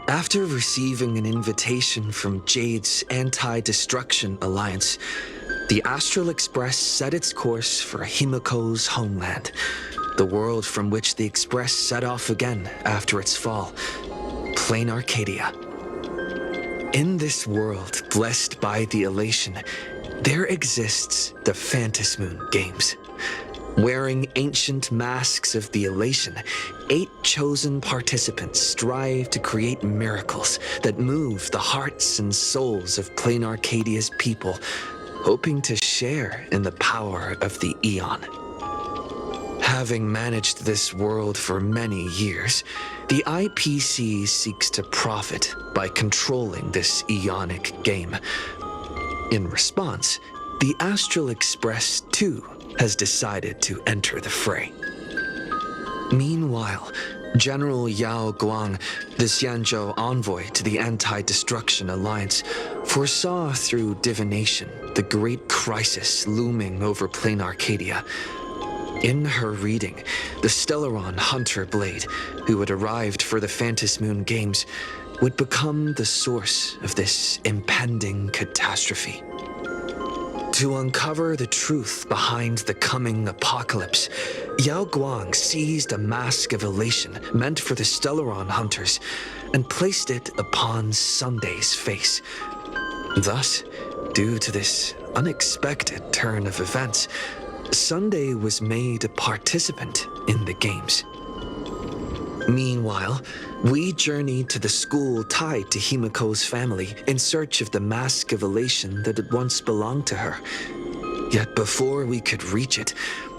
After receiving an invitation from Jade's Anti-Destruction Alliance, the Astral Express set its course for Himiko's homeland, the world from which the Express set off again after its fall, Plain Arcadia. In this world blessed by the elation, there exists the Phantasmoon Games. Wearing ancient masks of the elation, 8 chosen participants strive to create miracles that move the hearts and souls of Plain Arcadia's people, hoping to share in the power of the Eon. Having managed this world for many years, the IPC seeks to profit by controlling this Eonic game. In response, the Astral Express, too, has decided to enter the fray. Meanwhile, General Yao Guang, the Xianzhou envoy to the Anti-Destruction Alliance, foresaw through divination the great crisis looming over Plain Arcadia. In her reading, the Stellaron Hunter Blade, who had arrived for the Phantasmoon Games, would become the source of this impending catastrophe. To uncover the truth behind the coming apocalypse, Yao Guang seized a mask of elation meant for the Stellaron hunters and placed it upon Sunday's face. Thus, due to this unexpected turn of events, Sunday was made a participant in the games. Meanwhile, we journeyed to the school tied to Himiko's family in search of the mask of elation that had once belonged to her. Yet before we could reach it,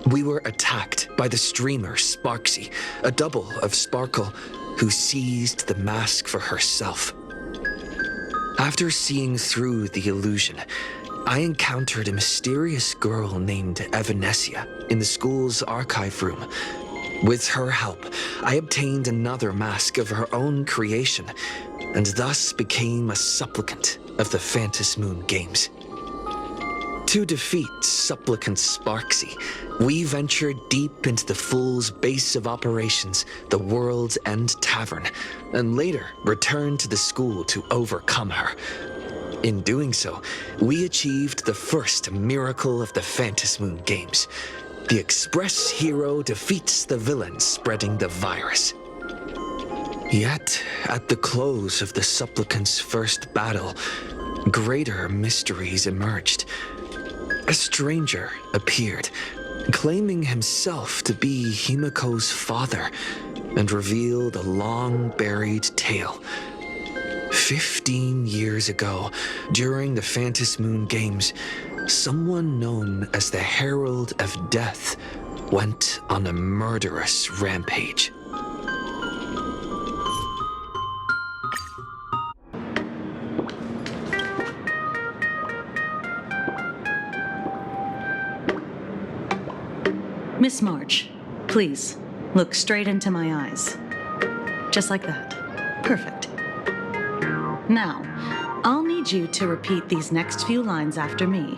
we were attacked by the streamer Sparksy, a double of Sparkle, who seized the mask for herself. After seeing through the illusion, I encountered a mysterious girl named Evanesia in the school's archive room. With her help, I obtained another mask of her own creation, and thus became a supplicant of the Phantasmoon Games. To defeat Supplicant Sparksy, we ventured deep into the Fool's base of operations, the World's End Tavern, and later returned to the school to overcome her. In doing so, we achieved the first miracle of the Phantasmoon Games. The Express hero defeats the villain spreading the virus. Yet, at the close of the Supplicant's first battle, greater mysteries emerged. A stranger appeared, claiming himself to be Himiko's father, and revealed a long-buried tale. 15 years ago, during the Phantasmoon Games, someone known as the Herald of Death went on a murderous rampage. Miss March, please, look straight into my eyes. Just like that. Perfect. Now, I'll need you to repeat these next few lines after me,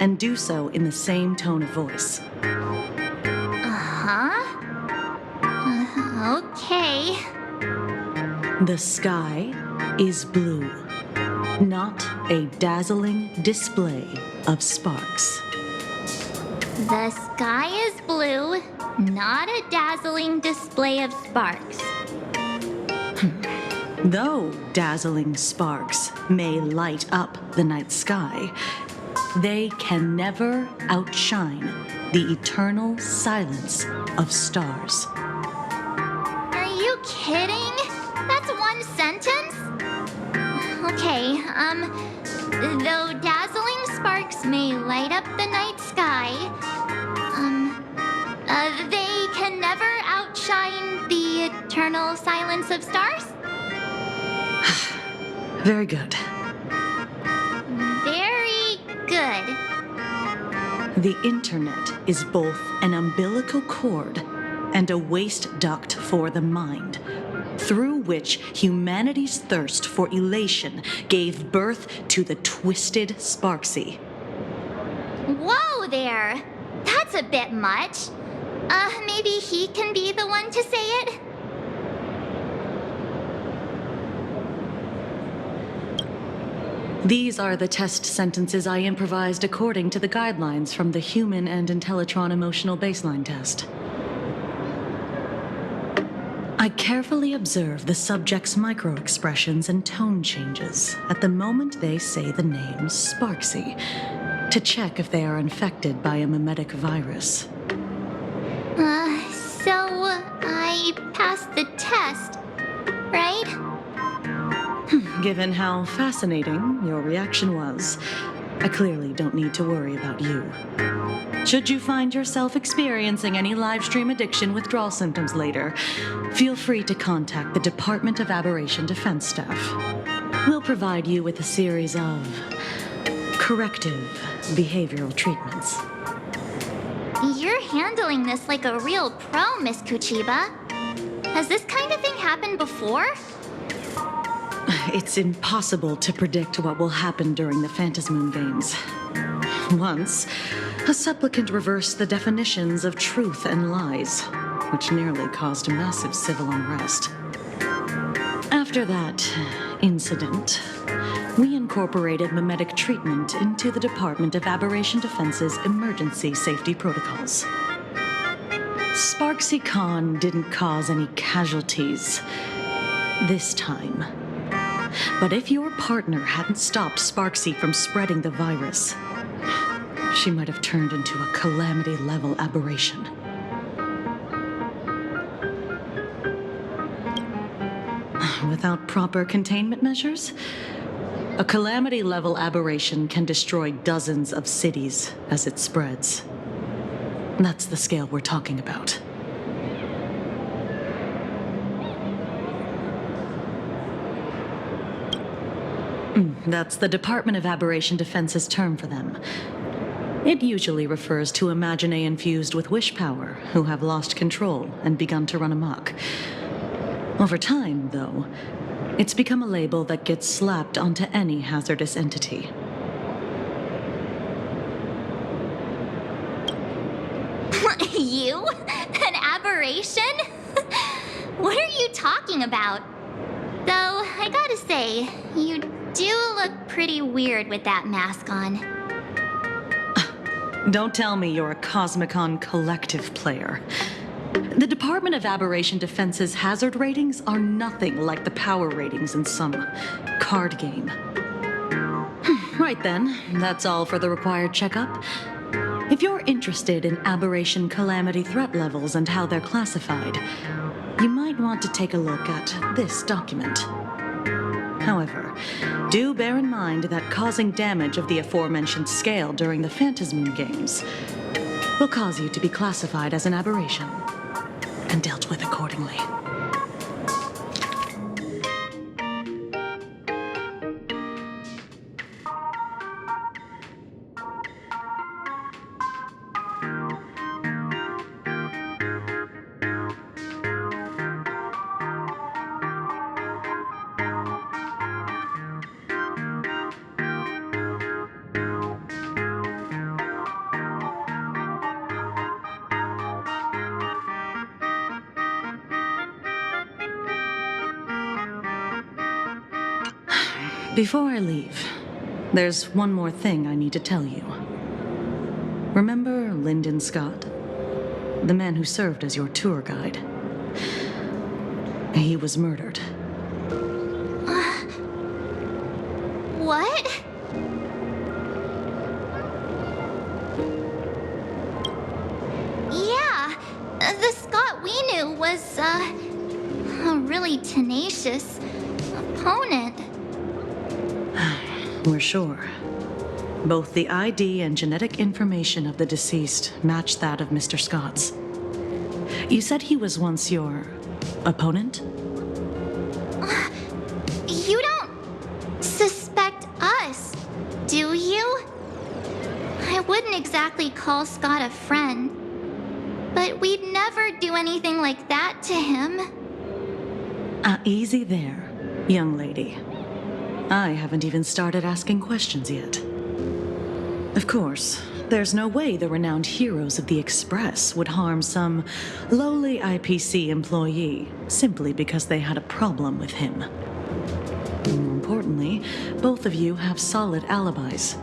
and do so in the same tone of voice. Okay. The sky is blue, not a dazzling display of sparks. The sky is blue, not a dazzling display of sparks. Though dazzling sparks may light up the night sky, they can never outshine the eternal silence of stars. Are you kidding? That's one sentence? Okay, though dazzling sparks may light up the night sky, they can never outshine the eternal silence of stars? Very good. Very good. The internet is both an umbilical cord and a waste duct for the mind, through which humanity's thirst for elation gave birth to the twisted Sparksy. Whoa there! That's a bit much. Maybe he can be the one to say it? These are the test sentences I improvised according to the guidelines from the Human and Intellitron Emotional Baseline Test. I carefully observe the subject's microexpressions and tone changes at the moment they say the name Sparksy, to check if they are infected by a mimetic virus. So I passed the test, right? Given how fascinating your reaction was, I clearly don't need to worry about you. Should you find yourself experiencing any livestream addiction withdrawal symptoms later, feel free to contact the Department of Aberration Defense staff. We'll provide you with a series of corrective behavioral treatments. You're handling this like a real pro, Miss Kuchiba. Has this kind of thing happened before? It's impossible to predict what will happen during the Phantasmoon Games. Once, a supplicant reversed the definitions of truth and lies, which nearly caused massive civil unrest. After that incident, we incorporated mimetic treatment into the Department of Aberration Defense's emergency safety protocols. Sparksy Khan didn't cause any casualties this time. But if your partner hadn't stopped Sparksy from spreading the virus, she might have turned into a calamity-level aberration. Without proper containment measures, a calamity-level aberration can destroy dozens of cities as it spreads. That's the scale we're talking about. That's the Department of Aberration Defense's term for them. It usually refers to Imaginae infused with wish power who have lost control and begun to run amok. Over time, though, it's become a label that gets slapped onto any hazardous entity. You? An aberration? What are you talking about? Though, I gotta say, you do look pretty weird with that mask on. Don't tell me you're a Cosmicon collective player. The Department of Aberration Defense's hazard ratings are nothing like the power ratings in some card game. Right then, that's all for the required checkup. If you're interested in aberration calamity threat levels and how they're classified, you might want to take a look at this document. However, do bear in mind that causing damage of the aforementioned scale during the Phantasmoon Games will cause you to be classified as an aberration and dealt with accordingly. Before I leave, there's one more thing I need to tell you. Remember Lyndon Scott? The man who served as your tour guide. He was murdered. What? Yeah, the Scott we knew was, a really tenacious opponent. We're sure. Both the ID and genetic information of the deceased match that of Mr. Scott's. You said he was once your opponent? You don't suspect us, do you? I wouldn't exactly call Scott a friend, but we'd never do anything like that to him. Easy there, young lady. I haven't even started asking questions yet. Of course, there's no way the renowned heroes of the Express would harm some lowly IPC employee simply because they had a problem with him. More importantly, both of you have solid alibis.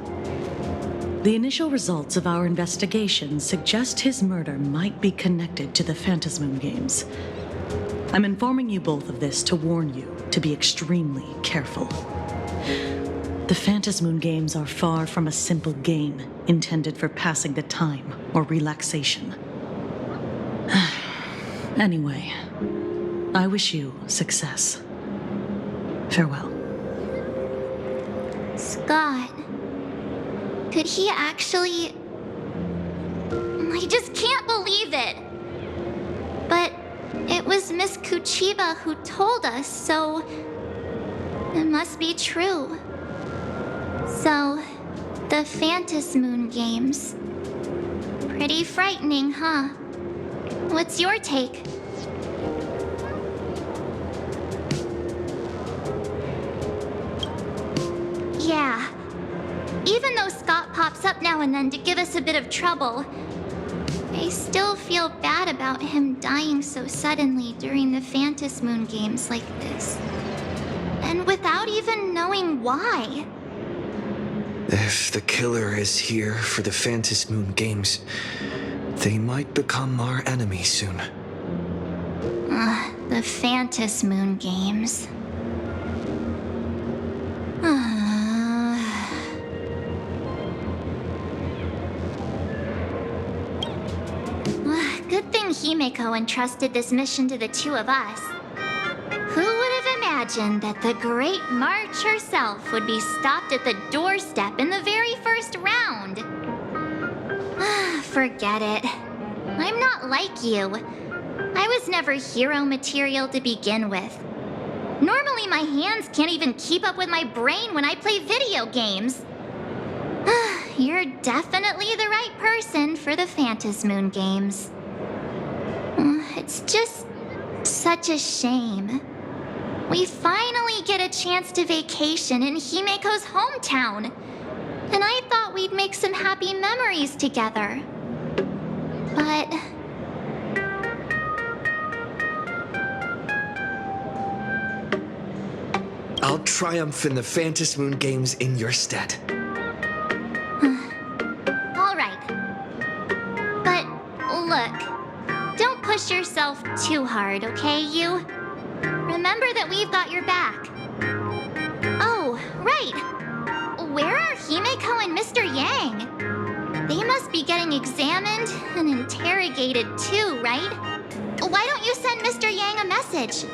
The initial results of our investigation suggest his murder might be connected to the Phantasmoon games. I'm informing you both of this to warn you to be extremely careful. The Phantasmoon games are far from a simple game intended for passing the time or relaxation. Anyway, I wish you success. Farewell. Scott. Could he actually... I just can't believe it! But it was Miss Kuchiba who told us, so... it must be true. So, the Phantasmoon games. Pretty frightening, huh? What's your take? Yeah. Even though Scott pops up now and then to give us a bit of trouble, I still feel bad about him dying so suddenly during the Phantasmoon games like this. And without even knowing why. If the killer is here for the Phantasmoon games, they might become our enemy soon. The Phantasmoon games. Good thing Himeko entrusted this mission to the two of us. Who would have imagined that the Great March herself would be stopped at the doorstep in the very first round? Forget it. I'm not like you. I was never hero material to begin with. Normally my hands can't even keep up with my brain when I play video games. You're definitely the right person for the Phantasmoon games. It's just such a shame. We finally get a chance to vacation in Himeko's hometown. And I thought we'd make some happy memories together. But... I'll triumph in the Phantasmoon games in your stead. All right. But look, don't push yourself too hard, okay, you? Remember that we've got your back. Oh, right. Where are Himeko and Mr. Yang? They must be getting examined and interrogated too, right? Why don't you send Mr. Yang a message?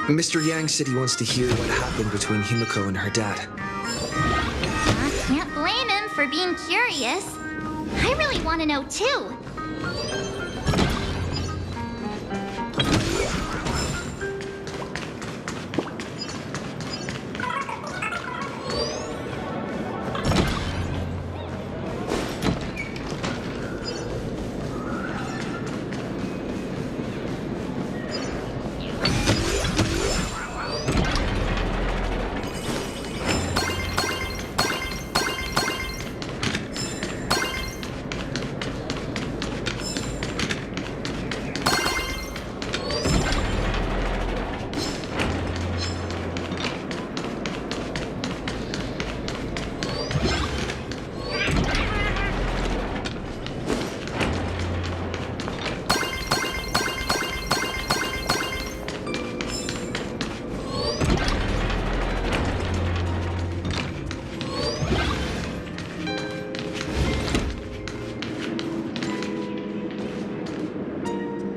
Mr. Yang said he wants to hear what happened between Himeko and her dad. I can't blame him for being curious. I really want to know too.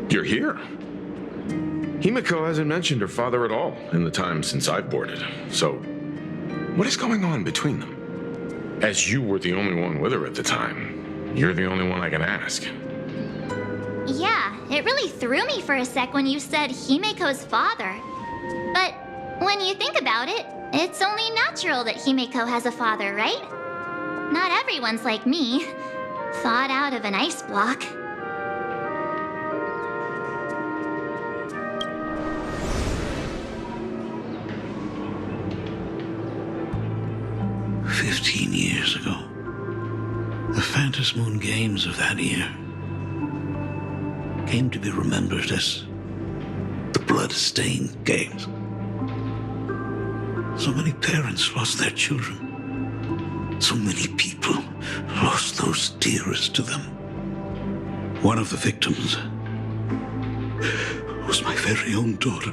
You're here. Himeko hasn't mentioned her father at all in the time since I've boarded. So, what is going on between them? As you were the only one with her at the time, you're the only one I can ask. Yeah, it really threw me for a sec when you said Himeko's father. But when you think about it, it's only natural that Himeko has a father, right? Not everyone's like me, thawed out of an ice block. "15 years ago, the Phantasmoon Games of that year came to be remembered as the Blood-Stained Games. So many parents lost their children. So many people lost those dearest to them. One of the victims was my very own daughter.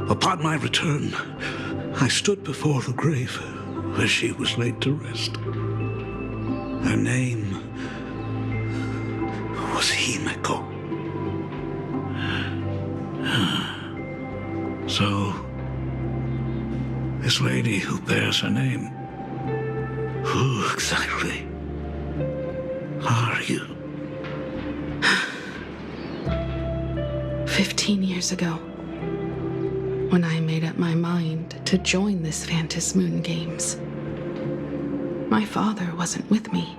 Upon my return, I stood before the grave where she was laid to rest. Her name was Himeko. So, this lady who bears her name, who exactly are you? 15 years ago, when I made up my mind to join this Phantasmoon Games, my father wasn't with me.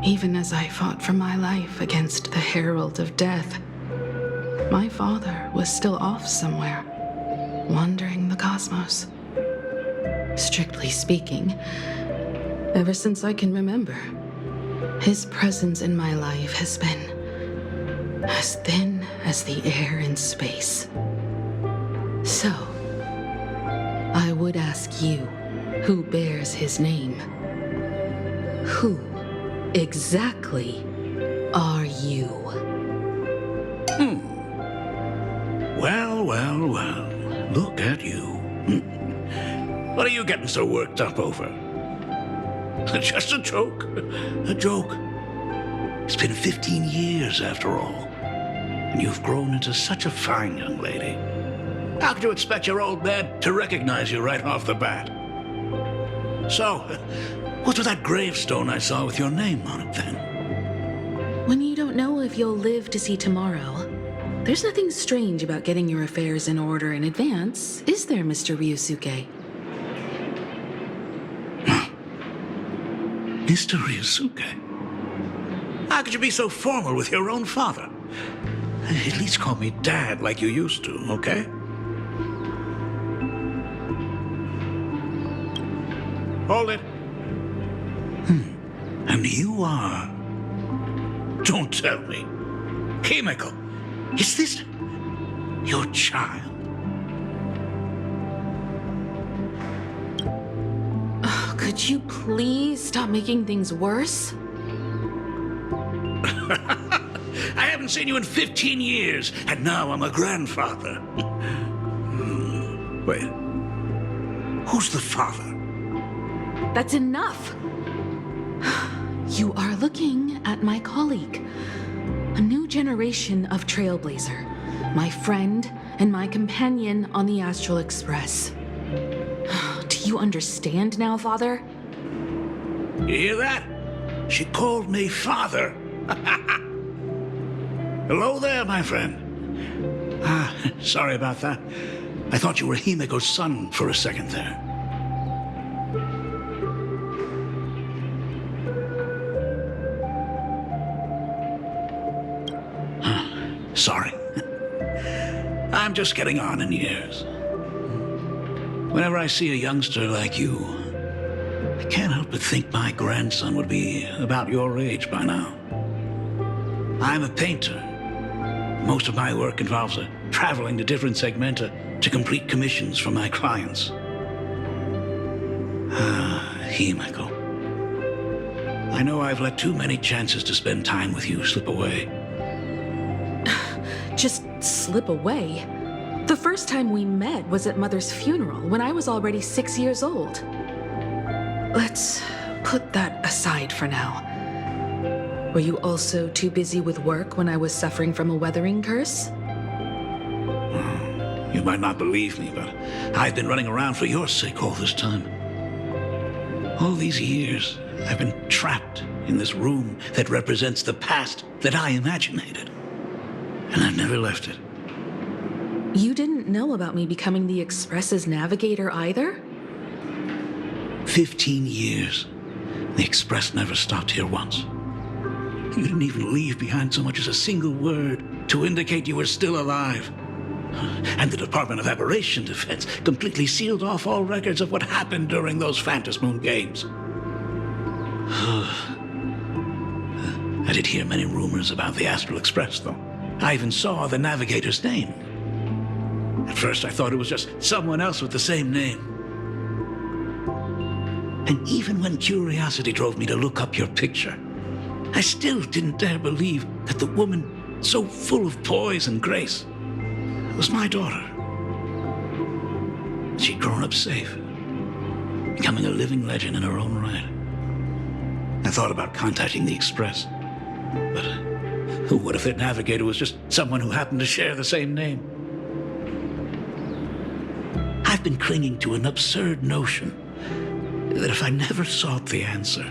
Even as I fought for my life against the Herald of Death, my father was still off somewhere, wandering the cosmos. Strictly speaking, ever since I can remember, his presence in my life has been as thin as the air in space. So, I would ask you, who bears his name, who exactly are you? Well, look at you. What are you getting so worked up over? Just a joke. A joke. It's been 15 years after all, and you've grown into such a fine young lady. How could you expect your old man to recognize you right off the bat? So, what's with that gravestone I saw with your name on it then? When you don't know if you'll live to see tomorrow, there's nothing strange about getting your affairs in order in advance, is there, Mr. Ryusuke? Mr. Ryusuke? How could you be so formal with your own father? At least call me Dad like you used to, okay? Hold it. And you are... Don't tell me. Himeko, is this your child? Oh, could you please stop making things worse? I haven't seen you in 15 years, and now I'm a grandfather. Wait. Who's the father? That's enough! You are looking at my colleague, a new generation of trailblazer, my friend and my companion on the Astral Express. Do you understand now, Father? You hear that? She called me father. Hello there, my friend. Sorry about that. I thought you were Himeko's son for a second there. Sorry. I'm just getting on in years. Whenever I see a youngster like you, I can't help but think my grandson would be about your age by now. I'm a painter. Most of my work involves traveling to different segmenta to complete commissions for my clients. Himeko. I know I've let too many chances to spend time with you slip away. Just slip away? The first time we met was at Mother's funeral when I was already 6 years old. Let's put that aside for now. Were you also too busy with work when I was suffering from a weathering curse? You might not believe me, but I've been running around for your sake all this time. All these years, I've been trapped in this room that represents the past that I imaginated. And I've never left it. You didn't know about me becoming the Express's navigator either? 15 years. The Express never stopped here once. You didn't even leave behind so much as a single word to indicate you were still alive. And the Department of Aberration Defense completely sealed off all records of what happened during those Phantasmoon games. I did hear many rumors about the Astral Express, though. I even saw the navigator's name. At first, I thought it was just someone else with the same name. And even when curiosity drove me to look up your picture, I still didn't dare believe that the woman so full of poise and grace was my daughter. She'd grown up safe, becoming a living legend in her own right. I thought about contacting the Express, but what if their navigator was just someone who happened to share the same name? I've been clinging to an absurd notion that if I never sought the answer,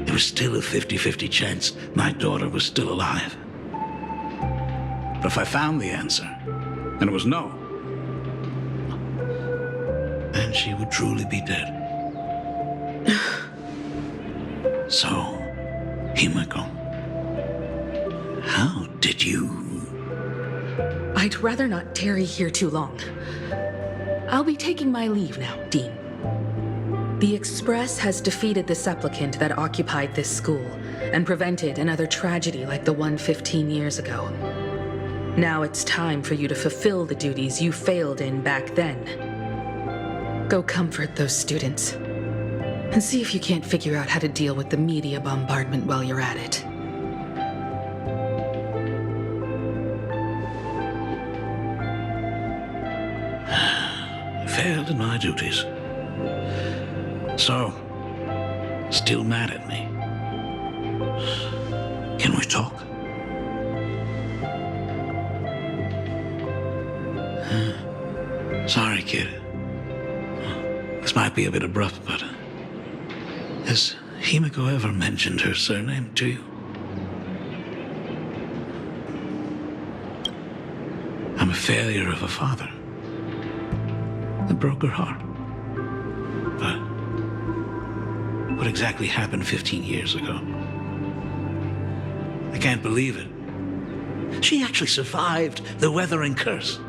there was still a 50-50 chance my daughter was still alive. But if I found the answer, and it was no, then she would truly be dead. So, Himiko, how did you... I'd rather not tarry here too long. I'll be taking my leave now, Dean. The Express has defeated the supplicant that occupied this school and prevented another tragedy like the one 15 years ago. Now it's time for you to fulfill the duties you failed in back then. Go comfort those students, and see if you can't figure out how to deal with the media bombardment while you're at it. Failed in my duties. So, still mad at me. Can we talk? Sorry, kid. This might be a bit abrupt, but has Himiko ever mentioned her surname to you? I'm a failure of a father. It broke her heart. But what exactly happened 15 years ago? I can't believe it. She actually survived the weathering curse.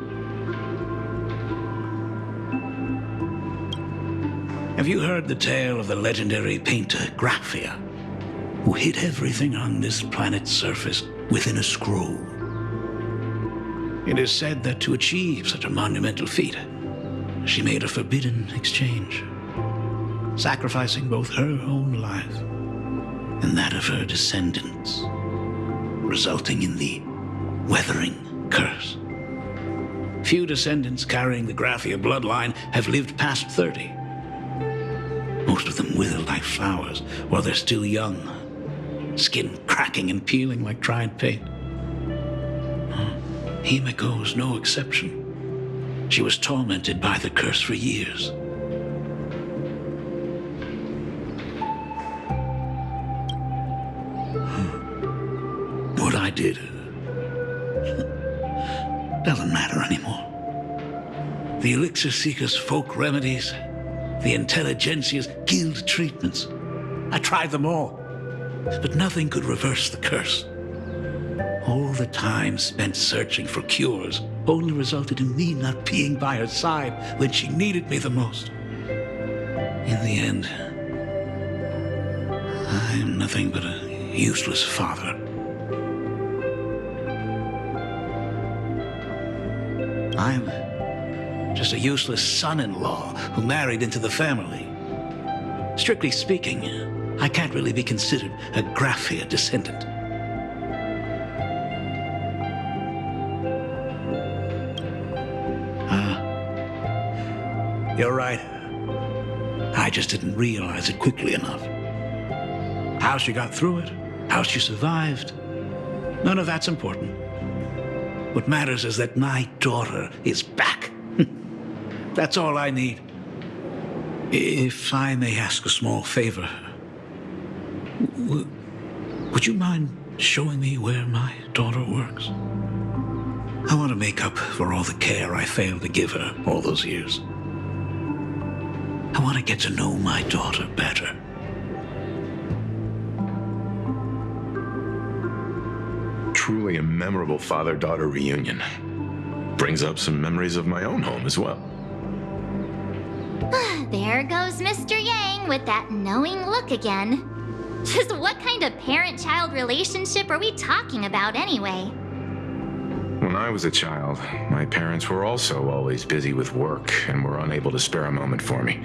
Have you heard the tale of the legendary painter Graphia, who hid everything on this planet's surface within a scroll? It is said that to achieve such a monumental feat, she made a forbidden exchange, sacrificing both her own life and that of her descendants, resulting in the weathering curse. Few descendants carrying the Graphia bloodline have lived past 30. Most of them wither like flowers while they're still young, skin cracking and peeling like dried paint. Himiko was no exception. She was tormented by the curse for years. What I did doesn't matter anymore. The elixir seekers' folk remedies, the intelligentsia's guild treatments. I tried them all, but nothing could reverse the curse. All the time spent searching for cures only resulted in me not being by her side when she needed me the most. In the end, I am nothing but a useless father. I'm just a useless son-in-law who married into the family. Strictly speaking, I can't really be considered a Graphia descendant. You're right. I just didn't realize it quickly enough. How she got through it, how she survived, none of that's important. What matters is that my daughter is back. That's all I need. If I may ask a small favor, would you mind showing me where my daughter works? I want to make up for all the care I failed to give her all those years. I want to get to know my daughter better. Truly a memorable father-daughter reunion. Brings up some memories of my own home as well. There goes Mr. Yang with that knowing look again. Just what kind of parent-child relationship are we talking about anyway? When I was a child, my parents were also always busy with work and were unable to spare a moment for me.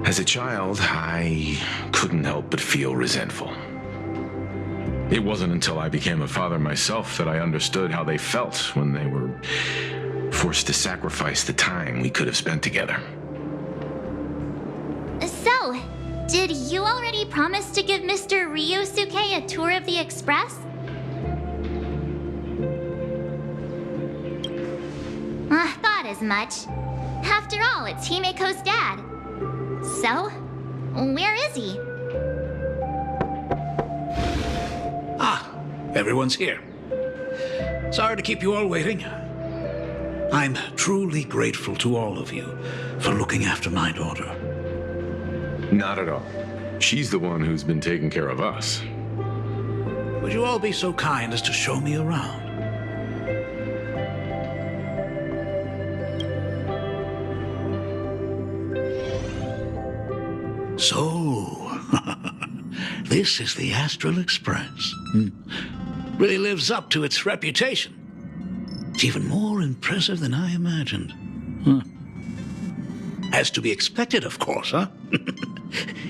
As a child, I couldn't help but feel resentful. It wasn't until I became a father myself that I understood how they felt when they were forced to sacrifice the time we could have spent together. So, did you already promise to give Mr. Ryosuke a tour of the Express? Thought as much. After all, it's Himeko's dad. So, where is he? Everyone's here. Sorry to keep you all waiting. I'm truly grateful to all of you for looking after my daughter. Not at all. She's the one who's been taking care of us. Would you all be so kind as to show me around? So, this is the Astral Express. Really lives up to its reputation. It's even more impressive than I imagined. As to be expected, of course, huh?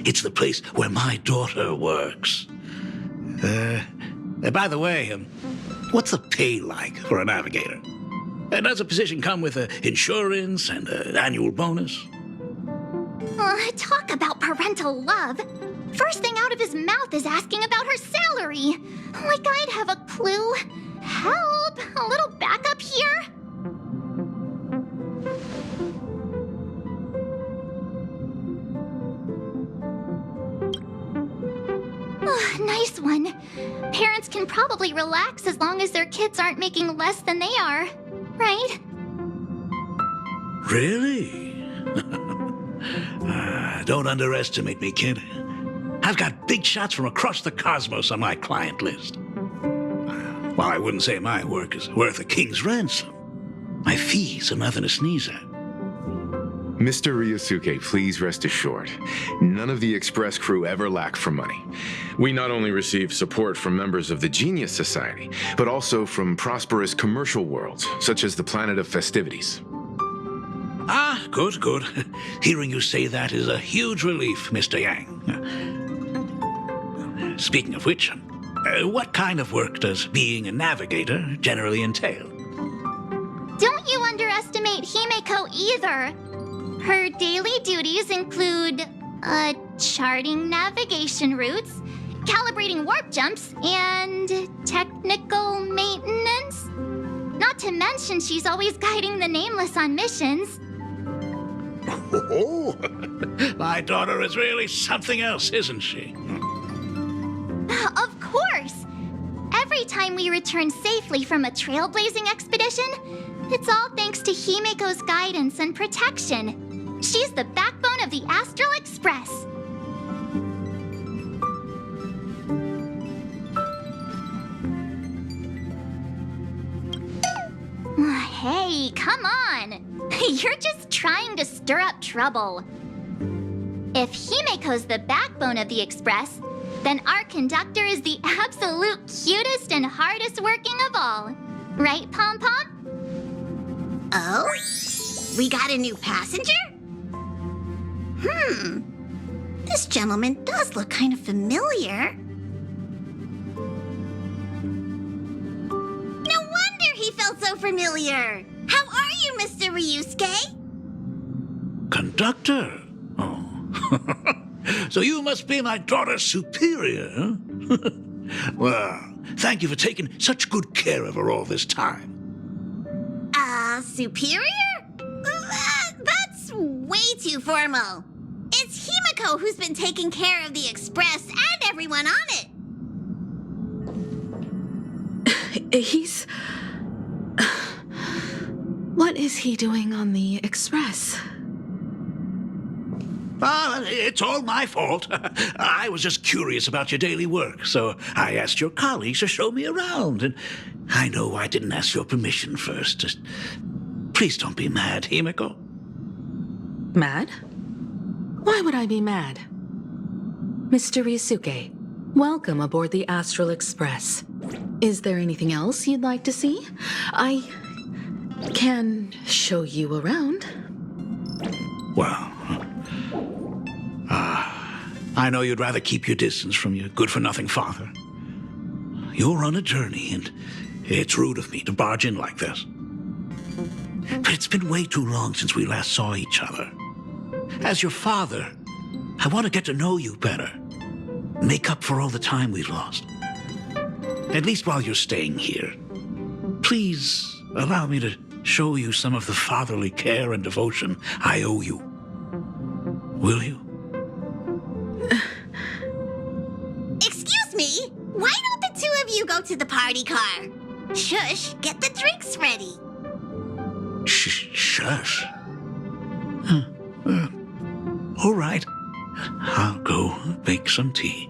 It's the place where my daughter works. By the way, what's the pay like for a navigator? Does a position come with insurance and an annual bonus? Talk about parental love. First thing out of his mouth is asking about her salary. Like I'd have a clue. Help! A little backup here? Nice one. Parents can probably relax as long as their kids aren't making less than they are, right? Really? Don't underestimate me, kid. I've got big shots from across the cosmos on my client list. While I wouldn't say my work is worth a king's ransom, my fees are nothing to sneeze at. Mr. Ryosuke, please rest assured, none of the Express crew ever lack for money. We not only receive support from members of the Genius Society, but also from prosperous commercial worlds, such as the Planet of Festivities. Good, good. Hearing you say that is a huge relief, Mr. Yang. Speaking of which, what kind of work does being a navigator generally entail? Don't you underestimate Himeko either. Her daily duties include, charting navigation routes, calibrating warp jumps, and technical maintenance. Not to mention she's always guiding the Nameless on missions. Oh, my daughter is really something else, isn't she? Of course! Every time we return safely from a trailblazing expedition, it's all thanks to Himeko's guidance and protection. She's the backbone of the Astral Express. Hey, come on! You're just trying to stir up trouble. If Himeko's the backbone of the Express, then our conductor is the absolute cutest and hardest working of all. Right, Pom Pom? Oh? We got a new passenger? This gentleman does look kind of familiar. No wonder he felt so familiar. How are you, Mr. Ryusuke? Conductor? Oh. So you must be my daughter's superior, huh? Well, thank you for taking such good care of her all this time. Superior? That's way too formal. It's Himiko who's been taking care of the Express and everyone on it. He's... What is he doing on the Express? It's all my fault. I was just curious about your daily work, so I asked your colleagues to show me around. And I know I didn't ask your permission first. Just please don't be mad, Himiko. Mad? Why would I be mad? Mr. Ryusuke, welcome aboard the Astral Express. Is there anything else you'd like to see? I can show you around. Well, I know you'd rather keep your distance from your good-for-nothing father. You're on a journey, and it's rude of me to barge in like this. But it's been way too long since we last saw each other. As your father, I want to get to know you better. Make up for all the time we've lost. At least while you're staying here. Please allow me to show you some of the fatherly care and devotion I owe you. Will you? Excuse me? Why don't the two of you go to the party car? Shush, get the drinks ready. Shush. All right. I'll go make some tea.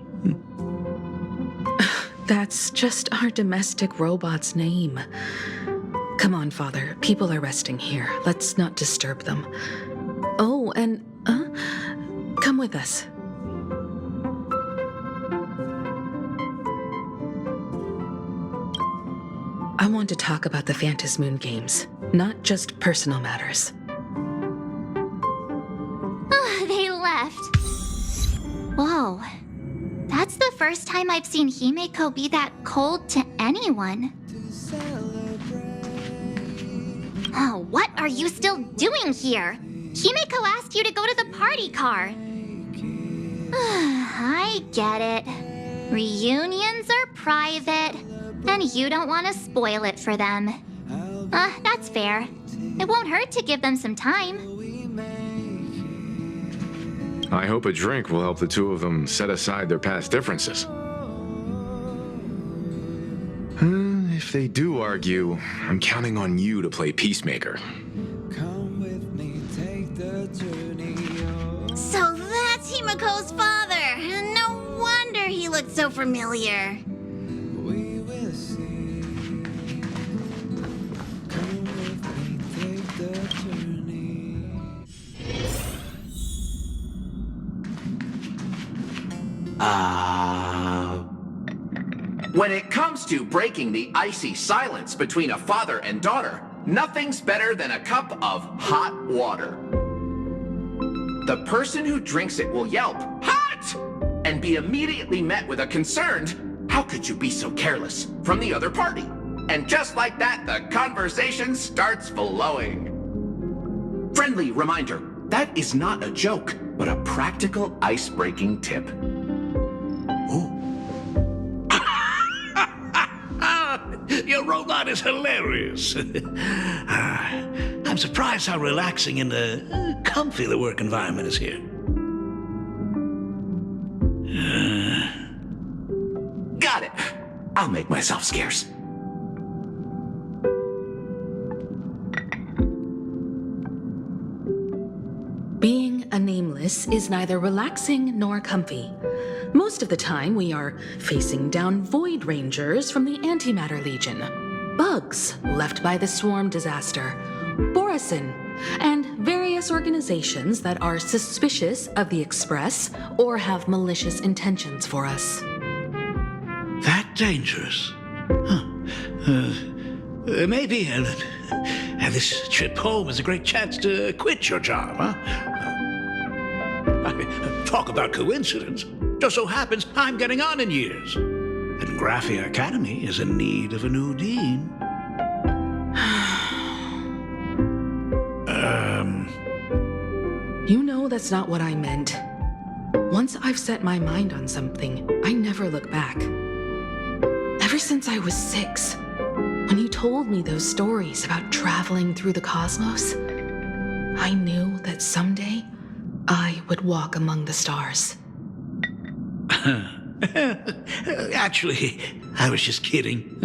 That's just our domestic robot's name. Come on, Father. People are resting here. Let's not disturb them. Oh, and, come with us. I want to talk about the Phantasmoon games, not just personal matters. They left. Whoa. That's the first time I've seen Himiko be that cold to anyone. Oh, what are you still doing here? Himiko asked you to go to the party car. I get it. Reunions are private, and you don't want to spoil it for them. That's fair. It won't hurt to give them some time. I hope a drink will help the two of them set aside their past differences. If they do argue, I'm counting on you to play peacemaker. So that's Himiko's father. No wonder he looked so familiar. When it comes to breaking the icy silence between a father and daughter, nothing's better than a cup of hot water. The person who drinks it will yelp, "Hot!" and be immediately met with a concerned, "How could you be so careless?" from the other party. And just like that, the conversation starts flowing. Friendly reminder, that is not a joke, but a practical ice-breaking tip. Your robot is hilarious. I'm surprised how relaxing and comfy the work environment is here. Got it. I'll make myself scarce. Being a nameless is neither relaxing nor comfy. Most of the time, we are facing down Void Rangers from the Antimatter Legion, bugs left by the Swarm disaster, Borisin, and various organizations that are suspicious of the Express or have malicious intentions for us. That dangerous? Huh. Maybe this trip home is a great chance to quit your job, huh? Talk about coincidence. Just so happens I'm getting on in years. And Graphia Academy is in need of a new dean. You know that's not what I meant. Once I've set my mind on something, I never look back. Ever since I was 6, when you told me those stories about traveling through the cosmos, I knew that someday I would walk among the stars. Actually, I was just kidding.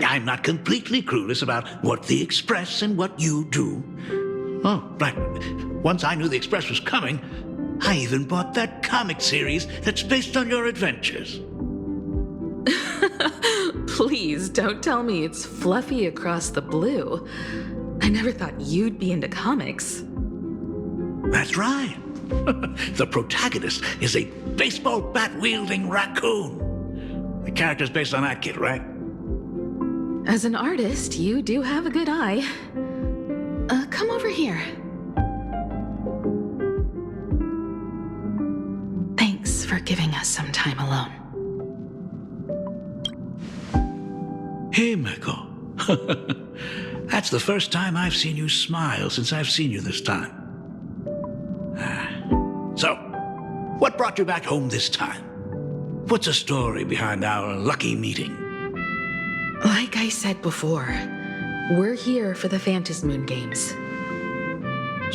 I'm not completely clueless about what the Express and what you do. Oh, right. Once I knew the Express was coming, I even bought that comic series that's based on your adventures. Please don't tell me it's fluffy across the blue. I never thought you'd be into comics. That's right. The protagonist is a baseball bat-wielding raccoon. The character's based on that kid, right? As an artist, you do have a good eye. Come over here. Thanks for giving us some time alone. Hey, Miko. That's the first time I've seen you smile since I've seen you this time. So, what brought you back home this time? What's the story behind our lucky meeting? Like I said before, we're here for the Phantasmoon Games.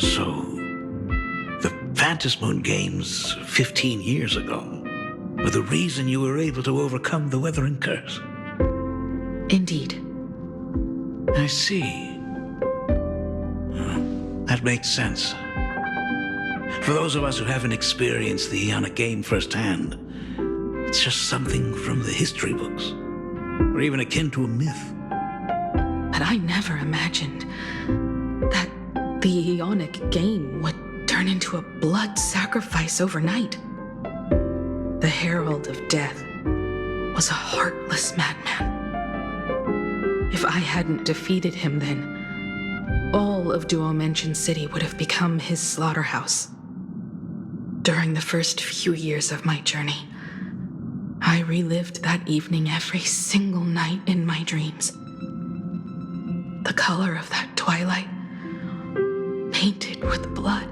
So, the Phantasmoon Games 15 years ago were the reason you were able to overcome the Weathering Curse? Indeed. I see. That makes sense. For those of us who haven't experienced the Ionic game firsthand, it's just something from the history books, or even akin to a myth. But I never imagined that the Ionic game would turn into a blood sacrifice overnight. The Herald of Death was a heartless madman. If I hadn't defeated him then, all of Duomension City would have become his slaughterhouse. During the first few years of my journey, I relived that evening every single night in my dreams. The color of that twilight, painted with blood.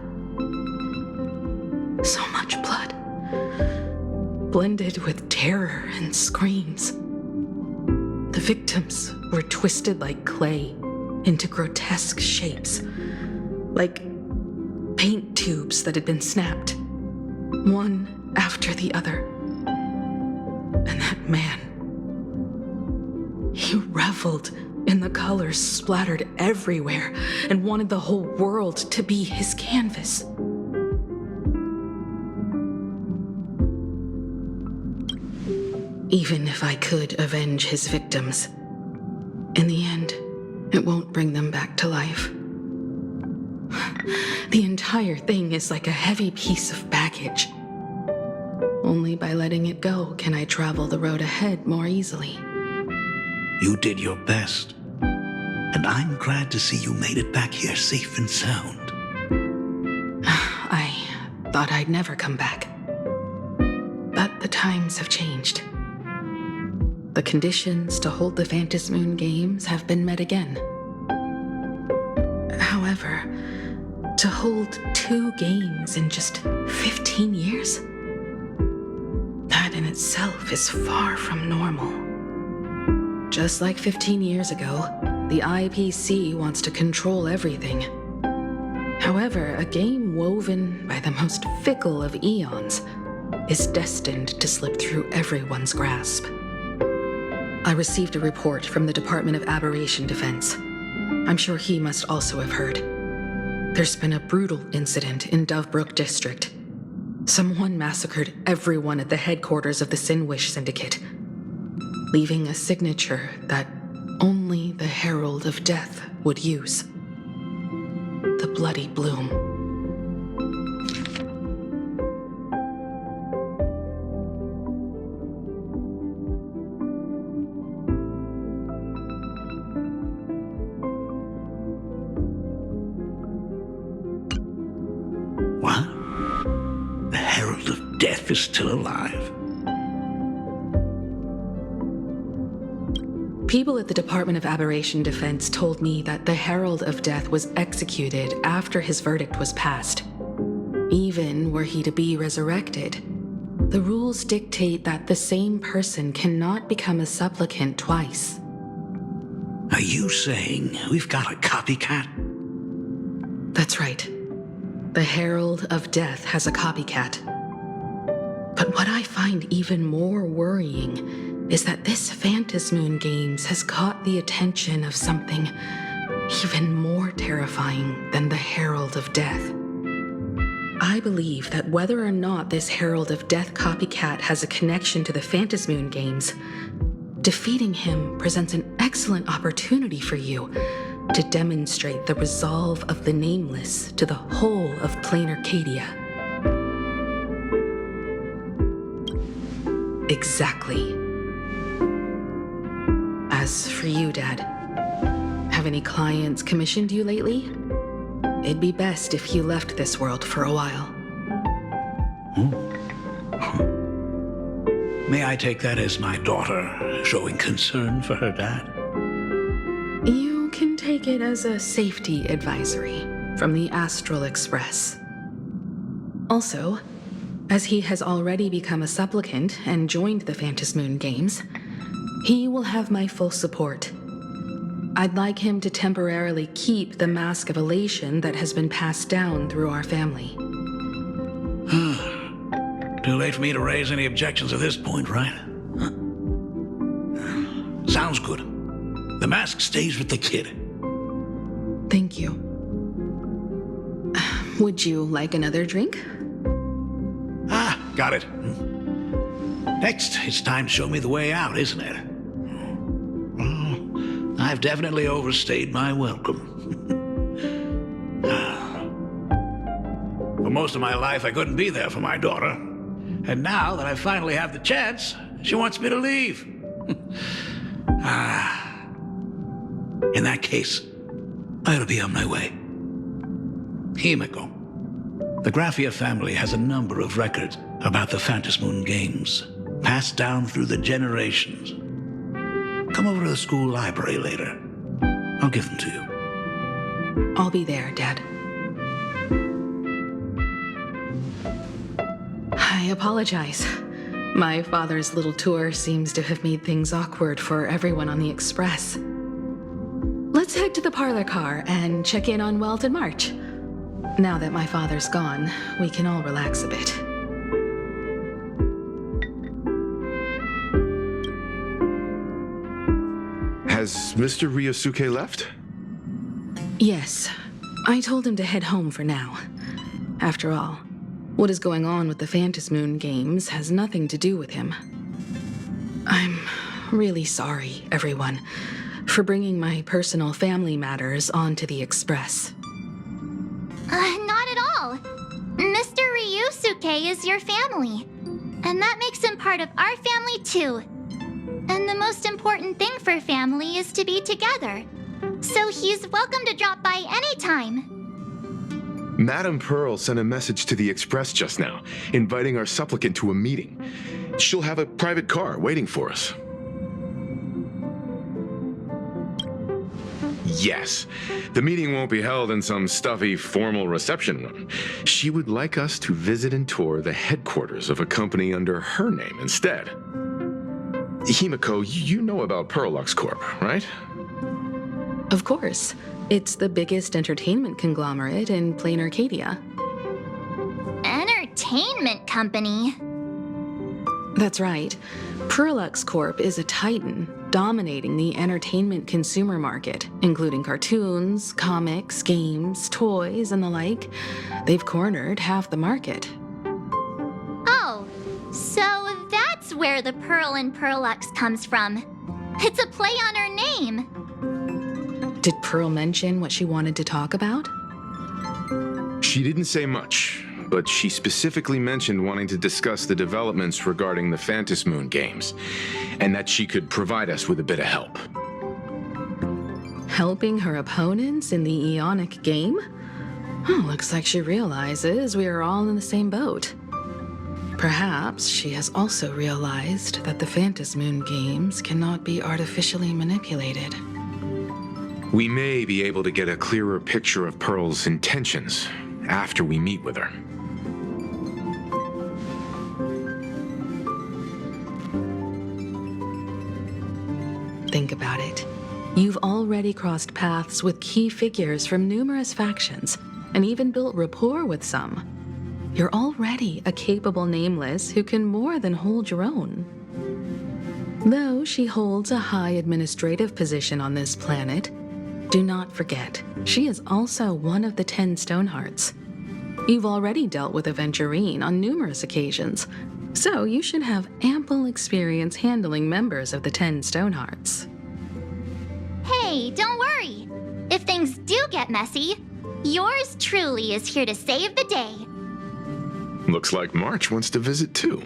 So much blood, blended with terror and screams. The victims were twisted like clay into grotesque shapes, like paint tubes that had been snapped, one after the other. And that man, he reveled in the colors splattered everywhere and wanted the whole world to be his canvas. Even if I could avenge his victims, in the end, it won't bring them back to life. The entire thing is like a heavy piece of baggage. Only by letting it go can I travel the road ahead more easily. You did your best, and I'm glad to see you made it back here safe and sound. I thought I'd never come back. But the times have changed. The conditions to hold the Phantasmoon Games have been met again. However, to hold 2 games in just 15 years? That in itself is far from normal. Just like 15 years ago, the IPC wants to control everything. However, a game woven by the most fickle of eons is destined to slip through everyone's grasp. I received a report from the Department of Aberration Defense. I'm sure he must also have heard. There's been a brutal incident in Dovebrook District. Someone massacred everyone at the headquarters of the Sinwish Syndicate, leaving a signature that only the Herald of Death would use. The Bloody Bloom. What? The Herald of Death is still alive? People at the Department of Aberration Defense told me that the Herald of Death was executed after his verdict was passed. Even were he to be resurrected, the rules dictate that the same person cannot become a supplicant twice. Are you saying we've got a copycat? That's right. The Herald of Death has a copycat. But what I find even more worrying is that this Phantasmoon Games has caught the attention of something even more terrifying than the Herald of Death. I believe that whether or not this Herald of Death copycat has a connection to the Phantasmoon Games, defeating him presents an excellent opportunity for you to demonstrate the resolve of the Nameless to the whole of Plain Arcadia. Exactly. As for you, Dad, have any clients commissioned you lately? It'd be best if you left this world for a while. May I take that as my daughter showing concern for her dad? You can take it as a safety advisory from the Astral Express. Also, as he has already become a supplicant and joined the Phantasmoon Games, he will have my full support. I'd like him to temporarily keep the Mask of Elation that has been passed down through our family. Too late for me to raise any objections at this point, right? Huh? Sounds good. The mask stays with the kid. Thank you. Would you like another drink? Got it. Next, it's time to show me the way out, isn't it? Well, I've definitely overstayed my welcome. For most of my life, I couldn't be there for my daughter. And now that I finally have the chance, she wants me to leave. In that case, I ought to be on my way. Himiko. The Graphia family has a number of records about the Phantasmoon Games, passed down through the generations. Come over to the school library later. I'll give them to you. I'll be there, Dad. I apologize. My father's little tour seems to have made things awkward for everyone on the Express. Let's head to the parlor car and check in on Welt and March. Now that my father's gone, we can all relax a bit. Has Mr. Ryosuke left? Yes. I told him to head home for now. After all, what is going on with the Phantasmoon Games has nothing to do with him. I'm really sorry, everyone, for bringing my personal family matters onto the Express. Not at all. Mr. Ryusuke is your family. And that makes him part of our family too. And the most important thing for family is to be together. So he's welcome to drop by anytime. Madame Pearl sent a message to the Express just now, inviting our supplicant to a meeting. She'll have a private car waiting for us. Yes, the meeting won't be held in some stuffy, formal reception room. She would like us to visit and tour the headquarters of a company under her name instead. Himiko, you know about Pearlux Corp, right? Of course. It's the biggest entertainment conglomerate in Plain Arcadia. Entertainment company? That's right. Pearlux Corp is a titan, dominating the entertainment consumer market, including cartoons, comics, games, toys, and the like. They've cornered half the market. Oh, so that's where the Pearl in Pearlux comes from. It's a play on her name. Did Pearl mention what she wanted to talk about? She didn't say much, but she specifically mentioned wanting to discuss the developments regarding the Phantasmoon Games, and that she could provide us with a bit of help. Helping her opponents in the Ionic game? Oh, looks like she realizes we are all in the same boat. Perhaps she has also realized that the Phantasmoon Games cannot be artificially manipulated. We may be able to get a clearer picture of Pearl's intentions after we meet with her. Think about it. You've already crossed paths with key figures from numerous factions, and even built rapport with some. You're already a capable nameless who can more than hold your own. Though she holds a high administrative position on this planet, do not forget, she is also one of the 10 Stonehearts. You've already dealt with Aventurine on numerous occasions, so you should have ample experience handling members of the 10 Stonehearts. Hey, don't worry. If things do get messy, yours truly is here to save the day. Looks like March wants to visit too.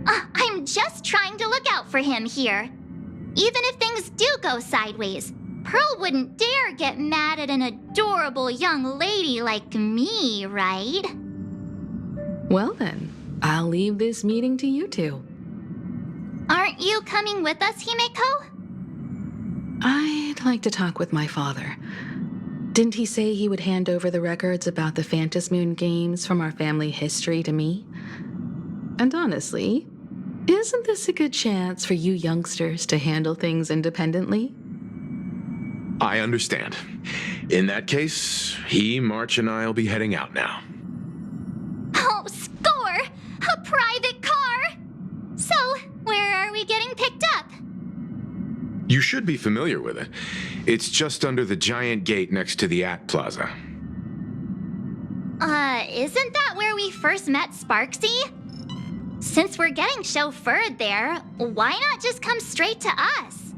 I'm just trying to look out for him here. Even if things do go sideways, Pearl wouldn't dare get mad at an adorable young lady like me, right? Well then, I'll leave this meeting to you two. Aren't you coming with us, Himeko? I'd like to talk with my father. Didn't he say he would hand over the records about the Phantasmoon games from our family history to me? And honestly, isn't this a good chance for you youngsters to handle things independently? I understand. In that case, March, and I'll be heading out now. Oh, score! A private car! So, where are we getting picked up? You should be familiar with it. It's just under the giant gate next to the AT Plaza. Isn't that where we first met Sparksy? Since we're getting chauffeured there, why not just come straight to us?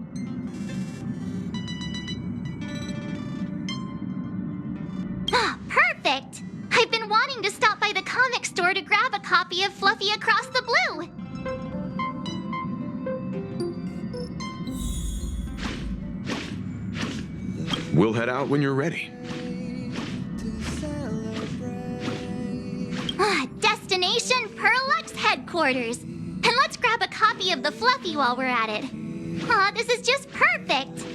Ah, perfect! I've been wanting to stop by the comic store to grab a copy of Fluffy Across the Blue. We'll head out when you're ready. Destination Perlux headquarters. And let's grab a copy of the Fluffy while we're at it. Aw, this is just perfect.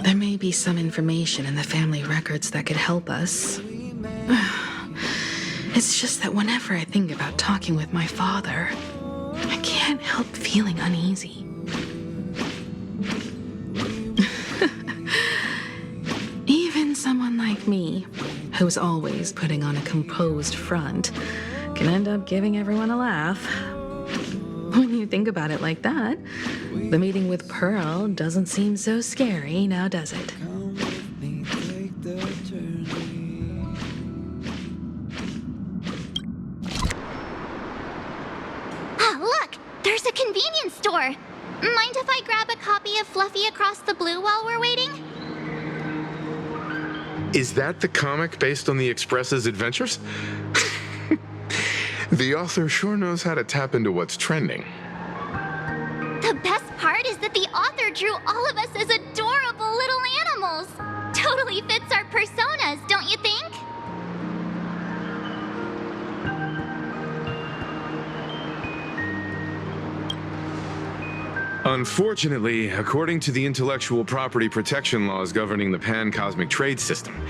There may be some information in the family records that could help us. It's just that whenever I think about talking with my father, I can't help feeling uneasy. Even someone like me, who's always putting on a composed front, can end up giving everyone a laugh. When you think about it like that, the meeting with Pearl doesn't seem so scary, now does it? Look! There's a convenience store! Mind if I grab a copy of Fluffy Across the Blue while we're waiting? Is that the comic based on the Express's adventures? The author sure knows how to tap into what's trending. The best part is that the author drew all of us as adorable little animals. Totally fits our personas, don't you think? Unfortunately, according to the intellectual property protection laws governing the pan-cosmic trade system,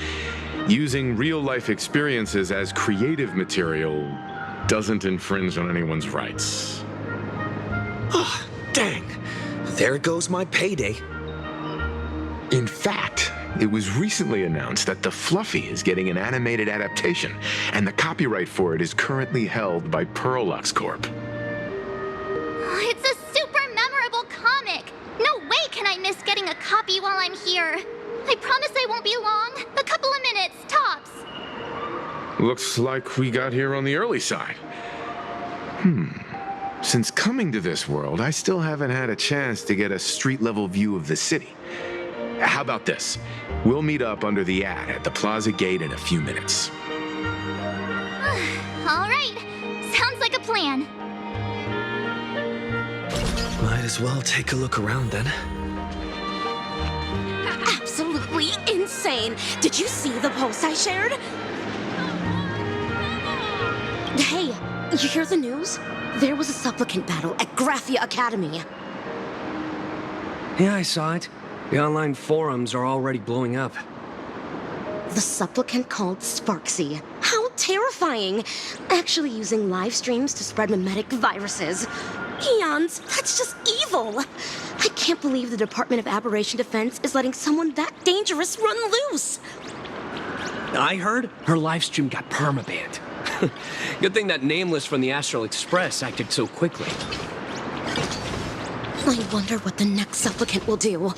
using real-life experiences as creative material doesn't infringe on anyone's rights. Oh, dang. There goes my payday. In fact, it was recently announced that the Fluffy is getting an animated adaptation, and the copyright for it is currently held by Perlux Corp. It's a super memorable comic. No way can I miss getting a copy while I'm here. I promise I won't be long. A couple of minutes, tops. Looks like we got here on the early side. Since coming to this world, I still haven't had a chance to get a street-level view of the city. How about this? We'll meet up under the at the plaza gate in a few minutes. All right. Sounds like a plan. Might as well take a look around then. Absolutely insane. Did you see the post I shared? Hey, you hear the news? There was a supplicant battle at Graphia Academy. Yeah, I saw it. The online forums are already blowing up. The supplicant called Sparksy. How terrifying! Actually using live streams to spread mimetic viruses. Eons, that's just evil! I can't believe the Department of Aberration Defense is letting someone that dangerous run loose. I heard her live stream got permabanned. Good thing that Nameless from the Astral Express acted so quickly. I wonder what the next supplicant will do.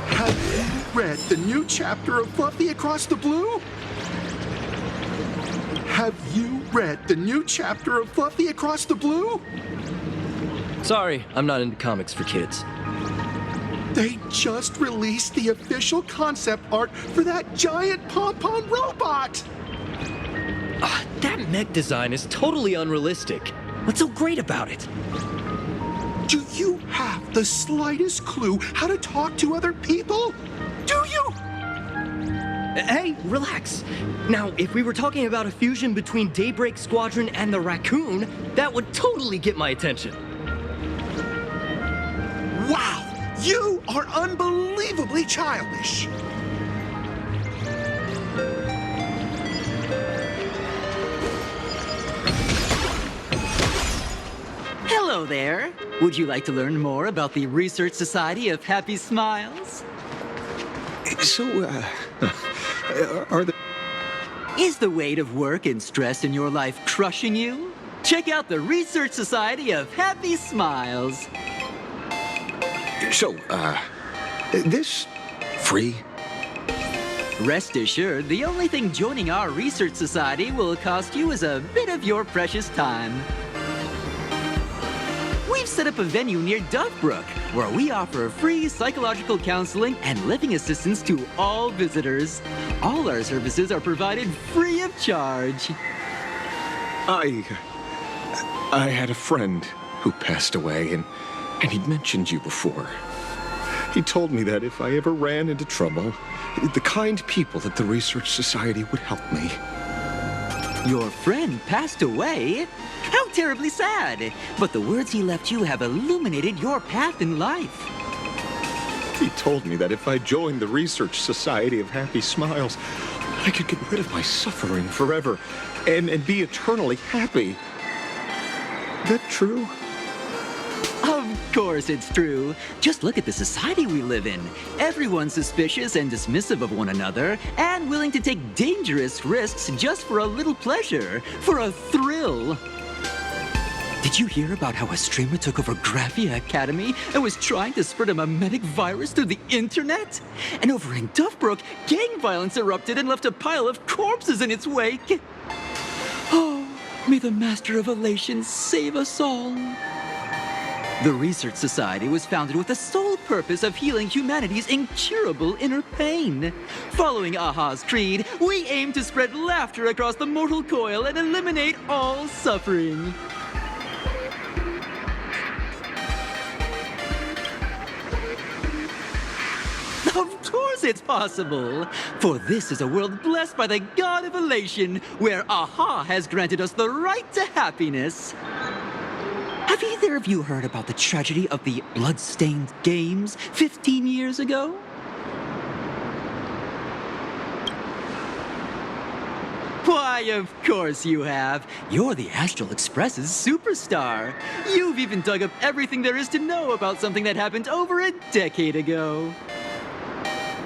Have you read the new chapter of Fluffy Across the Blue? Have you read the new chapter of Fluffy Across the Blue? Sorry, I'm not into comics for kids. They just released the official concept art for that giant pom-pom robot! That mech design is totally unrealistic. What's so great about it? Do you have the slightest clue how to talk to other people? Do you? Hey, relax. Now, if we were talking about a fusion between Daybreak Squadron and the Raccoon, that would totally get my attention. Wow! You are unbelievably childish! Hello there. Would you like to learn more about the Research Society of Happy Smiles? So, are the... Is the weight of work and stress in your life crushing you? Check out the Research Society of Happy Smiles. So, this free? Rest assured, the only thing joining our Research Society will cost you is a bit of your precious time. We've set up a venue near Duffbrook, where we offer free psychological counseling and living assistance to all visitors. All our services are provided free of charge. I had a friend who passed away, and he'd mentioned you before. He told me that if I ever ran into trouble, the kind people at the Research Society would help me. Your friend passed away? How terribly sad. But the words he left you have illuminated your path in life. He told me that if I joined the Research Society of Happy Smiles, I could get rid of my suffering forever and be eternally happy. That true? Of course it's true. Just look at the society we live in. Everyone's suspicious and dismissive of one another, and willing to take dangerous risks just for a little pleasure, for a thrill. Did you hear about how a streamer took over Graphia Academy and was trying to spread a memetic virus through the internet? And over in Duffbrook, gang violence erupted and left a pile of corpses in its wake. Oh, may the Master of Elation save us all. The Research Society was founded with the sole purpose of healing humanity's incurable inner pain. Following Aha's creed, we aim to spread laughter across the mortal coil and eliminate all suffering. Of course it's possible! For this is a world blessed by the god of elation, where Aha has granted us the right to happiness. Have either of you heard about the tragedy of the Bloodstained Games 15 years ago? Why, of course you have. You're the Astral Express's superstar. You've even dug up everything there is to know about something that happened over a decade ago.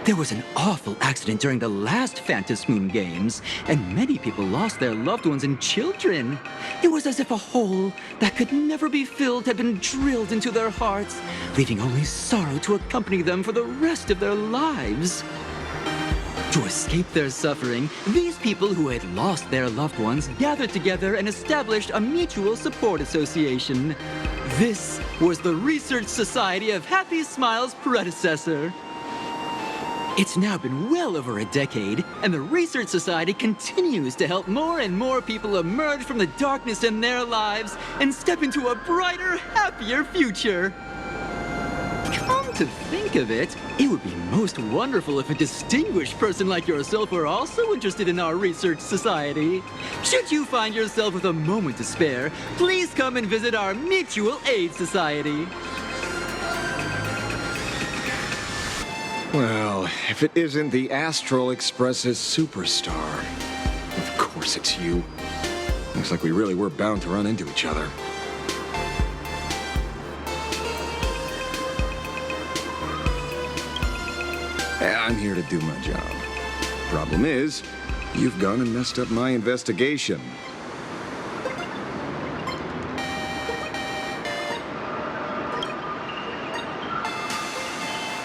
There was an awful accident during the last Phantom Moon Games, and many people lost their loved ones and children. It was as if a hole that could never be filled had been drilled into their hearts, leaving only sorrow to accompany them for the rest of their lives. To escape their suffering, these people who had lost their loved ones gathered together and established a mutual support association. This was the Research Society of Happy Smiles' predecessor. It's now been well over a decade, and the Research Society continues to help more and more people emerge from the darkness in their lives and step into a brighter, happier future. Come to think of it, it would be most wonderful if a distinguished person like yourself were also interested in our Research Society. Should you find yourself with a moment to spare, please come and visit our Mutual Aid Society. Well, if it isn't the Astral Express's superstar, of course it's you. Looks like we really were bound to run into each other. I'm here to do my job. Problem is, you've gone and messed up my investigation.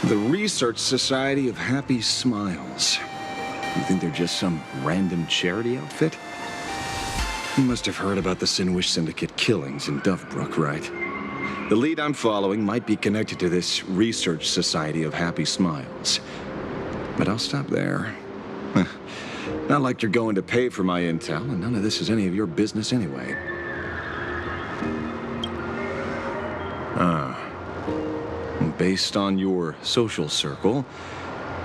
The Research Society of Happy Smiles. You think they're just some random charity outfit? You must have heard about the Sinwish Syndicate killings in Dovebrook, right? The lead I'm following might be connected to this Research Society of Happy Smiles. But I'll stop there. Not like you're going to pay for my intel, and none of this is any of your business anyway. Based on your social circle,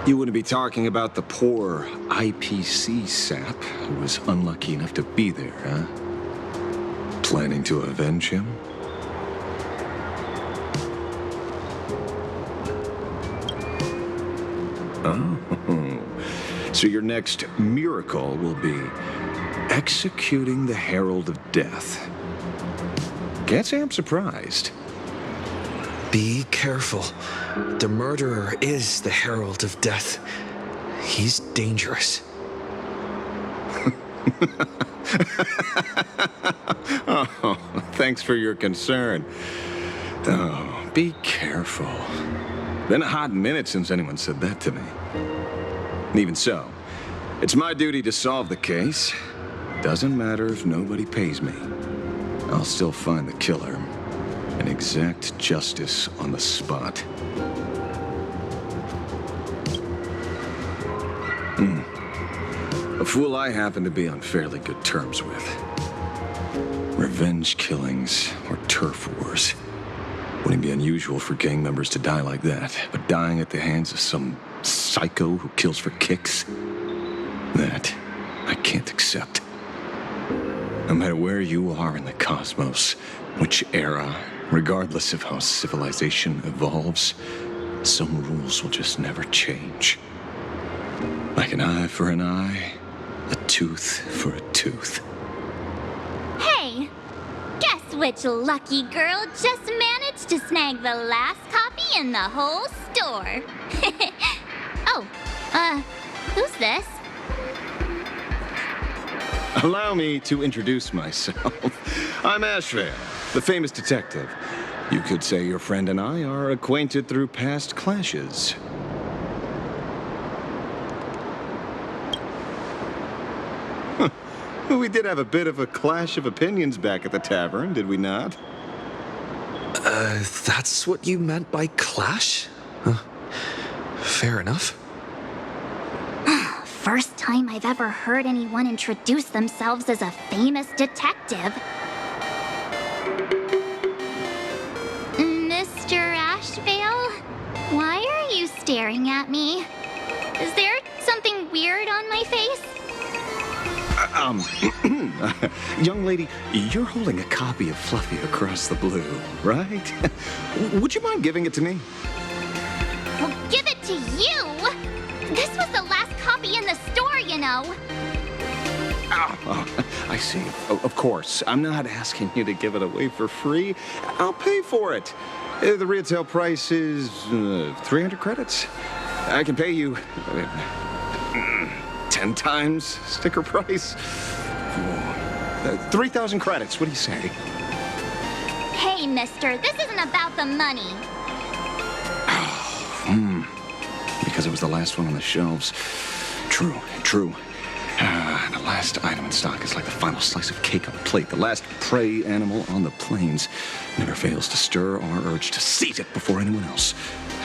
you wouldn't be talking about the poor IPC sap who was unlucky enough to be there, huh? Planning to avenge him? Oh. So your next miracle will be executing the Herald of Death. Can't say I'm surprised. Be careful. The murderer is the Herald of Death. He's dangerous. Oh, thanks for your concern. Oh, be careful. Been a hot minute since anyone said that to me. And even so, it's my duty to solve the case. Doesn't matter if nobody pays me. I'll still find the killer and exact justice on the spot. A fool I happen to be on fairly good terms with. Revenge killings or turf wars. Wouldn't be unusual for gang members to die like that, but dying at the hands of some psycho who kills for kicks? That I can't accept. No matter where you are in the cosmos, which era, regardless of how civilization evolves, some rules will just never change. Like an eye for an eye, a tooth for a tooth. Hey, guess which lucky girl just managed to snag the last copy in the whole store? Who's this? Allow me to introduce myself. I'm Ashvale, the famous detective. You could say your friend and I are acquainted through past clashes. We did have a bit of a clash of opinions back at the tavern, did we not? That's what you meant by clash? Fair enough. First time I've ever heard anyone introduce themselves as a famous detective. Mr. Ashvale, why are you staring at me? Is there something weird on my face? Young lady, you're holding a copy of Fluffy Across the Blue, right? Would you mind giving it to me? Well, give it to you! This was the last copy in the store, you know. Oh, I see. Of course. I'm not asking you to give it away for free. I'll pay for it. The retail price is 300 credits. I can pay you 10 times sticker price. 3,000 credits. What do you say? Hey, mister, this isn't about the money. Because it was the last one on the shelves. True. The last item in stock is like the final slice of cake on a plate. The last prey animal on the plains never fails to stir our urge to seize it before anyone else.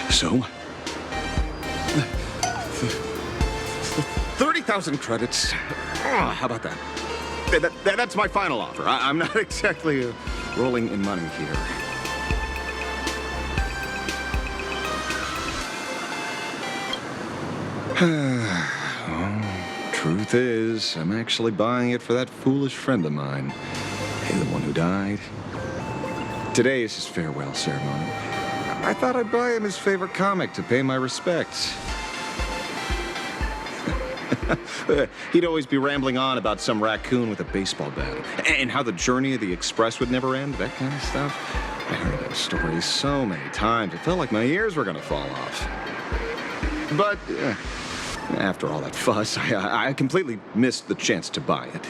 So, 30,000 credits. How about that? That's my final offer. I'm not exactly rolling in money here. Truth is, I'm actually buying it for that foolish friend of mine. Hey, the one who died. Today is his farewell ceremony. I thought I'd buy him his favorite comic to pay my respects. He'd always be rambling on about some raccoon with a baseball bat, and how the journey of the Express would never end, that kind of stuff. I heard that story so many times, it felt like my ears were gonna fall off. But after all that fuss, I completely missed the chance to buy it.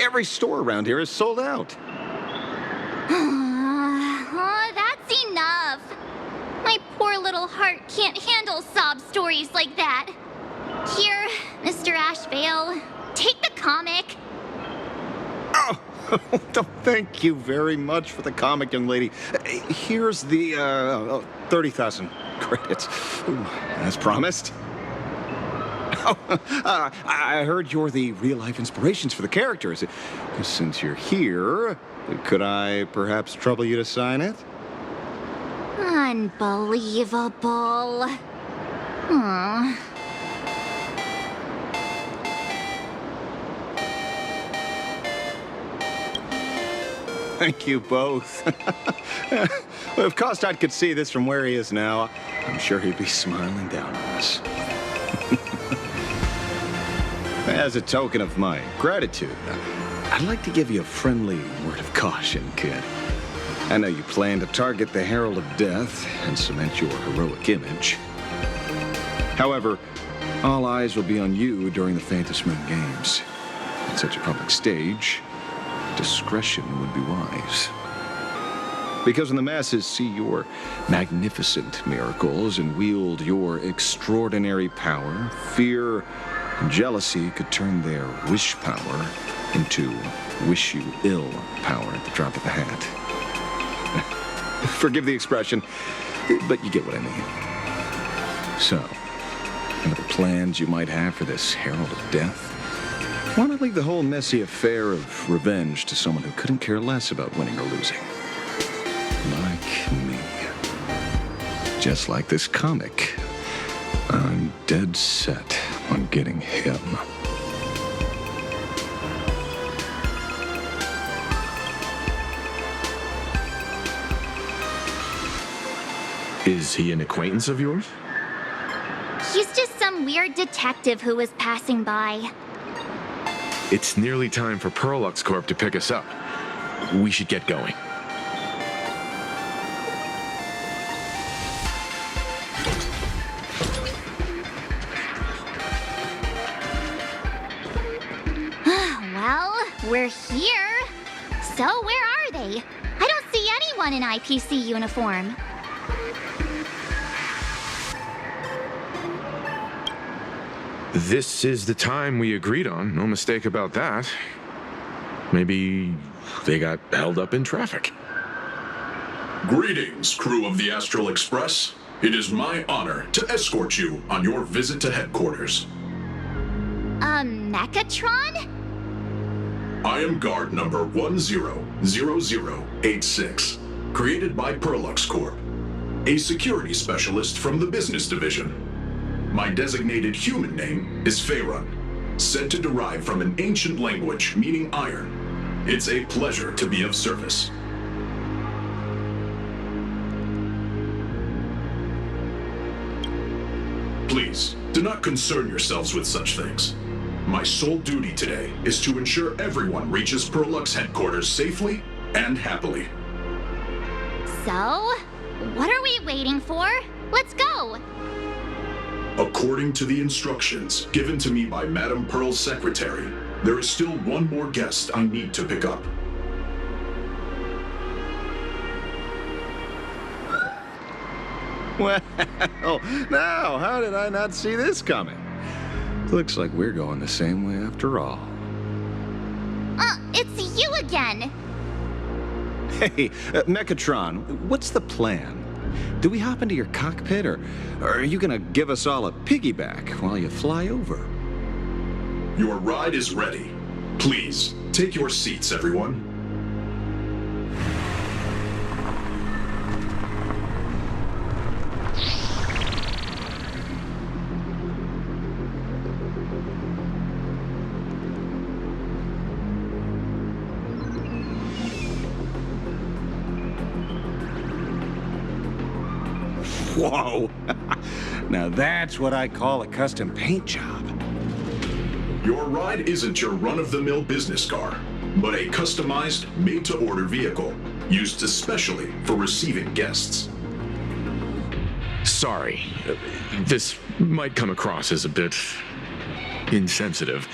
Every store around here is sold out. Oh, that's enough. My poor little heart can't handle sob stories like that. Here, Mr. Ashvale, take the comic. Oh, thank you very much for the comic, young lady. Here's the 30,000 credits, as promised. Oh, I heard you're the real-life inspirations for the characters. Since you're here, could I perhaps trouble you to sign it? Unbelievable. Aww. Thank you both. If Kostad could see this from where he is now, I'm sure he'd be smiling down on us. As a token of my gratitude, I'd like to give you a friendly word of caution, kid. I know you plan to target the Herald of Death and cement your heroic image. However, all eyes will be on you during the Phantom Moon Games. On such a public stage, discretion would be wise. Because when the masses see your magnificent miracles and wield your extraordinary power, fear and jealousy could turn their wish power into wish you ill power at the drop of the hat. Forgive the expression, but you get what I mean. So, whatever plans you might have for this Herald of Death, why not leave the whole messy affair of revenge to someone who couldn't care less about winning or losing? Like me. Just like this comic, I'm dead set on getting him. Is he an acquaintance of yours? He's just some weird detective who was passing by. It's nearly time for Perlux Corp to pick us up. We should get going. Well, we're here. So where are they? I don't see anyone in IPC uniform. This is the time we agreed on, no mistake about that. Maybe they got held up in traffic. Greetings, crew of the Astral Express. It is my honor to escort you on your visit to headquarters. Mechatron? I am guard number 100086, created by Perlux Corp, a security specialist from the business division. My designated human name is Faerun, said to derive from an ancient language meaning iron. It's a pleasure to be of service. Please, do not concern yourselves with such things. My sole duty today is to ensure everyone reaches Perlux headquarters safely and happily. So, what are we waiting for? Let's go! According to the instructions given to me by Madame Pearl's secretary, there is still one more guest I need to pick up. Well, now, how did I not see this coming? Looks like we're going the same way after all. It's you again! Hey, Mechatron, what's the plan? Do we hop into your cockpit, or are you gonna give us all a piggyback while you fly over? Your ride is ready. Please, take your seats, everyone. Whoa! Now that's what I call a custom paint job. Your ride isn't your run-of-the-mill business car, but a customized, made-to-order vehicle, used especially for receiving guests. Sorry, this might come across as a bit insensitive,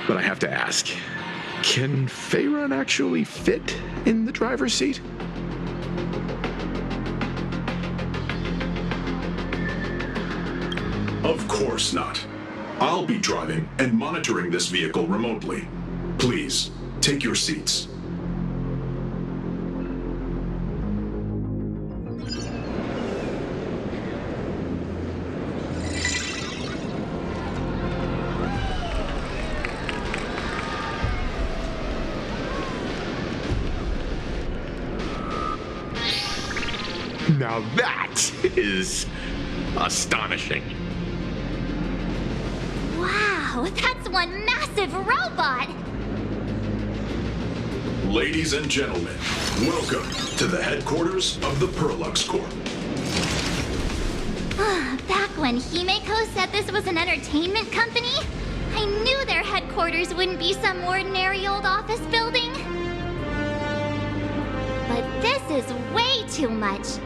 but I have to ask, can Faerun actually fit in the driver's seat? Of course not. I'll be driving and monitoring this vehicle remotely. Please, take your seats. Now that is astonishing. Wow, that's one massive robot! Ladies and gentlemen, welcome to the headquarters of the Perlux Corp. Back when Himeko said this was an entertainment company, I knew their headquarters wouldn't be some ordinary old office building. But this is way too much.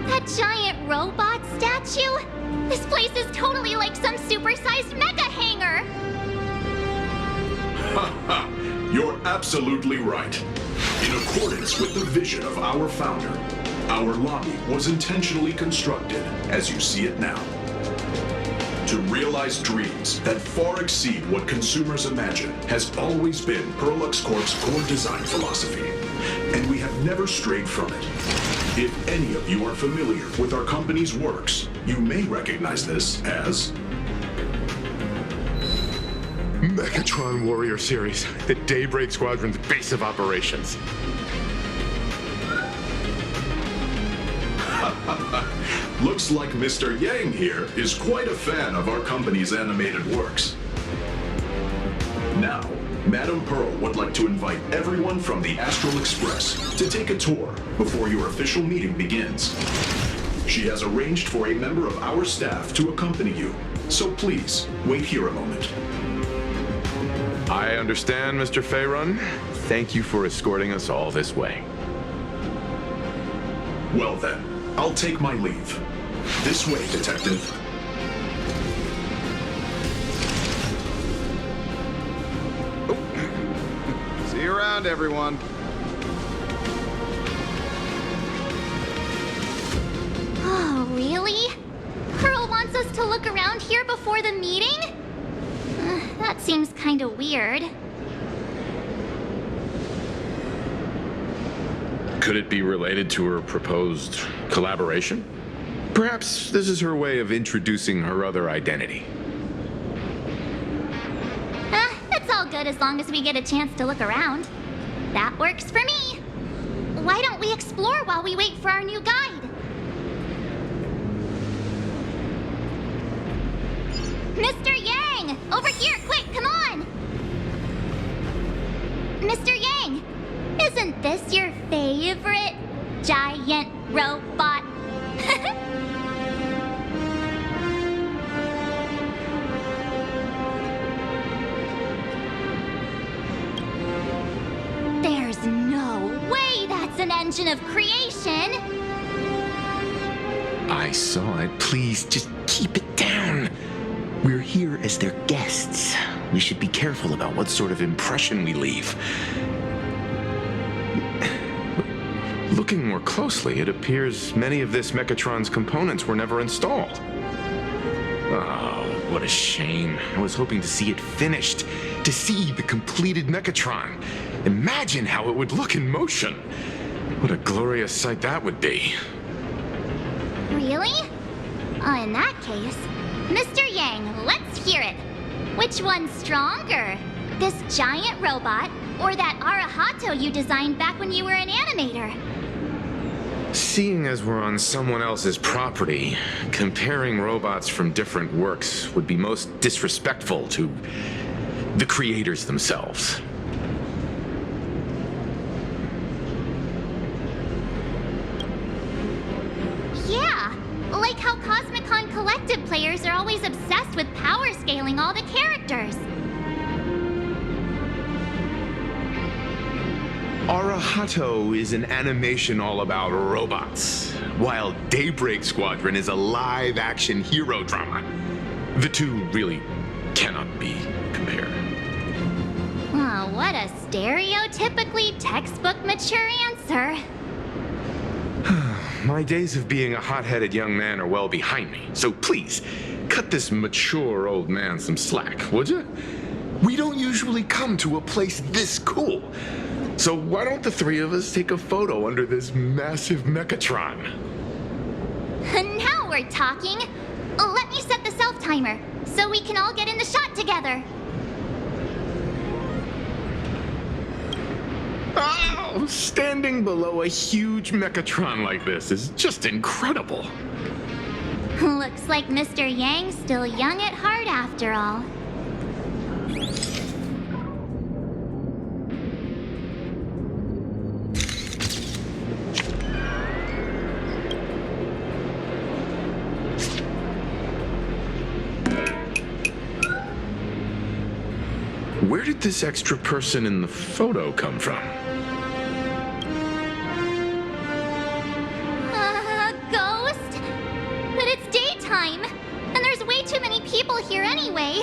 That giant robot statue? This place is totally like some supersized mecha hangar! You're absolutely right. In accordance with the vision of our founder, our lobby was intentionally constructed as you see it now. To realize dreams that far exceed what consumers imagine has always been Perlux Corp's core design philosophy, and we have never strayed from it. If any of you are familiar with our company's works, you may recognize this as Mechatron Warrior Series, the Daybreak Squadron's base of operations. Looks like Mr. Yang here is quite a fan of our company's animated works. Now, Madame Pearl would like to invite everyone from the Astral Express to take a tour before your official meeting begins. She has arranged for a member of our staff to accompany you, so please, wait here a moment. I understand, Mr. Faerun. Thank you for escorting us all this way. Well then, I'll take my leave. This way, Detective. See you around, everyone. Oh, really? Pearl wants us to look around here before the meeting? That seems kinda weird. Could it be related to her proposed collaboration? Perhaps this is her way of introducing her other identity. It's all good as long as we get a chance to look around. That works for me. Why don't we explore while we wait for our new guide? Mr. Yang! Over here, quick, come on! Mr. Yang, isn't this your favorite giant robot? There's no way that's an engine of creation! I saw it. Please, just keep it down. We're here as their guests. We should be careful about what sort of impression we leave. Looking more closely, it appears many of this Mechatron's components were never installed. Oh, what a shame. I was hoping to see it finished, to see the completed Mechatron. Imagine how it would look in motion. What a glorious sight that would be. Really? In that case, Mr. Yang, let's hear it. Which one's stronger? This giant robot, or that Arahato you designed back when you were an animator? Seeing as we're on someone else's property, comparing robots from different works would be most disrespectful to the creators themselves. Yeah, like how Cosmicon Collective players are always obsessed with power scaling all the characters. Arahato is an animation all about robots, while Daybreak Squadron is a live-action hero drama. The two really cannot be compared. Oh, what a stereotypically textbook mature answer. My days of being a hot-headed young man are well behind me, so please, cut this mature old man some slack, would you? We don't usually come to a place this cool. So why don't the three of us take a photo under this massive Mechatron? Now we're talking. Let me set the self-timer, so we can all get in the shot together. Oh, standing below a huge Mechatron like this is just incredible. Looks like Mr. Yang's still young at heart after all. Where did this extra person in the photo come from? Ghost? But it's daytime, and there's way too many people here anyway.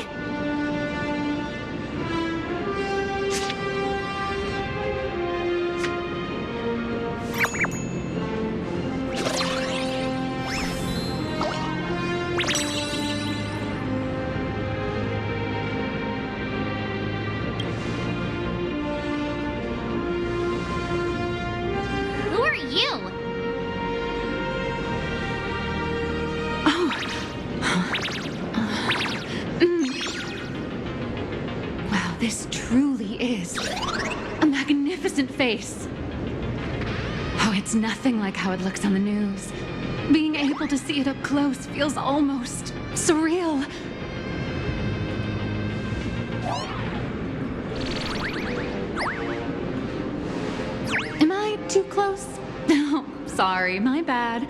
Who are you? Wow, this truly is a magnificent face. Oh, it's nothing like how it looks on the news. Being able to see it up close feels almost surreal. Am I too close? Oh, sorry, my bad.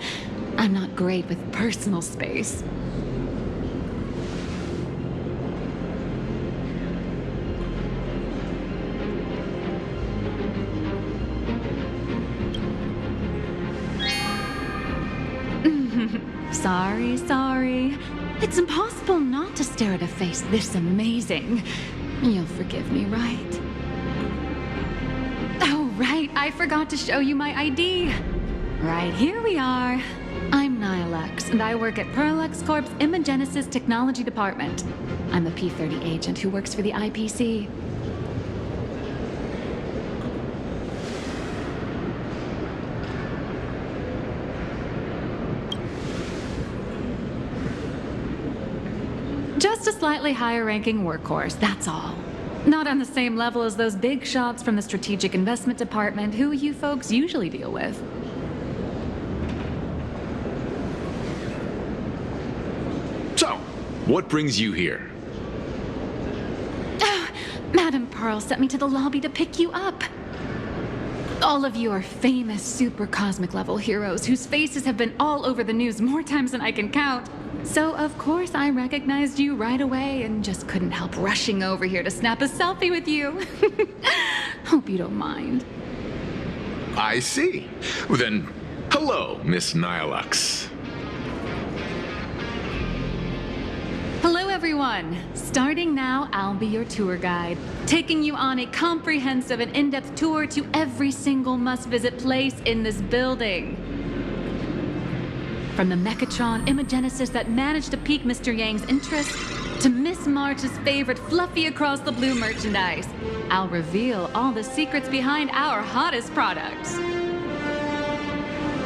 I'm not great with personal space. Sorry. It's impossible not to stare at a face this amazing. You'll forgive me, right? Oh, right, I forgot to show you my ID. Right, here we are. I'm Nilex, and I work at Perlex Corp's Imagenesis Technology Department. I'm a P-30 agent who works for the IPC. Just a slightly higher-ranking workhorse, that's all. Not on the same level as those big shots from the Strategic Investment Department who you folks usually deal with. So, what brings you here? Madam Pearl sent me to the lobby to pick you up. All of you are famous super cosmic level heroes whose faces have been all over the news more times than I can count. So of course I recognized you right away and just couldn't help rushing over here to snap a selfie with you. Hope you don't mind. I see. Well, then, hello, Miss Nihilux. Hello everyone. Starting now, I'll be your tour guide, taking you on a comprehensive and in-depth tour to every single must-visit place in this building. From the Mechatron Imagenesis that managed to pique Mr. Yang's interest, to Miss March's favorite fluffy across the blue merchandise, I'll reveal all the secrets behind our hottest products.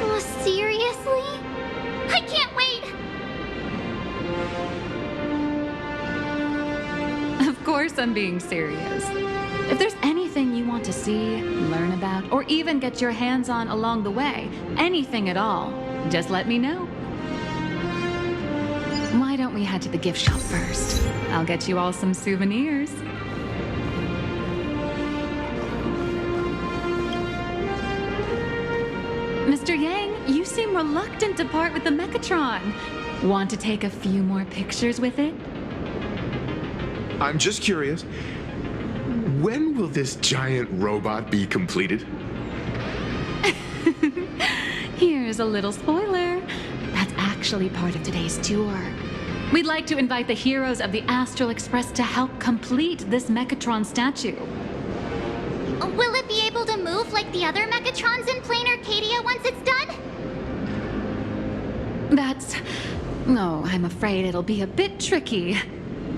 Oh, seriously? I can't wait! Of course I'm being serious. If there's anything you want to see, learn about, or even get your hands on along the way, anything at all, just let me know. Why don't we head to the gift shop first? I'll get you all some souvenirs. Mr. Yang, you seem reluctant to part with the Mechatron. Want to take a few more pictures with it? I'm just curious. When will this giant robot be completed? here's a little spoiler. That's actually part of today's tour. We'd like to invite the heroes of the Astral Express to help complete this Mechatron statue. Will it be able to move like the other Mechatrons in Plain Arcadia once it's done? Oh, I'm afraid it'll be a bit tricky.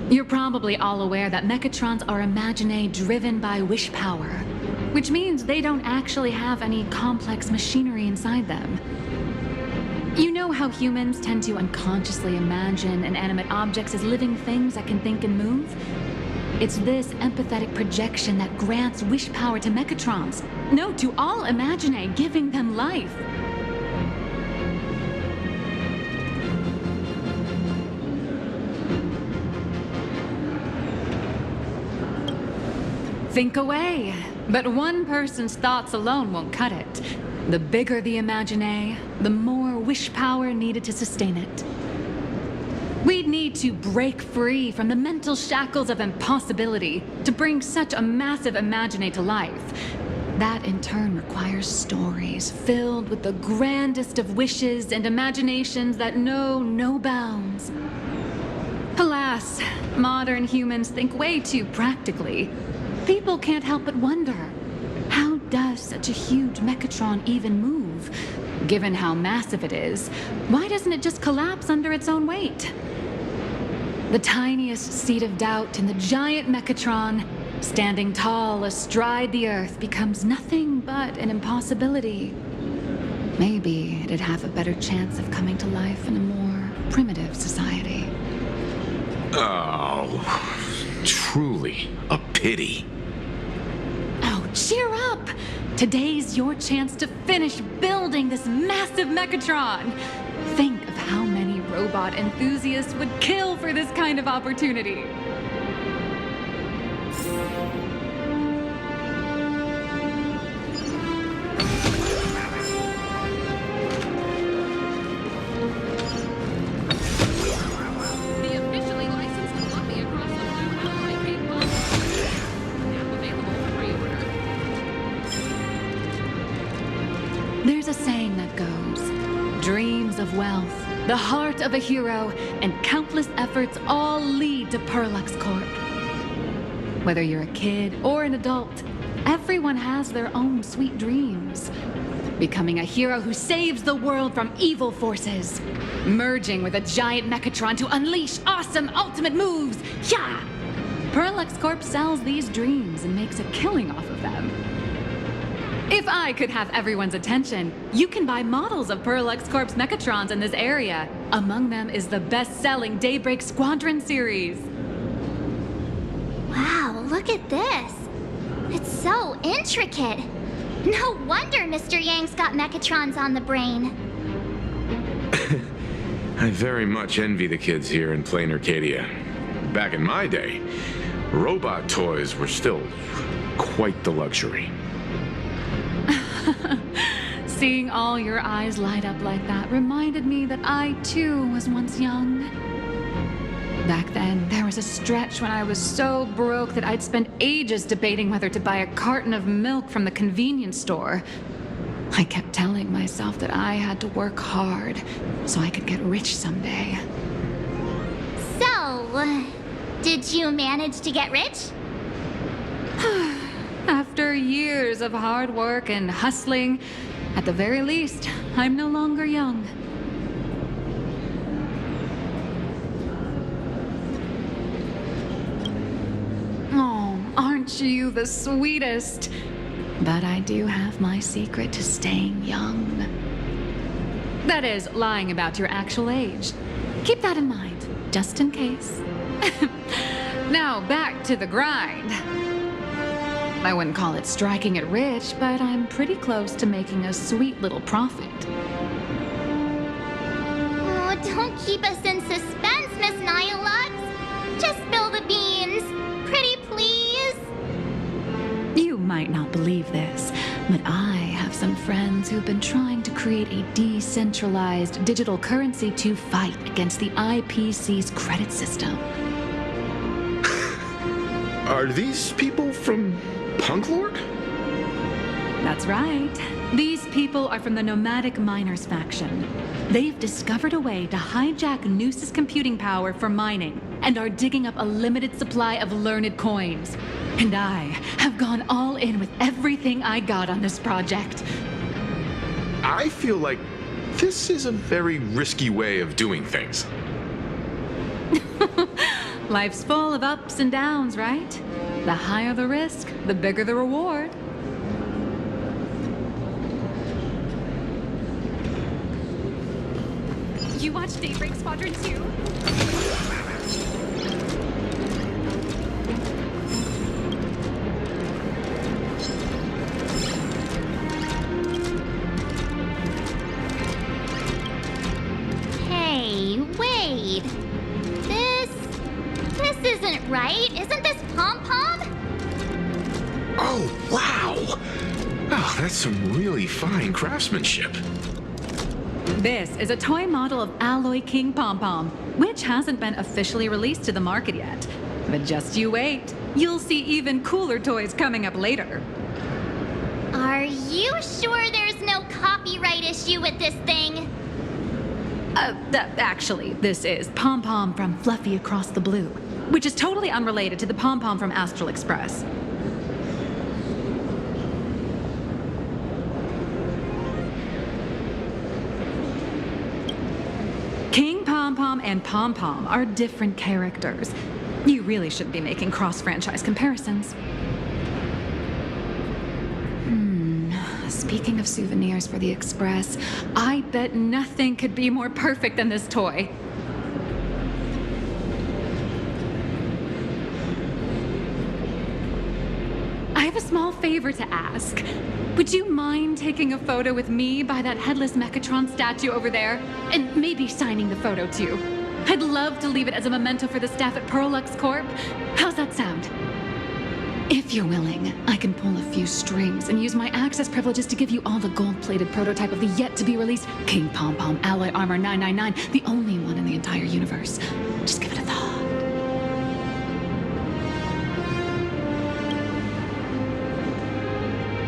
You're probably all aware that Mechatrons are imaginae driven by wish power, which means they don't actually have any complex machinery inside them. You know how humans tend to unconsciously imagine inanimate objects as living things that can think and move? It's this empathetic projection that grants wish power to Mechatrons. No, to all imaginae, giving them life. Think away. But one person's thoughts alone won't cut it. The bigger the imaginae, the more wish power needed to sustain it. We'd need to break free from the mental shackles of impossibility to bring such a massive imaginae to life. That in turn requires stories filled with the grandest of wishes and imaginations that know no bounds. Alas, modern humans think way too practically. People can't help but wonder, how does such a huge Mechatron even move? Given how massive it is, why doesn't it just collapse under its own weight? The tiniest seed of doubt in the giant Mechatron, standing tall astride the Earth, becomes nothing but an impossibility. Maybe it'd have a better chance of coming to life in a more primitive society. Oh, truly a pity. Cheer up! Today's your chance to finish building this massive Mechatron. Think of how many robot enthusiasts would kill for this kind of opportunity. There's a saying that goes, dreams of wealth, the heart of a hero, and countless efforts all lead to Perlux Corp. Whether you're a kid or an adult, everyone has their own sweet dreams. Becoming a hero who saves the world from evil forces. Merging with a giant Mechatron to unleash awesome ultimate moves. Yeah! Perlux Corp sells these dreams and makes a killing off of them. If I could have everyone's attention, you can buy models of Perlux Corp's Mechatrons in this area. Among them is the best-selling Daybreak Squadron series. Wow, look at this. It's so intricate. No wonder Mr. Yang's got Mechatrons on the brain. I very much envy the kids here in Plain Arcadia. Back in my day, robot toys were still quite the luxury. Seeing all your eyes light up like that reminded me that I, too, was once young. Back then, there was a stretch when I was so broke that I'd spend ages debating whether to buy a carton of milk from the convenience store. I kept telling myself that I had to work hard so I could get rich someday. So, did you manage to get rich? After years of hard work and hustling, at the very least, I'm no longer young. Oh, aren't you the sweetest? But I do have my secret to staying young. That is, lying about your actual age. Keep that in mind, just in case. Now, back to the grind. I wouldn't call it striking it rich, but I'm pretty close to making a sweet little profit. Oh, don't keep us in suspense, Miss Nihilux. Just spill the beans. Pretty please. You might not believe this, but I have some friends who've been trying to create a decentralized digital currency to fight against the IPC's credit system. Are these people from Punk Lord? That's right. These people are from the Nomadic Miners faction. They've discovered a way to hijack Noose's computing power for mining and are digging up a limited supply of learned coins. And I have gone all in with everything I got on this project. I feel like this is a very risky way of doing things. Life's full of ups and downs, right? The higher the risk, the bigger the reward. You watch Daybreak Squadron 2? Hey, wait. This isn't right. Isn't this Pom-Pom? Oh, wow! Oh, that's some really fine craftsmanship. This is a toy model of Alloy King Pom-Pom, which hasn't been officially released to the market yet. But just you wait. You'll see even cooler toys coming up later. Are you sure there's no copyright issue with this thing? Actually, this is Pom-Pom from Fluffy Across the Blue, which is totally unrelated to the Pom-Pom from Astral Express. King Pom-Pom and Pom-Pom are different characters. You really shouldn't be making cross-franchise comparisons. Speaking of souvenirs for the Express, I bet nothing could be more perfect than this toy. I have a small favor to ask. Would you mind taking a photo with me by that headless Mechatron statue over there? And maybe signing the photo too. I'd love to leave it as a memento for the staff at Perlux Corp. How's that sound? If you're willing, I can pull a few strings and use my access privileges to give you all the gold-plated prototype of the yet-to-be-released King Pom-Pom Alloy Armor 999, the only one in the entire universe. Just give it a thought.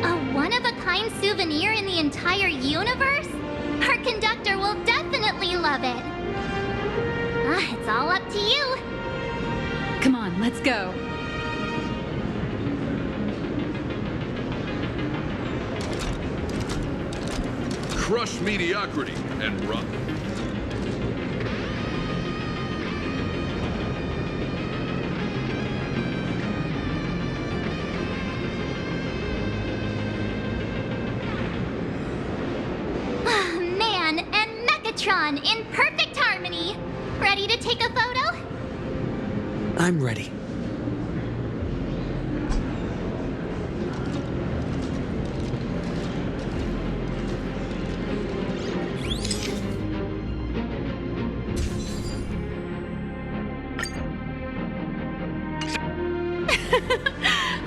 A one-of-a-kind souvenir in the entire universe? Our conductor will definitely love it. It's all up to you. Come on, let's go. Crush mediocrity and run. Man and Mechatron in perfect harmony. Ready to take a photo? I'm ready.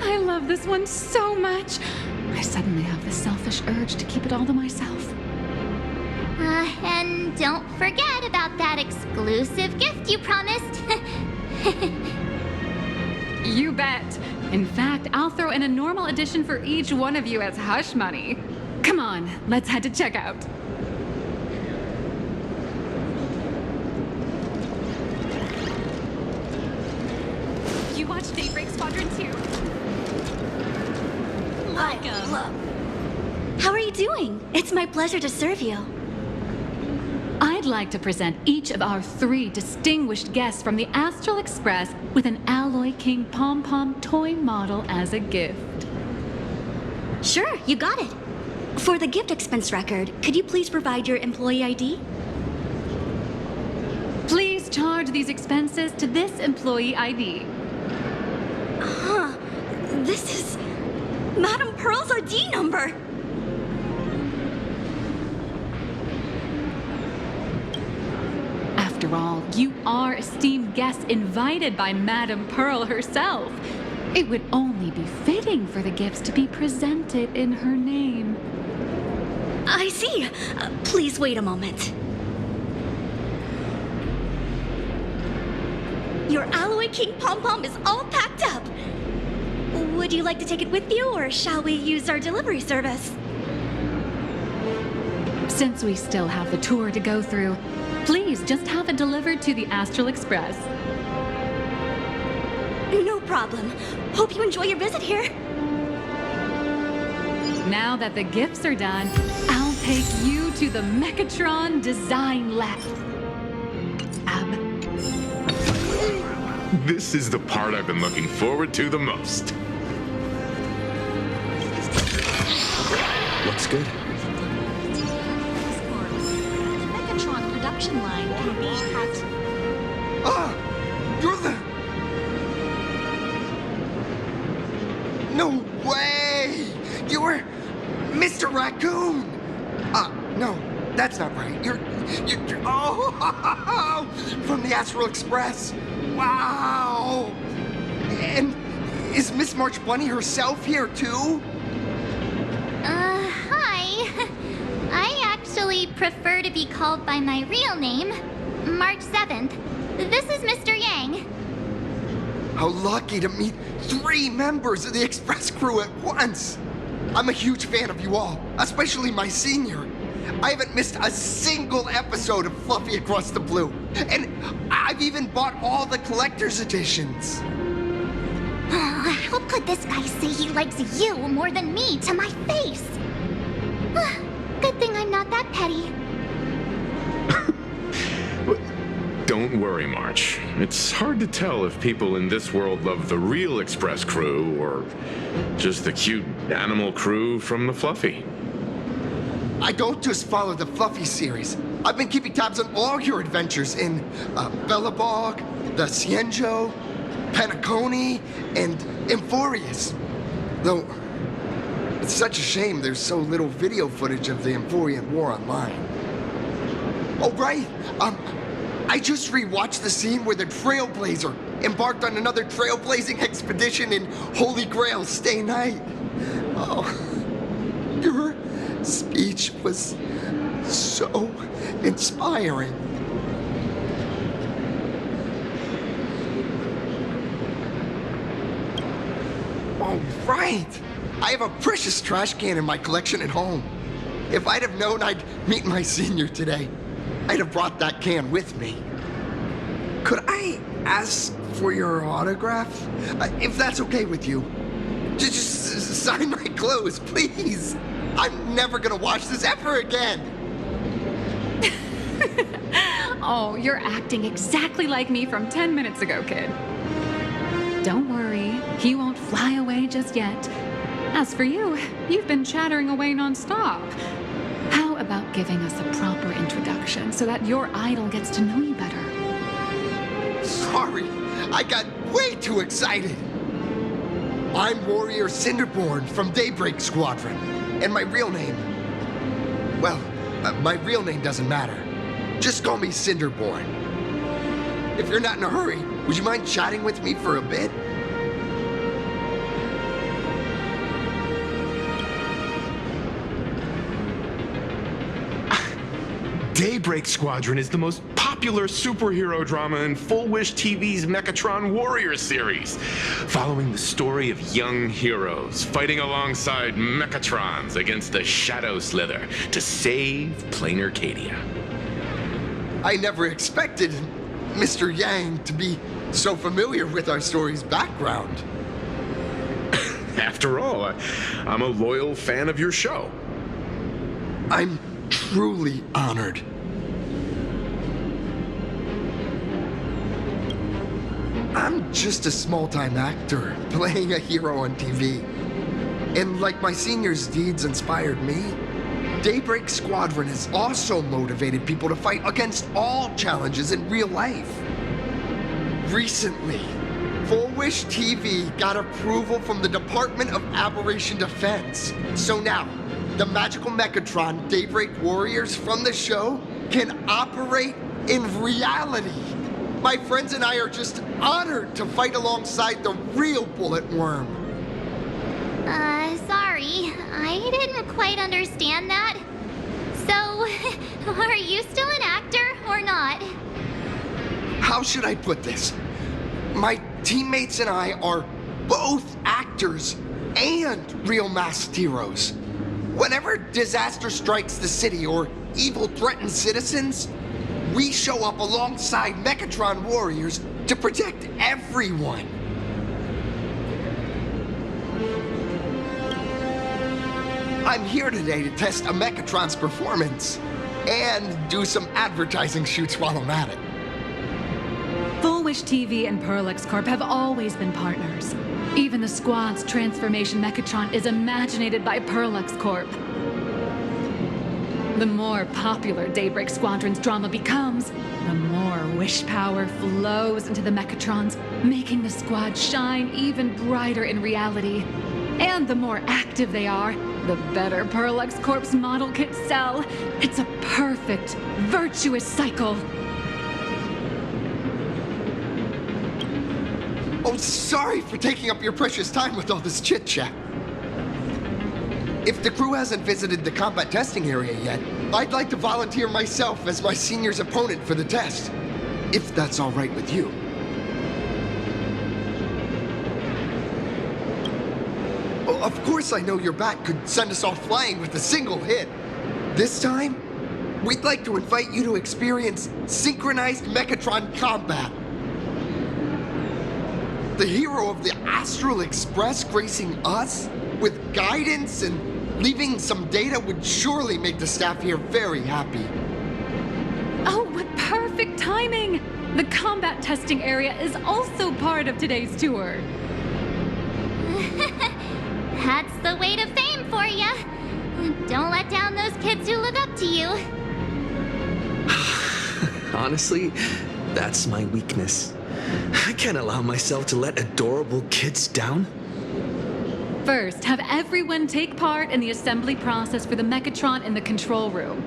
I love this one so much. I suddenly have this selfish urge to keep it all to myself. And don't forget about that exclusive gift you promised. You bet. In fact, I'll throw in a normal edition for each one of you as hush money. Come on, let's head to checkout. You watch Daybreak Squadron 2? Welcome. How are you doing? It's my pleasure to serve you. I'd like to present each of our 3 distinguished guests from the Astral Express with an Alloy King Pom-Pom toy model as a gift. Sure, you got it. For the gift expense record, could you please provide your employee ID? Please charge these expenses to this employee ID. Huh. This is Madame Pearl's ID number. After all, you are esteemed guests invited by Madame Pearl herself. It would only be fitting for the gifts to be presented in her name. I see. Please wait a moment. Your Alloy King Pom-Pom is all packed up. Would you like to take it with you, or shall we use our delivery service? Since we still have the tour to go through, please just have it delivered to the Astral Express. No problem. Hope you enjoy your visit here. Now that the gifts are done, I'll take you to the Mechatron Design Lab. This is the part I've been looking forward to the most. Looks good. The Mechatron production line can be at... Ah! You're the... No way! You were Mr. Raccoon! No, that's not right. You're oh! From the Astral Express! Wow! And is Miss March Bunny herself here, too? Hi. I actually prefer to be called by my real name, March 7th. This is Mr. Yang. How lucky to meet 3 members of the Express crew at once! I'm a huge fan of you all, especially my senior. I haven't missed a single episode of Fluffy Across the Blue. And I've even bought all the collector's editions. Oh, how could this guy say he likes you more than me to my face? Good thing I'm not that petty. Don't worry, March. It's hard to tell if people in this world love the real Express crew or just the cute animal crew from the Fluffy. I don't just follow the Fluffy series. I've been keeping tabs on all your adventures in Bellabog, the Cienjo, Penacony, and Emphorius. Though, it's such a shame there's so little video footage of the Emphorian War online. Oh, right. I just rewatched the scene where the Trailblazer embarked on another trailblazing expedition in Holy Grail Stay Night. Oh, your speech was so inspiring. All right. I have a precious trash can in my collection at home. If I'd have known I'd meet my senior today, I'd have brought that can with me. Could I ask for your autograph? If that's okay with you. Just sign my clothes, please. I'm never gonna watch this ever again. Oh, you're acting exactly like me from 10 minutes ago, kid. Don't worry, he won't fly away just yet. As for you, you've been chattering away nonstop. How about giving us a proper introduction so that your idol gets to know you better? Sorry, I got way too excited. I'm Warrior Cinderborn from Daybreak Squadron, and my real name... Well, my real name doesn't matter. Just call me Cinderborn. If you're not in a hurry, would you mind chatting with me for a bit? Daybreak Squadron is the most popular superhero drama in Full Wish TV's Mechatron Warrior series, following the story of young heroes fighting alongside Mechatrons against the Shadow Slither to save Plain Arcadia. I never expected Mr. Yang to be so familiar with our story's background. After all, I'm a loyal fan of your show. I'm truly honored. I'm just a small-time actor playing a hero on TV. And like my senior's deeds inspired me, Daybreak Squadron has also motivated people to fight against all challenges in real life. Recently, Full Wish TV got approval from the Department of Aberration Defense. So now, the magical Mechatron Daybreak Warriors from the show can operate in reality. My friends and I are just honored to fight alongside the real Bullet Worm. Sorry. I didn't quite understand that. So, are you still an actor or not? How should I put this? My teammates and I are both actors and real masked heroes. Whenever disaster strikes the city or evil threatened citizens, we show up alongside Mechatron warriors to protect everyone. I'm here today to test a Mechatron's performance and do some advertising shoots while I'm at it. Full Wish TV and Perlex Corp have always been partners. Even the squad's transformation Mechatron is imaginated by Perlex Corp. The more popular Daybreak Squadron's drama becomes, the more wish power flows into the Mechatrons, making the squad shine even brighter in reality. And the more active they are, the better Perlex Corp's model kits sell. It's a perfect, virtuous cycle. Oh, sorry for taking up your precious time with all this chit-chat. If the crew hasn't visited the combat testing area yet, I'd like to volunteer myself as my senior's opponent for the test, if that's all right with you. Oh, of course I know your bat could send us all flying with a single hit. This time, we'd like to invite you to experience synchronized Mechatron combat. The hero of the Astral Express gracing us with guidance and leaving some data would surely make the staff here very happy. Oh, what perfect timing! The combat testing area is also part of today's tour. That's the way to fame for ya. Don't let down those kids who look up to you. Honestly, that's my weakness. I can't allow myself to let adorable kids down. First, have everyone take part in the assembly process for the Mechatron in the control room.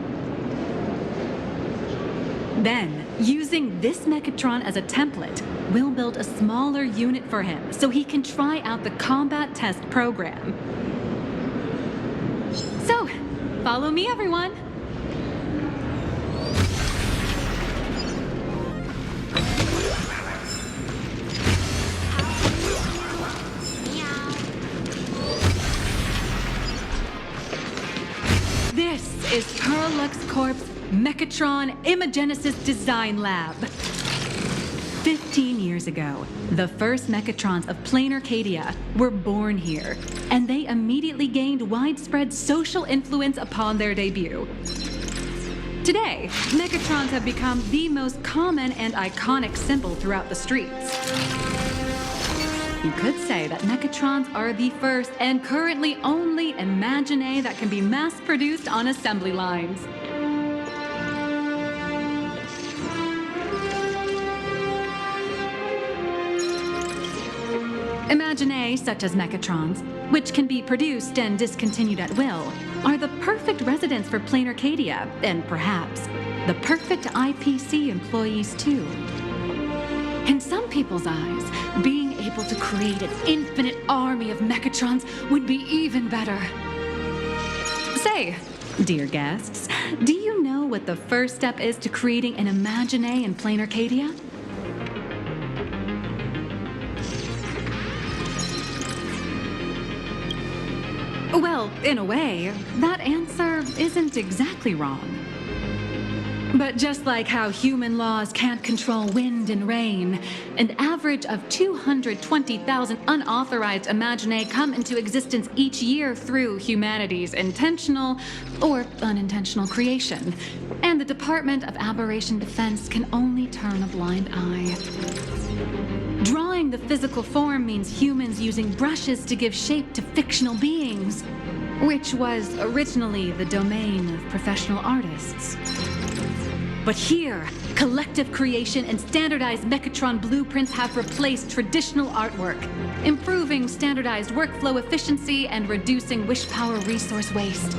Then, using this Mechatron as a template, we'll build a smaller unit for him so he can try out the combat test program. So, follow me, everyone. This is Perlex Corp's Mechatron Imagenesis Design Lab. 15 years ago, the first Mechatrons of Plain Arcadia were born here, and they immediately gained widespread social influence upon their debut. Today, Mechatrons have become the most common and iconic symbol throughout the streets. You could say that Mechatrons are the first and currently only Imaginae that can be mass-produced on assembly lines. Imaginae, such as Mechatrons, which can be produced and discontinued at will, are the perfect residents for Plain Arcadia, and perhaps the perfect IPC employees too. In some people's eyes, being able to create an infinite army of Mechatrons would be even better. Say, dear guests, do you know what the first step is to creating an Imaginae in Plain Arcadia? Well, in a way, that answer isn't exactly wrong. But just like how human laws can't control wind and rain, an average of 220,000 unauthorized Imaginae come into existence each year through humanity's intentional or unintentional creation. And the Department of Aberration Defense can only turn a blind eye. Drawing the physical form means humans using brushes to give shape to fictional beings, which was originally the domain of professional artists. But here, collective creation and standardized Mechatron blueprints have replaced traditional artwork, improving standardized workflow efficiency and reducing wish power resource waste.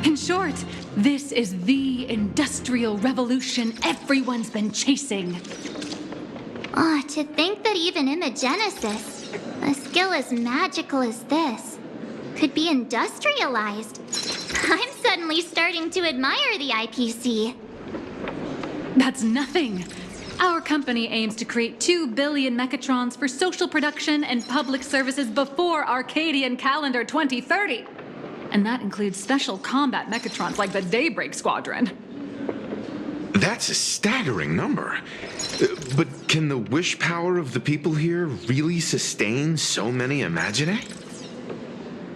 In short, this is the industrial revolution everyone's been chasing. Oh, to think that even Imagenesis, a skill as magical as this, could be industrialized. I'm suddenly starting to admire the IPC. That's nothing. Our company aims to create 2 billion Mechatrons for social production and public services before Arcadian calendar 2030. And that includes special combat Mechatrons like the Daybreak Squadron. That's a staggering number. But can the wish power of the people here really sustain so many Imaginae?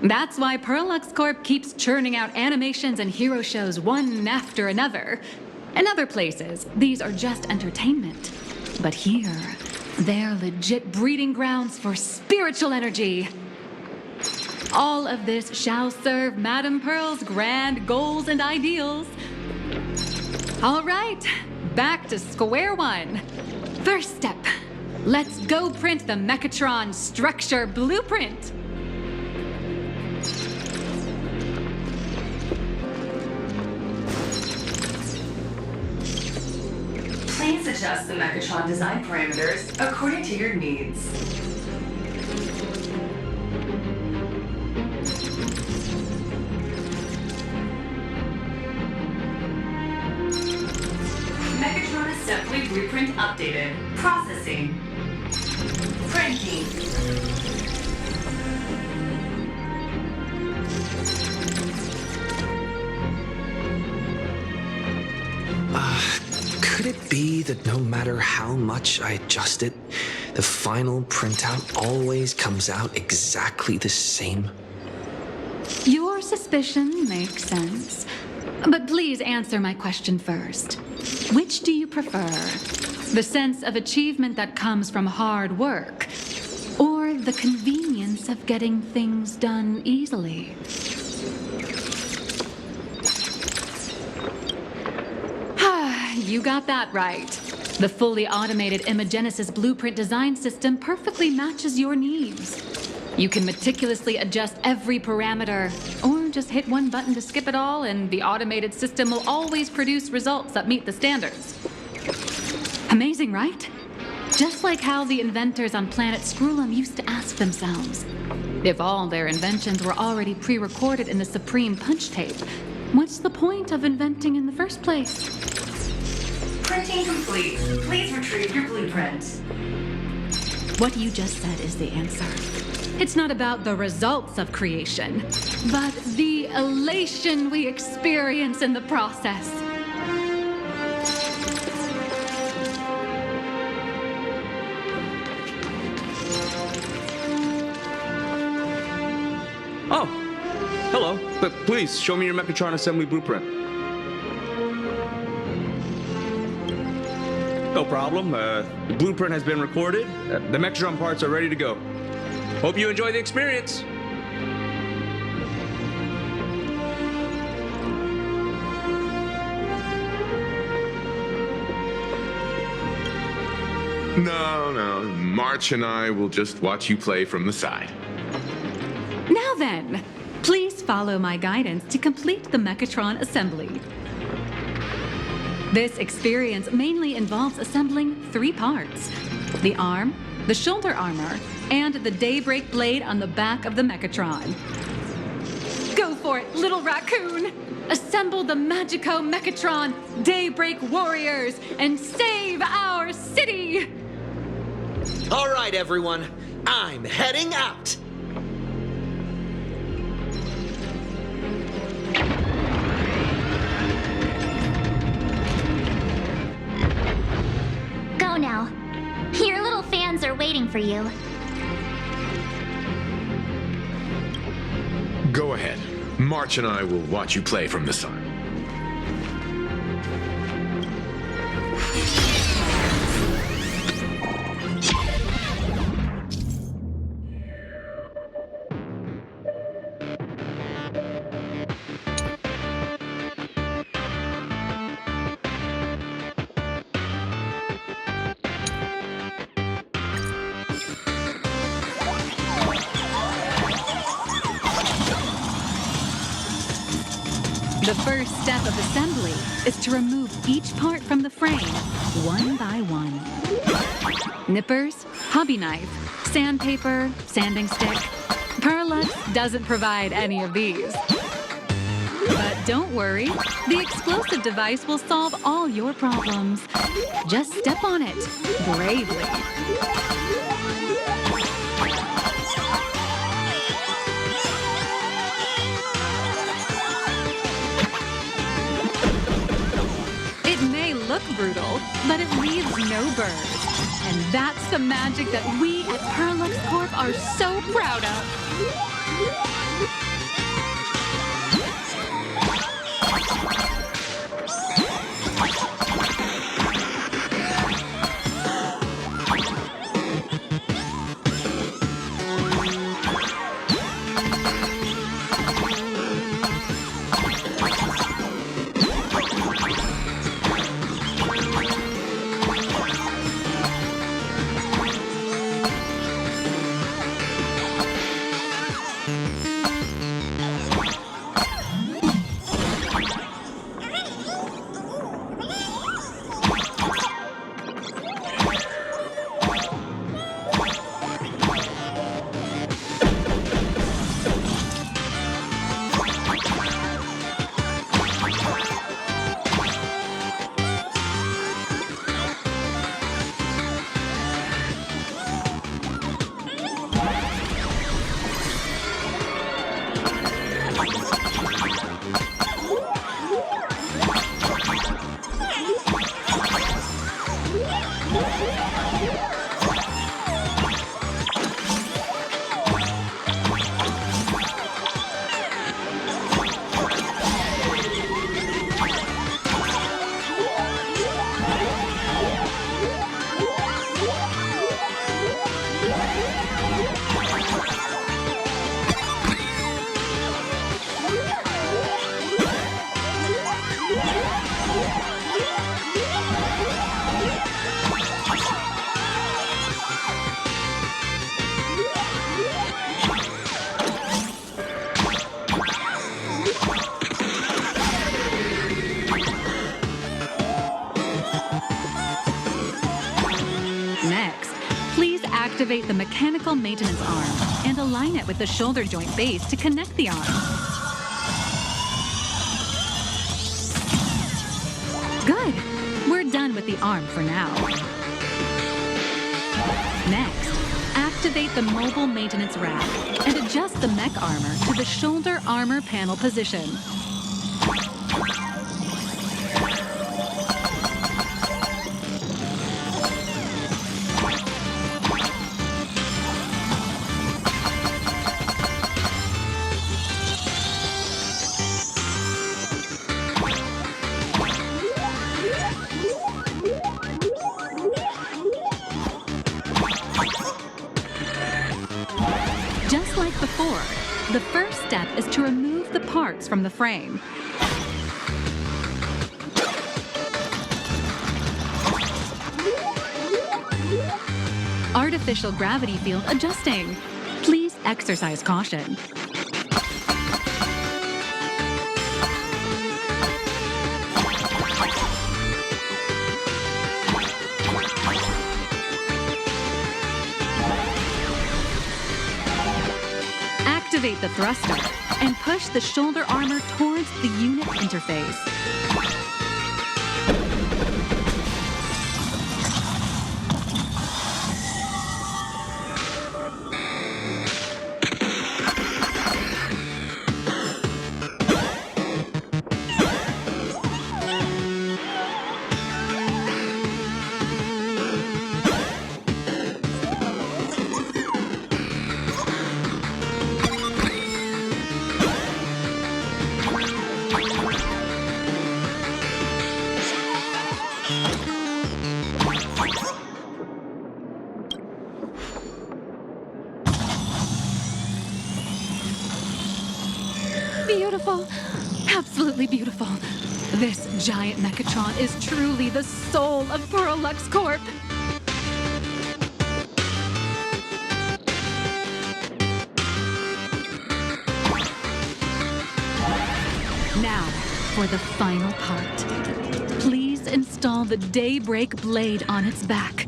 That's why Perlux Corp keeps churning out animations and hero shows one after another. In other places, these are just entertainment. But here, they're legit breeding grounds for spiritual energy. All of this shall serve Madame Pearl's grand goals and ideals. All right, back to square one. First step, let's go print the Mechatron structure blueprint. Please adjust the Mechatron design parameters according to your needs. Mechatron assembly blueprint updated. Processing. Printing. Could it be that no matter how much I adjust it, the final printout always comes out exactly the same? Your suspicion makes sense. But please answer my question first. Which do you prefer? The sense of achievement that comes from hard work, or the convenience of getting things done easily? You got that right. The fully automated Imagenesis blueprint design system perfectly matches your needs. You can meticulously adjust every parameter, or just hit one button to skip it all, and the automated system will always produce results that meet the standards. Amazing, right? Just like how the inventors on planet Scrulum used to ask themselves, if all their inventions were already pre-recorded in the Supreme Punch Tape, what's the point of inventing in the first place? Printing complete. Please retrieve your blueprint. What you just said is the answer. It's not about the results of creation, but the elation we experience in the process. Oh, hello. But please, show me your Mechatron assembly blueprint. No problem. The blueprint has been recorded. The Mechatron parts are ready to go. Hope you enjoy the experience. No. March and I will just watch you play from the side. Now then, please follow my guidance to complete the Mechatron assembly. This experience mainly involves assembling 3 parts: the arm, the shoulder armor, and the Daybreak blade on the back of the Mechatron. Go for it, little raccoon! Assemble the Magico Mechatron Daybreak warriors and save our city! All right, everyone. I'm heading out. Go now. Your little fans are waiting for you. Go ahead. March and I will watch you play from the side. The first step of assembly is to remove each part from the frame, one by one. Nippers, hobby knife, sandpaper, sanding stick. Perlux doesn't provide any of these. But don't worry, the explosive device will solve all your problems. Just step on it, bravely. look brutal, but it leaves no burrs. And that's the magic that we at Parallax Corp are so proud of. Activate the mechanical maintenance arm and align it with the shoulder joint base to connect the arm. Good. We're done with the arm for now. Next, activate the mobile maintenance rack and adjust the mech armor to the shoulder armor panel position. Just like before, the first step is to remove the parts from the frame. Artificial gravity field adjusting. Please exercise caution. Activate the thruster and push the shoulder armor towards the unit interface. Beautiful. Absolutely beautiful. This giant Mechatron is truly the soul of Parallax Corp. Now, for the final part. Please install the Daybreak blade on its back.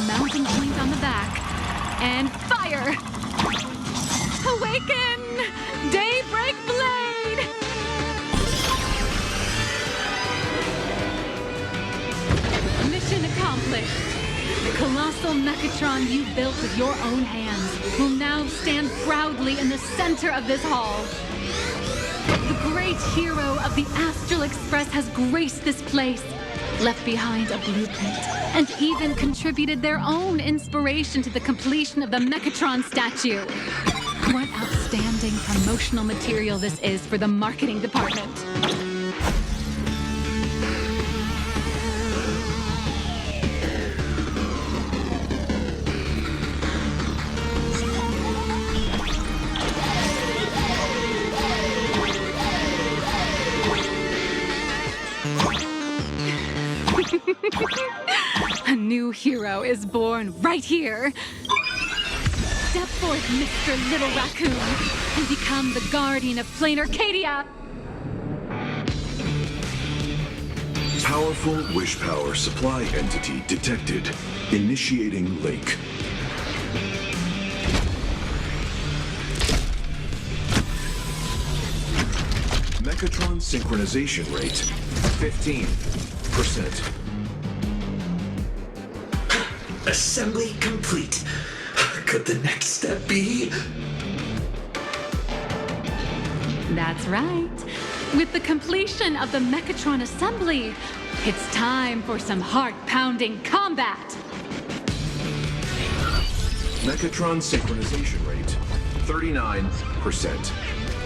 Mounting point on the back, and fire! Awaken! Daybreak Blade! Mission accomplished! colossal Mechatron you built with your own hands will now stand proudly in the center of this hall. The great hero of the Astral Express has graced this place, left behind a blueprint, and even contributed their own inspiration to the completion of the Mechatron statue. What outstanding promotional material this is for the marketing department. A new hero is born right here. Step forth, Mr. Little Raccoon, and become the guardian of Plain Arcadia. Powerful wish power supply entity detected. Initiating link. Mechatron synchronization rate 15%. Assembly complete. Could the next step be? That's right. With the completion of the Mechatron assembly, it's time for some heart-pounding combat. Mechatron synchronization rate 39%.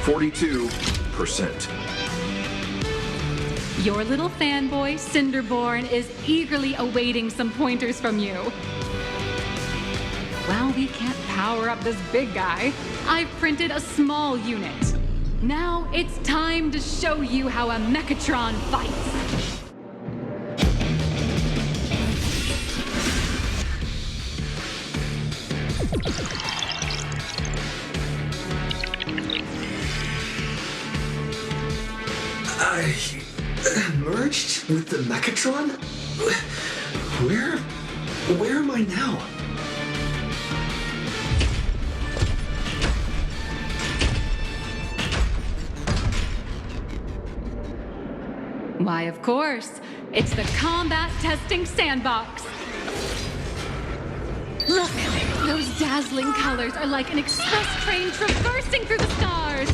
42%. Your little fanboy, Cinderborn, is eagerly awaiting some pointers from you. While we can't power up this big guy, I've printed a small unit. Now it's time to show you how a Mechatron fights. I merged with the Mechatron? Where am I now? Why, of course. It's the combat testing sandbox. Look, those dazzling colors are like an express train traversing through the stars.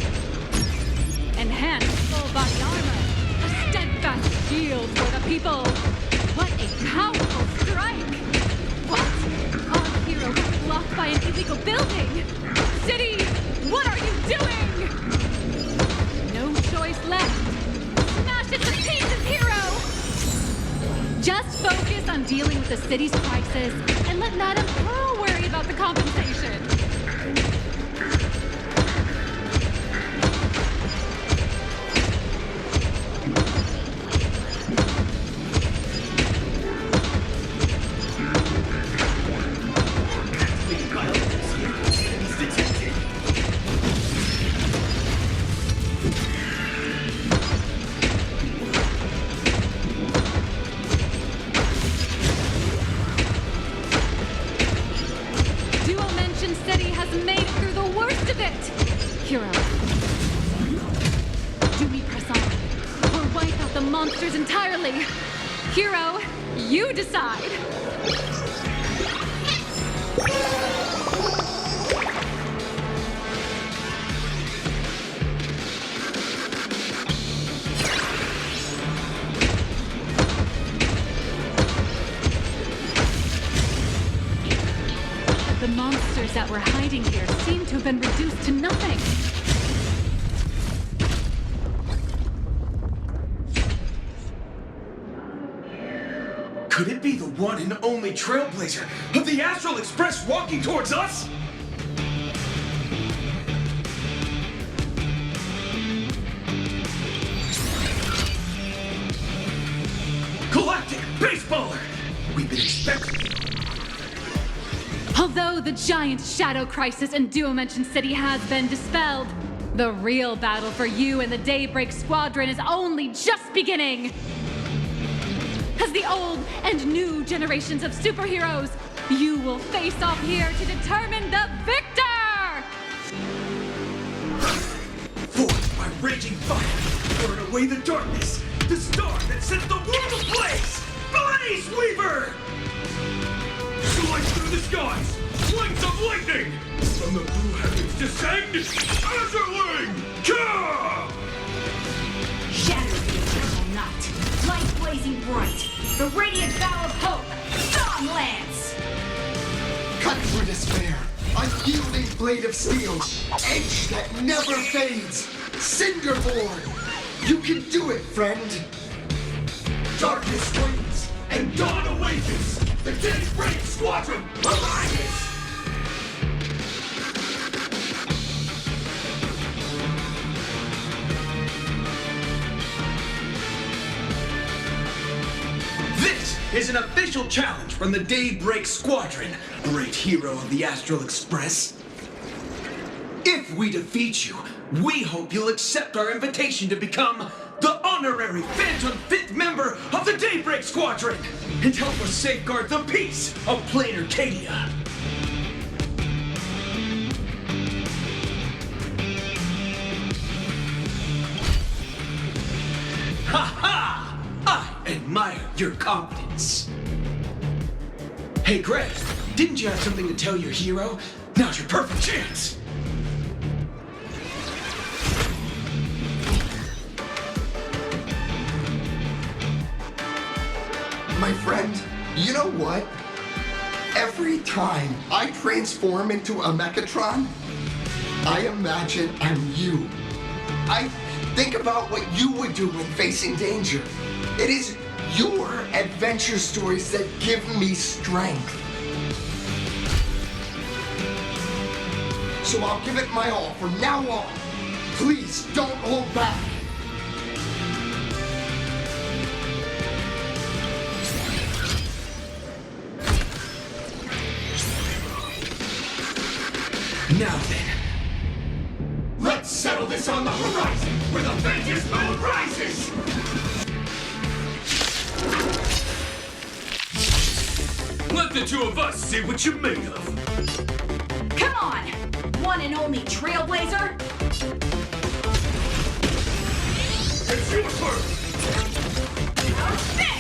Enhanced full body armor, a steadfast shield for the people. What a powerful strike! What? Our hero was blocked by an illegal building. City, what are you doing? No choice left. Smash it to pieces, hero! Just focus on dealing with the city's crisis and let Madame Pearl worry about the compensation. Hero, you decide. The monsters that were hiding here seem to have been reduced to nothing. Could it be the one and only trailblazer of the Astral Express walking towards us? Galactic Baseballer! We've been expecting you. Although the giant shadow crisis in Duomension City has been dispelled, the real battle for you and the Daybreak Squadron is only just beginning. As the old and new generations of superheroes, you will face off here to determine the victor! Forged by raging fire, burn away the darkness, the star that sets the world ablaze! Blaze Weaver! skies! Flames of lightning! From the blue heavens descend Azurling! Ka! Shadow of the eternal night, light blazing bright, the radiant vow of hope, Dawn Lance! Cut through despair, unyielding blade of steel, edge that never fades, Cinderborn! You can do it, friend! Darkness wanes, and dawn awakens! The Daybreak Squadron arises! This is an official challenge from the Daybreak Squadron, great hero of the Astral Express. If we defeat you, we hope you'll accept our invitation to become the honorary Phantom 5th member of the Daybreak Squadron and help us safeguard the peace of Plain Arcadia. Ha ha! I admire your confidence. Hey, Greg, didn't you have something to tell your hero? Now's your perfect chance. My friend, you know what? Every time I transform into a Mechatron, I imagine I'm you. I think about what you would do when facing danger. It is your adventure stories that give me strength. So I'll give it my all from now on. Please don't hold back. Now then, let's settle this on the horizon, where the faintest moon rises! Let the two of us see what you're made of. Come on, one and only Trailblazer! It's your turn! Okay.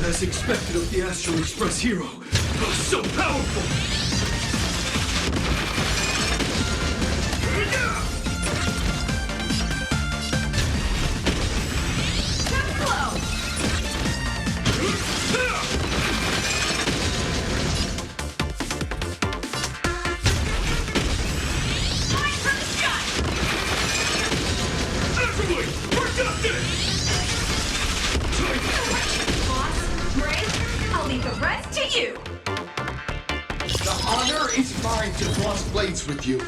As expected of the Astral Express hero, so powerful! With you.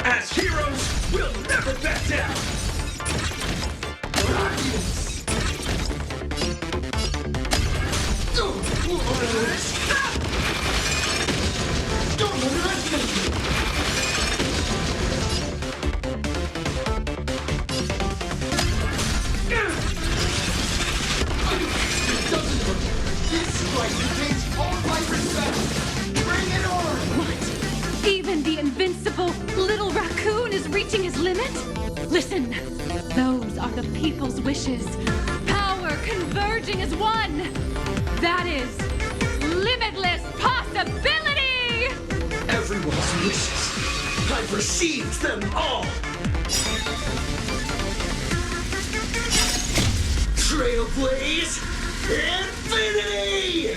As heroes, we'll never back down! Don't underestimate me! It doesn't hurt. This strike retains all my respect! Bring it on! What? Even the invincible little raccoon is reaching his limit? Listen, those are the people's wishes. Power converging as one. That is limitless possibility! Everyone's wishes. I've received them all. Trailblaze Infinity!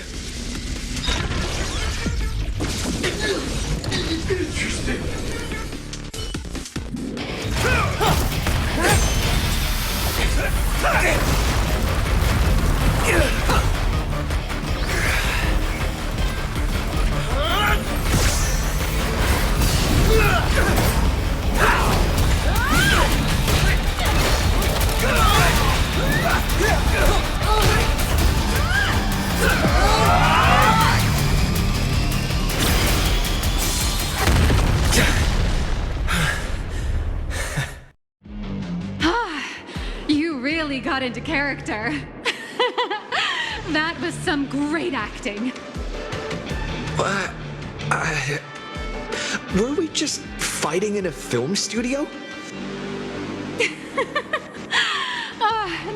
Interesting. got into character. That was some great acting. Were we just fighting in a film studio?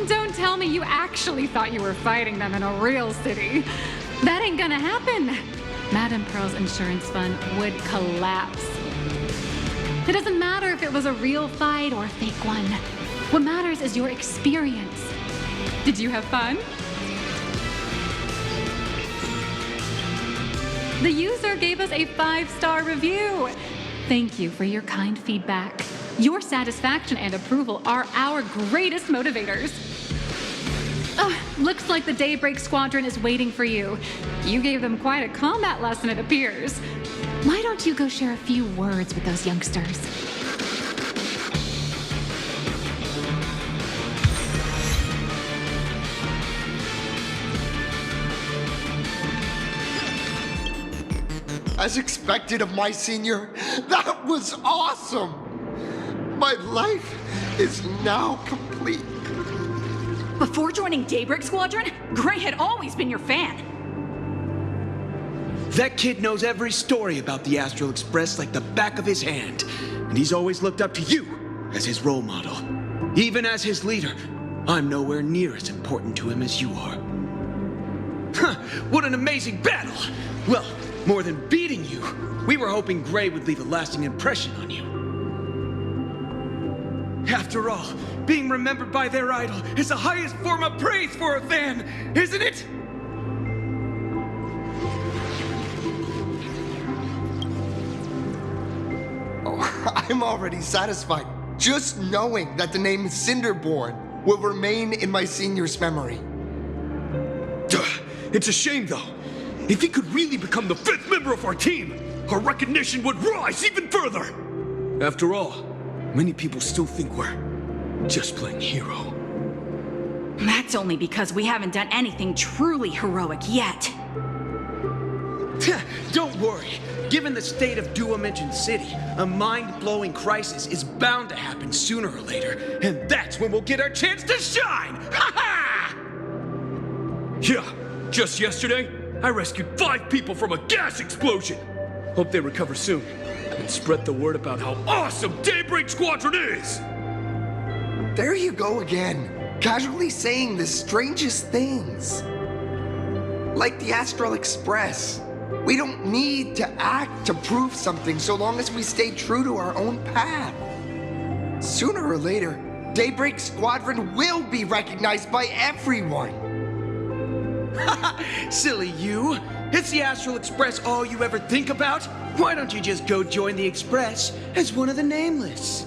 Don't tell me you actually thought you were fighting them in a real city. That ain't gonna happen. Madame Pearl's insurance fund would collapse. It doesn't matter if it was a real fight or a fake one. What matters is your experience. Did you have fun? The user gave us a 5-star review. Thank you for your kind feedback. Your satisfaction and approval are our greatest motivators. Looks like the Daybreak Squadron is waiting for you. You gave them quite a combat lesson, it appears. Why don't you go share a few words with those youngsters? As expected of my senior, that was awesome! My life is now complete. Before joining Daybreak Squadron, Gray had always been your fan. That kid knows every story about the Astral Express like the back of his hand, and he's always looked up to you as his role model. Even as his leader, I'm nowhere near as important to him as you are. What an amazing battle! Well, more than beating you, we were hoping Gray would leave a lasting impression on you. After all, being remembered by their idol is the highest form of praise for a fan, isn't it? Oh, I'm already satisfied just knowing that the name Cinderborn will remain in my senior's memory. It's a shame, though. If he could really become the 5th member of our team, our recognition would rise even further. After all, many people still think we're just playing hero. That's only because we haven't done anything truly heroic yet. Don't worry. Given the state of Duo-Mention City, a mind-blowing crisis is bound to happen sooner or later, and that's when we'll get our chance to shine! Ha-ha! Yeah, just yesterday, I rescued 5 people from a gas explosion. Hope they recover soon, and spread the word about how awesome Daybreak Squadron is! There you go again, casually saying the strangest things. Like the Astral Express. We don't need to act to prove something so long as we stay true to our own path. Sooner or later, Daybreak Squadron will be recognized by everyone. Silly you! Is the Astral Express all you ever think about? Why don't you just go join the Express as one of the Nameless?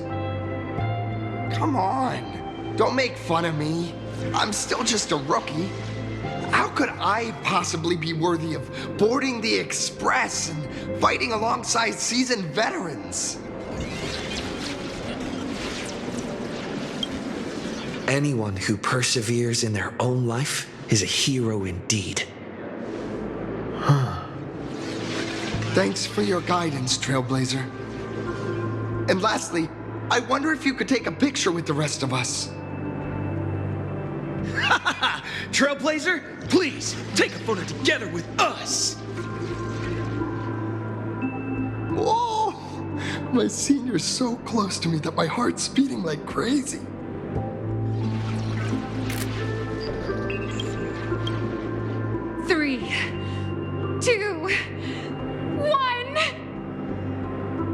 Come on, don't make fun of me. I'm still just a rookie. How could I possibly be worthy of boarding the Express and fighting alongside seasoned veterans? Anyone who perseveres in their own life is a hero indeed. Thanks for your guidance, Trailblazer. And lastly, I wonder if you could take a picture with the rest of us. Trailblazer, please, take a photo together with us! Whoa! My senior's so close to me that my heart's beating like crazy. Three, two, one.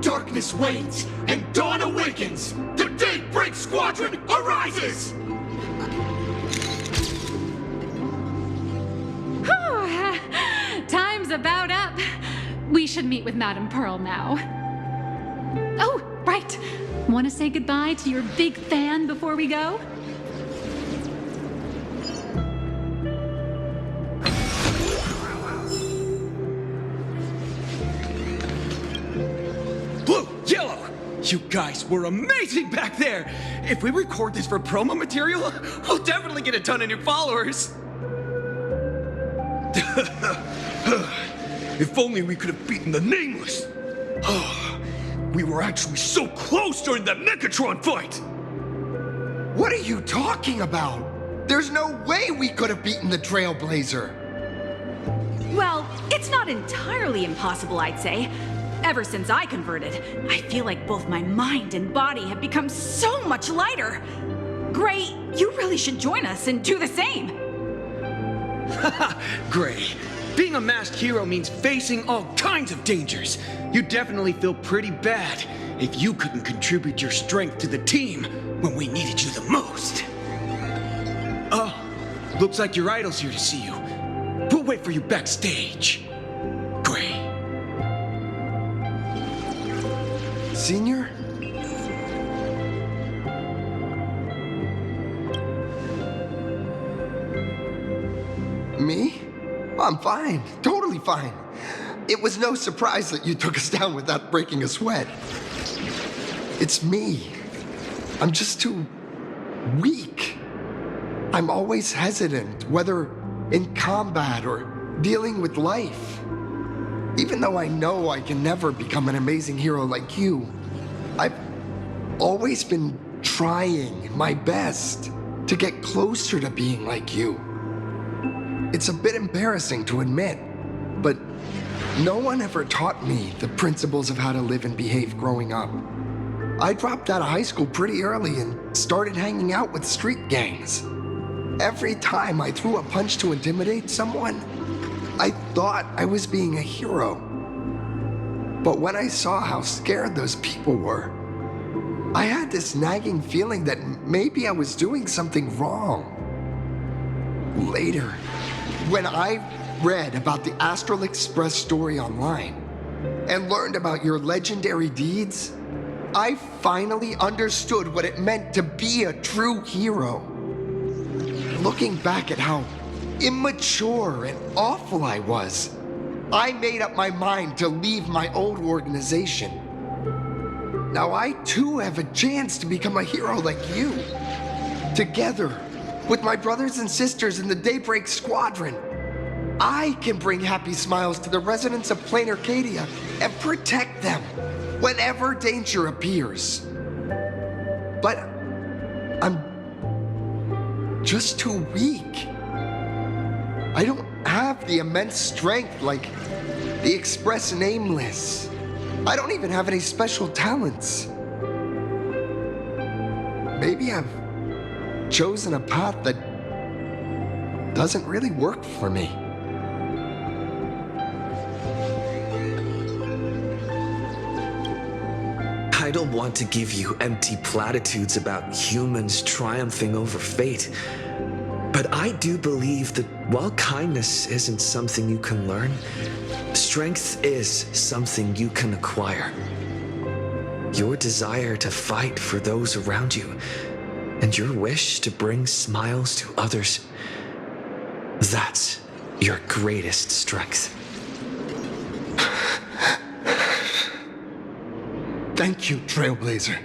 Darkness wanes and dawn awakens! The Daybreak Squadron arises! Time's about up. We should meet with Madame Pearl now. Oh, right. Want to say goodbye to your big fan before we go? Blue, yellow! You guys were amazing back there! If we record this for promo material, we'll definitely get a ton of new followers! If only we could have beaten the Nameless! We were actually so close during that Megatron fight! What are you talking about? There's no way we could have beaten the Trailblazer. Well, it's not entirely impossible, I'd say. Ever since I converted, I feel like both my mind and body have become so much lighter. Gray, you really should join us and do the same. Gray, being a masked hero means facing all kinds of dangers. You definitely feel pretty bad if you couldn't contribute your strength to the team when we needed you the most. Oh, looks like your idol's here to see you. We'll wait for you backstage. Gray. Senior? Me? I'm fine. Totally fine. It was no surprise that you took us down without breaking a sweat. It's me. I'm just too weak. I'm always hesitant, whether in combat or dealing with life. Even though I know I can never become an amazing hero like you, I've always been trying my best to get closer to being like you. It's a bit embarrassing to admit, but no one ever taught me the principles of how to live and behave growing up. I dropped out of high school pretty early and started hanging out with street gangs. Every time I threw a punch to intimidate someone, I thought I was being a hero. But when I saw how scared those people were, I had this nagging feeling that maybe I was doing something wrong. Later, when I read about the Astral Express story online and learned about your legendary deeds, I finally understood what it meant to be a true hero. Looking back at how immature and awful I was, I made up my mind to leave my old organization. Now I too have a chance to become a hero like you. Together, with my brothers and sisters in the Daybreak Squadron, I can bring happy smiles to the residents of Plain Arcadia and protect them whenever danger appears. But I'm just too weak. I don't have the immense strength like the Express Nameless. I don't even have any special talents. Maybe I've chosen a path that doesn't really work for me. I don't want to give you empty platitudes about humans triumphing over fate, but I do believe that while kindness isn't something you can learn, strength is something you can acquire. Your desire to fight for those around you and your wish to bring smiles to others, that's your greatest strength. Thank you, Trailblazer.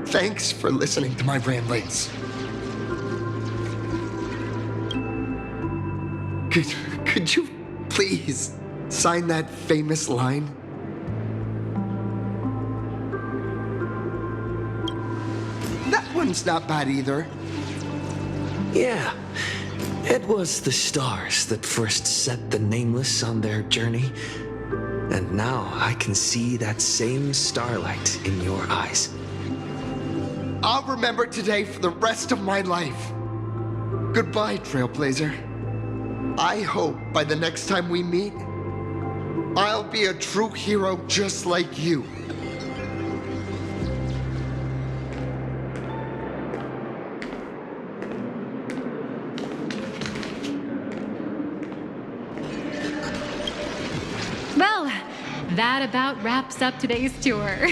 Thanks for listening to my ramblings. Could you please sign that famous line? That one's not bad either. Yeah, it was the stars that first set the Nameless on their journey. And now I can see that same starlight in your eyes. I'll remember today for the rest of my life. Goodbye, Trailblazer. I hope by the next time we meet, I'll be a true hero just like you. Well, that about wraps up today's tour.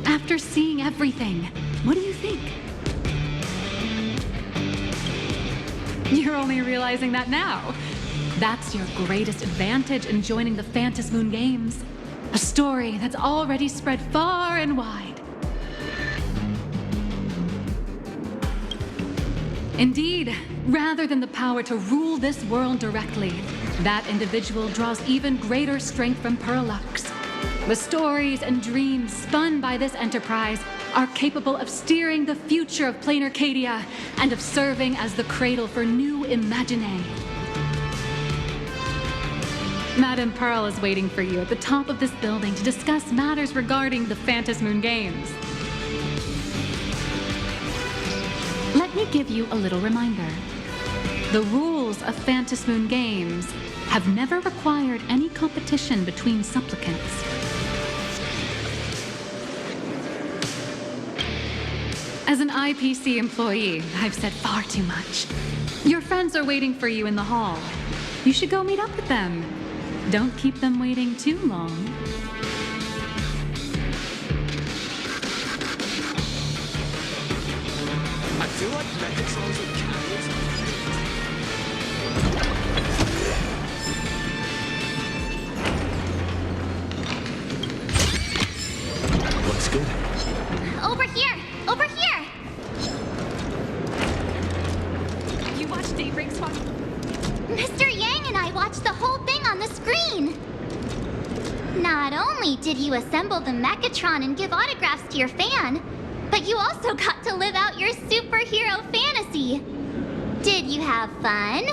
After seeing everything, what do you think? You're only realizing that now. That's your greatest advantage in joining the Phantasmoon Games. A story that's already spread far and wide. Indeed, rather than the power to rule this world directly, that individual draws even greater strength from Parallax. The stories and dreams spun by this enterprise are capable of steering the future of plain Arcadia and of serving as the cradle for new Imaginae. Madame Pearl is waiting for you at the top of this building to discuss matters regarding the Phantasmoon Games. Let me give you a little reminder. The rules of Phantasmoon Games have never required any competition between supplicants. As an IPC employee, I've said far too much. Your friends are waiting for you in the hall. You should go meet up with them. Don't keep them waiting too long. I feel like Megatron's with cannons. Looks good. Over here! Over here! You watched Daybreak Squadron? Mr. Yang and I watched the whole thing on the screen! Not only did you assemble the Mechatron and give autographs to your fan, but you also got to live out your superhero fantasy. Did you have fun?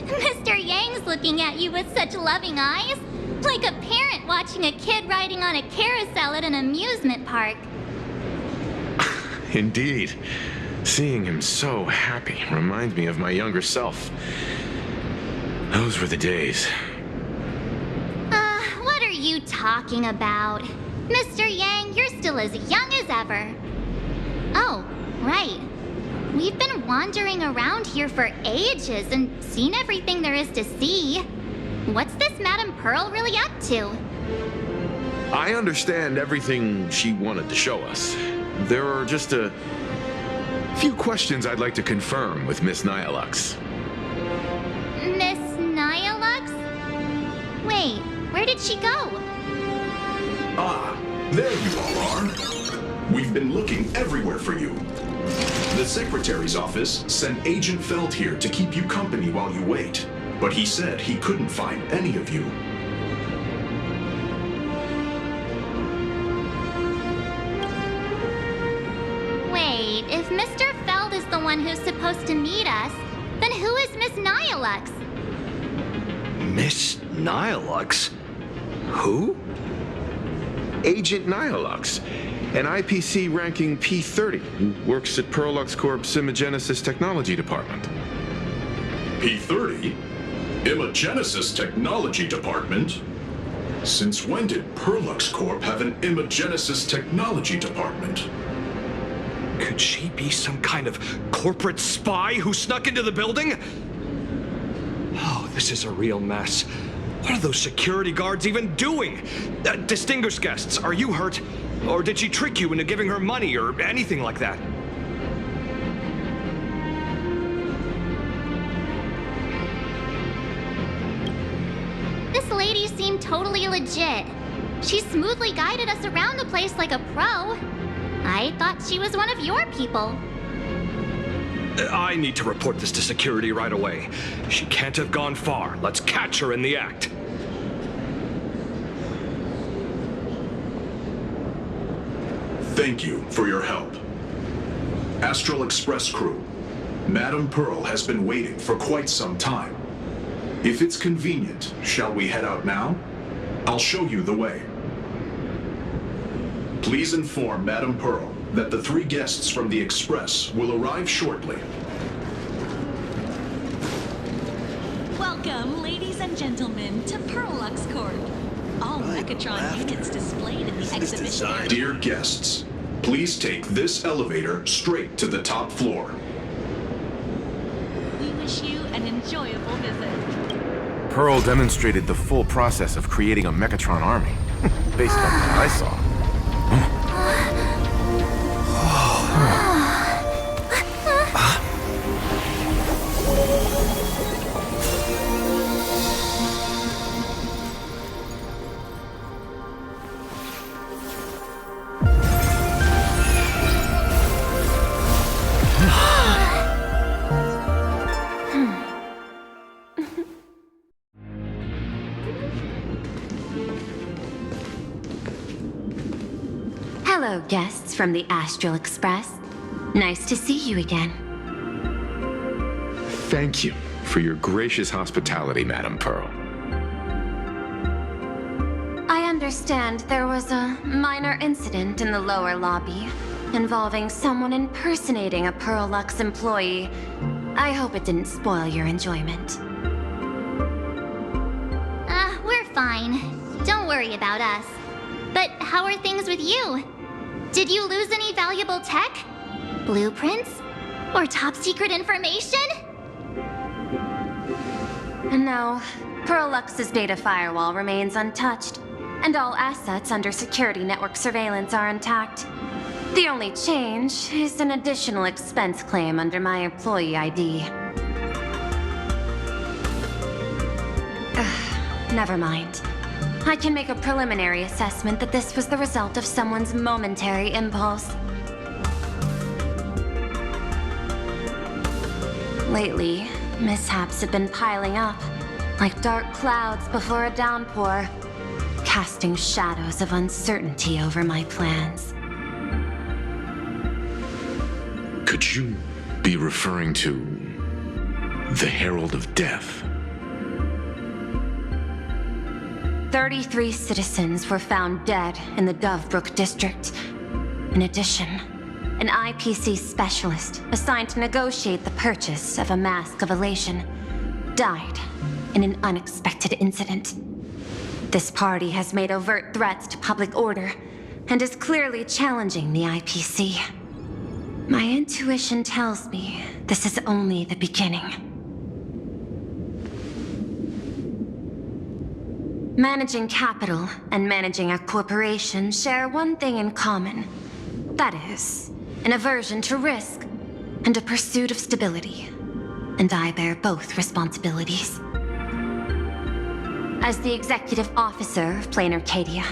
Mr. Yang's looking at you with such loving eyes, like a parent watching a kid riding on a carousel at an amusement park. Indeed. Seeing him so happy reminds me of my younger self. Those were the days. What are you talking about? Mr. Yang, you're still as young as ever. Oh, right. We've been wandering around here for ages and seen everything there is to see. What's this Madame Pearl really up to? I understand everything she wanted to show us. There are just a few questions I'd like to confirm with Miss Nihilux. Miss Nihilux? Wait, where did she go? Ah, there you all are. We've been looking everywhere for you. The Secretary's office sent Agent Feld here to keep you company while you wait, but he said he couldn't find any of you. Wait, if Mr. Feld is the one who's supposed to meet us, then who is Miss Nihilux? Miss Nihilux? Who? Agent Nihilux, an IPC ranking P30 who works at Perlux Corp's Imagenesis Technology Department. P30? Imagenesis Technology Department? Since when did Perlux Corp have an Imagenesis Technology Department? Could she be some kind of corporate spy who snuck into the building? Oh, this is a real mess. What are those security guards even doing? Distinguished guests, are you hurt? Or did she trick you into giving her money or anything like that? This lady seemed totally legit. She smoothly guided us around the place like a pro. I thought she was one of your people. I need to report this to security right away. She can't have gone far. Let's catch her in the act. Thank you for your help. Astral Express crew, Madame Pearl has been waiting for quite some time. If it's convenient, shall we head out now? I'll show you the way. Please inform Madame Pearl that the 3 guests from the Express will arrive shortly. Welcome, ladies and gentlemen, to Perlux Corp. All Mechatron units displayed in the exhibition area. Dear guests, please take this elevator straight to the top floor. We wish you an enjoyable visit. Pearl demonstrated the full process of creating a Mechatron army, based on what I saw. Hello, guests from the Astral Express. Nice to see you again. Thank you for your gracious hospitality, Madam Pearl. I understand there was a minor incident in the lower lobby involving someone impersonating a Pearl Lux employee. I hope it didn't spoil your enjoyment. We're fine. Don't worry about us. But how are things with you? Did you lose any valuable tech? Blueprints? Or top secret information? No, Pearl Lux's data firewall remains untouched, and all assets under security network surveillance are intact. The only change is an additional expense claim under my employee ID. Never mind. I can make a preliminary assessment that this was the result of someone's momentary impulse. Lately, mishaps have been piling up, like dark clouds before a downpour, casting shadows of uncertainty over my plans. Could you be referring to the Herald of Death? 33 citizens were found dead in the Dovebrook district. In addition, an IPC specialist assigned to negotiate the purchase of a Mask of Elation died in an unexpected incident. This party has made overt threats to public order and is clearly challenging the IPC. My intuition tells me this is only the beginning. Managing capital and managing a corporation share one thing in common. That is, an aversion to risk and a pursuit of stability. And I bear both responsibilities. As the executive officer of Plain Arcadia,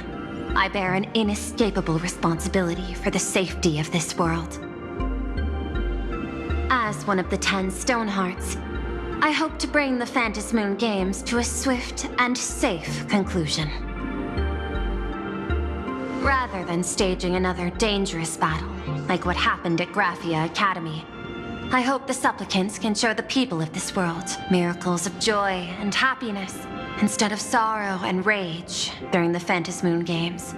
I bear an inescapable responsibility for the safety of this world. As one of the 10 Stonehearts, I hope to bring the Phantasmoon Games to a swift and safe conclusion. Rather than staging another dangerous battle, like what happened at Graphia Academy, I hope the supplicants can show the people of this world miracles of joy and happiness, instead of sorrow and rage during the Phantasmoon Games.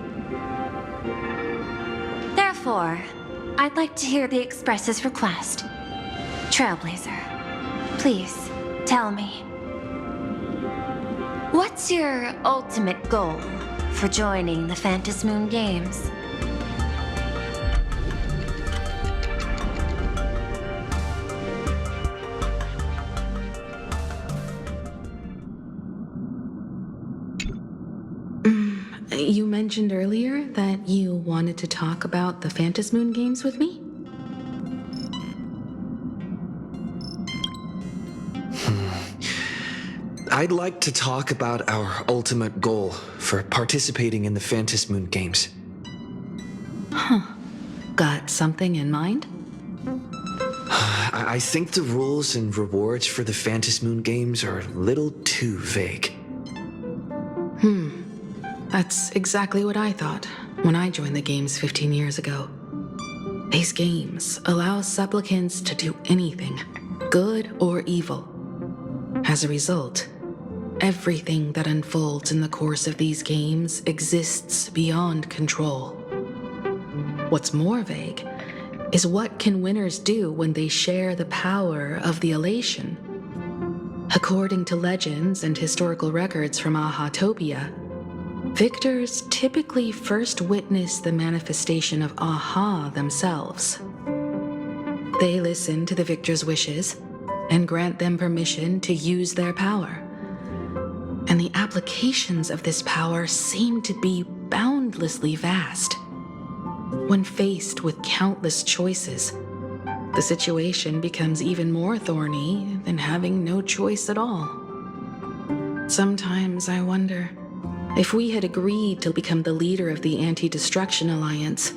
Therefore, I'd like to hear the Express's request. Trailblazer, please, tell me. What's your ultimate goal for joining the Phantasmoon Games? You mentioned earlier that you wanted to talk about the Phantasmoon Games with me? I'd like to talk about our ultimate goal for participating in the Phantasmoon Games. Huh. Got something in mind? I think the rules and rewards for the Phantasmoon Games are a little too vague. That's exactly what I thought when I joined the games 15 years ago. These games allow supplicants to do anything, good or evil. As a result, everything that unfolds in the course of these games exists beyond control. What's more vague is what can winners do when they share the power of the elation. According to legends and historical records from Ahatopia, victors typically first witness the manifestation of Aha themselves. They listen to the victor's wishes and grant them permission to use their power. And the applications of this power seem to be boundlessly vast. When faced with countless choices, the situation becomes even more thorny than having no choice at all. Sometimes I wonder, if we had agreed to become the leader of the Anti-Destruction Alliance,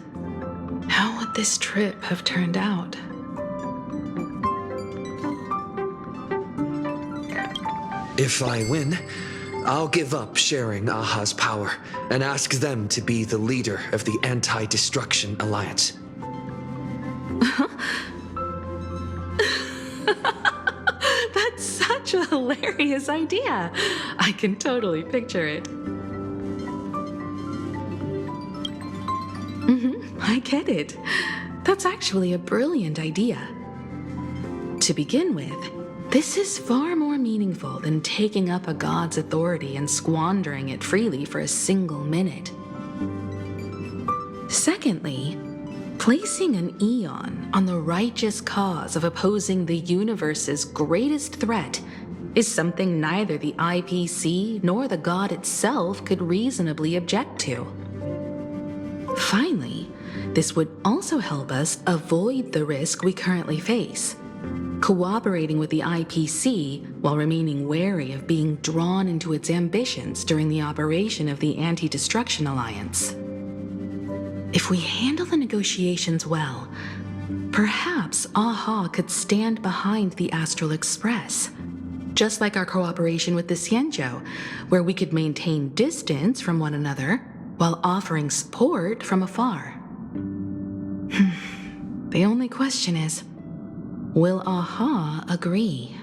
how would this trip have turned out? If I win, I'll give up sharing Aha's power and ask them to be the leader of the Anti-Destruction Alliance. That's such a hilarious idea. I can totally picture it. I get it. That's actually a brilliant idea. To begin with, this is far more meaningful than taking up a god's authority and squandering it freely for a single minute. Secondly, placing an Eon on the righteous cause of opposing the universe's greatest threat is something neither the IPC nor the god itself could reasonably object to. Finally, this would also help us avoid the risk we currently face, cooperating with the IPC while remaining wary of being drawn into its ambitions during the operation of the Anti-Destruction Alliance. If we handle the negotiations well, perhaps Aha could stand behind the Astral Express, just like our cooperation with the Xianzhou, where we could maintain distance from one another while offering support from afar. The only question is, will Aha agree?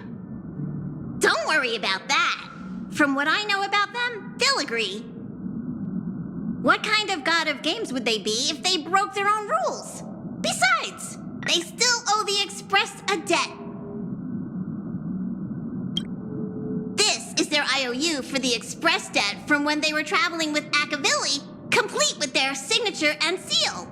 Don't worry about that. From what I know about them, they'll agree. What kind of god of games would they be if they broke their own rules? Besides, they still owe the Express a debt. This is their IOU for the Express debt from when they were traveling with Akavilli, complete with their signature and seal.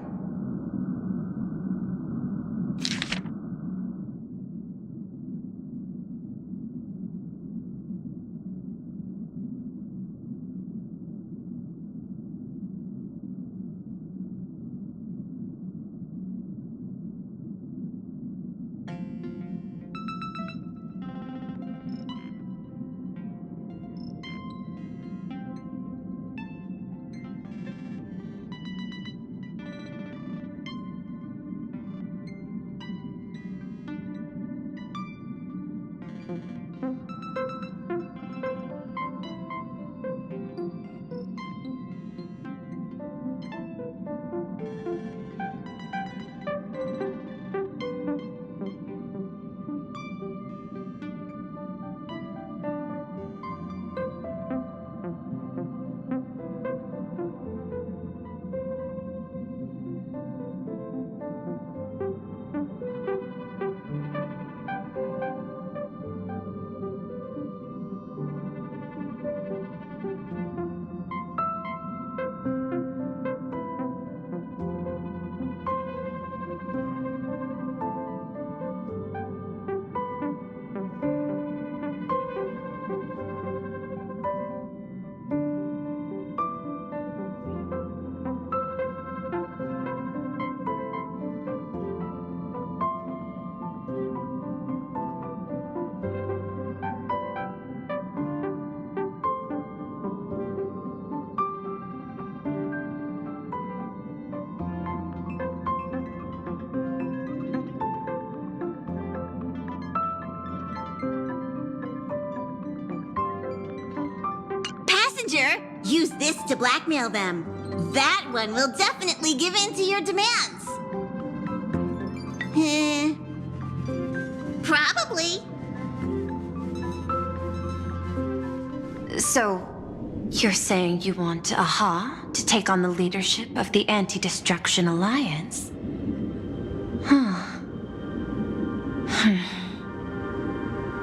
Use this to blackmail them. That one will definitely give in to your demands. Probably. So, you're saying you want Aha to take on the leadership of the Anti-Destruction Alliance?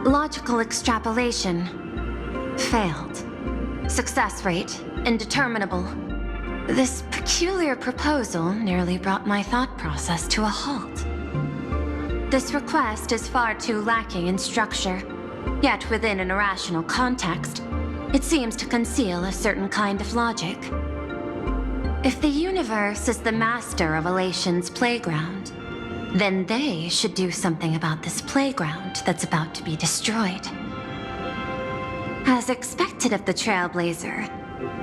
Logical extrapolation. Failed. Success rate indeterminable. This peculiar proposal nearly brought my thought process to a halt. This request is far too lacking in structure, yet within an irrational context, it seems to conceal a certain kind of logic. If the universe is the master of Elation's playground, then they should do something about this playground that's about to be destroyed. As expected of the Trailblazer,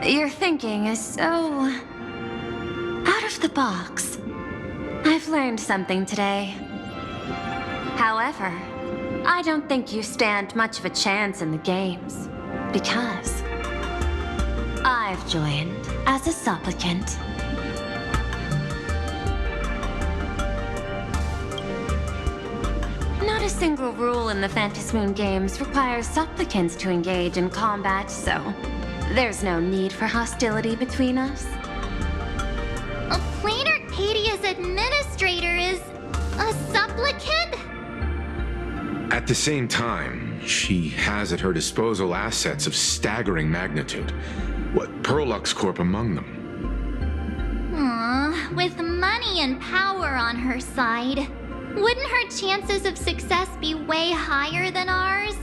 your thinking is so out of the box. I've learned something today. However, I don't think you stand much of a chance in the games, because I've joined as a supplicant. Not a single rule in the Phantasmoon games requires supplicants to engage in combat, so there's no need for hostility between us. Plain Arcadia's administrator is a supplicant? At the same time, she has at her disposal assets of staggering magnitude. What, Perlux Corp among them? Aw, with money and power on her side, wouldn't her chances of success be way higher than ours?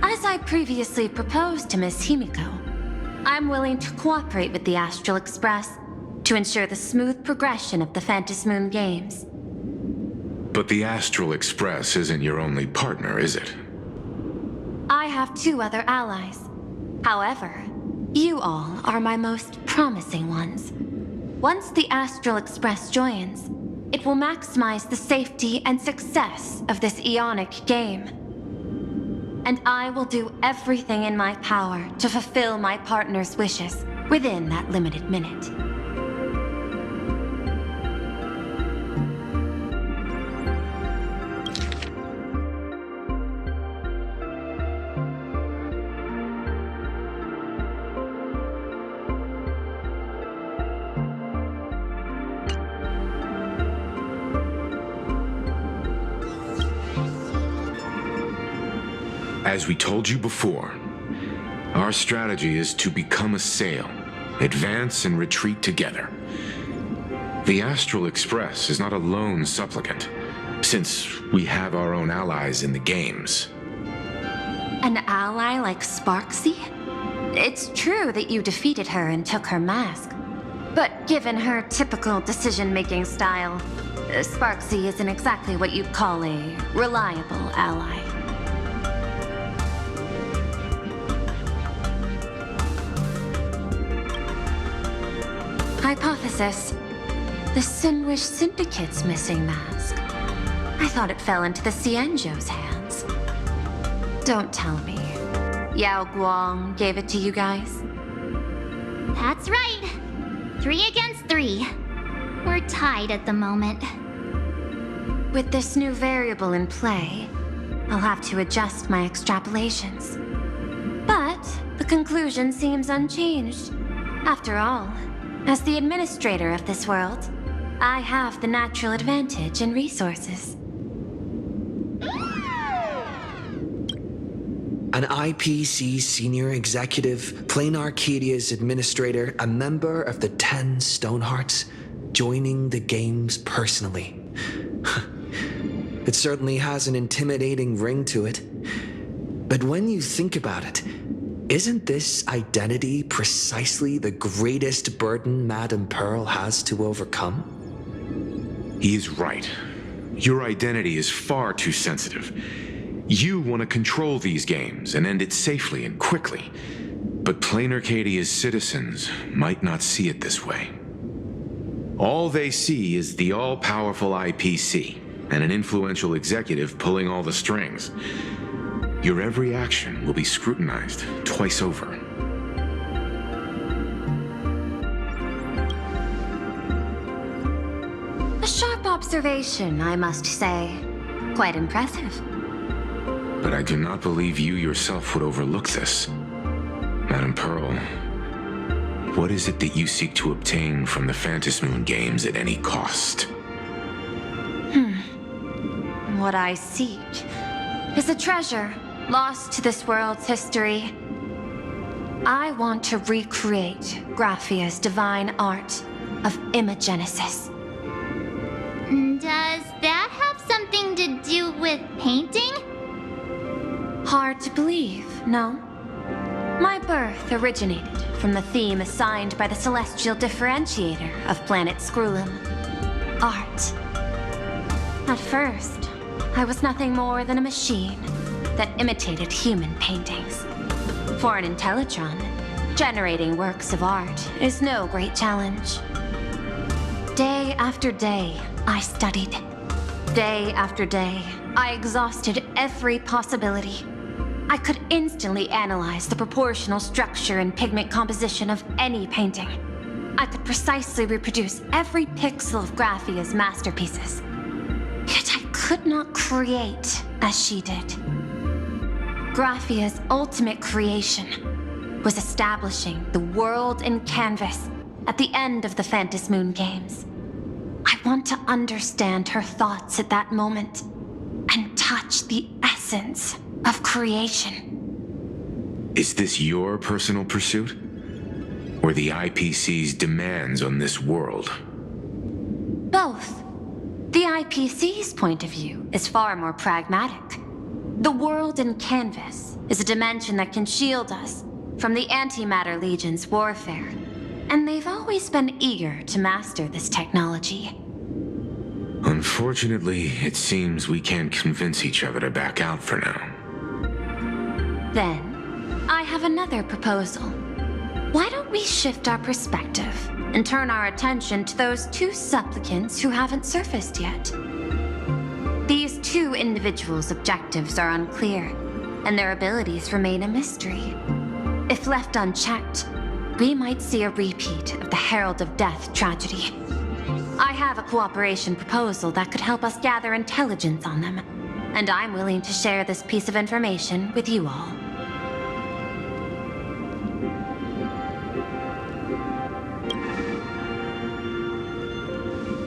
As I previously proposed to Miss Himiko, I'm willing to cooperate with the Astral Express to ensure the smooth progression of the Phantasmoon games. But the Astral Express isn't your only partner, is it? I have 2 other allies. However, you all are my most promising ones. Once the Astral Express joins, it will maximize the safety and success of this Ionic game. And I will do everything in my power to fulfill my partner's wishes within that limited minute. As we told you before, our strategy is to become a sail, advance and retreat together. The Astral Express is not a lone supplicant, since we have our own allies in the games. An ally like Sparksy? It's true that you defeated her and took her mask. But given her typical decision-making style, Sparksy isn't exactly what you'd call a reliable ally. Hypothesis. The Sinwish Syndicate's missing mask. I thought it fell into the Cienjo's hands. Don't tell me. Yao Guang gave it to you guys? That's right. 3 against 3. We're tied at the moment. With this new variable in play, I'll have to adjust my extrapolations. But the conclusion seems unchanged. After all, as the administrator of this world, I have the natural advantage in resources. An IPC senior executive, Plain Arcadia's administrator, a member of the 10 Stonehearts, joining the games personally. It certainly has an intimidating ring to it. But when you think about it, isn't this identity precisely the greatest burden Madame Pearl has to overcome? He is right. Your identity is far too sensitive. You want to control these games and end it safely and quickly. But Plain Arcadia's citizens might not see it this way. All they see is the all-powerful IPC and an influential executive pulling all the strings. Your every action will be scrutinized twice over. A sharp observation, I must say. Quite impressive. But I do not believe you yourself would overlook this. Madame Pearl, what is it that you seek to obtain from the Phantasmoon games at any cost? What I seek is a treasure lost to this world's history. I want to recreate Graphia's divine art of imagenesis. Does that have something to do with painting? Hard to believe, no? My birth originated from the theme assigned by the celestial differentiator of planet Scrulum, art. At first, I was nothing more than a machine that imitated human paintings. For an Intellitron, generating works of art is no great challenge. Day after day, I studied. Day after day, I exhausted every possibility. I could instantly analyze the proportional structure and pigment composition of any painting. I could precisely reproduce every pixel of Graphia's masterpieces. Yet I could not create as she did. Graphia's ultimate creation was establishing the world in canvas at the end of the Phantom Moon Games. I want to understand her thoughts at that moment and touch the essence of creation. Is this your personal pursuit? Or the IPC's demands on this world? Both. The IPC's point of view is far more pragmatic. The world in canvas is a dimension that can shield us from the Antimatter Legion's warfare, and they've always been eager to master this technology. Unfortunately, it seems we can't convince each other to back out for now. Then, I have another proposal. Why don't we shift our perspective and turn our attention to those two supplicants who haven't surfaced yet? These two individuals' objectives are unclear, and their abilities remain a mystery. If left unchecked, we might see a repeat of the Herald of Death tragedy. I have a cooperation proposal that could help us gather intelligence on them, and I'm willing to share this piece of information with you all.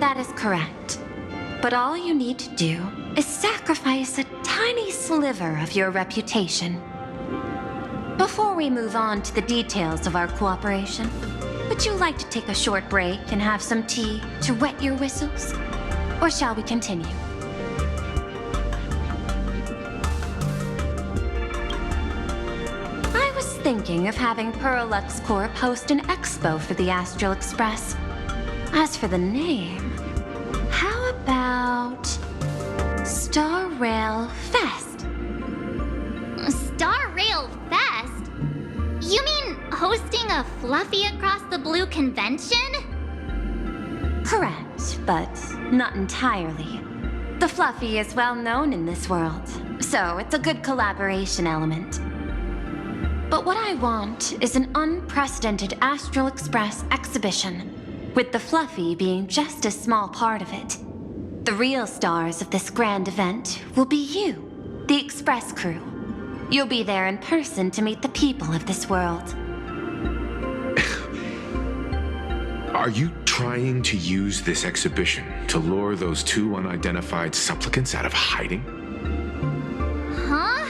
That is correct. But all you need to do is sacrifice a tiny sliver of your reputation. Before we move on to the details of our cooperation, would you like to take a short break and have some tea to wet your whistles? Or shall we continue? I was thinking of having Perlux Corp host an expo for the Astral Express. As for the name, how about Star Rail Fest? Star Rail Fest? You mean hosting a Fluffy Across the Blue convention? Correct, but not entirely. The Fluffy is well known in this world, so it's a good collaboration element. But what I want is an unprecedented Astral Express exhibition, with the Fluffy being just a small part of it. The real stars of this grand event will be you, the Express crew. You'll be there in person to meet the people of this world. Are you trying to use this exhibition to lure those two unidentified supplicants out of hiding? Huh?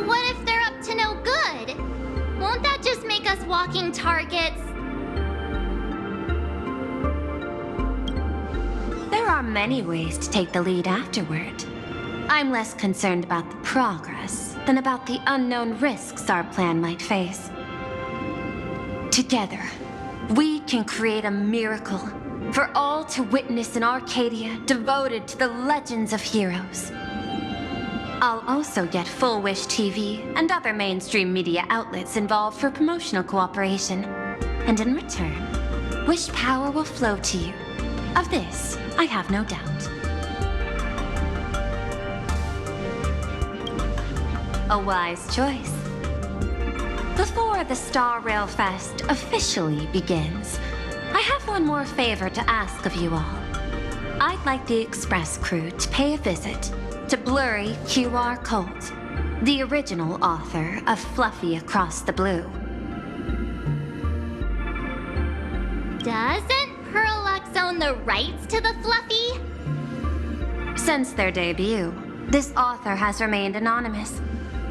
What if they're up to no good? Won't that just make us walking targets? There are many ways to take the lead afterward. I'm less concerned about the progress than about the unknown risks our plan might face. Together, we can create a miracle for all to witness in Arcadia devoted to the legends of heroes. I'll also get Full Wish TV and other mainstream media outlets involved for promotional cooperation. And in return, Wish power will flow to you. Of this, I have no doubt. A wise choice. Before the Star Rail Fest officially begins, I have one more favor to ask of you all. I'd like the Express crew to pay a visit to Blurry QR Colt, the original author of Fluffy Across the Blue. Doesn't Perlux own the rights to the Fluffy? Since their debut, this author has remained anonymous,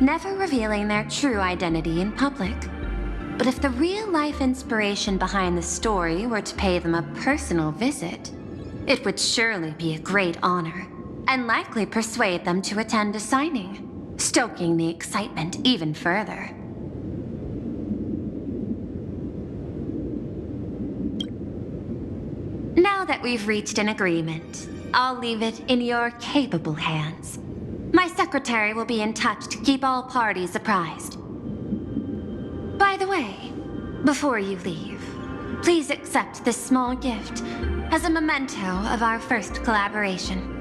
never revealing their true identity in public. But if the real-life inspiration behind the story were to pay them a personal visit, it would surely be a great honor, and likely persuade them to attend a signing, stoking the excitement even further. Now that we've reached an agreement, I'll leave it in your capable hands. My secretary will be in touch to keep all parties apprised. By the way, before you leave, please accept this small gift as a memento of our first collaboration.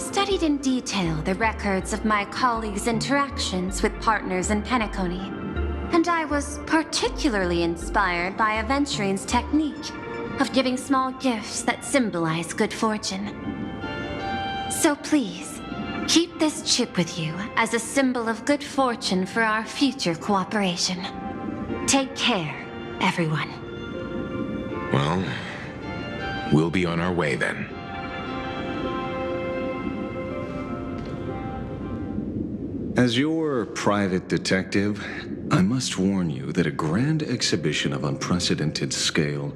studied in detail the records of my colleagues' interactions with partners in Penacony, and I was particularly inspired by Aventurine's technique of giving small gifts that symbolize good fortune. So please, keep this chip with you as a symbol of good fortune for our future cooperation. Take care, everyone. Well, we'll be on our way then. As your private detective, I must warn you that a grand exhibition of unprecedented scale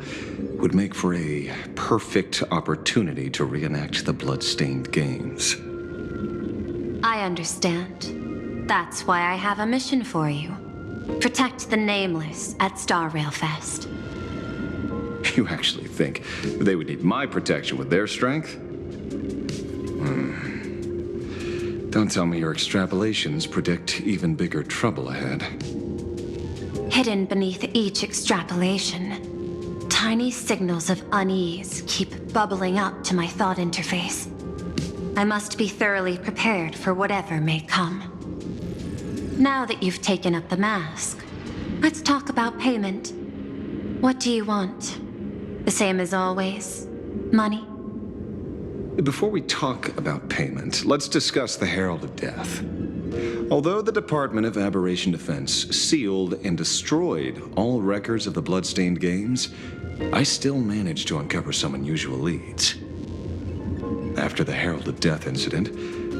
would make for a perfect opportunity to reenact the blood-stained games. I understand. That's why I have a mission for you. Protect the Nameless at Star Rail Fest. You actually think they would need my protection with their strength? Don't tell me your extrapolations predict even bigger trouble ahead. Hidden beneath each extrapolation, tiny signals of unease keep bubbling up to my thought interface. I must be thoroughly prepared for whatever may come. Now that you've taken up the mask, let's talk about payment. What do you want? The same as always? Money? Before we talk about payment, let's discuss the Herald of Death. Although the Department of Aberration Defense sealed and destroyed all records of the blood-stained games, I still managed to uncover some unusual leads. After the Herald of Death incident,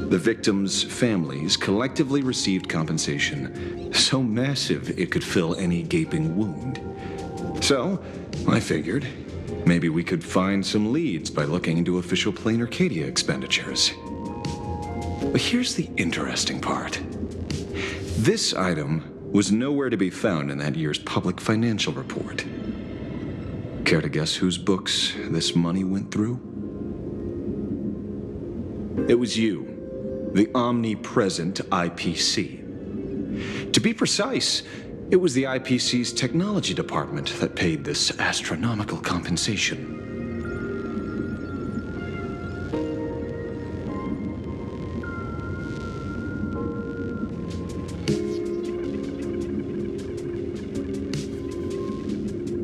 the victims' families collectively received compensation so massive it could fill any gaping wound. So, I figured, maybe we could find some leads by looking into official Plain Arcadia expenditures. But here's the interesting part. This item was nowhere to be found in that year's public financial report. Care to guess whose books this money went through? It was you, the omnipresent IPC. To be precise, it was the IPC's technology department that paid this astronomical compensation.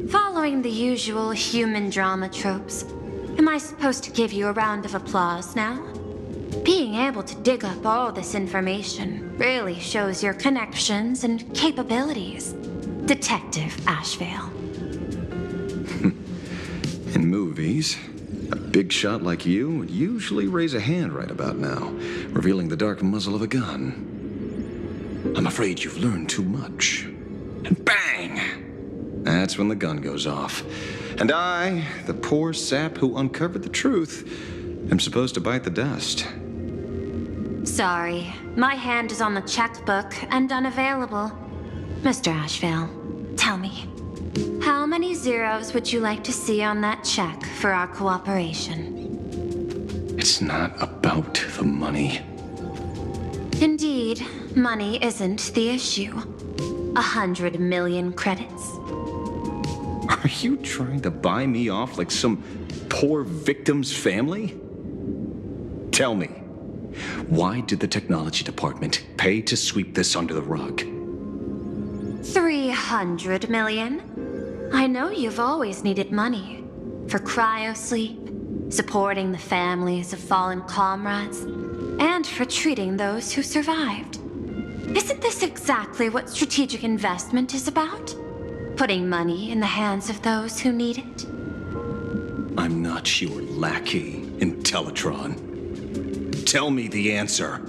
Following the usual human drama tropes, am I supposed to give you a round of applause now? Being able to dig up all this information really shows your connections and capabilities, Detective Ashvale. In movies, a big shot like you would usually raise a hand right about now, revealing the dark muzzle of a gun. I'm afraid you've learned too much. And bang! That's when the gun goes off. And I, the poor sap who uncovered the truth, am supposed to bite the dust. Sorry, my hand is on the checkbook and unavailable. Mr. Ashvale, tell me, how many zeros would you like to see on that check for our cooperation? It's not about the money. Indeed, money isn't the issue. 100 million credits. Are you trying to buy me off like some poor victim's family? Tell me, why did the technology department pay to sweep this under the rug? 300 million? I know you've always needed money. For cryosleep, supporting the families of fallen comrades, and for treating those who survived. Isn't this exactly what strategic investment is about? Putting money in the hands of those who need it? I'm not your lackey, Intellitron. Tell me the answer.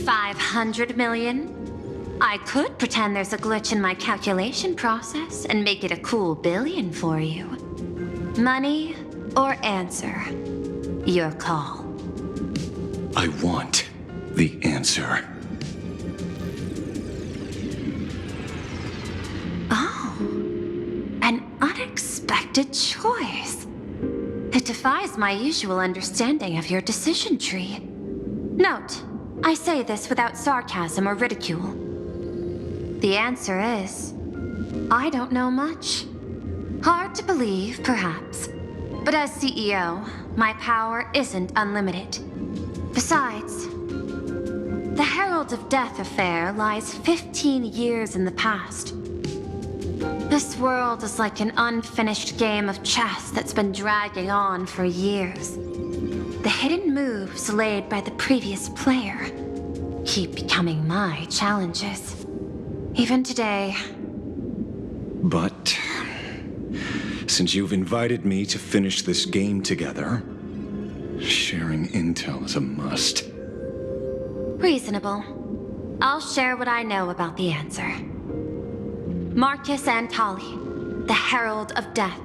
500 million? I could pretend there's a glitch in my calculation process and make it a cool billion for you. Money or answer? Your call. I want the answer. Oh, an unexpected choice. It defies my usual understanding of your decision tree. Note, I say this without sarcasm or ridicule. The answer is, I don't know much. Hard to believe, perhaps. But as CEO, my power isn't unlimited. Besides, the Herald of Death affair lies 15 years in the past. This world is like an unfinished game of chess that's been dragging on for years. The hidden moves laid by the previous player keep becoming my challenges. Even today. But since you've invited me to finish this game together, sharing intel is a must. Reasonable. I'll share what I know about the answer. Marcus Antali, the Herald of Death,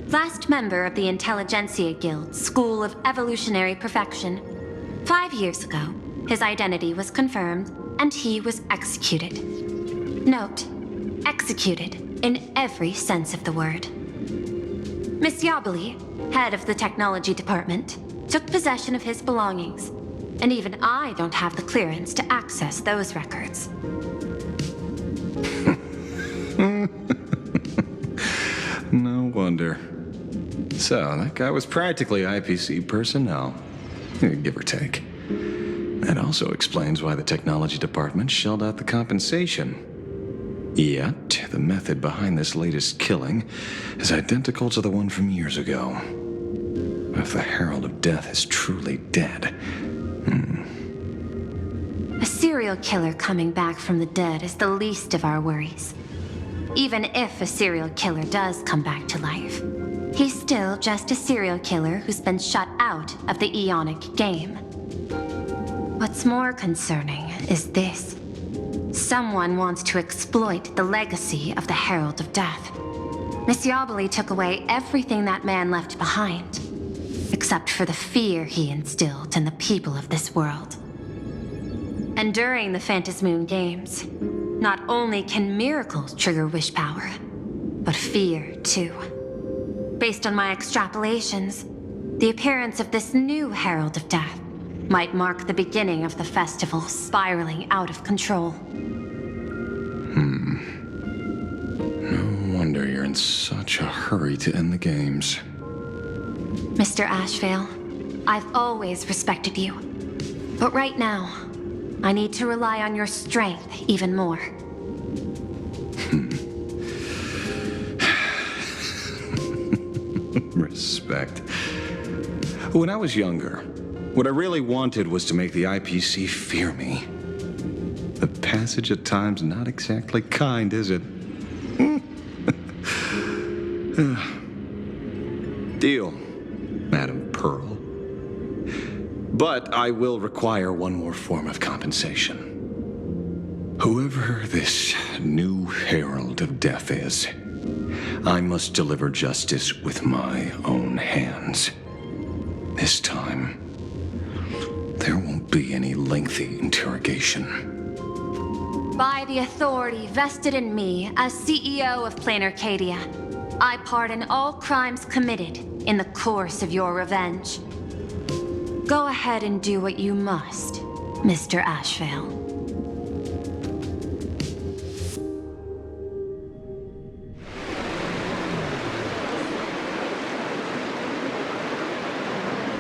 last member of the Intelligentsia Guild School of Evolutionary Perfection. 5 years ago, his identity was confirmed, and he was executed. Note, executed in every sense of the word. Miss Yabali, head of the technology department, took possession of his belongings, and even I don't have the clearance to access those records. No wonder. So, that guy was practically IPC personnel, give or take. That also explains why the technology department shelled out the compensation. Yet, the method behind this latest killing is identical to the one from years ago. If the Herald of Death is truly dead... A serial killer coming back from the dead is the least of our worries. Even if a serial killer does come back to life, he's still just a serial killer who's been shut out of the Ionic game. What's more concerning is this. Someone wants to exploit the legacy of the Herald of Death. Miss Yabali took away everything that man left behind, except for the fear he instilled in the people of this world. And during the Phantasmoon Games, not only can miracles trigger wish power, but fear too. Based on my extrapolations, the appearance of this new Herald of Death might mark the beginning of the festival spiraling out of control. No wonder you're in such a hurry to end the games. Mr. Ashvale, I've always respected you. But right now, I need to rely on your strength even more. Respect. When I was younger, what I really wanted was to make the IPC fear me. The passage at times not exactly kind, is it? Deal, Madam Pearl. But I will require one more form of compensation. Whoever this new Herald of Death is, I must deliver justice with my own hands. This time, there won't be any lengthy interrogation. By the authority vested in me as CEO of Planar Cadia, I pardon all crimes committed in the course of your revenge. Go ahead and do what you must, Mr. Ashvale.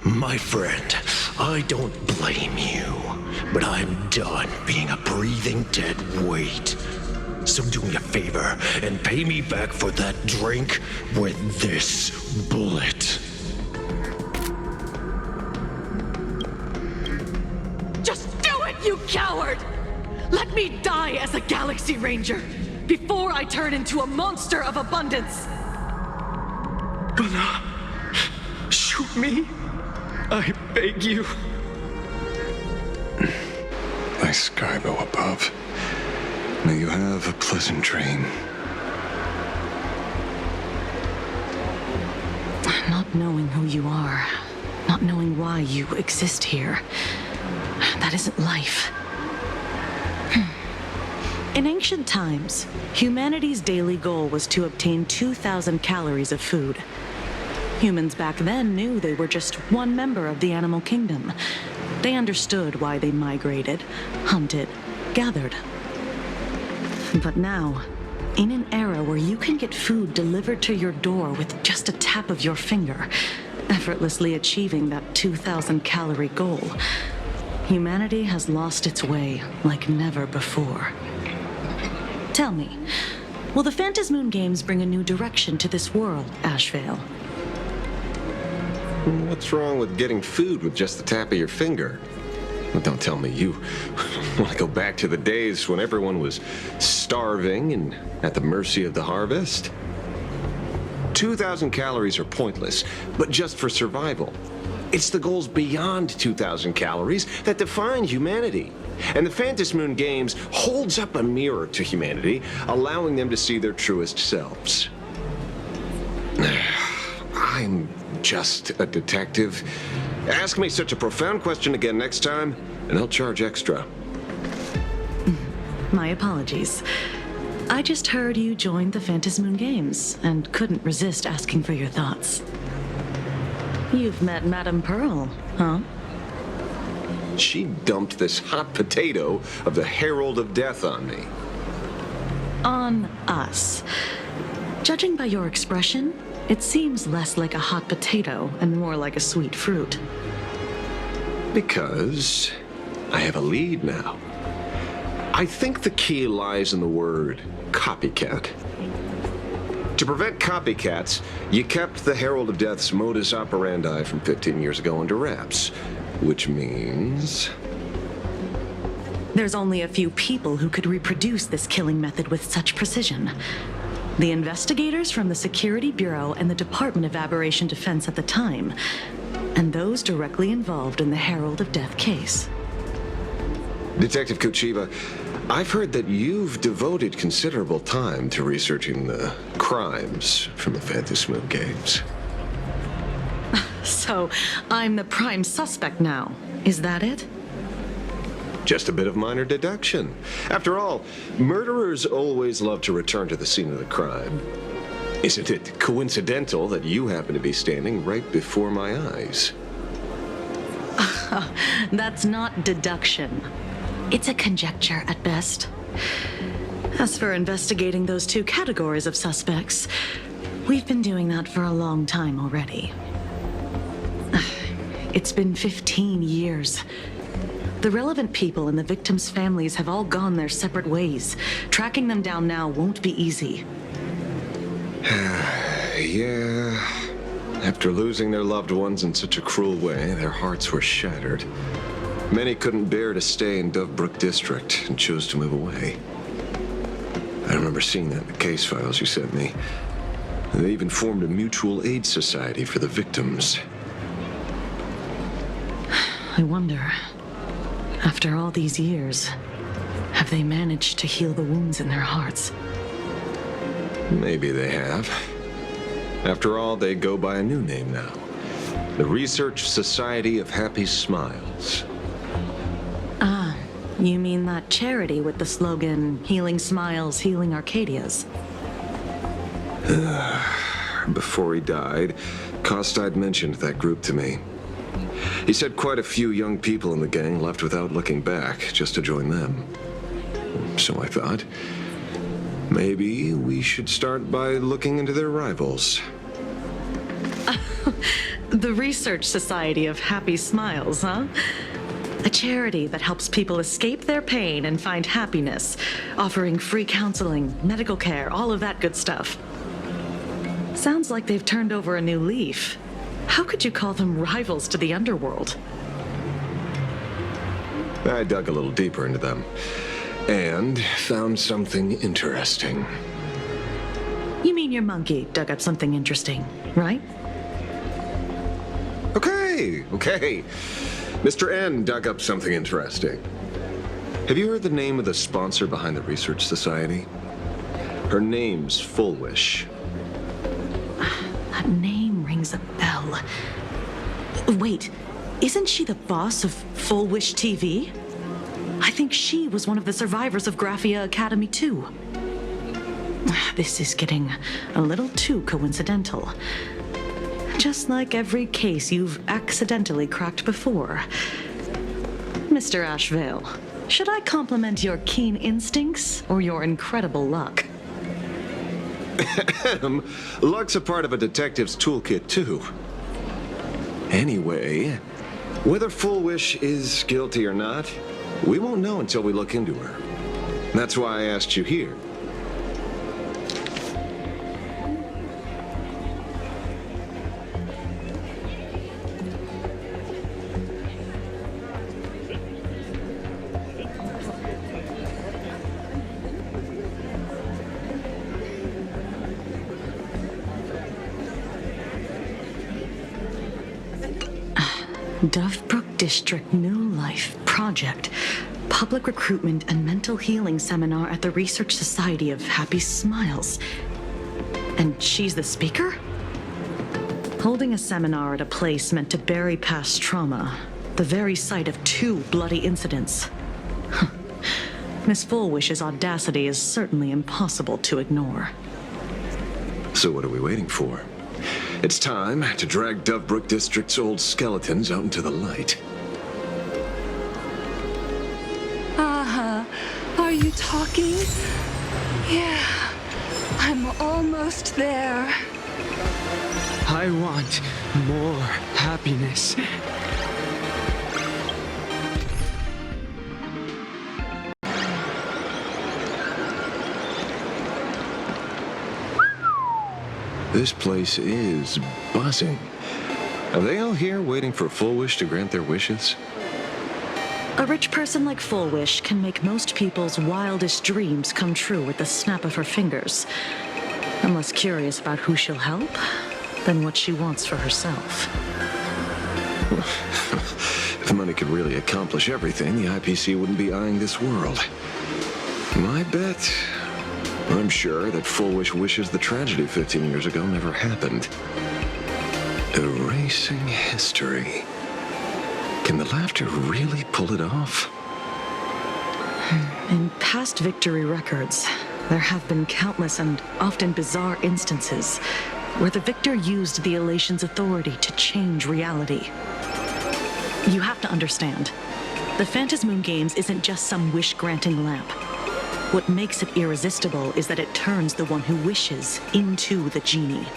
My friend, I don't blame you, but I'm done being a breathing dead weight. So do me a favor and pay me back for that drink with this bullet. Just do it, you coward! Let me die as a Galaxy Ranger before I turn into a monster of abundance! Bana, shoot me. I beg you. Thy Skybo above. May you have a pleasant dream. Not knowing who you are, not knowing why you exist here, that isn't life. In ancient times, humanity's daily goal was to obtain 2,000 calories of food. Humans back then knew they were just one member of the animal kingdom. They understood why they migrated, hunted, gathered. But now, in an era where you can get food delivered to your door with just a tap of your finger, effortlessly achieving that 2,000 calorie goal, humanity has lost its way like never before. Tell me, will the Phantasmoon Games bring a new direction to this world, Ashvale? What's wrong with getting food with just the tap of your finger? Well, don't tell me you want to go back to the days when everyone was starving and at the mercy of the harvest. 2,000 calories are pointless, but just for survival. It's the goals beyond 2,000 calories that define humanity. And the Phantasmoon Games holds up a mirror to humanity, allowing them to see their truest selves. I'm just a detective. Ask me such a profound question again next time, and I'll charge extra. My apologies. I just heard you joined the Phantasmoon Games and couldn't resist asking for your thoughts. You've met Madame Pearl, huh? She dumped this hot potato of the Herald of Death on me. On us. Judging by your expression, it seems less like a hot potato and more like a sweet fruit. Because I have a lead now. I think the key lies in the word copycat. To prevent copycats, you kept the Herald of Death's modus operandi from 15 years ago under wraps, which means... There's only a few people who could reproduce this killing method with such precision. The investigators from the Security Bureau and the Department of Aberration Defense at the time, and those directly involved in the Herald of Death case. Detective Kochiba, I've heard that you've devoted considerable time to researching the crimes from the Phantasmoon Games. So, I'm the prime suspect now. Is that it? Just a bit of minor deduction. After all, murderers always love to return to the scene of the crime. Isn't it coincidental that you happen to be standing right before my eyes? That's not deduction. It's a conjecture at best. As for investigating those two categories of suspects, we've been doing that for a long time already. It's been 15 years. The relevant people and the victims' families have all gone their separate ways. Tracking them down now won't be easy. Yeah. After losing their loved ones in such a cruel way, their hearts were shattered. Many couldn't bear to stay in Daybreak District and chose to move away. I remember seeing that in the case files you sent me. They even formed a mutual aid society for the victims. I wonder, after all these years, have they managed to heal the wounds in their hearts? Maybe they have. After all, they go by a new name now. The Research Society of Happy Smiles. Ah, you mean that charity with the slogan, Healing Smiles, Healing Arcadias? Before he died, Kostad mentioned that group to me. He said quite a few young people in the gang left without looking back, just to join them. So I thought, maybe we should start by looking into their rivals. The Research Society of Happy Smiles, huh? A charity that helps people escape their pain and find happiness, offering free counseling, medical care, all of that good stuff. Sounds like they've turned over a new leaf. How could you call them rivals to the underworld? I dug a little deeper into them and found something interesting. You mean your monkey dug up something interesting, right? Okay. Mr. N dug up something interesting. Have you heard the name of the sponsor behind the Research Society? Her name's Full Wish. That name rings a bell. Wait, isn't she the boss of Full Wish TV? I think she was one of the survivors of Graphia Academy too. This is getting a little too coincidental. Just like every case you've accidentally cracked before. Mr. Ashvale, should I compliment your keen instincts or your incredible luck? Luck's a part of a detective's toolkit, too. Anyway, Whether Full Wish is guilty or not, we won't know until we look into her. That's why I asked you here. Dovebrook District New Life Project. Public Recruitment and Mental Healing Seminar at the Research Society of Happy Smiles. And she's the speaker? Holding a seminar at a place meant to bury past trauma. The very site of 2 bloody incidents. Miss Fullwish's audacity is certainly impossible to ignore. So what are we waiting for? It's time to drag Dovebrook District's old skeletons out into the light. Are you talking? Yeah, I'm almost there. I want more happiness. This place is buzzing. Are they all here waiting for Full Wish to grant their wishes? A rich person like Full Wish can make most people's wildest dreams come true with the snap of her fingers. I'm less curious about who she'll help than what she wants for herself. If money could really accomplish everything, the IPC wouldn't be eyeing this world. My bet, I'm sure that Full Wish wishes the tragedy 15 years ago never happened. Erasing history. Can the laughter really pull it off? In past victory records, there have been countless and often bizarre instances where the victor used the elation's authority to change reality. You have to understand, the Phantasmoon Games isn't just some wish-granting lamp. What makes it irresistible is that it turns the one who wishes into the genie.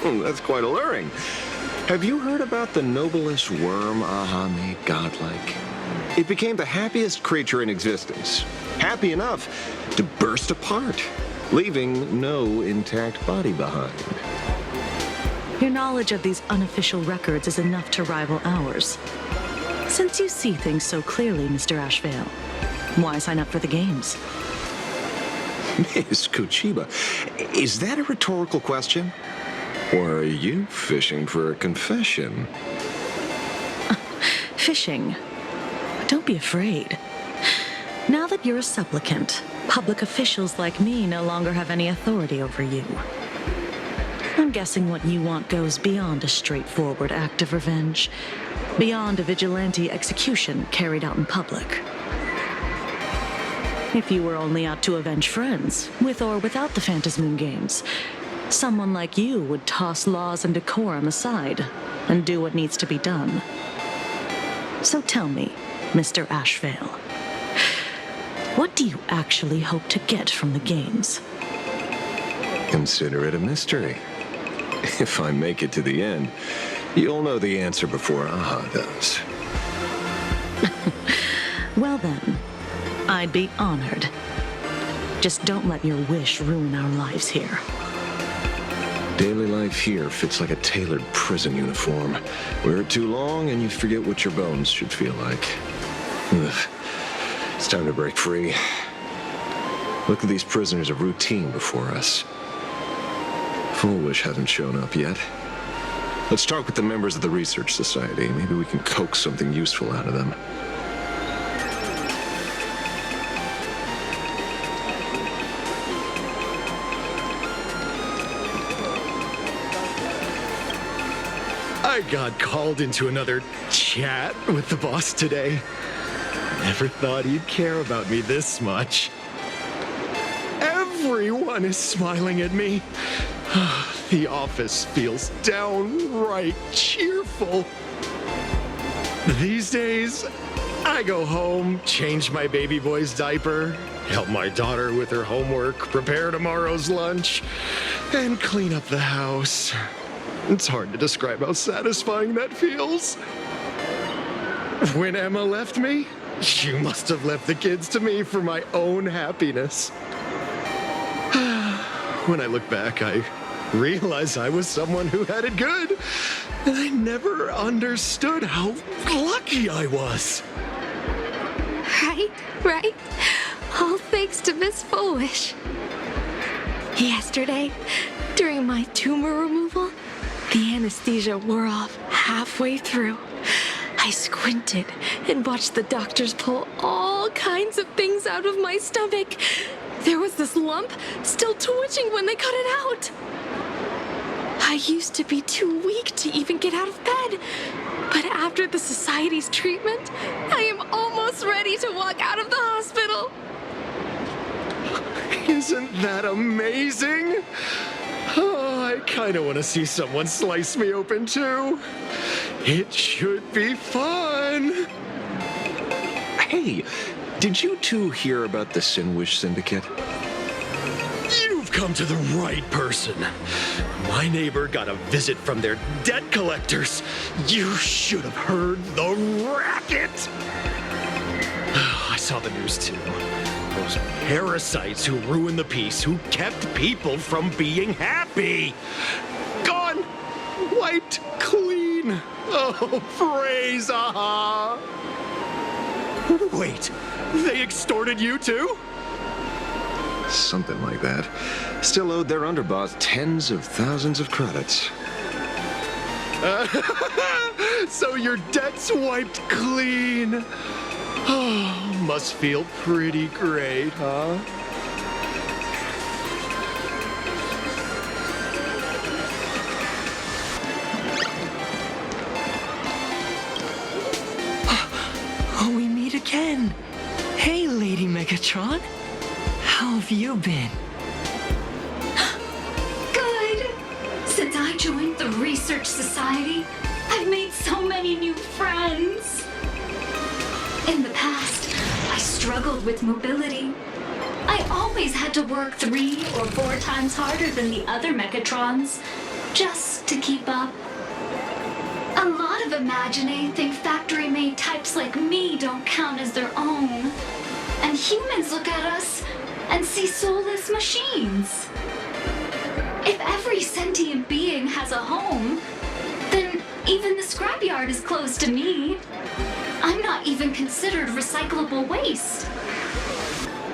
That's quite alluring. Have you heard about the noblest worm Aha made godlike? It became the happiest creature in existence. Happy enough to burst apart, leaving no intact body behind. Your knowledge of these unofficial records is enough to rival ours. Since you see things so clearly, Mr. Ashvale, why sign up for the games? Miss Kuchiba, is that a rhetorical question? Or are you fishing for a confession? Fishing? Don't be afraid. Now that you're a supplicant, public officials like me no longer have any authority over you. I'm guessing what you want goes beyond a straightforward act of revenge, beyond a vigilante execution carried out in public. If you were only out to avenge friends, with or without the Phantasmoon Games, someone like you would toss laws and decorum aside and do what needs to be done. So tell me, Mr. Ashvale, what do you actually hope to get from the games? Consider it a mystery. If I make it to the end, you'll know the answer before Aha does. Well then, I'd be honored. Just don't let your wish ruin our lives here. Daily life here fits like a tailored prison uniform. Wear it too long and you forget what your bones should feel like. Ugh. It's time to break free. Look at these prisoners of routine before us. Full Wish hasn't shown up yet. Let's talk with the members of the Research Society. Maybe we can coax something useful out of them. I got called into another chat with the boss today. Never thought he'd care about me this much. Everyone is smiling at me. The office feels downright cheerful. These days, I go home, change my baby boy's diaper, help my daughter with her homework, prepare tomorrow's lunch, and clean up the house. It's hard to describe how satisfying that feels. When Emma left me, you must have left the kids to me for my own happiness. When I look back, I realize I was someone who had it good, and I never understood how lucky I was. Right? All thanks to Miss Foolish. Yesterday, during my tumor removal, the anesthesia wore off halfway through. I squinted and watched the doctors pull all kinds of things out of my stomach. There was this lump still twitching when they cut it out. I used to be too weak to even get out of bed. But after the Society's treatment, I am almost ready to walk out of the hospital. Isn't that amazing? Oh, I kind of want to see someone slice me open too. It should be fun. Hey, did you two hear about the Sinwish Syndicate? You've come to the right person. My neighbor got a visit from their debt collectors. You should have heard the racket. I saw the news too. Those parasites who ruined the peace, who kept people from being happy. Gone, wiped clean. Oh, praise Aha. Wait, they extorted you too? Something like that. Still owed their underboss tens of thousands of credits. So your debt's wiped clean. Oh, must feel pretty great, huh? We meet again. Hey, Lady Megatron. How have you been? Good. Since I joined the Research Society, I've made so many new friends. In the past, I struggled with mobility. I always had to work 3 or 4 times harder than the other Megatrons, just to keep up. A lot of Imaginae think factory-made types like me don't count as their own. And humans look at us and see soulless machines. If every sentient being has a home, then even the scrapyard is closed to me. I'm not even considered recyclable waste.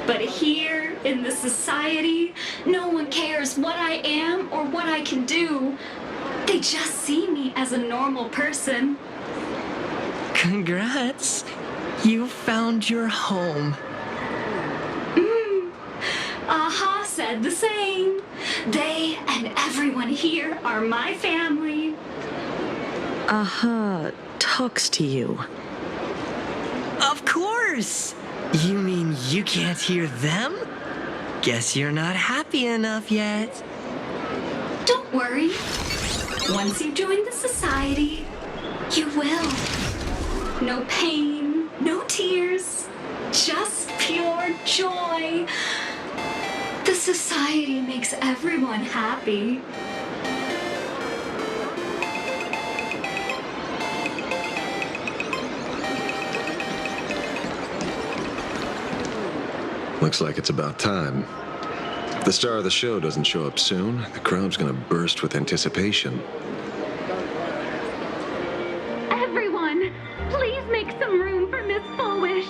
But here, in the society, no one cares what I am or what I can do. They just see me as a normal person. Congrats. You found your home. Aha said the same. They and everyone here are my family. Aha talks to you. Of course! You mean you can't hear them? Guess you're not happy enough yet. Don't worry. Once you join the society, you will. No pain, no tears, just pure joy. The society makes everyone happy. Looks like it's about time. If the star of the show doesn't show up soon, the crowd's gonna burst with anticipation. Everyone, please make some room for Miss Foolish.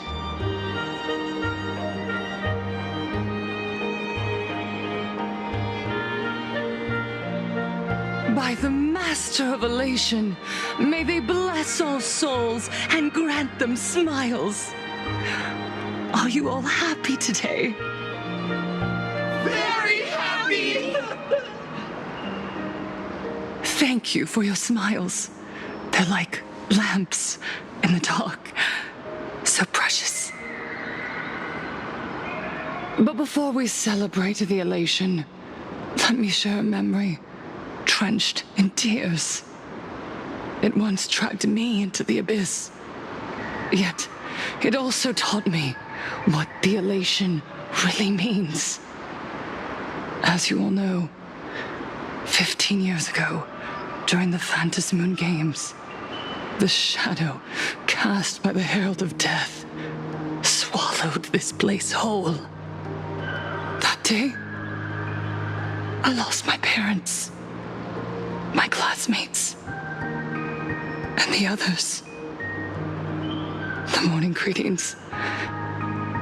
By the Master of Elation, may they bless all souls and grant them smiles. Are you all happy today? Very happy! Thank you for your smiles. They're like lamps in the dark. So precious. But before we celebrate the elation, let me share a memory drenched in tears. It once dragged me into the abyss. Yet, it also taught me what the elation really means. As you all know, 15 years ago, during the Phantasmoon Games, the shadow cast by the Herald of Death swallowed this place whole. That day, I lost my parents, my classmates, and the others. The morning greetings,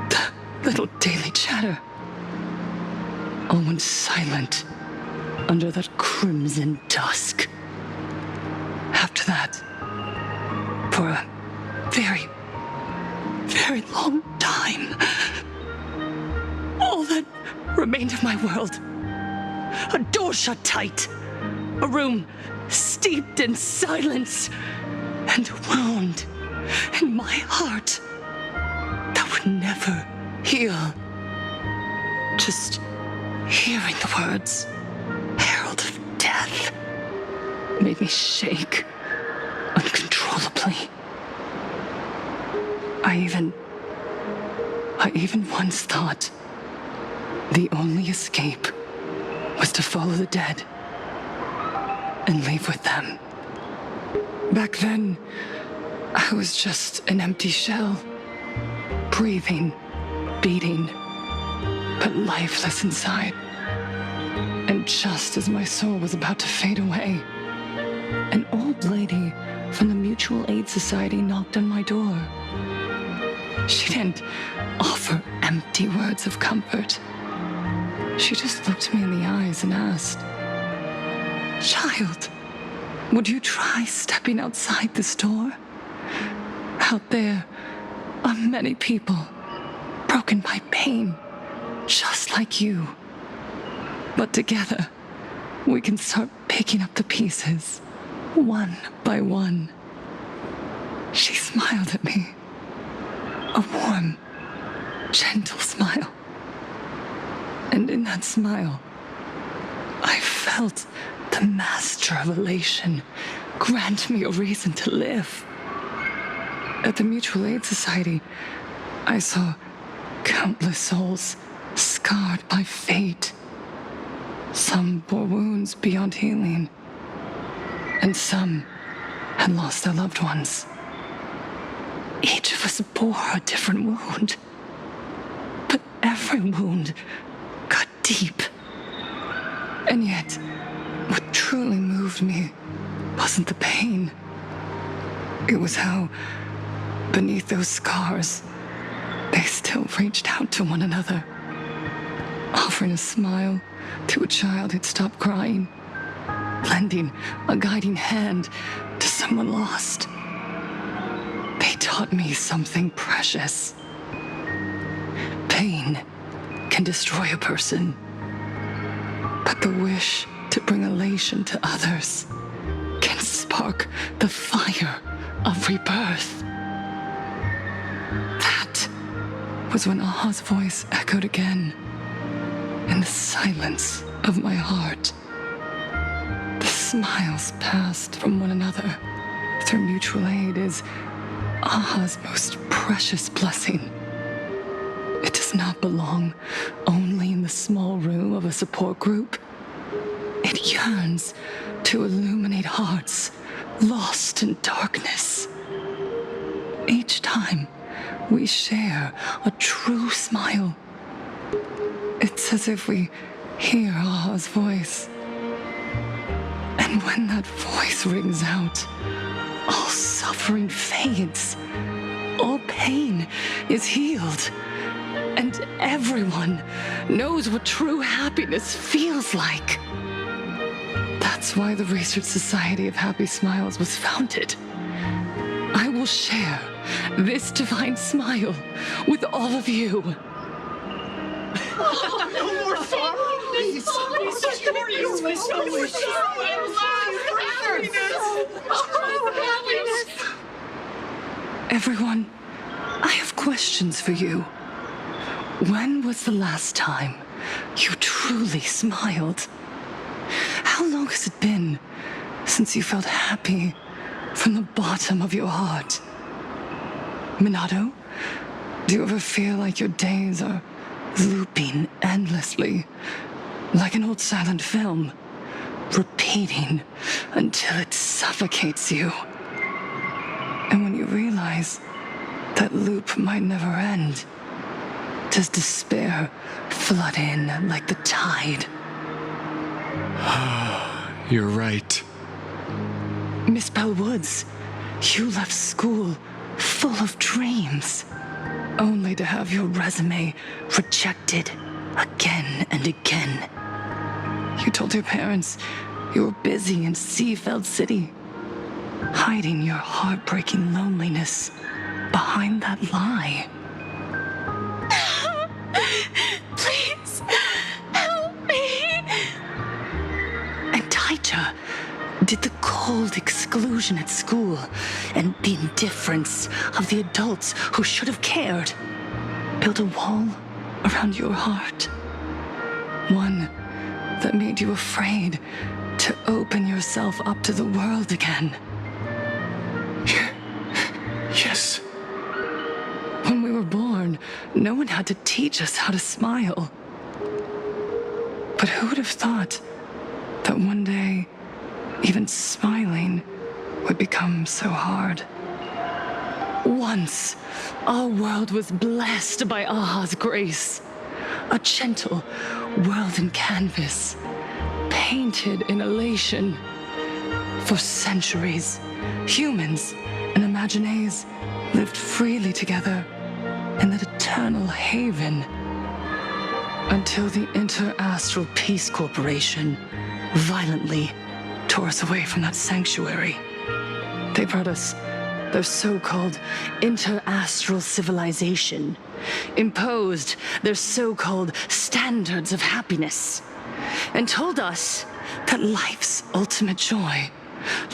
the little daily chatter, all went silent under that crimson dusk. After that, for a very, very long time, all that remained of my world, a door shut tight, a room steeped in silence, and a wound in my heart that would never heal. Just hearing the words, Herald of Death, made me shake uncontrollably. I even once thought the only escape was to follow the dead and leave with them. Back then, I was just an empty shell, breathing, beating, but lifeless inside. And just as my soul was about to fade away, an old lady from the Mutual Aid Society knocked on my door. She didn't offer empty words of comfort. She just looked me in the eyes and asked, "Child, would you try stepping outside this door? Out there are many people broken by pain, just like you. But together, we can start picking up the pieces, one by one." She smiled at me, a warm, gentle smile. And in that smile, I felt the master of elation grant me a reason to live. At the Mutual Aid Society, I saw countless souls scarred by fate. Some bore wounds beyond healing, and some had lost their loved ones. Each of us bore a different wound, but every wound got deep. And yet, what truly moved me wasn't the pain. It was how, beneath those scars, they still reached out to one another, offering a smile to a child who'd stopped crying, lending a guiding hand to someone lost. They taught me something precious. Pain can destroy a person, but the wish to bring elation to others can spark the fire of rebirth. That was when Aha's voice echoed again in the silence of my heart. The smiles passed from one another through mutual aid is Aha's most precious blessing. It does not belong only in the small room of a support group. It yearns to illuminate hearts lost in darkness. Each time we share a true smile, it's as if we hear Aha's voice. And when that voice rings out, all suffering fades, all pain is healed, and everyone knows what true happiness feels like. That's why the Research Society of Happy Smiles was founded. I will share this divine smile with all of you. No more sorrow! Everyone, I have questions for you. When was the last time you truly smiled? How long has it been since you felt happy from the bottom of your heart? Minato, do you ever feel like your days are looping endlessly, like an old silent film, repeating repeating until it suffocates you. And when you realize that loop might never end, does despair flood in like the tide? You're right. Miss Bellwoods, you left school full of dreams, only to have your resume rejected again and again. You told your parents you were busy in Seafeld City, hiding your heartbreaking loneliness behind that lie. Please, help me. And Taija did the cold exclusion at school and the indifference of the adults who should have cared build a wall around your heart. One that made you afraid to open yourself up to the world again. Yes. When we were born, no one had to teach us how to smile. But who would have thought that one day, even smiling would become so hard? Once, our world was blessed by Aha's grace. A gentle world in canvas, painted in elation. For centuries, humans and Imaginaes lived freely together in that eternal haven. Until the Inter-Astral Peace Corporation violently tore us away from that sanctuary. They brought us their so-called inter-astral civilization, imposed their so-called standards of happiness, and told us that life's ultimate joy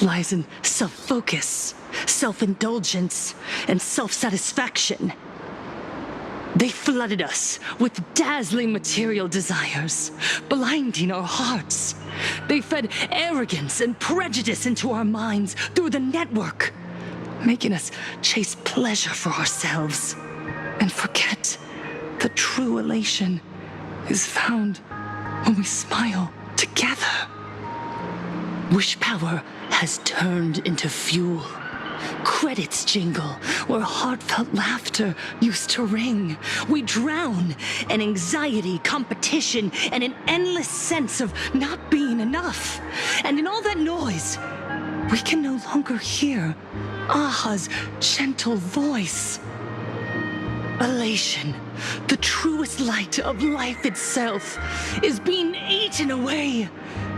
lies in self-focus, self-indulgence, and self-satisfaction. They flooded us with dazzling material desires, blinding our hearts. They fed arrogance and prejudice into our minds through the network, making us chase pleasure for ourselves and forget that true elation is found when we smile together. Wish power has turned into fuel. Credits jingle where heartfelt laughter used to ring. We drown in anxiety, competition, and an endless sense of not being enough. And in all that noise, we can no longer hear Aha's gentle voice. Elation, the truest light of life itself, is being eaten away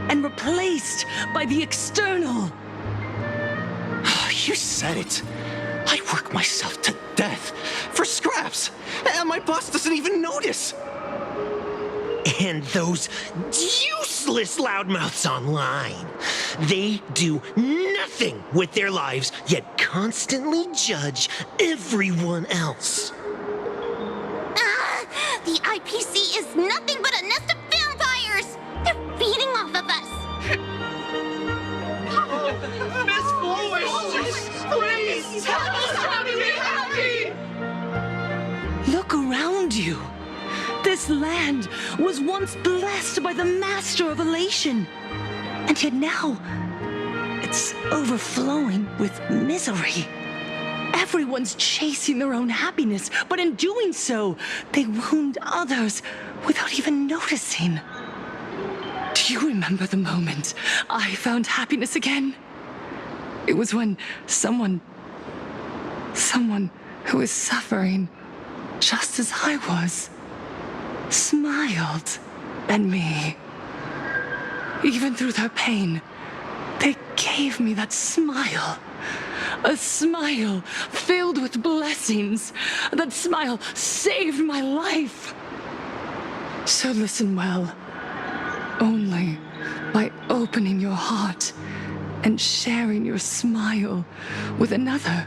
and replaced by the external. You said it. I work myself to death for scraps, and my boss doesn't even notice. And those useless loudmouths online, they do nothing with their lives, yet constantly judge everyone else. The IPC is nothing but a nest of vampires! They're feeding off of us! Miss Foolish, please tell us how to be happy! Look around you. This land was once blessed by the master of elation. And yet now, it's overflowing with misery. Everyone's chasing their own happiness, but in doing so, they wound others without even noticing. Do you remember the moment I found happiness again? It was when someone who was suffering just as I was, smiled at me. Even through their pain, they gave me that smile. A smile filled with blessings. That smile saved my life. So listen well. Only by opening your heart and sharing your smile with another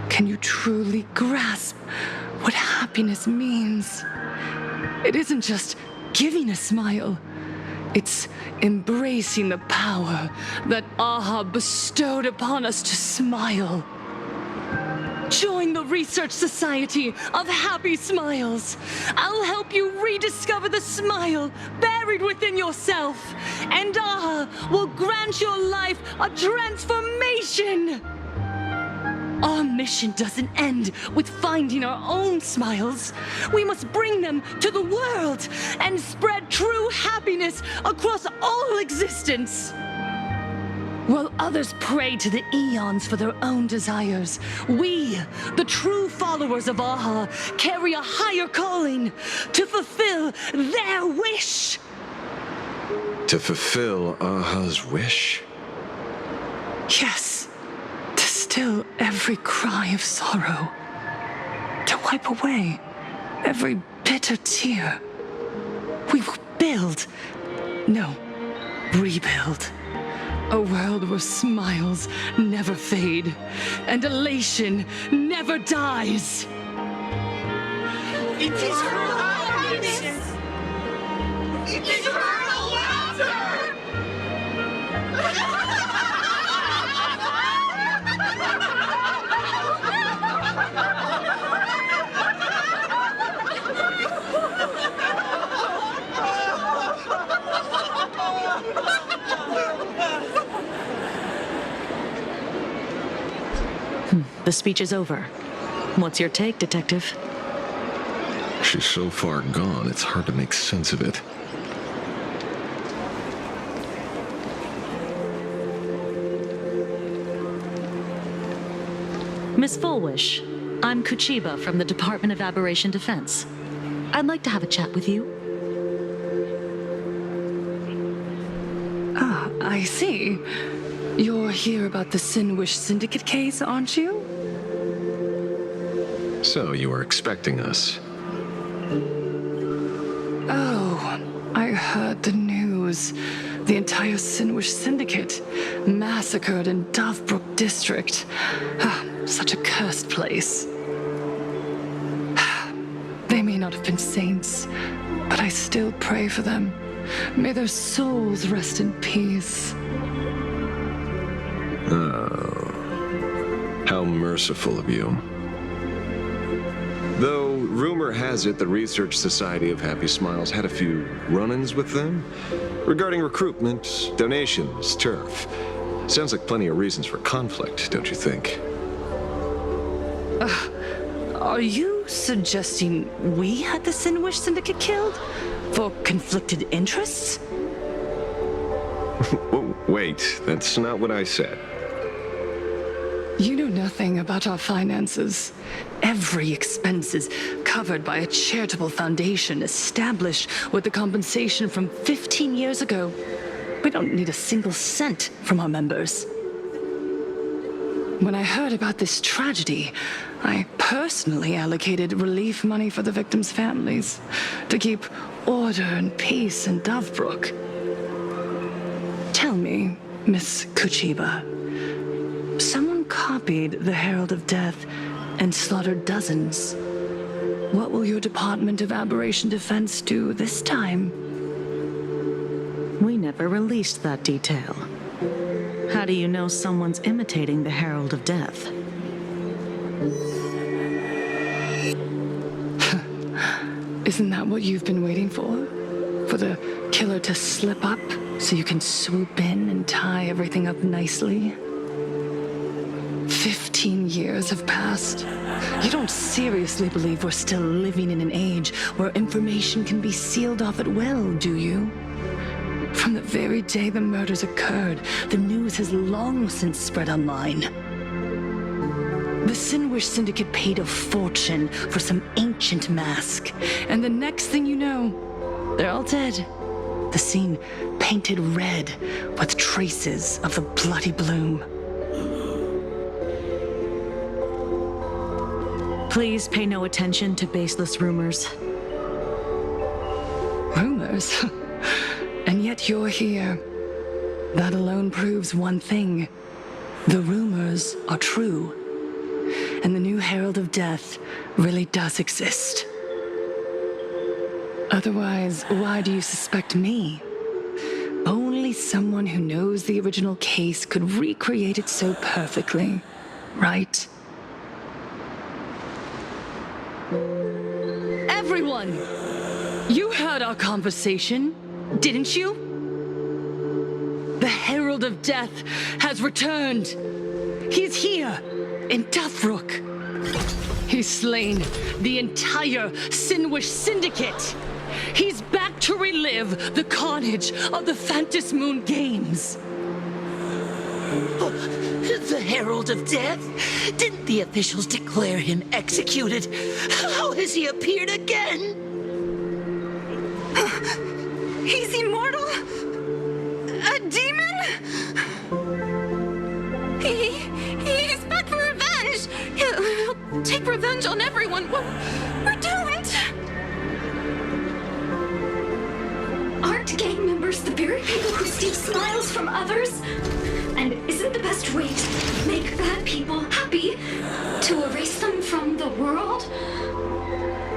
can you truly grasp what happiness means. It isn't just giving a smile. It's embracing the power that Aha bestowed upon us to smile. Join the Research Society of Happy Smiles. I'll help you rediscover the smile buried within yourself. And Aha will grant your life a transformation. Our mission doesn't end with finding our own smiles. We must bring them to the world and spread true happiness across all existence. While others pray to the eons for their own desires, we, the true followers of Aha, carry a higher calling to fulfill their wish. To fulfill Aha's wish? Yes, to still every cry of sorrow, to wipe away every bitter tear. We will rebuild. A world where smiles never fade and elation never dies. Eternal happiness! Eternal laughter! The speech is over. What's your take, Detective? She's so far gone, it's hard to make sense of it. Miss Fullwish, I'm Kuchiba from the Department of Aberration Defense. I'd like to have a chat with you. Ah, I see. You're here about the Sinwish Syndicate case, aren't you? So, you were expecting us. Oh, I heard the news. The entire Sinwish Syndicate massacred in Dovebrook District. Ah, such a cursed place. They may not have been saints, but I still pray for them. May their souls rest in peace. Oh, how merciful of you. Though, rumor has it the Research Society of Happy Smiles had a few run-ins with them regarding recruitment, donations, turf. Sounds like plenty of reasons for conflict, don't you think? Are you suggesting we had the Sinwish Syndicate killed? For conflicted interests? Wait, that's not what I said. You know nothing about our finances. Every expense is covered by a charitable foundation established with the compensation from 15 years ago. We don't need a single cent from our members. When I heard about this tragedy, I personally allocated relief money for the victims' families to keep order and peace in Dovebrook. Tell me, Miss Kuchiba, someone copied the Herald of Death and slaughtered dozens. What will your Department of Aberration Defense do this time? We never released that detail. How do you know someone's imitating the Herald of Death? Isn't that what you've been waiting for? For the killer to slip up so you can swoop in and tie everything up nicely? 15 years have passed. You don't seriously believe we're still living in an age where information can be sealed off at will, do you? From the very day the murders occurred, the news has long since spread online. The Sinwish Syndicate paid a fortune for some ancient mask, and the next thing you know, they're all dead. The scene painted red with traces of the bloody bloom. Please pay no attention to baseless rumors. Rumors? And yet you're here. That alone proves one thing. The rumors are true. And the new Herald of Death really does exist. Otherwise, why do you suspect me? Only someone who knows the original case could recreate it so perfectly, right? Everyone! You heard our conversation, didn't you? The Herald of Death has returned. He's here, in Deathbrook. He's slain the entire Sinwish Syndicate. He's back to relive the carnage of the Phantom Moon Games. The Herald of Death? Didn't the officials declare him executed? How has he appeared again? He's immortal? A demon? He's back for revenge! He'll take revenge on everyone. We're doomed! Aren't gang members the very people who steal smiles from others? And isn't the best way to make bad people happy to erase them from the world?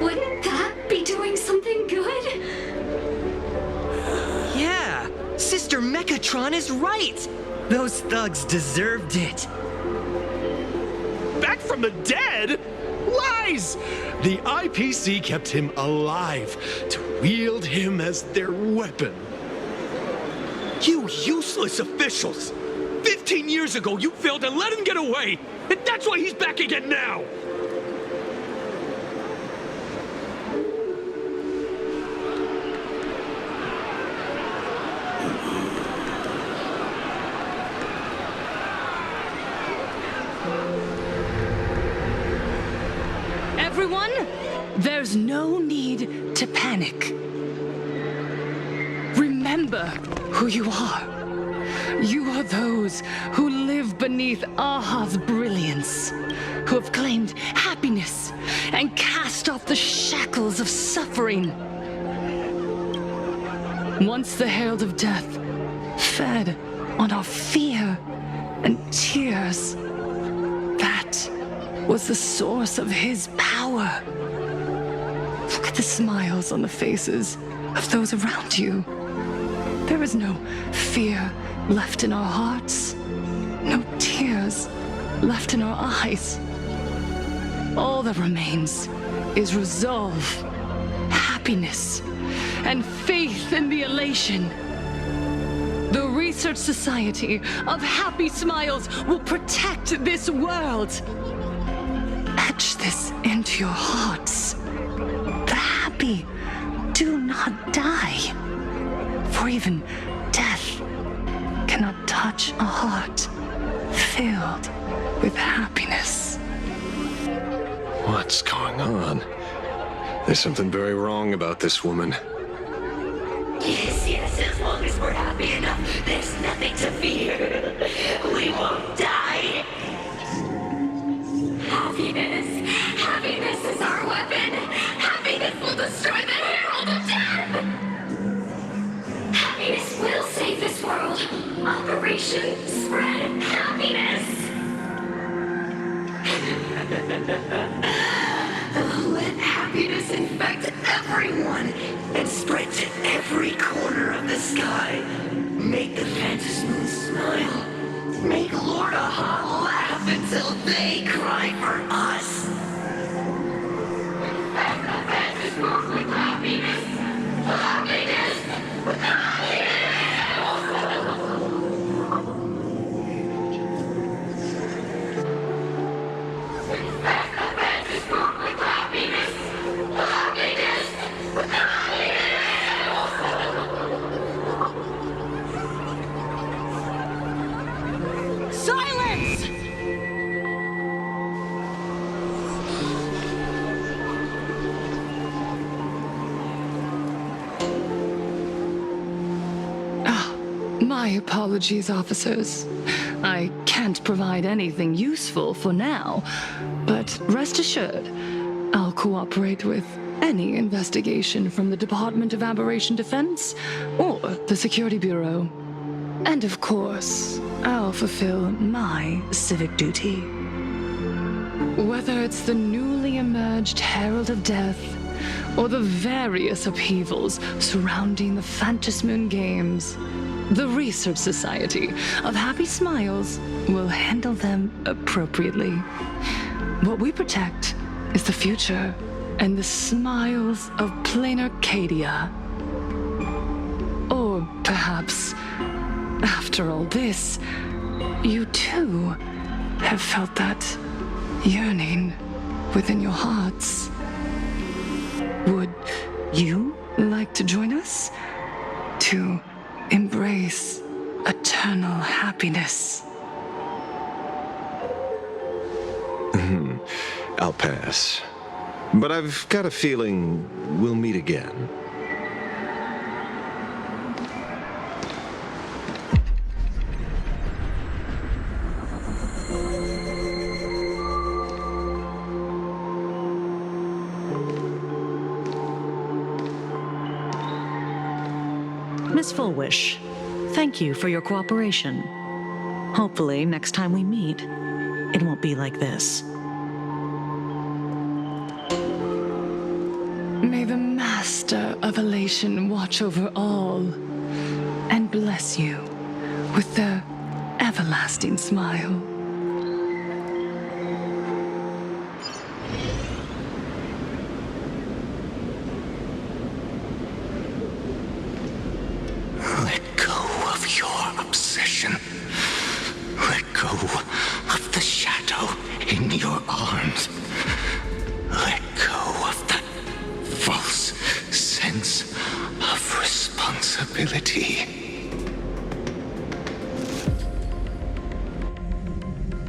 Wouldn't that be doing something good? Yeah, Sister Mechatron is right. Those thugs deserved it. Back from the dead? Lies! The IPC kept him alive to wield him as their weapon. You useless officials! 15 years ago, you failed to let him get away! And that's why he's back again now! Everyone, there's no need to panic. Remember who you are. You are those who live beneath Aha's brilliance, who have claimed happiness and cast off the shackles of suffering. Once the Herald of Death fed on our fear and tears, that was the source of his power. Look at the smiles on the faces of those around you. There is no fear left in our hearts, no tears left in our eyes. All that remains is resolve, happiness, and faith in the elation. The Research Society of Happy Smiles will protect this world. Etch this into your hearts. The happy do not die, for even death cannot touch a heart filled with happiness. What's going on? There's something very wrong about this woman. Yes, as long as we're happy enough, there's nothing to fear. We won't die. Happiness is our weapon. Happiness will destroy the Herald of Death. Happiness will save this world. Operation Spread Happiness. Let happiness infect everyone and spread to every corner of the sky. Make the Phantom Moon smile. Make Lord Aha laugh until they cry for us. Infect the Phantom Moon with happiness. Happiness with happiness. Silence! My apologies, officers. I can't provide anything useful for now, but rest assured, I'll cooperate with any investigation from the Department of Aberration Defense or the Security Bureau. And of course, I'll fulfill my civic duty. Whether it's the newly emerged Herald of Death or the various upheavals surrounding the Phantom Moon Games, the Research Society of Happy Smiles will handle them appropriately. What we protect is the future, and the smiles of plain Arcadia. Or perhaps, after all this, you too have felt that yearning within your hearts. Would you like to join us to embrace eternal happiness? I'll pass. But I've got a feeling we'll meet again. Miss Fullwish, thank you for your cooperation. Hopefully, next time we meet, it won't be like this. May the Master of Elation watch over all and bless you with their everlasting smile. Let go of your obsession. Let go of the shadow in your arms. Let go of that false sense of responsibility.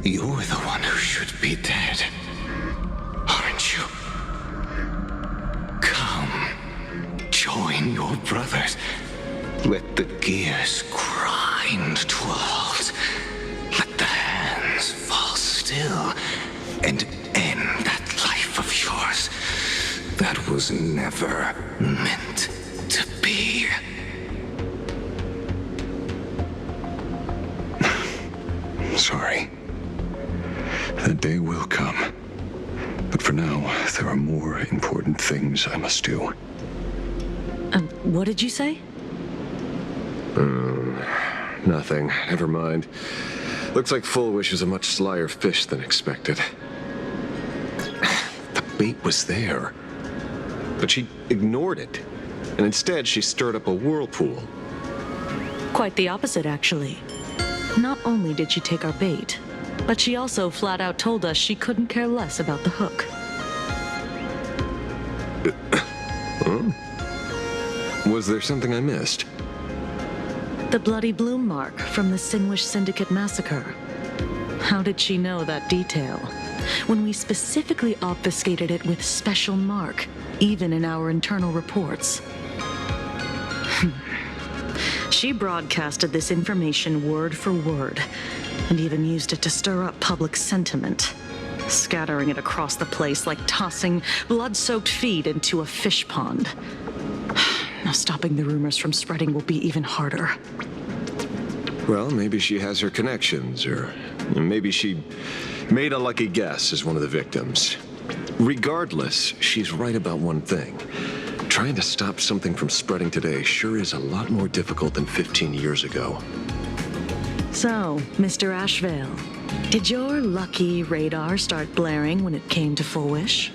You're the one who should be dead, aren't you? Come, join your brothers. Let the gears grind to a halt. Let the hands fall still and end that life of yours that was never meant to be. Sorry. That day will come. But for now, there are more important things I must do. What did you say? Nothing. Never mind. Looks like Fullwish is a much slyer fish than expected. The bait was there. But she ignored it. And instead, she stirred up a whirlpool. Quite the opposite, actually. Not only did she take our bait, but she also flat out told us she couldn't care less about the hook. Huh? Was there something I missed? The bloody bloom mark from the Sinwish Syndicate massacre. How did she know that detail? When we specifically obfuscated it with special mark, even in our internal reports. She broadcasted this information word for word, and even used it to stir up public sentiment, scattering it across the place like tossing blood-soaked feed into a fish pond. Now stopping the rumors from spreading will be even harder. Well, maybe she has her connections, or maybe she made a lucky guess as one of the victims. Regardless, she's right about one thing. Trying to stop something from spreading today sure is a lot more difficult than 15 years ago. So, Mr. Ashvale, did your lucky radar start blaring when it came to Fullwish?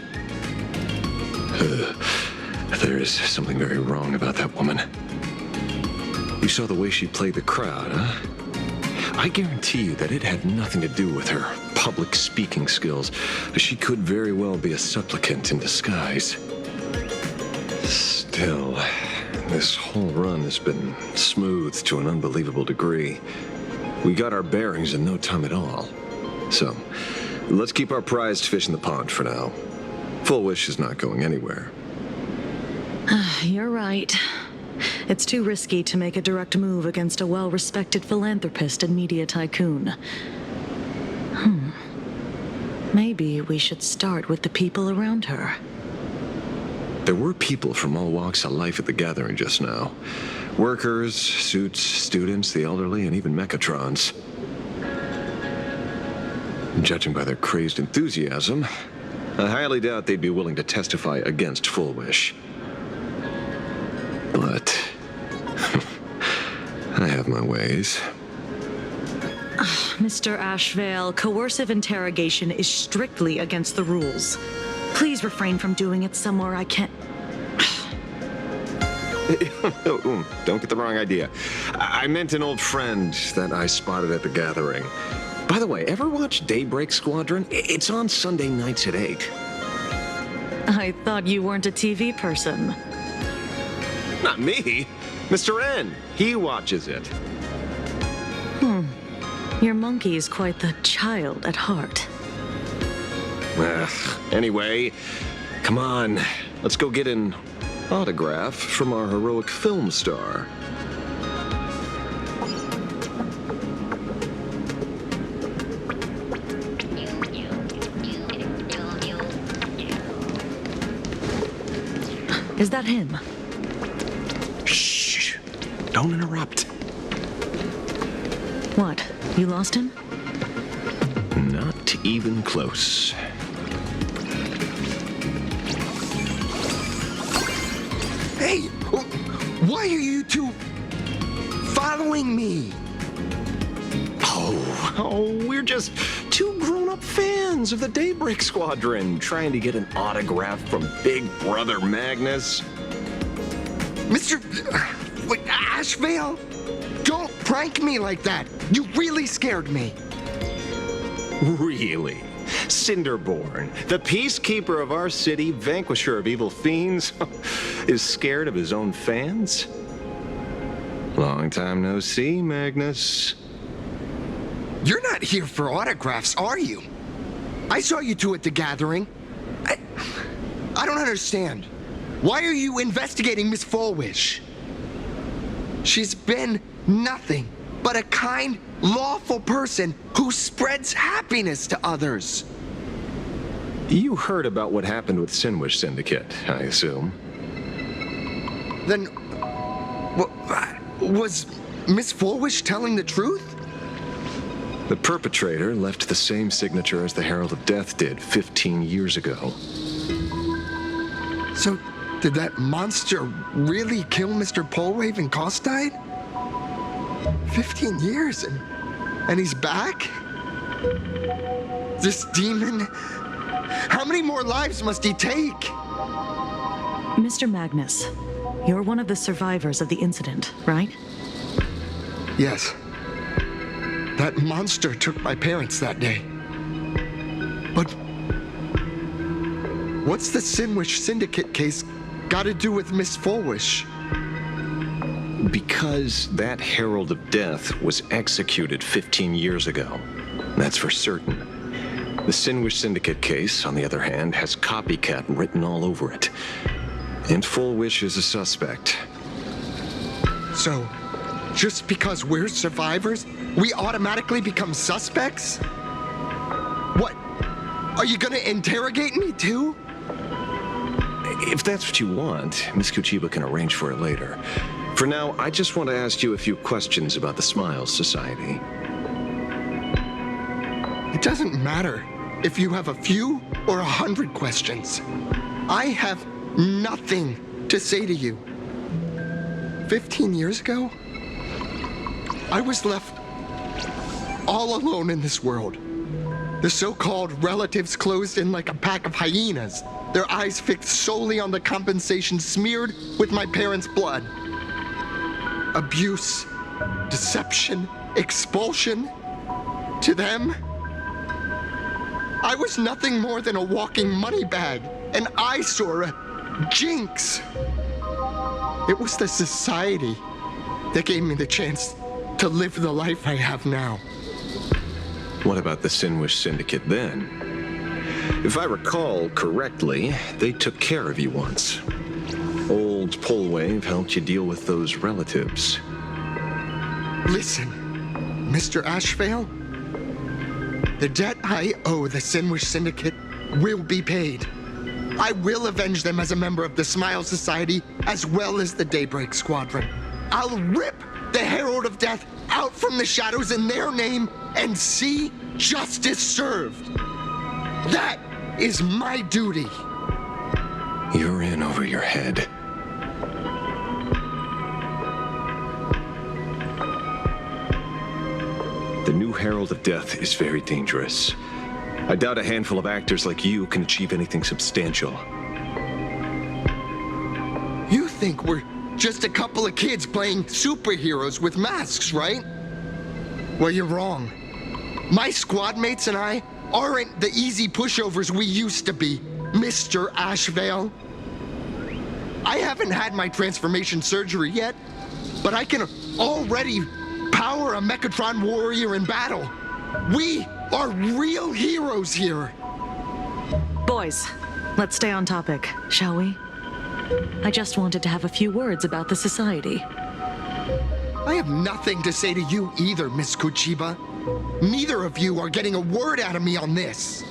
There is something very wrong about that woman. You saw the way she played the crowd, huh? I guarantee you that it had nothing to do with her public speaking skills. She could very well be a supplicant in disguise. Still, this whole run has been smooth to an unbelievable degree. We got our bearings in no time at all. So, let's keep our prized fish in the pond for now. Fullwish is not going anywhere. You're right. It's too risky to make a direct move against a well-respected philanthropist and media tycoon. Maybe we should start with the people around her. There were people from all walks of life at the gathering just now. Workers, suits, students, the elderly, and even mechatrons. Judging by their crazed enthusiasm, I highly doubt they'd be willing to testify against Fullwish. But I have my ways. Mr. Ashvale, coercive interrogation is strictly against the rules. Please refrain from doing it somewhere I can't. Don't get the wrong idea. I meant an old friend that I spotted at the gathering. By the way, ever watch Daybreak Squadron? It's on Sunday nights at 8. I thought you weren't a TV person. Not me. Mr. N. He watches it. Your monkey is quite the child at heart. Anyway, come on. Let's go get an autograph from our heroic film star. Is that him? Shh! Don't interrupt. What? You lost him? Not even close. Hey! Why are you two following me? Oh, we're just two grown-up fans of the Daybreak Squadron trying to get an autograph from Big Brother Magnus. Mr. Ashvale? Don't prank me like that. You really scared me. Really? Cinderborn, the peacekeeper of our city, vanquisher of evil fiends, is scared of his own fans? Long time no see, Magnus. You're not here for autographs, are you? I saw you two at the gathering. I don't understand. Why are you investigating Miss Fullwish? She's been nothing but a kind, lawful person who spreads happiness to others. You heard about what happened with Sinwish Syndicate, I assume. Then, was Miss Fullwish telling the truth? The perpetrator left the same signature as the Herald of Death did 15 years ago. So, did that monster really kill Mr. Polwave and Costide? 15 years and he's back? This demon? How many more lives must he take? Mr. Magnus, you're one of the survivors of the incident, right? Yes. That monster took my parents that day. But what's the Sinwish Syndicate case got to do with Miss Fullwish? Because that Herald of Death was executed 15 years ago. That's for certain. The Sinwish Syndicate case, on the other hand, has copycat written all over it. And Fullwish is a suspect. So, just because we're survivors, we automatically become suspects? What? Are you gonna interrogate me too? If that's what you want, Miss Kuchiba can arrange for it later. For now, I just want to ask you a few questions about the Smiles Society. It doesn't matter if you have a few or 100 questions. I have nothing to say to you. 15 years ago, I was left all alone in this world. The so-called relatives closed in like a pack of hyenas, their eyes fixed solely on the compensation smeared with my parents' blood. Abuse, deception, expulsion. To them, I was nothing more than a walking money bag, an eyesore, a jinx. It was the society that gave me the chance to live the life I have now. What about the Sinwish Syndicate then? If I recall correctly, they took care of you once. Old Polwave helped you deal with those relatives. Listen, Mr. Ashvale, the debt I owe the Sinwish Syndicate will be paid. I will avenge them as a member of the Smile Society as well as the Daybreak Squadron. I'll rip the Herald of Death out from the shadows in their name and see justice served. That is my duty. You're in over your head. The new Herald of Death is very dangerous. I doubt a handful of actors like you can achieve anything substantial. You think we're just a couple of kids playing superheroes with masks, right? Well, you're wrong. My squad mates and I aren't the easy pushovers we used to be, Mr. Ashvale. I haven't had my transformation surgery yet, but I can already power a Mechatron warrior in battle. We are real heroes here. Boys, let's stay on topic, shall we? I just wanted to have a few words about the society. I have nothing to say to you either, Miss Kuchiba. Neither of you are getting a word out of me on this.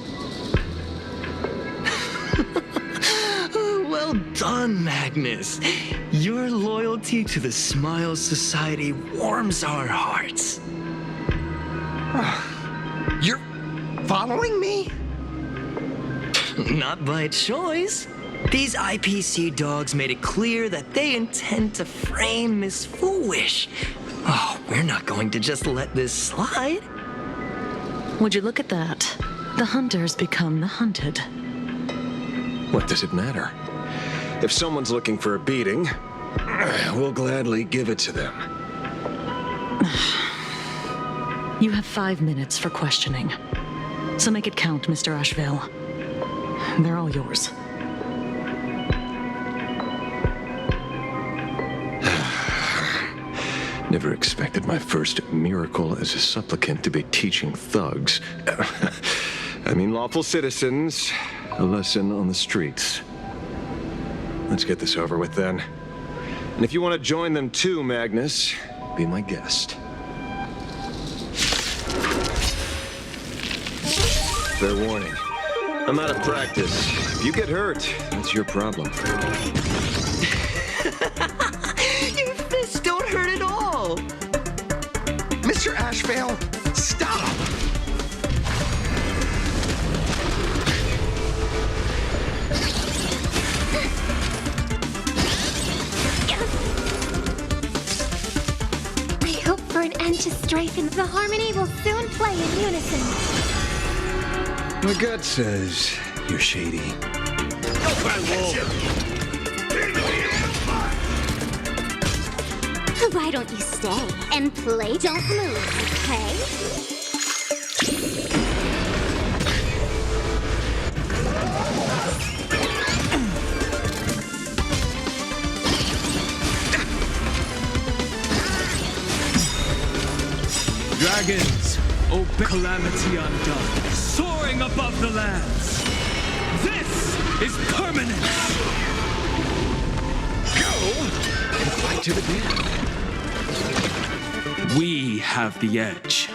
Well done, Magnus. Your loyalty to the Smile Society warms our hearts. You're following me? Not by choice. These IPC dogs made it clear that they intend to frame Miss Foolish. Oh, we're not going to just let this slide. Would you look at that? The hunters become the hunted. What does it matter? If someone's looking for a beating, we'll gladly give it to them. You have 5 minutes for questioning. So make it count, Mr. Ashvale. They're all yours. Never expected my first miracle as a supplicant to be teaching thugs. I mean lawful citizens, a lesson on the streets. Let's get this over with then. And if you want to join them too, Magnus, be my guest. Fair warning. I'm out of practice. If you get hurt, that's your problem. Your fists don't hurt at all. Mr. Ashvale, stop! I hope for an end to strife and the harmony will soon play in unison. My gut says you're shady. Why don't you stay and play? Don't move, okay? Dragons, obey calamity undone, soaring above the lands. This is permanence. Go and fight to the death. We have the edge.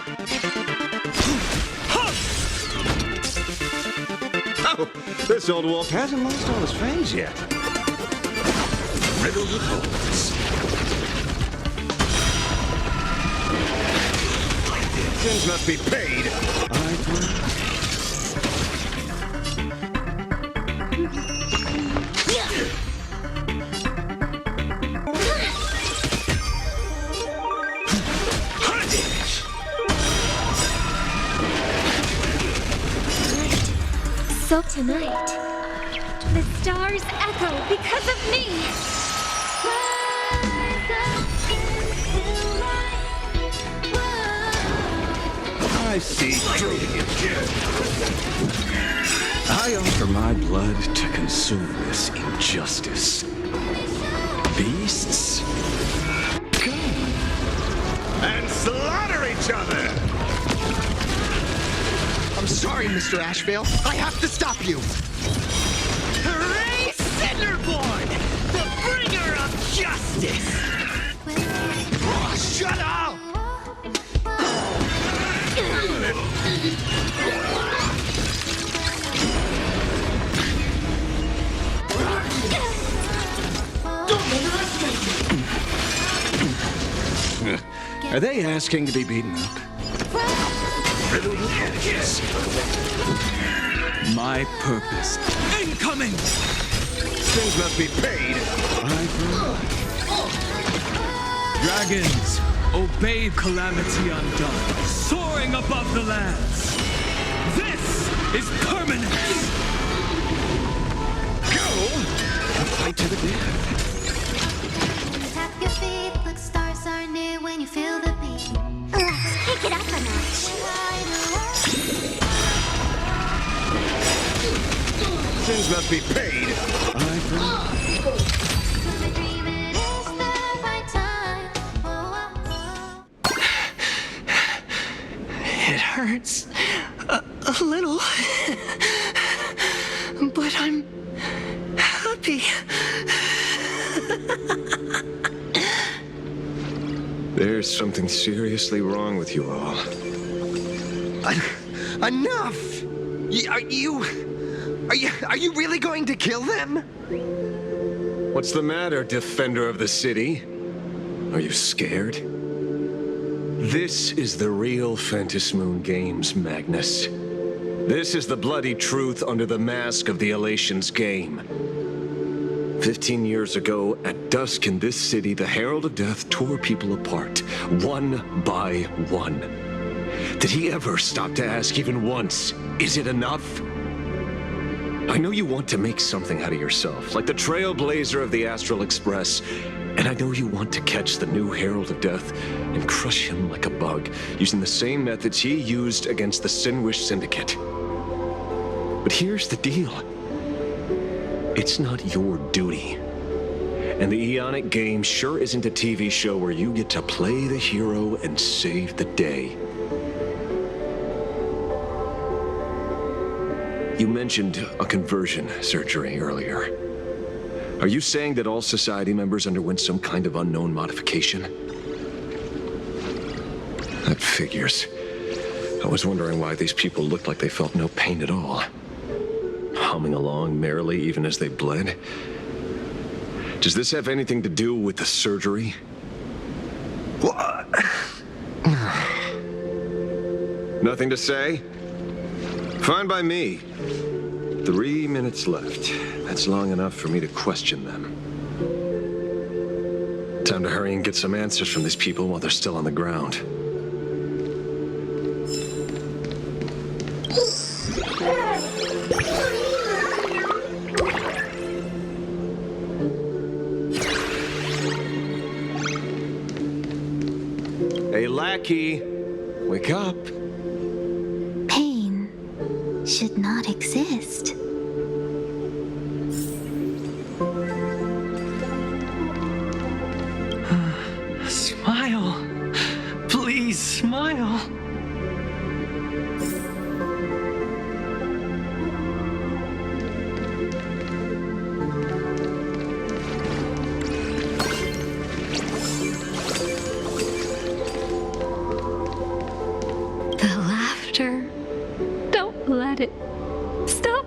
Oh, this old wolf hasn't lost all his fangs yet. Riddled with holes. Sins must be paid. So tonight, the stars echo because of me. I see through you. I offer my blood to consume this injustice. Beasts, come and slaughter each other! I'm sorry, Mr. Ashvale. I have to stop you. Hooray, Cinderborn! The bringer of justice! Oh, shut up! Are they asking to be beaten up? My purpose. Incoming! Things must be paid. Dragons, obey calamity undone, soaring above the lands. This is permanence! Fight to the death. Tap your feet, look, stars are near when you feel the beat. Let's kick it up a notch. Sins must be paid. It hurts a little, but I'm happy. There's something seriously wrong with you all. Enough! Are you really going to kill them? What's the matter, defender of the city? Are you scared? This is the real Phantasmoon Games, Magnus. This is the bloody truth under the mask of the Elations game. 15 years ago, at dusk in this city, the Herald of Death tore people apart, one by one. Did he ever stop to ask even once, is it enough? I know you want to make something out of yourself, like the trailblazer of the Astral Express, and I know you want to catch the new Herald of Death and crush him like a bug, using the same methods he used against the Sinwish Syndicate. But here's the deal. It's not your duty. And the Eonic game sure isn't a TV show where you get to play the hero and save the day. You mentioned a conversion surgery earlier. Are you saying that all society members underwent some kind of unknown modification? That figures. I was wondering why these people looked like they felt no pain at all. Humming along merrily even as they bled. Does this have anything to do with the surgery? What? Nothing to say? Fine by me. 3 minutes left. That's long enough for me to question them. Time to hurry and get some answers from these people while they're still on the ground. Hey, lackey, wake up. Pain should not exist. Smile. Please smile. The laughter. Don't let it stop.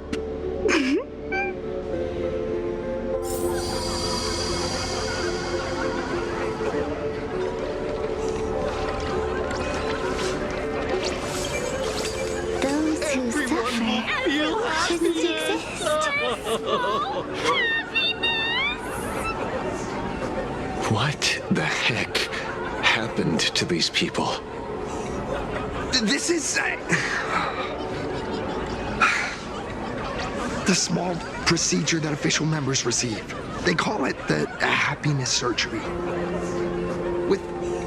Those who suffer shouldn't exist. What the heck happened to these people? This is... the small procedure that official members receive. They call it the happiness surgery. With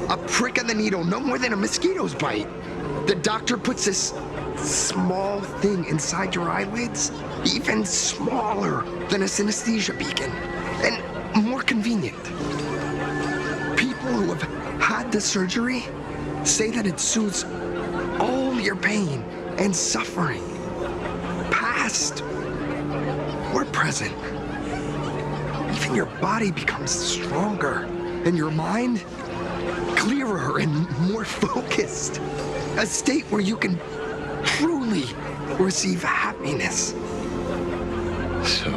a prick of the needle, no more than a mosquito's bite. The doctor puts this small thing inside your eyelids, even smaller than a synesthesia beacon, and more convenient. People who have had the surgery say that it soothes all your pain and suffering, past or present. Even your body becomes stronger, and your mind clearer and more focused. A state where you can truly receive happiness. So,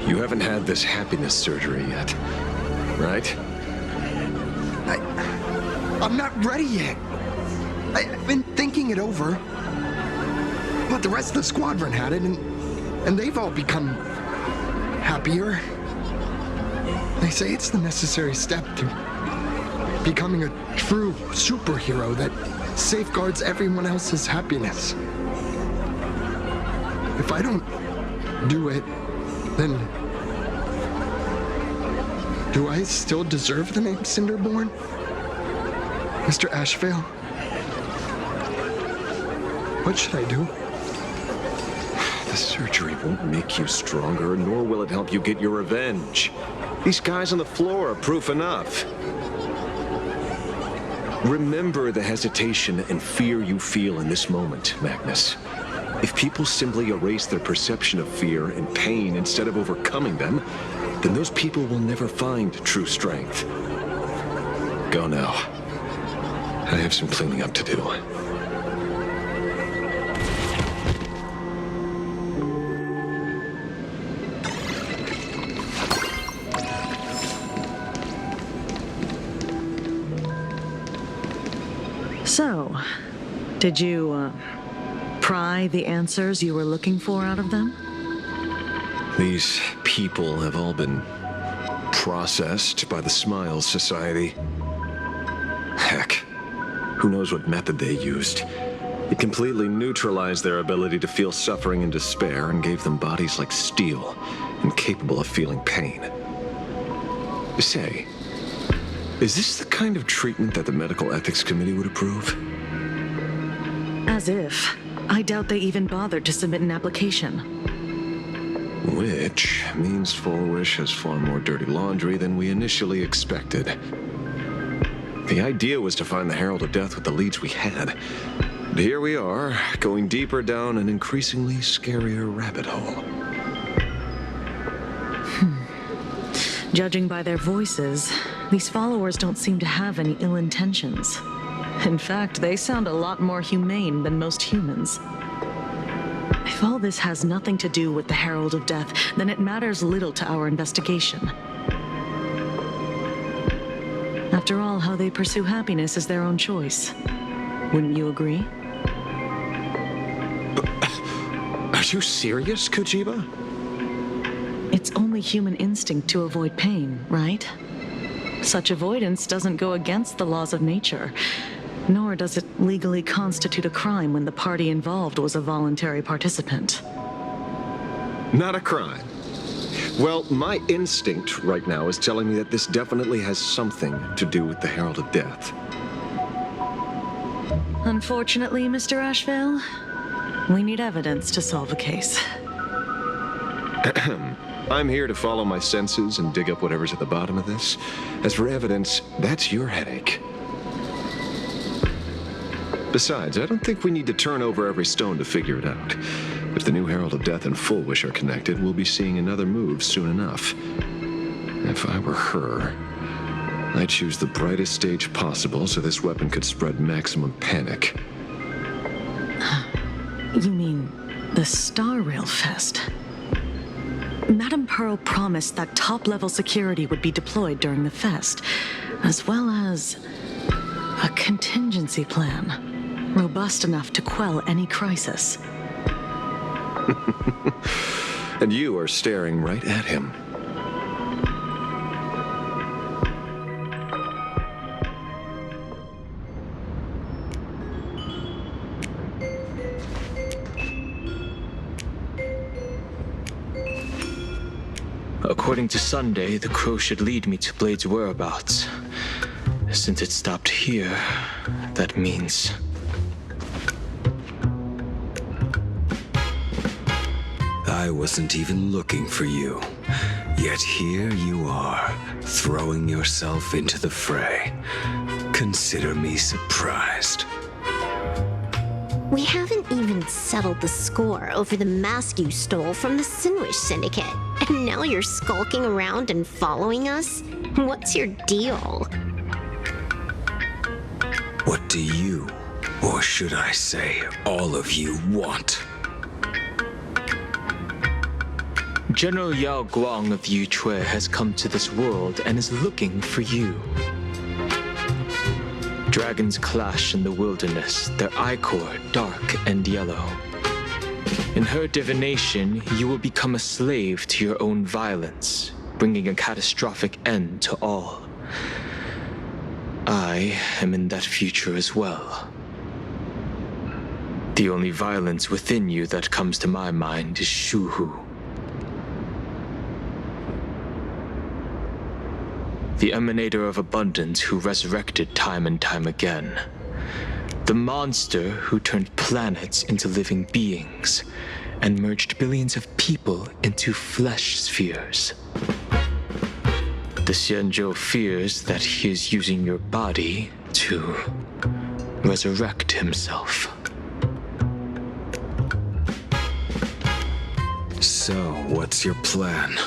you haven't had this happiness surgery yet, right? I'm not ready yet. I've been thinking it over. But the rest of the squadron had it, and they've all become happier. They say it's the necessary step to becoming a true superhero that safeguards everyone else's happiness. If I don't do it, then do I still deserve the name Cinderborn? Mr. Ashvale? What should I do? The surgery won't make you stronger, nor will it help you get your revenge. These guys on the floor are proof enough. Remember the hesitation and fear you feel in this moment, Magnus. If people simply erase their perception of fear and pain instead of overcoming them, then those people will never find true strength. Go now. I have some cleaning up to do. So, did you, pry the answers you were looking for out of them? These people have all been processed by the Smiles Society. Heck, who knows what method they used? It completely neutralized their ability to feel suffering and despair and gave them bodies like steel, incapable of feeling pain. Say, is this the kind of treatment that the Medical Ethics Committee would approve? As if. I doubt they even bothered to submit an application. Which means Full Wish has far more dirty laundry than we initially expected. The idea was to find the Herald of Death with the leads we had. And here we are, going deeper down an increasingly scarier rabbit hole. Judging by their voices, these followers don't seem to have any ill intentions. In fact, they sound a lot more humane than most humans. If all this has nothing to do with the Herald of Death, then it matters little to our investigation. After all, how they pursue happiness is their own choice. Wouldn't you agree? Are you serious, Kojiba? It's only human instinct to avoid pain, right? Such avoidance doesn't go against the laws of nature, nor does it legally constitute a crime when the party involved was a voluntary participant. Not a crime. Well, my instinct right now is telling me that this definitely has something to do with the Herald of Death. Unfortunately, Mr. Ashvale, we need evidence to solve a case. I'm here to follow my senses and dig up whatever's at the bottom of this. As for evidence, that's your headache. Besides, I don't think we need to turn over every stone to figure it out. If the new Herald of Death and Full Wish are connected, we'll be seeing another move soon enough. If I were her, I'd choose the brightest stage possible so this weapon could spread maximum panic. You mean the Star Rail Fest? Madame Pearl promised that top-level security would be deployed during the fest, as well as a contingency plan, robust enough to quell any crisis. And you are staring right at him. According to Sunday, the crow should lead me to Blade's whereabouts. Since it stopped here, that means... I wasn't even looking for you. Yet here you are, throwing yourself into the fray. Consider me surprised. We haven't even settled the score over the mask you stole from the Sinwish Syndicate. And now you're skulking around and following us? What's your deal? What do you, or should I say, all of you, want? General Yao Guang of Yuchue has come to this world and is looking for you. Dragons clash in the wilderness, their ichor dark and yellow. In her divination, you will become a slave to your own violence, bringing a catastrophic end to all. I am in that future as well. The only violence within you that comes to my mind is Shuhu. The emanator of abundance who resurrected time and time again. The monster who turned planets into living beings and merged billions of people into flesh spheres. The Xianzhou fears that he is using your body to resurrect himself. So, what's your plan?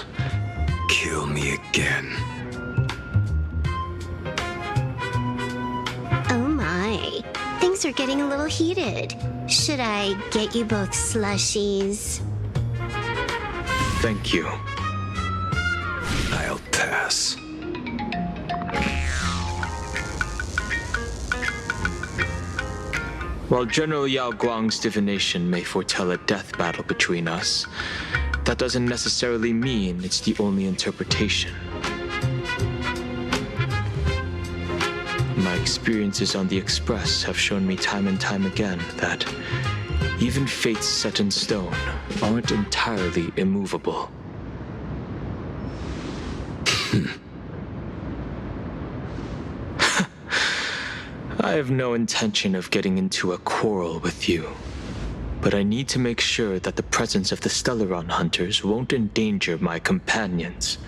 Kill me again. Oh my. Things are getting a little heated. Should I get you both slushies? Thank you. I'll pass. While General Yao Guang's divination may foretell a death battle between us, that doesn't necessarily mean it's the only interpretation. My experiences on the Express have shown me time and time again that even fates set in stone aren't entirely immovable. I have no intention of getting into a quarrel with you, but I need to make sure that the presence of the Stellaron hunters won't endanger my companions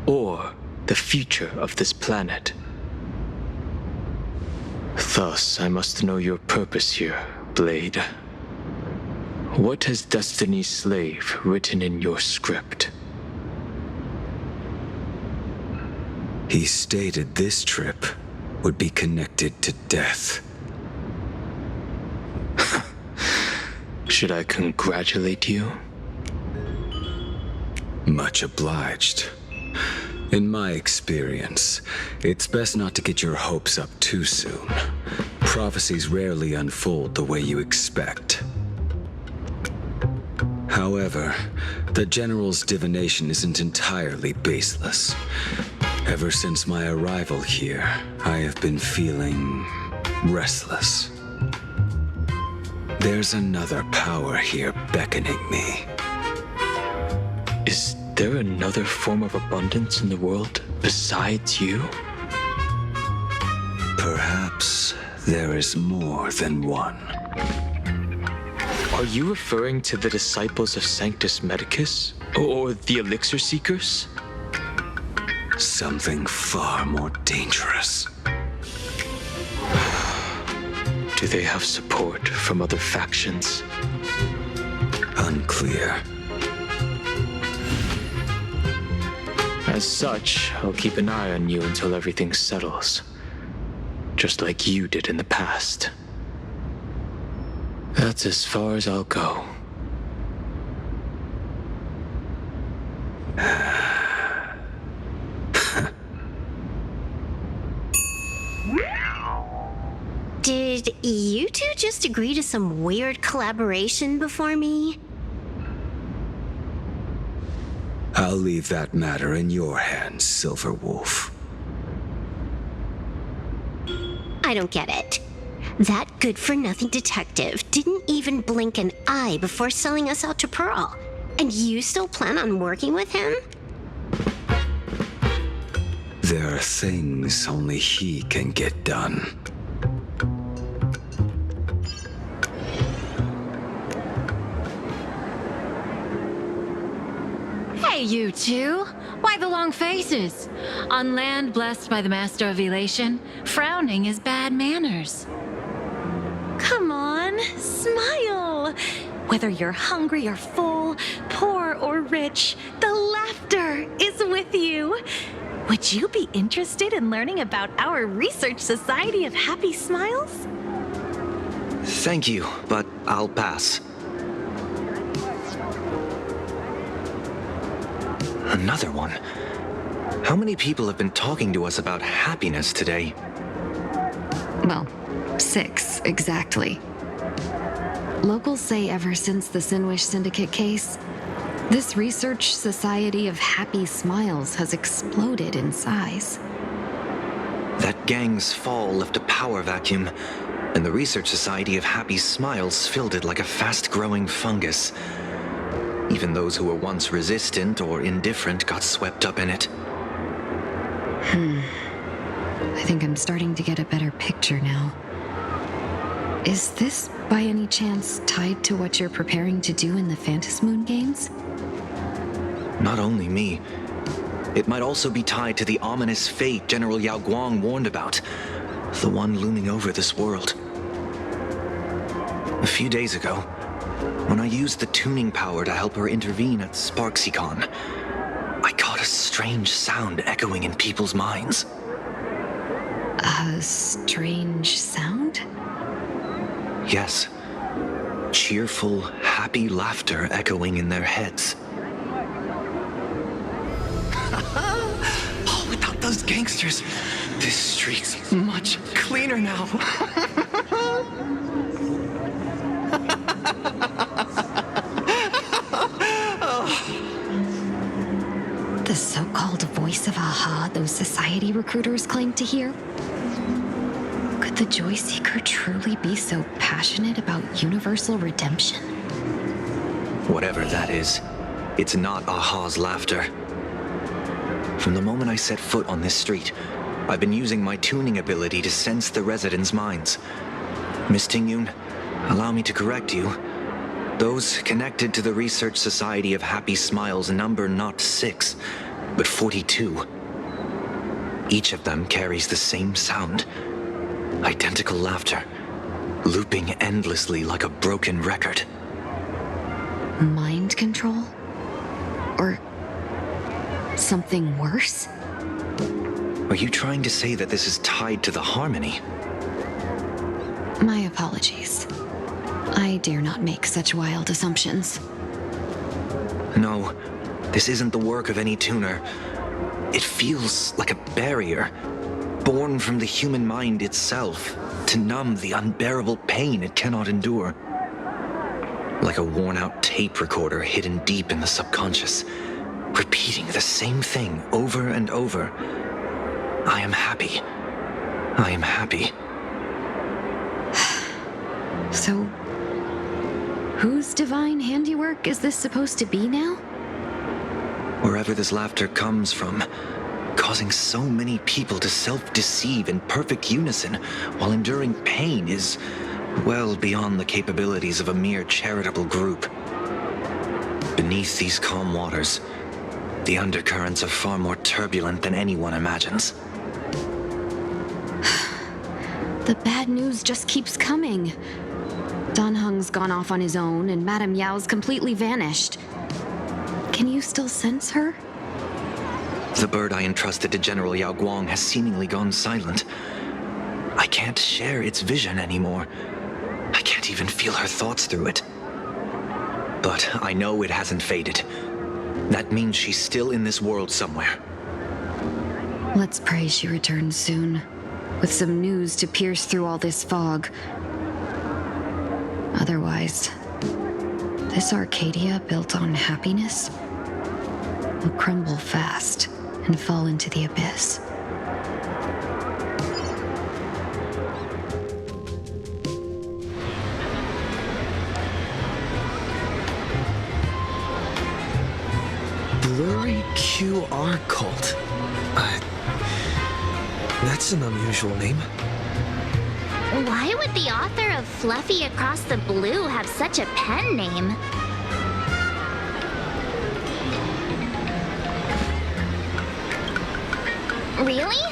or the future of this planet. Thus, I must know your purpose here, Blade. What has Destiny's Slave written in your script? He stated this trip would be connected to death. Should I congratulate you? Much obliged. In my experience, it's best not to get your hopes up too soon. Prophecies rarely unfold the way you expect. However, the General's divination isn't entirely baseless. Ever since my arrival here, I have been feeling restless. There's another power here beckoning me. Is there another form of abundance in the world besides you? Perhaps there is more than one. Are you referring to the disciples of Sanctus Medicus? Or the Elixir Seekers? Something far more dangerous. Do they have support from other factions? Unclear. As such, I'll keep an eye on you until everything settles. Just like you did in the past. That's as far as I'll go. Did you two just agree to some weird collaboration before me? I'll leave that matter in your hands, Silver Wolf. I don't get it. That good-for-nothing detective didn't even blink an eye before selling us out to Pearl. And you still plan on working with him? There are things only he can get done. Hey, you two! Why the long faces? On land blessed by the Master of Elation, frowning is bad manners. Come on, smile! Whether you're hungry or full, poor or rich, the laughter is with you. Would you be interested in learning about our Research Society of Happy Smiles? Thank you, but I'll pass. Another one? How many people have been talking to us about happiness today? Well, 6, exactly. Locals say ever since the Sinwish Syndicate case, this Research Society of Happy Smiles has exploded in size. That gang's fall left a power vacuum. and the Research Society of Happy Smiles filled it like a fast-growing fungus. Even those who were once resistant or indifferent got swept up in it. I think I'm starting to get a better picture now. Is this, by any chance, tied to what you're preparing to do in the Phantasmoon games? Not only me. It might also be tied to the ominous fate General Yao Guang warned about. The one looming over this world. A few days ago, when I used the tuning power to help her intervene at SparksyCon, I caught a strange sound echoing in people's minds. A strange sound? Yes. Cheerful, happy laughter echoing in their heads. Oh, without those gangsters, this street's much cleaner now. The so-called voice of Aha those society recruiters claim to hear? Could the Joy Seeker truly be so passionate about universal redemption? Whatever that is, it's not Aha's laughter. From the moment I set foot on this street, I've been using my tuning ability to sense the residents' minds. Miss Tingyun, allow me to correct you. Those connected to the Research Society of Happy Smiles number not 6, but 42. Each of them carries the same sound. Identical laughter, looping endlessly like a broken record. Mind control? Or something worse? Are you trying to say that this is tied to the harmony? My apologies. I dare not make such wild assumptions. No, this isn't the work of any tuner. It feels like a barrier, born from the human mind itself, to numb the unbearable pain it cannot endure. Like a worn-out tape recorder hidden deep in the subconscious, repeating the same thing over and over. I am happy. I am happy. So, whose divine handiwork is this supposed to be now? Wherever this laughter comes from, causing so many people to self-deceive in perfect unison while enduring pain is well beyond the capabilities of a mere charitable group. Beneath these calm waters, the undercurrents are far more turbulent than anyone imagines. The bad news just keeps coming. Dan Heng's gone off on his own, and Madame Yao's completely vanished. Can you still sense her? The bird I entrusted to General Yao Guang has seemingly gone silent. I can't share its vision anymore. I can't even feel her thoughts through it. But I know it hasn't faded. That means she's still in this world somewhere. Let's pray she returns soon, with some news to pierce through all this fog. Otherwise, this Arcadia built on happiness will crumble fast and fall into the abyss. Blurry QR cult. That's an unusual name. Why would the author of Fluffy Across the Blue have such a pen name? Really?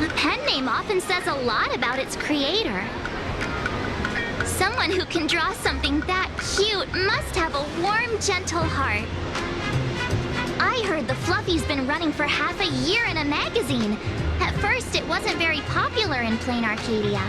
A pen name often says a lot about its creator. Someone who can draw something that cute must have a warm, gentle heart. I heard the Fluffy's been running for half a year in a magazine. At first, it wasn't very popular in plain Arcadia.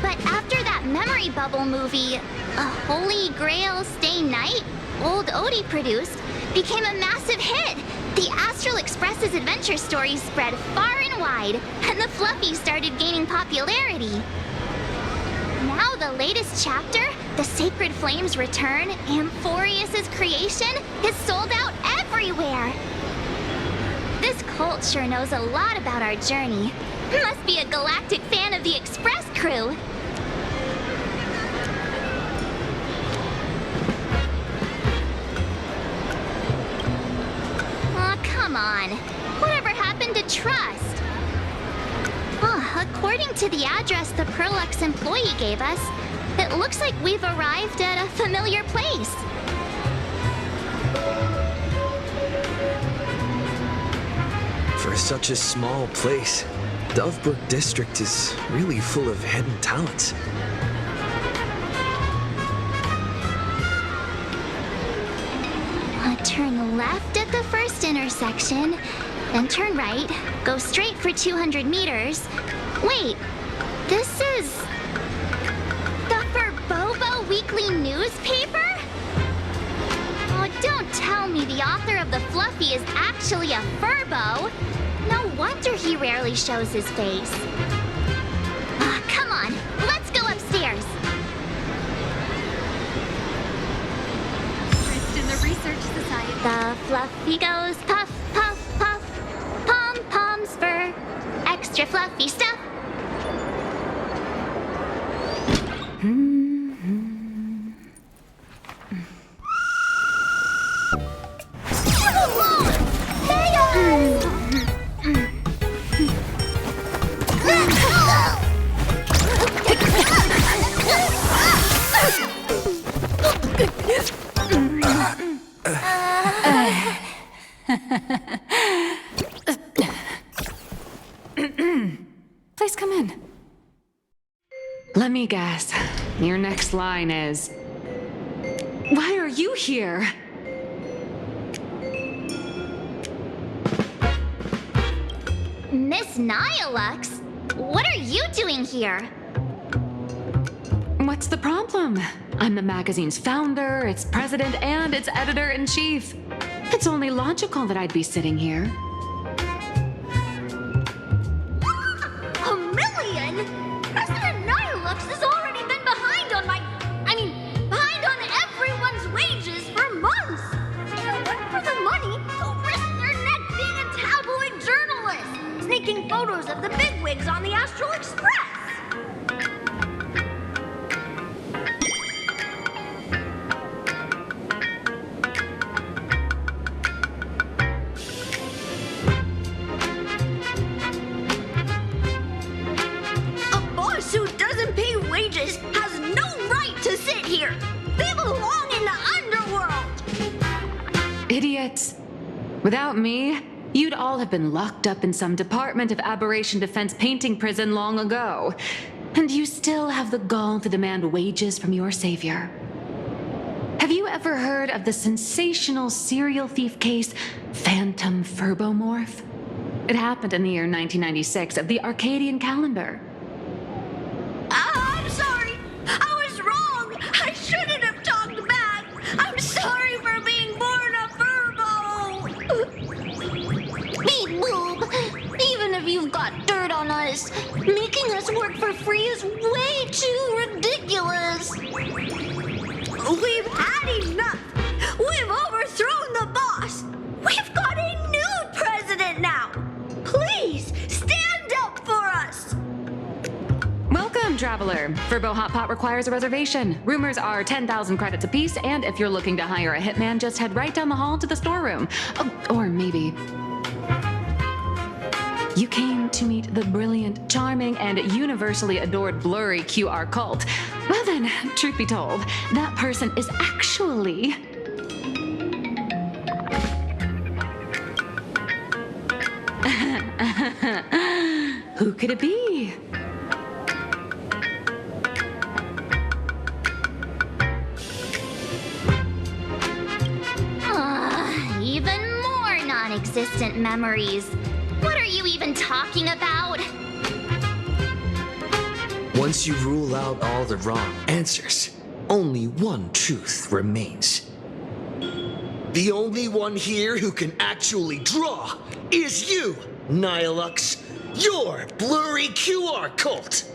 But after that memory bubble movie, A Holy Grail Stay Night, Old Odie produced, became a massive hit. The Astral Express's adventure stories spread far and wide, and the Fluffy started gaining popularity. Now the latest chapter, The Sacred Flames Return, Amphorius's creation, is sold out everywhere. This cult sure knows a lot about our journey. Must be a galactic fan of the Express crew. Aw, come on. Whatever happened to trust? According to the address the Perlux employee gave us, it looks like we've arrived at a familiar place. For such a small place, Dovebrook District is really full of hidden talents. Turn left at the first intersection, then turn right, go straight for 200 meters. Wait, this is the Furbobo Weekly newspaper? Oh, don't tell me the author of the Fluffy is actually a Furbo. No wonder he rarely shows his face. Come on, let's go upstairs. In the Research Society. The Fluffy goes puff, puff, puff. Pom-poms for extra fluffy stuff. Please come in. Let me guess. Your next line is, why are you here? Miss Nihilux, what are you doing here? What's the problem? I'm the magazine's founder, its president, and its editor-in-chief. It's only logical that I'd be sitting here. A million? President Nihilux has already been behind on behind on everyone's wages for months. If it weren't for the money, who'd risk their neck being a tabloid journalist, sneaking photos of the bigwigs on the Astral Express? Who doesn't pay wages has no right to sit here. They belong in the underworld. Idiots. Without me, you'd all have been locked up in some Department of Aberration Defense painting prison long ago. And you still have the gall to demand wages from your savior. Have you ever heard of the sensational serial thief case, Phantom Furbomorph? It happened in the year 1996 of the Arcadian calendar. I'm sorry. I was wrong. I shouldn't have talked back. I'm sorry for being born a Furbo. Beep boop. Even if you've got dirt on us, making us work for free is way too ridiculous. We've had enough. We've overthrown the boss. We've got a new president now. Please stand up for us. Welcome, traveler. Furbo Hot Pot requires a reservation. Rumors are 10,000 credits apiece, and if you're looking to hire a hitman, just head right down the hall to the storeroom. Oh, or maybe you came to meet the brilliant, charming, and universally adored blurry QR cult. Well then, truth be told, that person is actually... Who could it be? Even more non-existent memories. What are you even talking about? Once you rule out all the wrong answers, only one truth remains. The only one here who can actually draw is you, Nihilux, your blurry QR cult.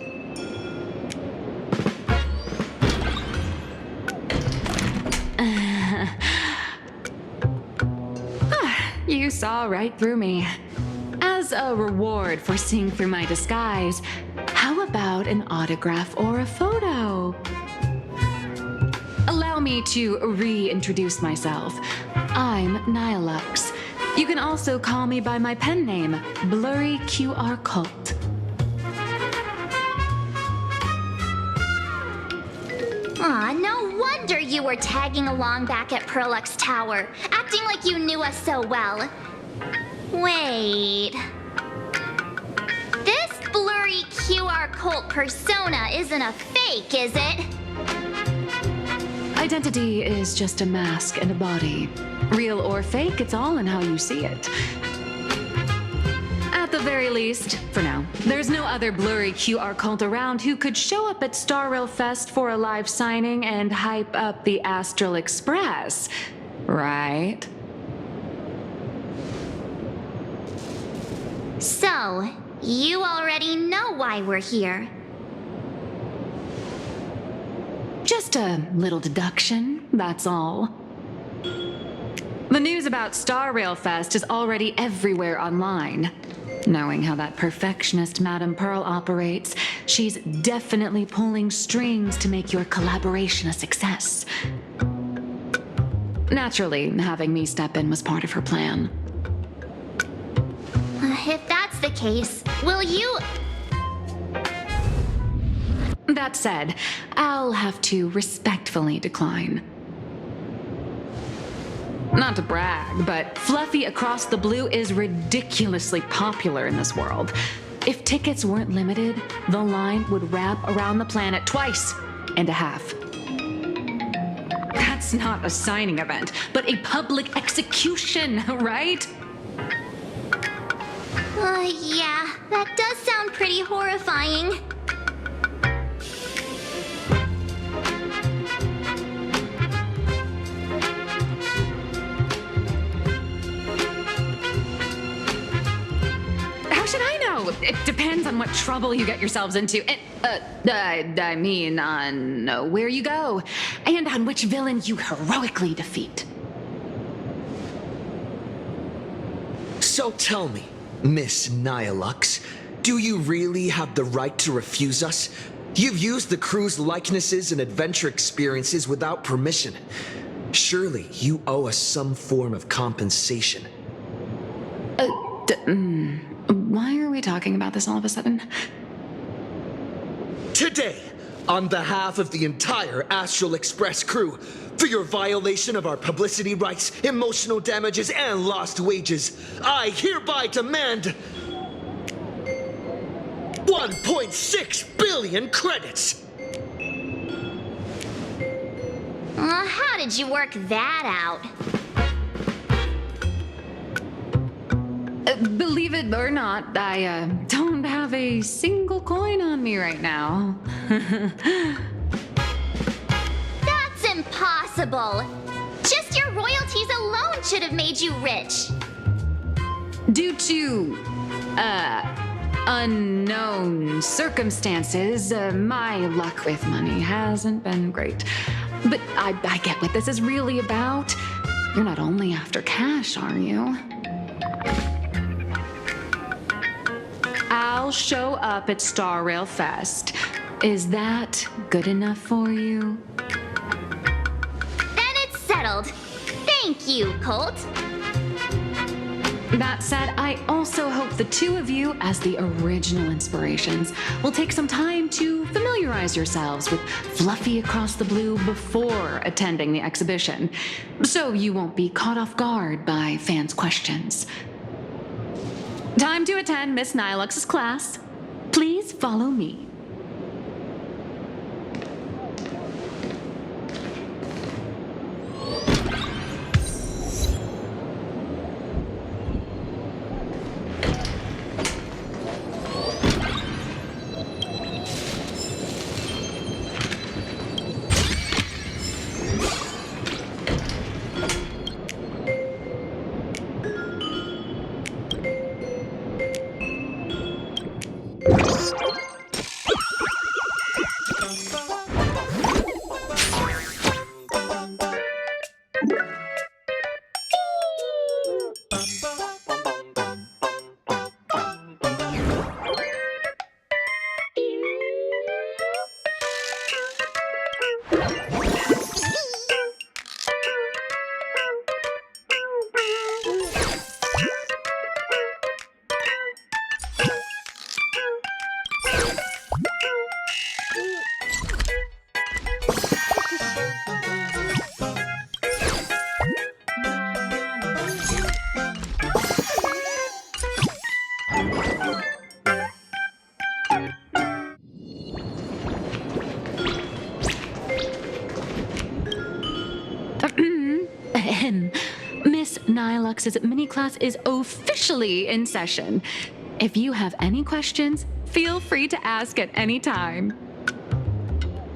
You saw right through me. As As a reward for seeing through my disguise, how about an autograph or a photo? Allow me to reintroduce myself. I'm Nihilux. You can also call me by my pen name, Blurry QR Cult. Aw, no wonder you were tagging along back at Perlux Tower, acting like you knew us so well. Wait. This blurry QR cult persona isn't a fake, is it? Identity is just a mask and a body. Real or fake, it's all in how you see it. At the very least, for now, there's no other blurry QR cult around who could show up at Star Rail Fest for a live signing and hype up the Astral Express, right? So, you already know why we're here. Just a little deduction, that's all. The news about Star Rail Fest is already everywhere online. Knowing how that perfectionist Madame Pearl operates, she's definitely pulling strings to make your collaboration a success. Naturally, having me step in was part of her plan. If that's the case, will you... That said, I'll have to respectfully decline. Not to brag, but Fluffy Across the Blue is ridiculously popular in this world. If tickets weren't limited, the line would wrap around the planet twice and a half. That's not a signing event, but a public execution, right? Yeah, that does sound pretty horrifying. How should I know? It depends on what trouble you get yourselves into, and, I mean, on where you go, and on which villain you heroically defeat. So tell me, Miss Nihilux, do you really have the right to refuse us? You've used the crew's likenesses and adventure experiences without permission. Surely you owe us some form of compensation. Why are we talking about this all of a sudden? Today, on behalf of the entire Astral Express crew, for your violation of our publicity rights, emotional damages, and lost wages, I hereby demand 1.6 billion credits! How did you work that out? Believe it or not, I don't have a single coin on me right now. That's impossible! Just your royalties alone should have made you rich! Due to, unknown circumstances, my luck with money hasn't been great. But I get what this is really about. You're not only after cash, are you? I'll show up at Star Rail Fest. Is that good enough for you? Then it's settled. Thank you, Colt. That said, I also hope the two of you, as the original inspirations, will take some time to familiarize yourselves with Fluffy Across the Blue before attending the exhibition, so you won't be caught off guard by fans' questions. Time to attend Miss Nihilux's class. Please follow me. Miss Nilux's mini class is officially in session. If you have any questions, feel free to ask at any time.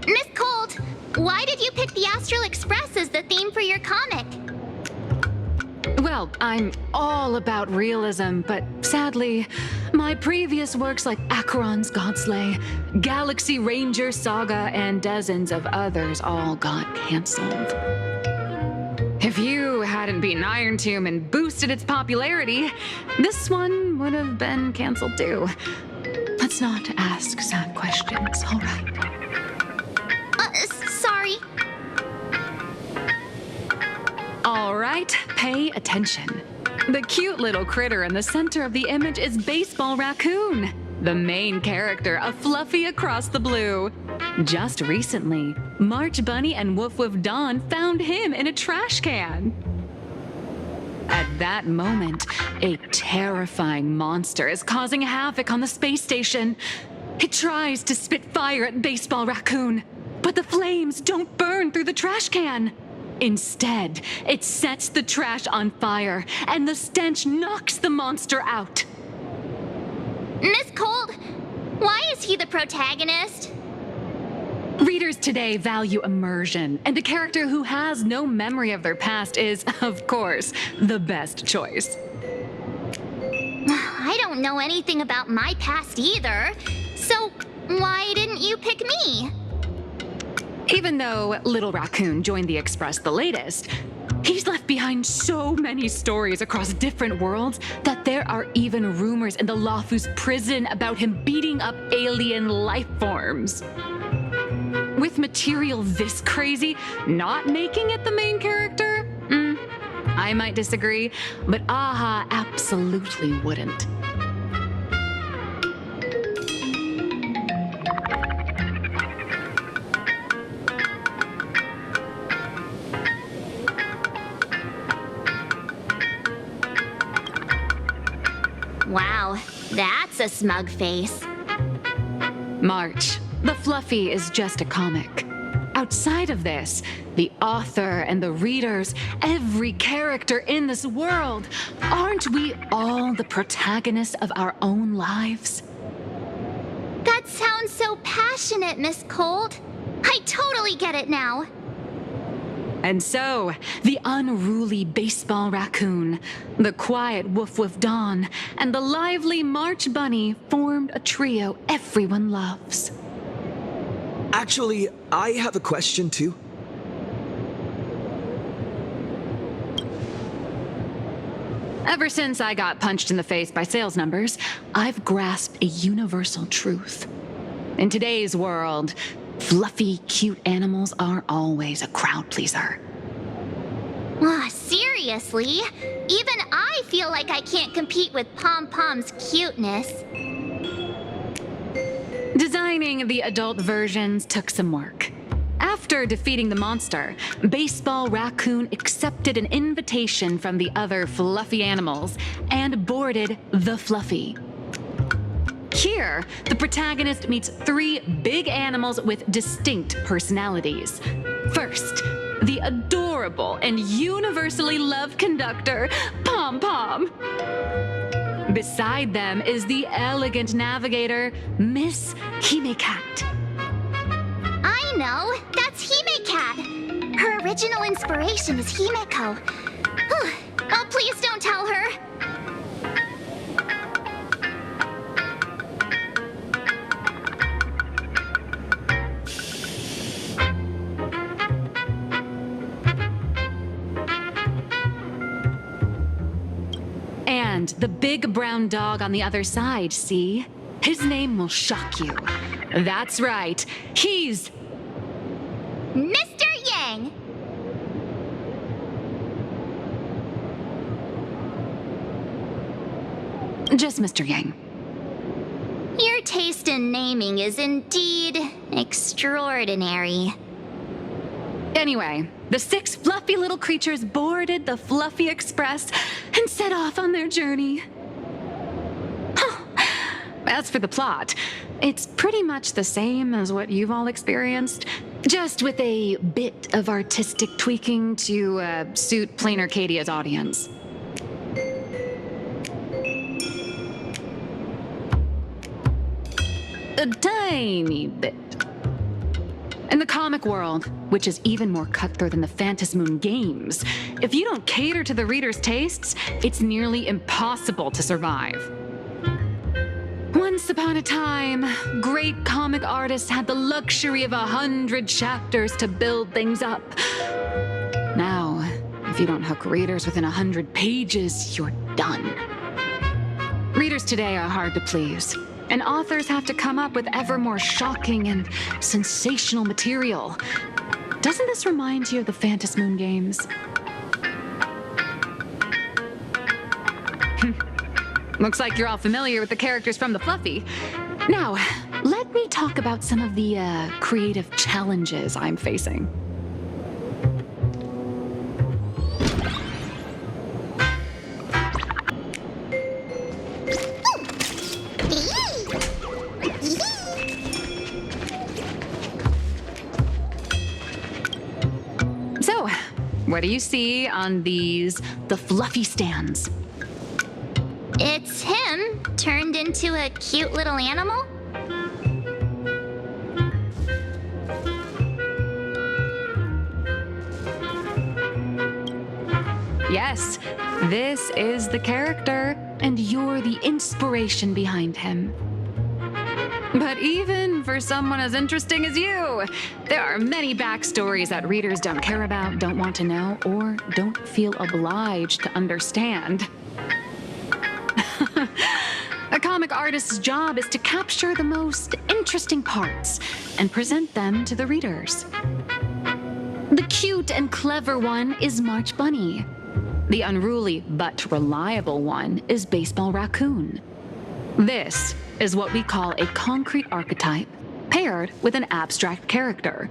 Miss Colt, why did you pick the Astral Express as the theme for your comic? Well, I'm all about realism, but sadly, my previous works like Acheron's Godslay, Galaxy Ranger Saga, and dozens of others all got canceled. If you hadn't beaten Iron Tomb and boosted its popularity, this one would have been canceled too. Let's not ask sad questions, all right? Sorry. All right, pay attention. The cute little critter in the center of the image is Baseball Raccoon, the main character of Fluffy Across the Blue. Just recently, March Bunny and Woof Woof Dawn found him in a trash can. At that moment, a terrifying monster is causing havoc on the space station. It tries to spit fire at Baseball Raccoon, but the flames don't burn through the trash can. Instead, it sets the trash on fire, and the stench knocks the monster out. Miss Colt, why is he the protagonist? Readers today value immersion, and a character who has no memory of their past is, of course, the best choice. I don't know anything about my past either, so why didn't you pick me? Even though Little Raccoon joined the Express the latest, he's left behind so many stories across different worlds that there are even rumors in the Lawfus prison about him beating up alien life forms. With material this crazy, not making it the main character? I might disagree, but AHA absolutely wouldn't. Wow, that's a smug face. March, the Fluffy is just a comic. Outside of this, the author and the readers, every character in this world, aren't we all the protagonists of our own lives? That sounds so passionate, Miss Colt. I totally get it now. And so, the unruly Baseball Raccoon, the quiet Woof Woof Dawn, and the lively March Bunny formed a trio everyone loves. Actually, I have a question too. Ever since I got punched in the face by sales numbers, I've grasped a universal truth. In today's world, fluffy, cute animals aren't always a crowd pleaser. Seriously? Even I feel like I can't compete with Pom Pom's cuteness. Designing the adult versions took some work. After defeating the monster, Baseball Raccoon accepted an invitation from the other fluffy animals and boarded the Fluffy. Here, the protagonist meets 3 big animals with distinct personalities. First, the adorable and universally loved conductor, Pom Pom. Beside them is the elegant navigator, Miss Hime-Cat. I know, that's Hime-Cat. Her original inspiration is Himeko. Oh, please don't tell her. And the big brown dog on the other side, see? His name will shock you. That's right, he's Mr. Yang! just Mr. Yang. Your taste in naming is indeed extraordinary. Anyway, the 6 fluffy little creatures boarded the Fluffy Express and set off on their journey. As for the plot, it's pretty much the same as what you've all experienced. Just with a bit of artistic tweaking to suit Plain Arcadia's audience. A tiny bit. In the comic world, which is even more cutthroat than the Phantom Moon games, if you don't cater to the reader's tastes, it's nearly impossible to survive. Once upon a time, great comic artists had the luxury of 100 chapters to build things up. Now, if you don't hook readers within 100 pages, you're done. Readers today are hard to please, and authors have to come up with ever more shocking and sensational material. Doesn't this remind you of the Phantom Moon games? Looks like you're all familiar with the characters from the Fluffy. Now, let me talk about some of the creative challenges I'm facing. So, what do you see on the Fluffy stands? It's him turned into a cute little animal? Yes, this is the character, and you're the inspiration behind him. But even for someone as interesting as you, there are many backstories that readers don't care about, don't want to know, or don't feel obliged to understand. A comic artist's job is to capture the most interesting parts and present them to the readers. The cute and clever one is March Bunny. The unruly but reliable one is Baseball Raccoon. This is what we call a concrete archetype paired with an abstract character.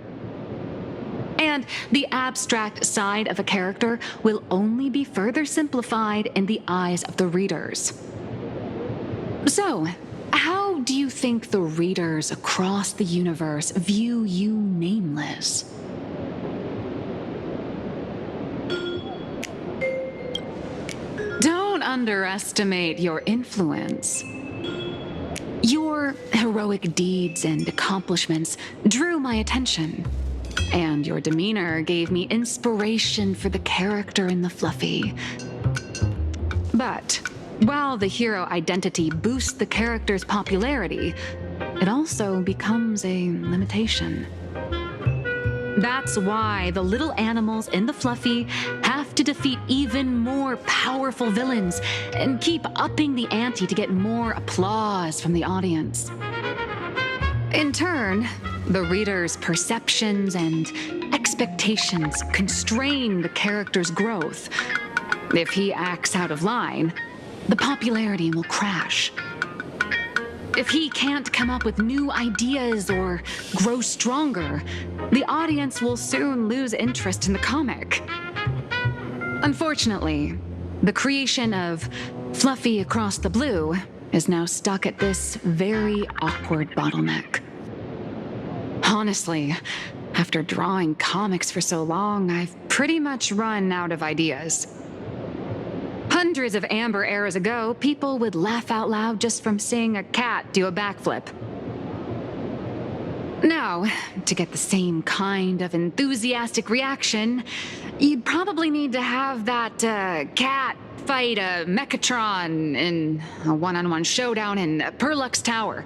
And the abstract side of a character will only be further simplified in the eyes of the readers. So, how do you think the readers across the universe view you nameless? Don't underestimate your influence. Your heroic deeds and accomplishments drew my attention, and your demeanor gave me inspiration for the character in the Fluffy. But while the hero identity boosts the character's popularity, it also becomes a limitation. That's why the little animals in the Fluffy have to defeat even more powerful villains and keep upping the ante to get more applause from the audience. In turn, the reader's perceptions and expectations constrain the character's growth. If he acts out of line, the popularity will crash. If he can't come up with new ideas or grow stronger, the audience will soon lose interest in the comic. Unfortunately, the creation of Fluffy Across the Blue is now stuck at this very awkward bottleneck. Honestly, after drawing comics for so long, I've pretty much run out of ideas. Hundreds of Amber eras ago, people would laugh out loud just from seeing a cat do a backflip. Now, to get the same kind of enthusiastic reaction, you'd probably need to have that cat fight a Mechatron in a one-on-one showdown in Perlux Tower.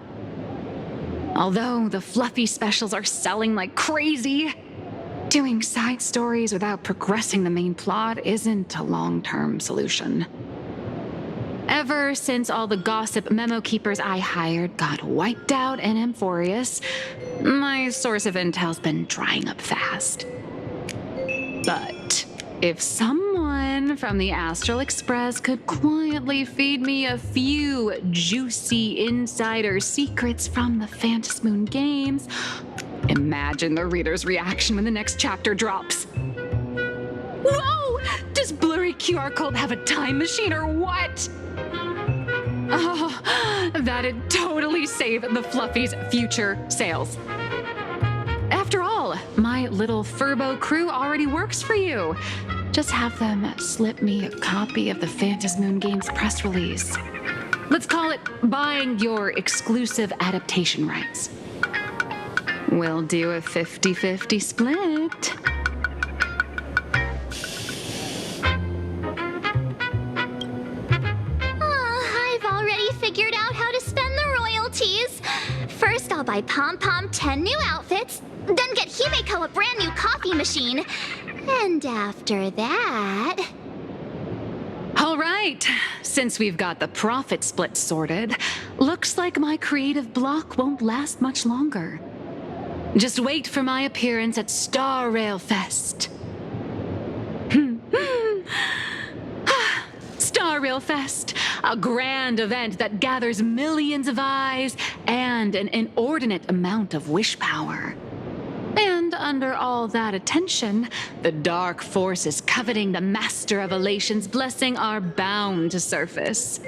Although the Fluffy specials are selling like crazy, doing side stories without progressing the main plot isn't a long-term solution. Ever since all the gossip memo keepers I hired got wiped out in Amphorius, my source of intel's been drying up fast. But if someone from the Astral Express could quietly feed me a few juicy insider secrets from the Phantom Moon games, imagine the reader's reaction when the next chapter drops. Whoa! Does Blurry QR Code have a time machine or what? Oh, that'd totally save the Fluffy's future sales. After all, all. My little Furbo crew already works for you. Just have them slip me a copy of the Phantasmoon Games press release. Let's call it buying your exclusive adaptation rights. We'll do a 50-50 split. I've already figured out how to spend the royalties. First, I'll buy Pom Pom 10 new outfits, then get Himeko a brand new coffee machine. And after that... All right, since we've got the profit split sorted, looks like my creative block won't last much longer. Just wait for my appearance at Star Rail Fest. Star Rail Fest, a grand event that gathers millions of eyes and an inordinate amount of wish power. And under all that attention, the dark forces coveting the Master of Elation's blessing are bound to surface.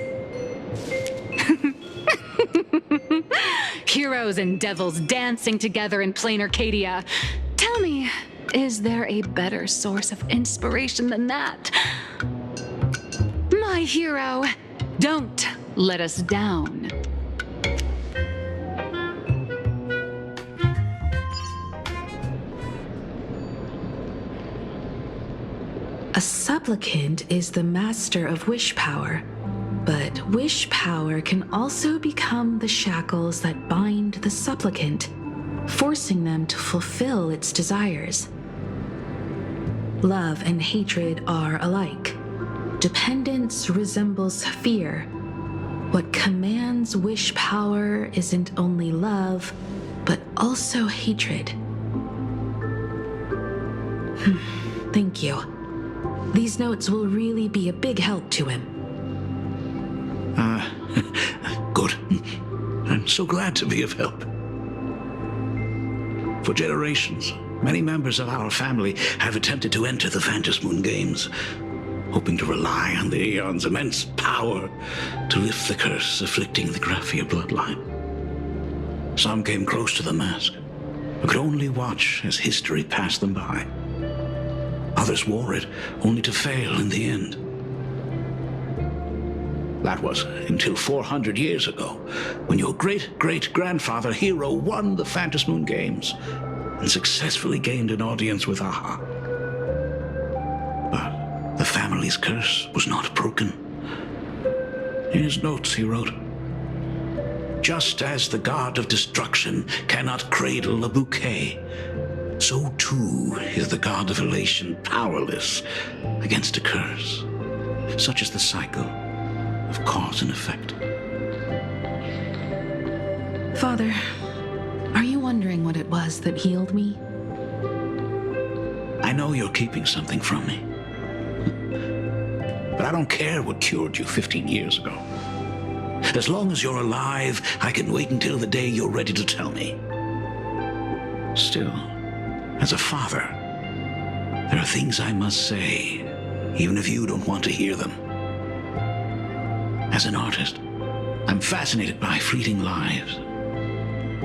Heroes and devils dancing together in plain Arcadia. Tell me, is there a better source of inspiration than that? My hero, don't let us down. A supplicant is the master of wish power, but wish power can also become the shackles that bind the supplicant, forcing them to fulfill its desires. Love and hatred are alike. Dependence resembles fear. What commands wish power isn't only love, but also hatred. Thank you. These notes will really be a big help to him. Good. I'm so glad to be of help. For generations, many members of our family have attempted to enter the Phantasmoon Games, hoping to rely on the Aeon's immense power to lift the curse afflicting the Graphia bloodline. Some came close to the mask, but could only watch as history passed them by. Others wore it, only to fail in the end. That was until 400 years ago, when your great-great-grandfather Hero won the Phantasmoon Games and successfully gained an audience with Aha. But the family's curse was not broken. In his notes, he wrote, "Just as the god of destruction cannot cradle a bouquet, so too is the god of elation powerless against a curse. Such is the cycle of cause and effect." Father, are you wondering what it was that healed me? I know you're keeping something from me. But I don't care what cured you 15 years ago. As long as you're alive, I can wait until the day you're ready to tell me. Still, as a father, there are things I must say, even if you don't want to hear them. As an artist, I'm fascinated by fleeting lives.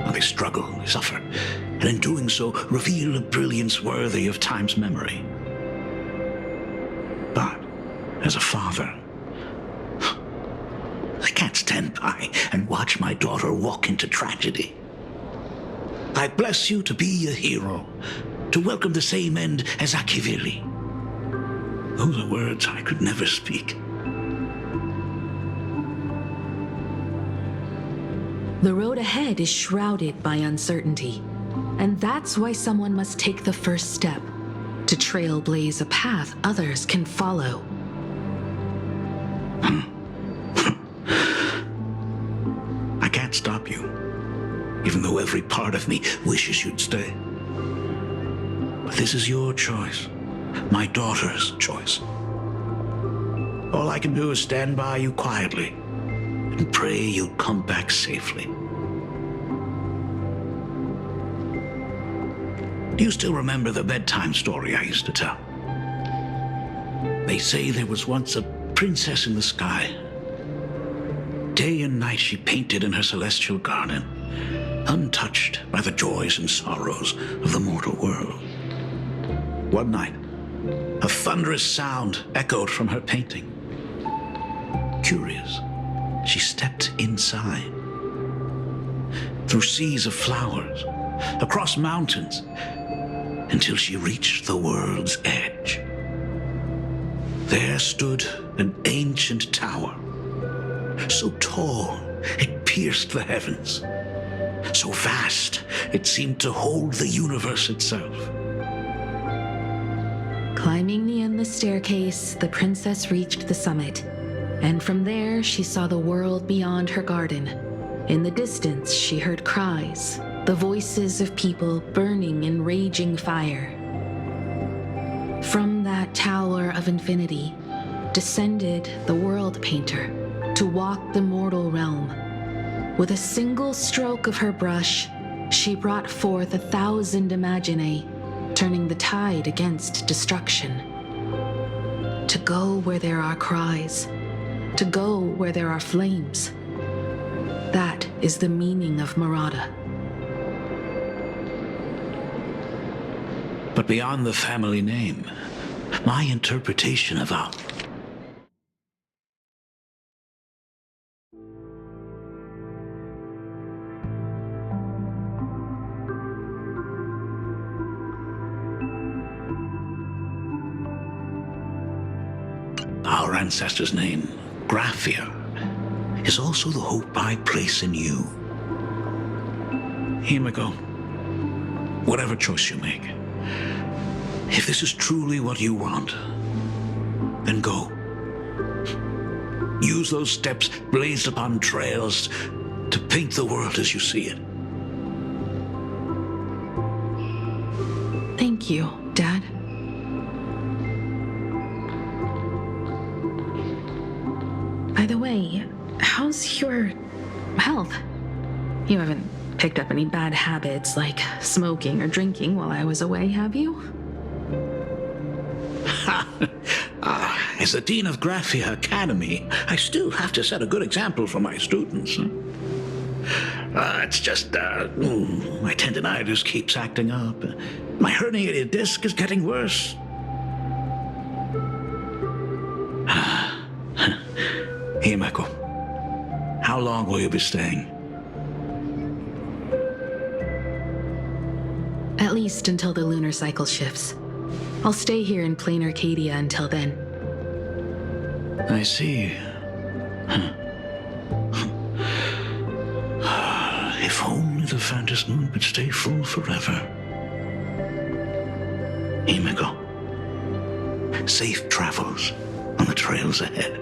How they struggle, they suffer, and in doing so, reveal a brilliance worthy of time's memory. But, as a father, I can't stand by and watch my daughter walk into tragedy. I bless you to be a hero, to welcome the same end as Akivili. Those are words I could never speak. The road ahead is shrouded by uncertainty, and that's why someone must take the first step to trailblaze a path others can follow. I can't stop you, even though every part of me wishes you'd stay. But this is your choice, my daughter's choice. All I can do is stand by you quietly and pray you'll come back safely. Do you still remember the bedtime story I used to tell? They say there was once a princess in the sky. Day and night she painted in her celestial garden, untouched by the joys and sorrows of the mortal world. One night, a thunderous sound echoed from her painting. Curious, she stepped inside. Through seas of flowers, across mountains, until she reached the world's edge. There stood an ancient tower, so tall it pierced the heavens, so vast it seemed to hold the universe itself. Climbing the endless staircase, the princess reached the summit, and from there she saw the world beyond her garden. In the distance, she heard cries, the voices of people burning in raging fire. From that tower of infinity descended the world painter to walk the mortal realm. With a single stroke of her brush, she brought forth 1,000 imaginae, turning the tide against destruction. To go where there are cries, to go where there are flames. That is the meaning of Murata. But beyond the family name, my interpretation of our ancestor's name, Graphia, is also the hope I place in you. Himiko, whatever choice you make, if this is truly what you want, then go. Use those steps blazed upon trails to paint the world as you see it. Thank you, Dad. By the way, how's your health? You haven't picked up any bad habits like smoking or drinking while I was away, have you? As the Dean of Graphia Academy, I still have to set a good example for my students. It's just, my tendinitis keeps acting up. My herniated disc is getting worse. Himiko, how long will you be staying? At least until the lunar cycle shifts. I'll stay here in plain Arcadia until then. I see. If only the Phantom Moon could stay full forever. Himiko, safe travels on the trails ahead.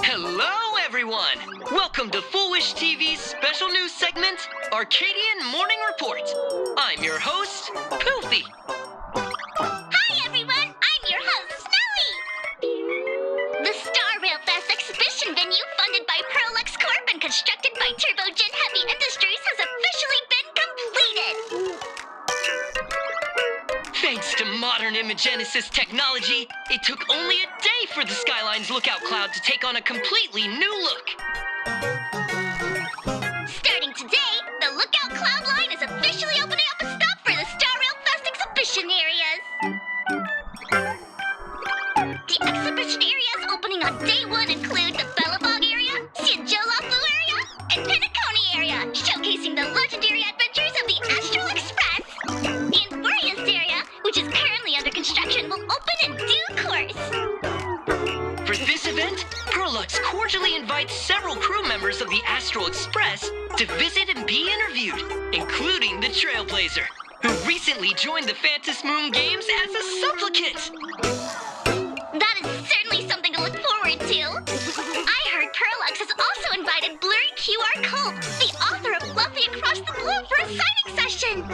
Hello, everyone! Welcome to Foolish TV's special news segment, Arcadian Morning Report. I'm your host, Poofy. Hi, everyone! I'm your host, Snowy! The Star Rail Fest exhibition venue, funded by Pearl-X Corp and constructed by Turbogen Heavy Industries, has officially been completed! Thanks to modern Imagenesis technology, it took only a day for the Skyline's lookout cloud to take on a completely new look. Starting today, the Lookout Cloud line is officially opening up a stop for the Star Rail Fest exhibition areas. The exhibition areas opening on day one include the Bellabog area, Siajolafu area, and Pinacone area, showcasing the legendary adventures of the Astral Express. The Infurious area, which is currently under construction, will open in due course. For this event, Pearl-X cordially invites several crew members of the Astral Express to visit and be interviewed, including the Trailblazer, who recently joined the Phantom Moon Games as a supplicant. That is certainly something to look forward to. I heard Pearl-X has also invited Blurry QR Cole, the author of Fluffy Across the Blue, for a signing session.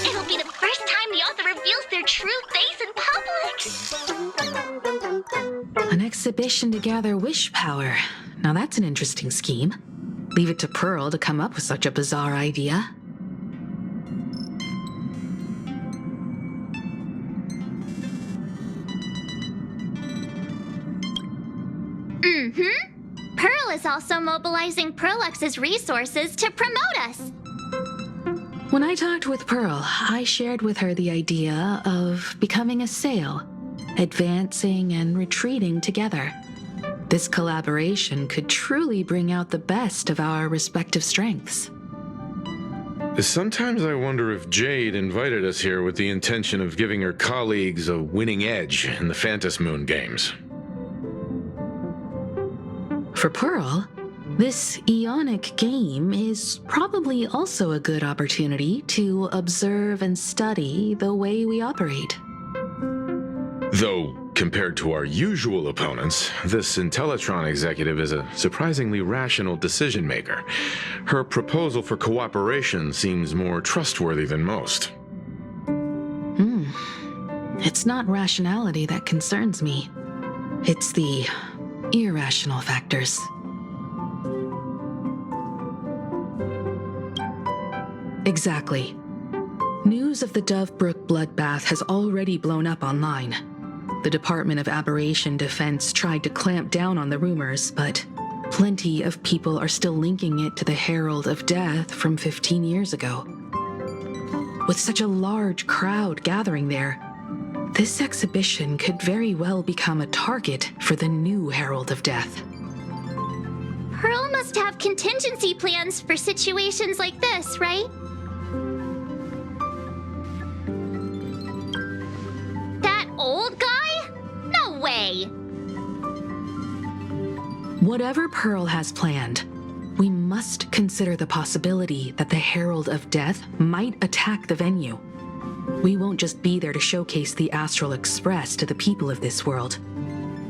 It'll be the first time the author reveals their true face in public. An exhibition to gather wish power. Now that's an interesting scheme. Leave it to Pearl to come up with such a bizarre idea. Mm-hmm. Pearl is also mobilizing Perlux's resources to promote us. When I talked with Pearl, I shared with her the idea of becoming a sail, advancing and retreating together. This collaboration could truly bring out the best of our respective strengths. Sometimes I wonder if Jade invited us here with the intention of giving her colleagues a winning edge in the Phantom Moon games. For Pearl, this Ionic game is probably also a good opportunity to observe and study the way we operate. Though, compared to our usual opponents, this Intellitron executive is a surprisingly rational decision maker. Her proposal for cooperation seems more trustworthy than most. It's not rationality that concerns me. It's the irrational factors. Exactly. News of the Dovebrook bloodbath has already blown up online. The Department of Aberration Defense tried to clamp down on the rumors, but plenty of people are still linking it to the Herald of Death from 15 years ago. With such a large crowd gathering there, this exhibition could very well become a target for the new Herald of Death. Pearl must have contingency plans for situations like this, right? That old guy? No way! Whatever Pearl has planned, we must consider the possibility that the Herald of Death might attack the venue. We won't just be there to showcase the Astral Express to the people of this world.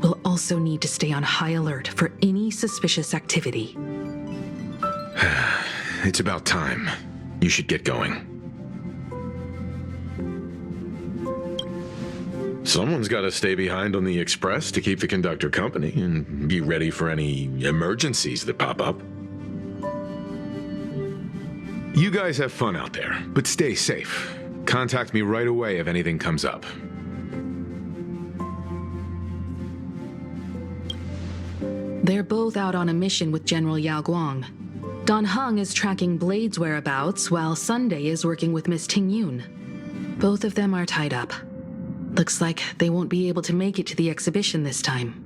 We'll also need to stay on high alert for any suspicious activity. It's about time. You should get going. Someone's got to stay behind on the Express to keep the conductor company and be ready for any emergencies that pop up. You guys have fun out there, but stay safe. Contact me right away if anything comes up. They're both out on a mission with General Yao Guang. Don Hung is tracking Blade's whereabouts, while Sunday is working with Miss Ting Yun. Both of them are tied up. Looks like they won't be able to make it to the exhibition this time.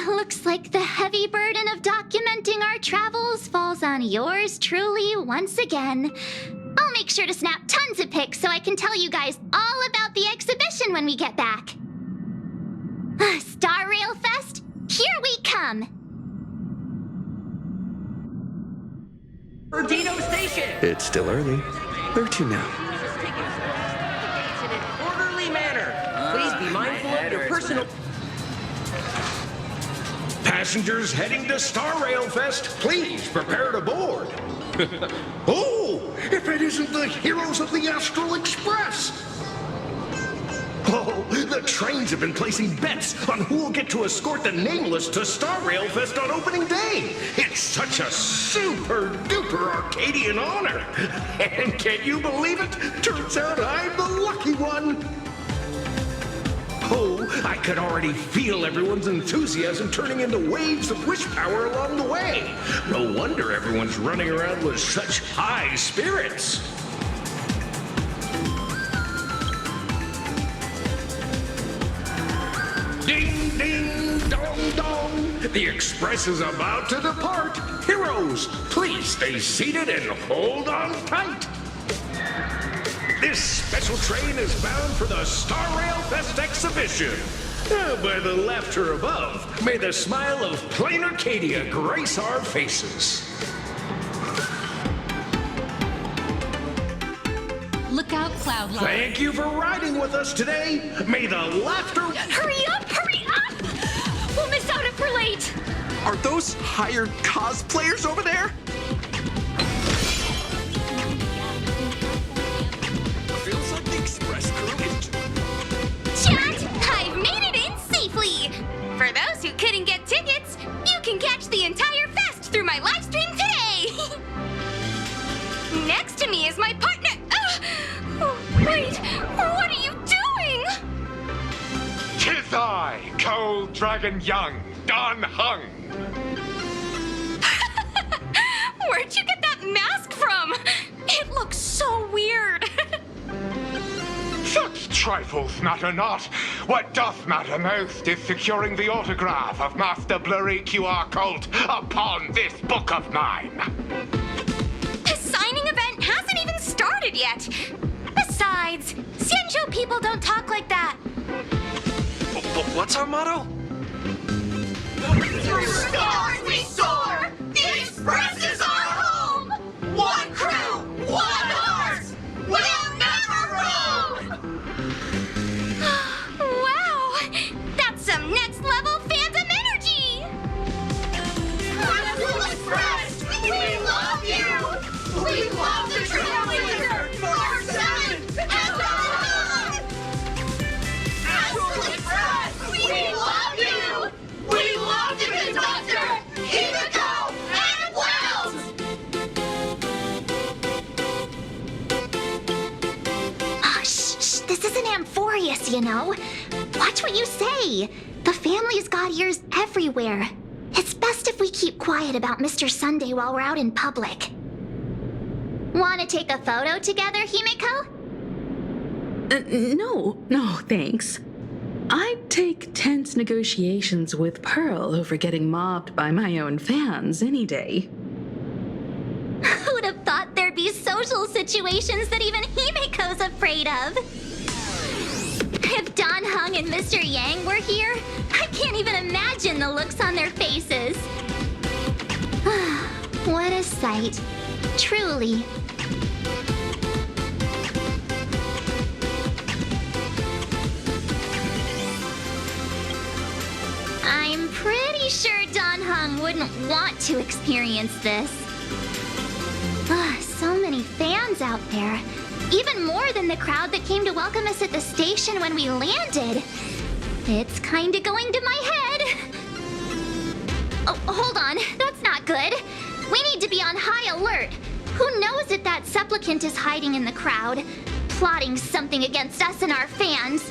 Looks like the heavy burden of documenting our travels falls on yours truly once again. I'll make sure to snap tons of pics so I can tell you guys all about the exhibition when we get back. Star Rail Fest, here we come! Erdino Station! It's still early. Where to now? In an orderly manner. Please be mindful of your personal... Passengers heading to Star Rail Fest, please prepare to board. Oh, if it isn't the heroes of the Astral Express! Oh, the trains have been placing bets on who will get to escort the Nameless to Star Rail Fest on opening day. It's such a super-duper Arcadian honor. And can you believe it? Turns out I'm the lucky one. Oh, I could already feel everyone's enthusiasm turning into waves of wish power along the way. No wonder everyone's running around with such high spirits. Ding, ding, dong, dong. The Express is about to depart. Heroes, please stay seated and hold on tight. This special train is bound for the Star Rail Fest exhibition. By the laughter above, may the smile of plain Arcadia grace our faces. Look out, Cloud Line. Thank you for riding with us today. May the laughter... Hurry up! Hurry up! We'll miss out if we're late. Are those hired cosplayers over there? Feels like the Express crew is... Chat! I've made it in safely! For those who couldn't get tickets, you can catch the entire fest through my live stream today! Next to me is my partner... Wait, what are you doing? I, Cold Dragon Young, Don Hung. Where'd you get that mask from? It looks so weird. Such trifles matter not. What doth matter most is securing the autograph of Master Blurry QR Cult upon this book of mine. The signing event hasn't even started yet. Besides, Xianzhou people don't talk like that. What's our motto? Through stars we soar! The Express is our home! One crew, one heart! We'll never roam! Wow! That's some next level phantom energy! Astral Express! We love you! We love the Trailblazer! Mark 7! And beyond! Astral Express! We love you! We love the conductor! Hideko and Wells! Shh, this isn't Amphorius, you know. Watch what you say. The family's got ears everywhere. It's best if we keep quiet about Mr. Sunday while we're out in public. Want to take a photo together, Himiko? No, thanks. I'd take tense negotiations with Pearl over getting mobbed by my own fans any day. Who'd have thought there'd be social situations that even Himiko's afraid of? If Don Hung and Mr. Yang were here, I can't even imagine the looks on their faces. What a sight. Truly. I'm pretty sure Don Hung wouldn't want to experience this. So many fans out there. Even more than the crowd that came to welcome us at the station when we landed. It's kinda going to my head. Oh, hold on. That's not good. We need to be on high alert. Who knows if that supplicant is hiding in the crowd, plotting something against us and our fans.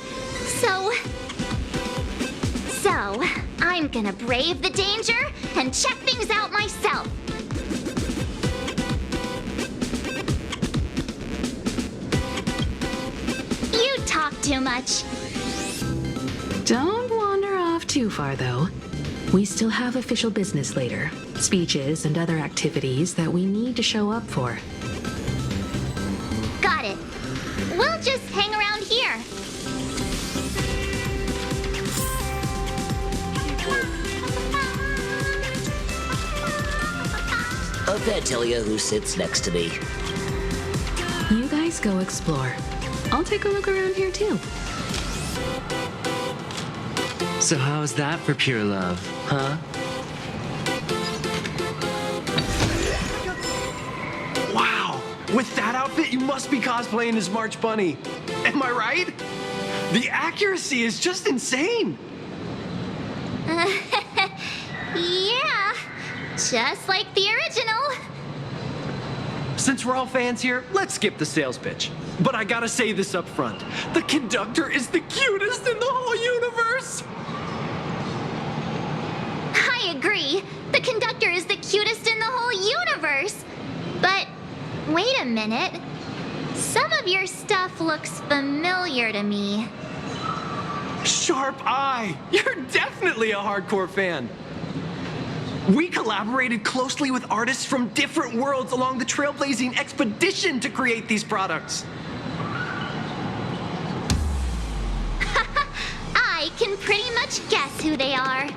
So, I'm gonna brave the danger and check things out myself. You talk too much. Don't wander off too far, though. We still have official business later. Speeches and other activities that we need to show up for. Got it. We'll just hang around here. I can't tell you who sits next to me. You guys go explore. I'll take a look around here, too. So how's that for pure love, huh? Wow! With that outfit, you must be cosplaying as March Bunny. Am I right? The accuracy is just insane! Yeah, just like the original. Since we're all fans here, let's skip the sales pitch. But I gotta say this up front. The conductor is the cutest in the whole universe! I agree. The conductor is the cutest in the whole universe. But wait a minute. Some of your stuff looks familiar to me. Sharp eye! You're definitely a hardcore fan. We collaborated closely with artists from different worlds along the trailblazing expedition to create these products. I can pretty much guess who they are.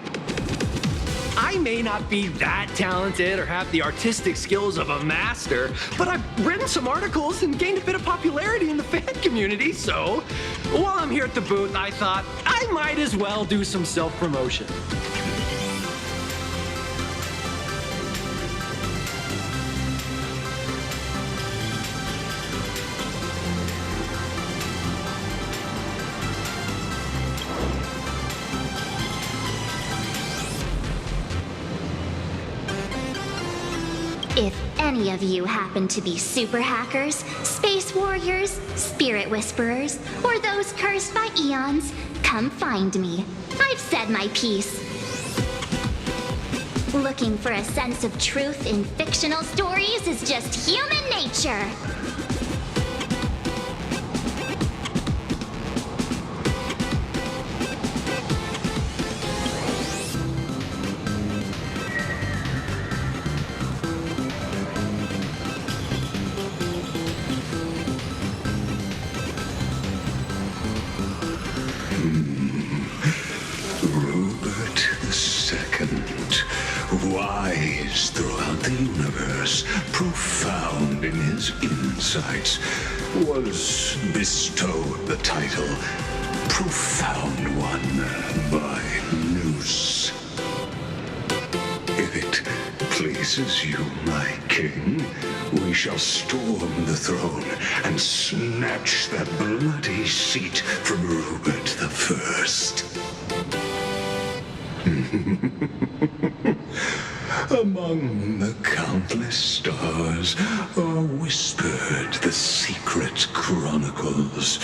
I may not be that talented or have the artistic skills of a master, but I've written some articles and gained a bit of popularity in the fan community, so while I'm here at the booth, I thought I might as well do some self-promotion. If any of you happen to be super hackers, space warriors, spirit whisperers, or those cursed by eons, come find me. I've said my piece. Looking for a sense of truth in fictional stories is just human nature. Wise throughout the universe, profound in his insights, was bestowed the title Profound One by Noose. If it pleases you, my king, we shall storm the throne and snatch that bloody seat from Rupert the First. Among the countless stars are whispered the secret chronicles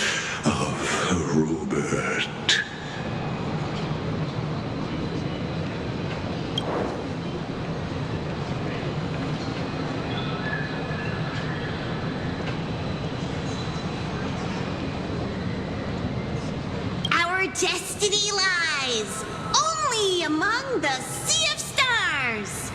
of Rupert. Our destiny lies only among the Sea of Stars.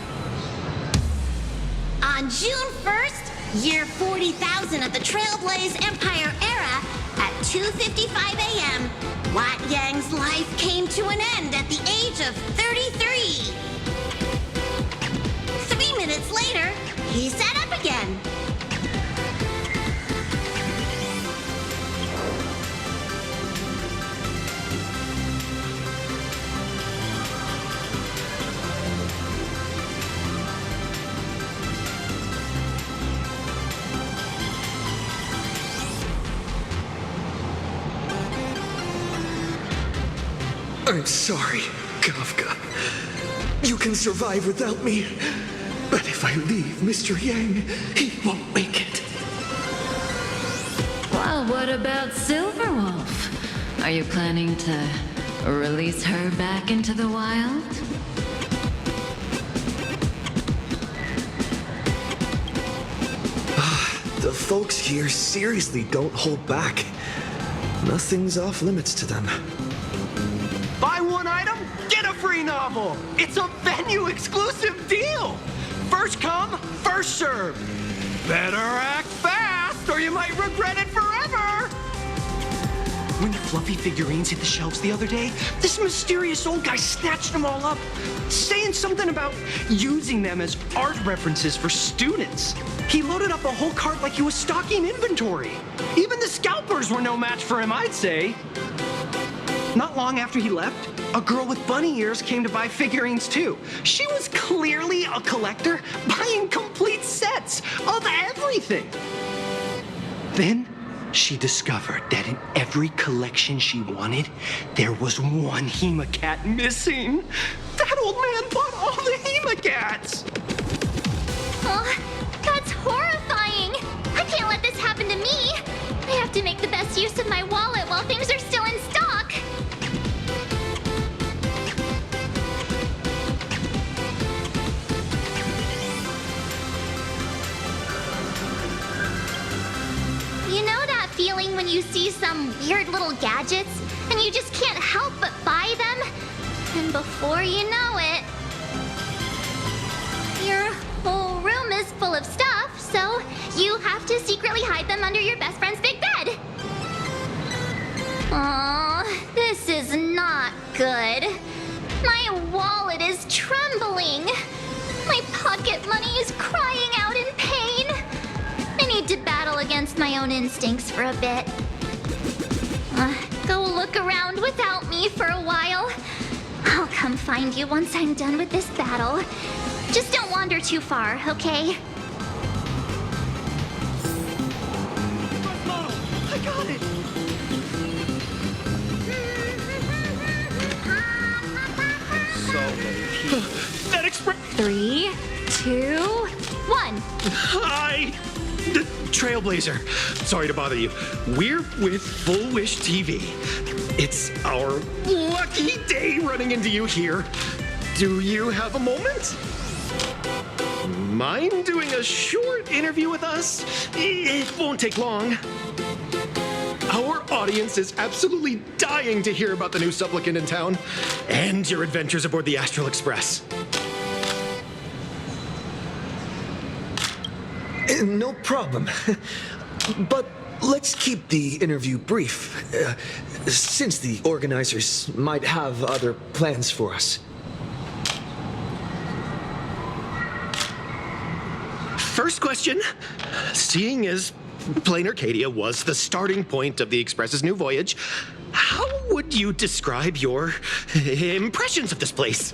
On June 1st, year 40,000 of the Trailblaze Empire era, at 2:55 a.m., Wat Yang's life came to an end at the age of 33. 3 minutes later, he sat up again. I'm sorry, Kafka. You can survive without me. But if I leave Mr. Yang, he won't make it. Well, what about Silverwolf? Are you planning to release her back into the wild? The folks here seriously don't hold back. Nothing's off limits to them. Buy one item, get a free novel. It's a venue exclusive deal. First come, first serve. Better act fast or you might regret it forever. When the fluffy figurines hit the shelves the other day, this mysterious old guy snatched them all up, saying something about using them as art references for students. He loaded up a whole cart like he was stocking inventory. Even the scalpers were no match for him, I'd say. Not long after he left, a girl with bunny ears came to buy figurines too. She was clearly a collector, buying complete sets of everything. Then she discovered that in every collection she wanted, there was one Hemacat missing. That old man bought all the Hemacats. Oh, that's horrifying. I can't let this happen to me. I have to make the best use of my wallet while things are still in stock. You know that feeling when you see some weird little gadgets and you just can't help but buy them? And before you know it, your whole room is full of stuff, so you have to secretly hide them under your best friend's big bed. Aw, this is not good. My wallet is trembling. My pocket money is crying out in pain. I need to battle against my own instincts for a bit. Go look around without me for a while. I'll come find you once I'm done with this battle. Just don't wander too far, okay? I got it. So many people. That express. 3, 2, 1. on? Hi! The Trailblazer. Sorry to bother you. We're with Full Wish TV. It's our lucky day running into you here. Do you have a moment? Mind doing a short interview with us? It won't take long. Our audience is absolutely dying to hear about the new supplicant in town and your adventures aboard the Astral Express. No problem. But let's keep the interview brief, since the organizers might have other plans for us. First question. Seeing as Plain Arcadia was the starting point of the Express's new voyage, how would you describe your impressions of this place?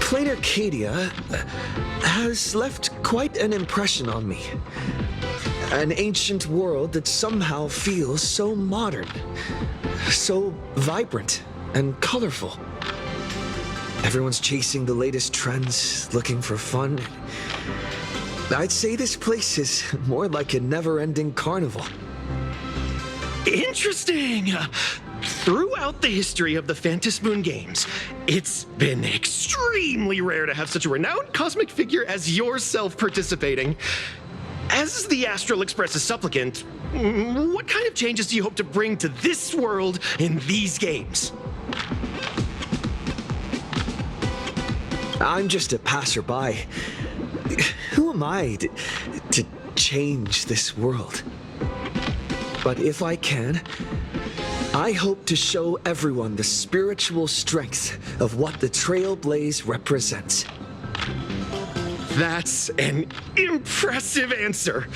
Plain Arcadia has left quite an impression on me. An ancient world that somehow feels so modern, so vibrant and colorful. Everyone's chasing the latest trends, looking for fun. I'd say this place is more like a never-ending carnival. Interesting! Throughout the history of the Phantasmoon games, it's been extremely rare to have such a renowned cosmic figure as yourself participating. As the Astral Express's supplicant, what kind of changes do you hope to bring to this world in these games? I'm just a passerby. Who am I to change this world? But if I can, I hope to show everyone the spiritual strength of what the Trailblaze represents. That's an impressive answer.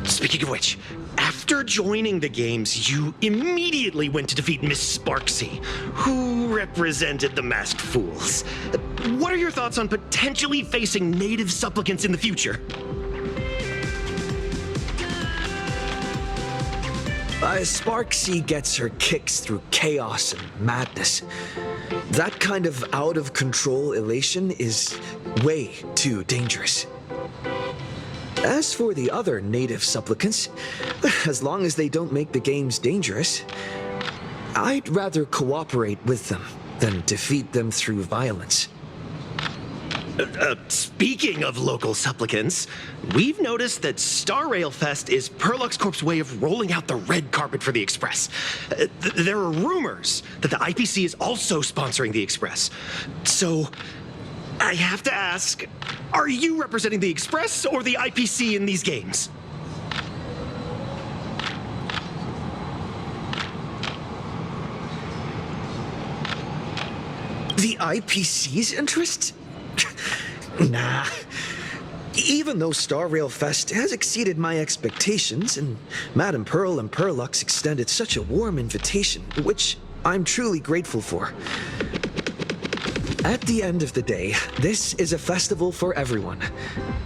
Speaking of which, after joining the games, you immediately went to defeat Miss Sparksy, who represented the Masked Fools. What are your thoughts on potentially facing native supplicants in the future? Sparksy gets her kicks through chaos and madness. That kind of out-of-control elation is way too dangerous. As for the other native supplicants, as long as they don't make the games dangerous, I'd rather cooperate with them than defeat them through violence. Speaking of local supplicants, we've noticed that Star Rail Fest is Perlux Corp's way of rolling out the red carpet for the Express. There are rumors that the IPC is also sponsoring the Express. So, I have to ask, are you representing the Express or the IPC in these games? The IPC's interest? Nah. Even though Star Rail Fest has exceeded my expectations, and Madame Pearl and Perlux extended such a warm invitation, which I'm truly grateful for. At the end of the day, this is a festival for everyone.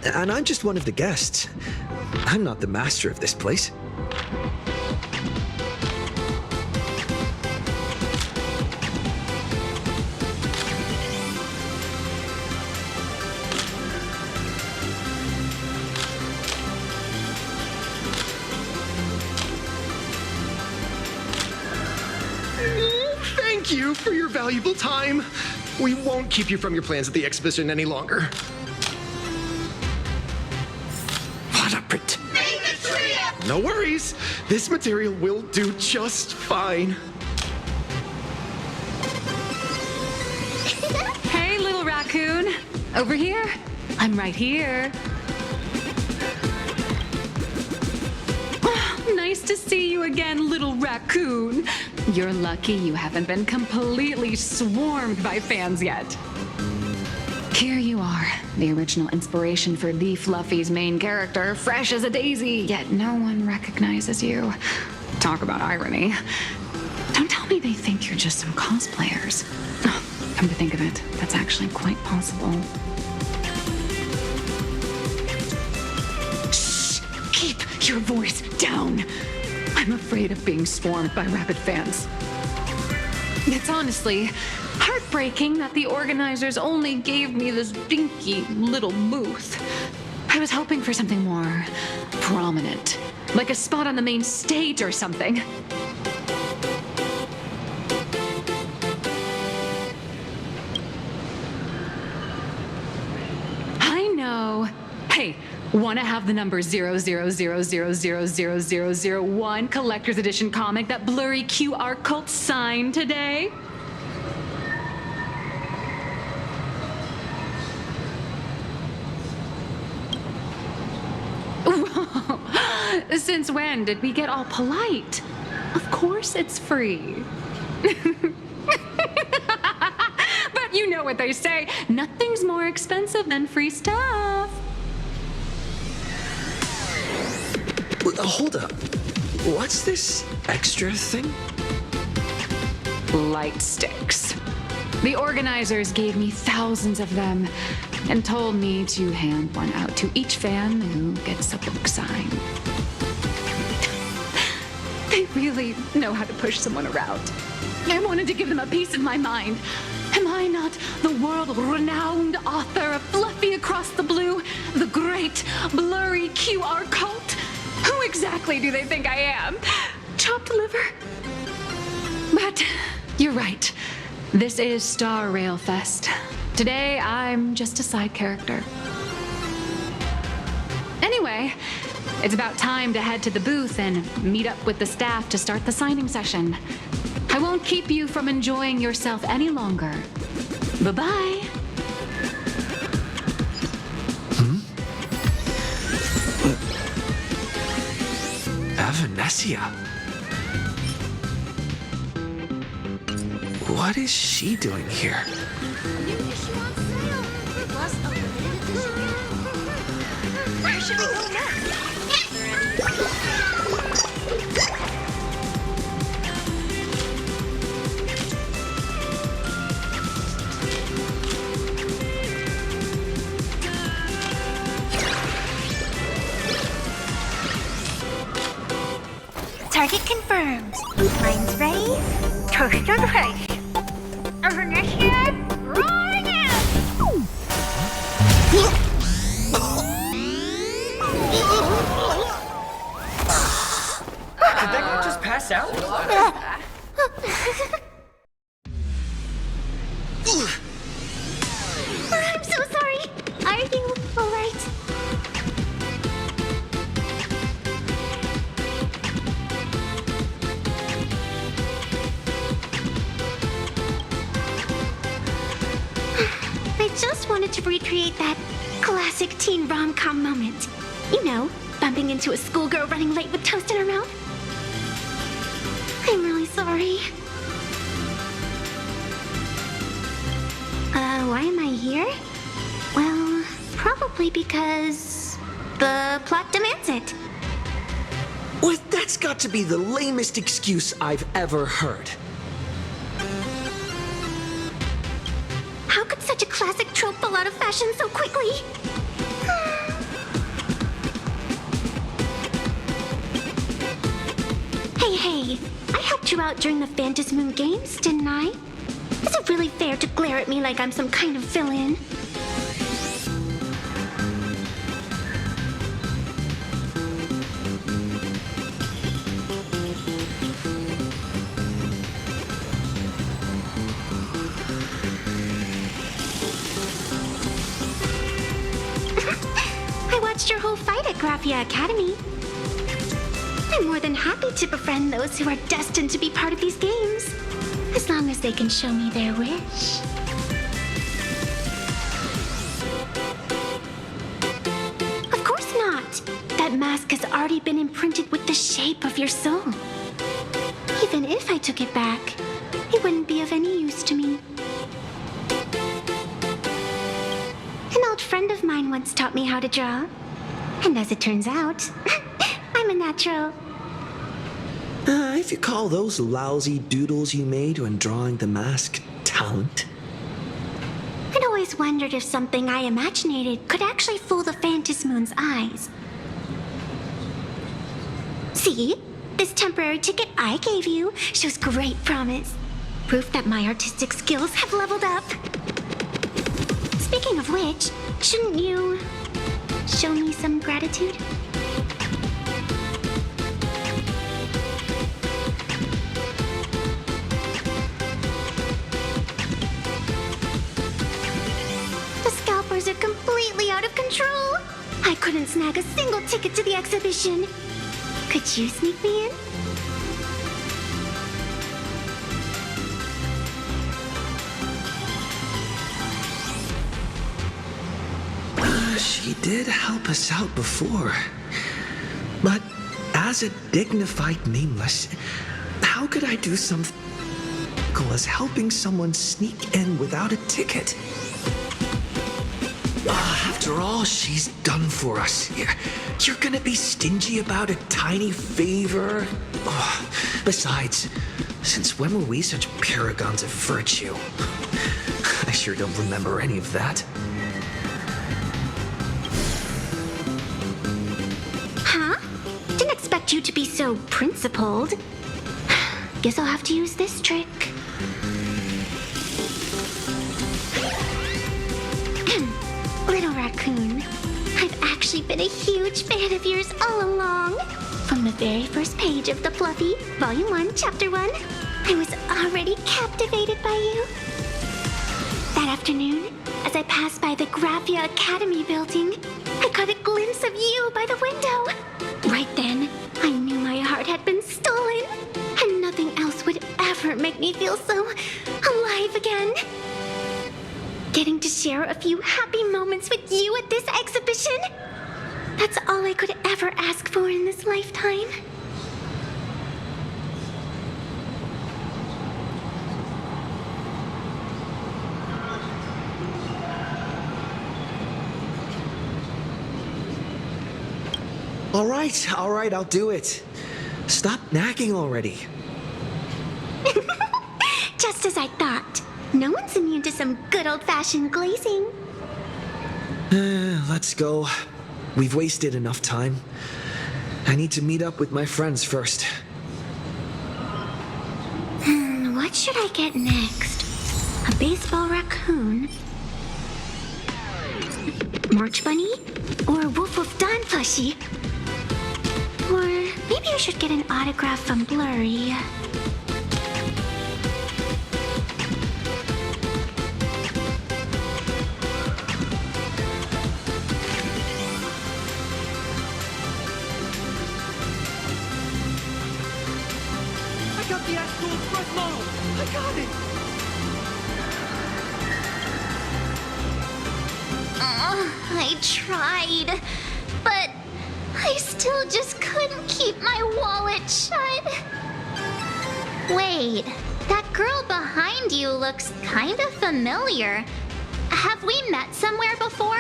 And I'm just one of the guests. I'm not the master of this place. Thank you for your valuable time. We won't keep you from your plans at the exhibition any longer. What a print. No worries. This material will do just fine. Hey, little raccoon. Over here. I'm right here. Oh, nice to see you again, little raccoon. You're lucky you haven't been completely swarmed by fans yet. Here you are, the original inspiration for the Fluffy's main character, fresh as a daisy, yet no one recognizes you. Talk about irony. Don't tell me they think you're just some cosplayers. Oh, come to think of it, that's actually quite possible. Shh! Keep your voice down. I'm afraid of being swarmed by rabid fans. It's honestly Heartbreaking that the organizers only gave me this dinky little booth. I was hoping for something more prominent, like a spot on the main stage or something. I know. Hey, want to have the number 000000001 collector's edition comic that blurry QR cult signed today? Since when did we get all polite? Of course it's free. But you know what they say, nothing's more expensive than free stuff. Hold up. What's this extra thing? Light sticks. The organizers gave me thousands of them and told me to hand one out to each fan who gets a book sign. They really know how to push someone around. I wanted to give them a piece of my mind. Am I not the world-renowned author of Fluffy Across the Blue, the great blurry QR cult? Who exactly do they think I am? Chopped liver? But you're right. This is Star Rail Fest. Today, I'm just a side character. Anyway, it's about time to head to the booth and meet up with the staff to start the signing session. I won't keep you from enjoying yourself any longer. Bye-bye. Avanessia. What is she doing here? Where should we go next? Target confirmed. Mine's ready. Toast on face. Avanessia, rolling out! Did that guy just pass out? I'm so sorry. Are you alright? I just wanted to recreate that classic teen rom-com moment. You know, bumping into a schoolgirl running late with toast in her mouth. I'm really sorry. Why am I here? Well, probably because the plot demands it. Well, that's got to be the lamest excuse I've ever heard. How could such a classic trope fall out of fashion so quickly? Hey, I helped you out during the Phantasmoon Games, didn't I? Is it really fair to glare at me like I'm some kind of villain? I watched your whole fight at Graphia Academy. I'm more than happy to befriend those who are destined to be part of these games, as long as they can show me their wish. Of course not. That mask has already been imprinted with the shape of your soul. Even if I took it back, it wouldn't be of any use to me. An old friend of mine once taught me how to draw. And as it turns out, I'm a natural. If you call those lousy doodles you made when drawing the mask talent. I'd always wondered if something I imaginated could actually fool the Phantasmoon's eyes. See? This temporary ticket I gave you shows great promise. proof that my artistic skills have leveled up. Speaking of which, shouldn't you show me some gratitude? The scalpers are completely out of control. I couldn't snag a single ticket to the exhibition. Could you sneak me in? She did help us out before. But as a dignified nameless, how could I do something as helping someone sneak in without a ticket? After all she's done for us, you're gonna be stingy about a tiny favor? Besides, since when were we such paragons of virtue? I sure don't remember any of that. Huh? Didn't expect you to be so principled. Guess I'll have to use this trick. Little raccoon, I've actually been a huge fan of yours all along. From the very first page of The Fluffy, Volume 1, Chapter 1, I was already captivated by you. That afternoon, as I passed by the Graphia Academy building, I caught a glimpse of you by the window. Right then, I knew my heart had been stolen, and nothing else would ever make me feel so alive again. Getting to share a few happy moments with you at this exhibition, that's all I could ever ask for in this lifetime. All right, I'll do it. Stop nagging already. Just as I thought. No one's immune to some good old-fashioned glazing. Let's go. We've wasted enough time. I need to meet up with my friends first. What should I get next? A baseball raccoon? March Bunny? Or Woof Woof Dawn plushie? Or maybe I should get an autograph from Blurry. I got the Astral Express model! I got it! I tried, but I still just couldn't keep my wallet shut. Wait, that girl behind you looks kind of familiar. Have we met somewhere before?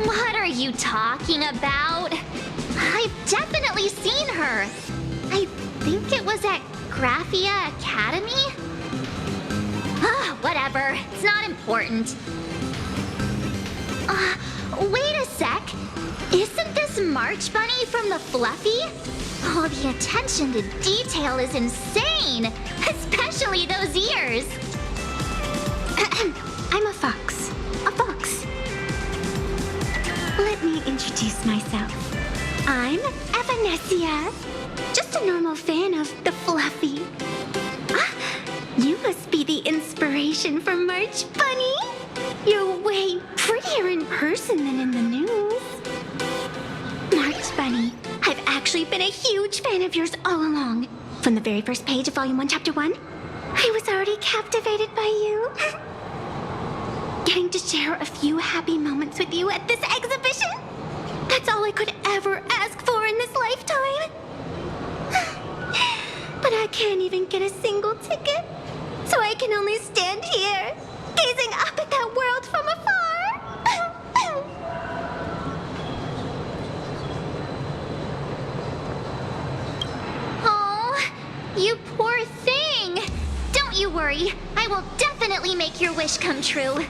What are you talking about? I've definitely seen her. I think it was at Graphia Academy? Whatever. It's not important. Wait a sec. Isn't this March Bunny from the Fluffy? Oh, the attention to detail is insane. Especially those ears. I'm a fox. A fox. Let me introduce myself. I'm Evanescia. Just a normal fan of the Fluffy. You must be the inspiration for March Bunny. You're way prettier in person than in the news. March Bunny, I've actually been a huge fan of yours all along. From the very first page of Volume 1, Chapter 1, I was already captivated by you. Getting to share a few happy moments with you at this exhibition, that's all I could ever ask for in this lifetime. But I can't even get a single ticket, so I can only stand here, gazing up at that world from afar. Oh, you poor thing. Don't you worry. I will definitely make your wish come true.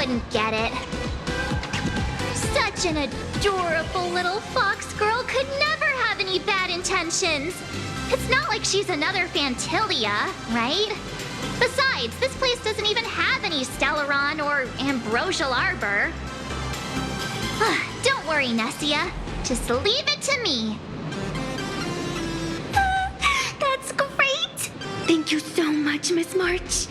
wouldn't get it. Such an adorable little fox girl could never have any bad intentions. It's not like she's another Fantilia, right? Besides, this place doesn't even have any Stellaron or Ambrosial Arbor. Don't worry, Nessia. Just leave it to me. That's great! Thank you so much, Miss March.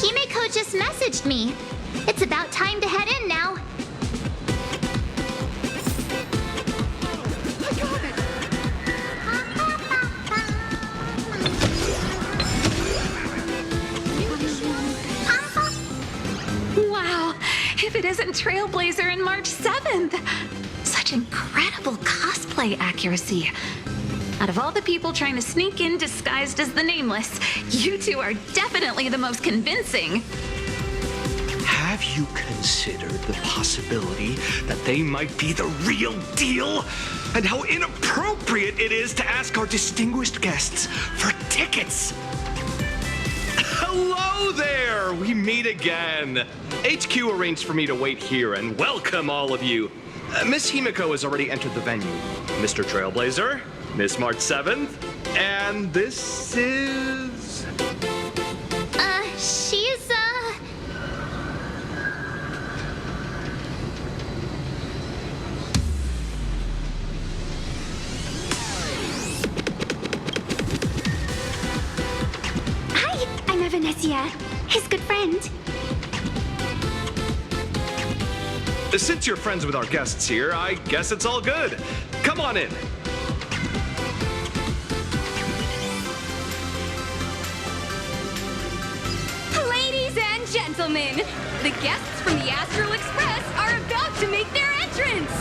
Himeko just messaged me. It's about time to head in now. I got it. Wow, if it isn't Trailblazer and March 7th. Such incredible cosplay accuracy. Out of all the people trying to sneak in disguised as the Nameless, you two are definitely the most convincing. Have you considered the possibility that they might be the real deal? And how inappropriate it is to ask our distinguished guests for tickets? Hello there! We meet again. HQ arranged for me to wait here and welcome all of you. Miss Himeko has already entered the venue. Mr. Trailblazer, Miss March 7th, and this is... She's, Hi, I'm Evanesia, his good friend. Since you're friends with our guests here, I guess it's all good. Come on in. Ladies and gentlemen, the guests from the Astral Express are about to make their entrance.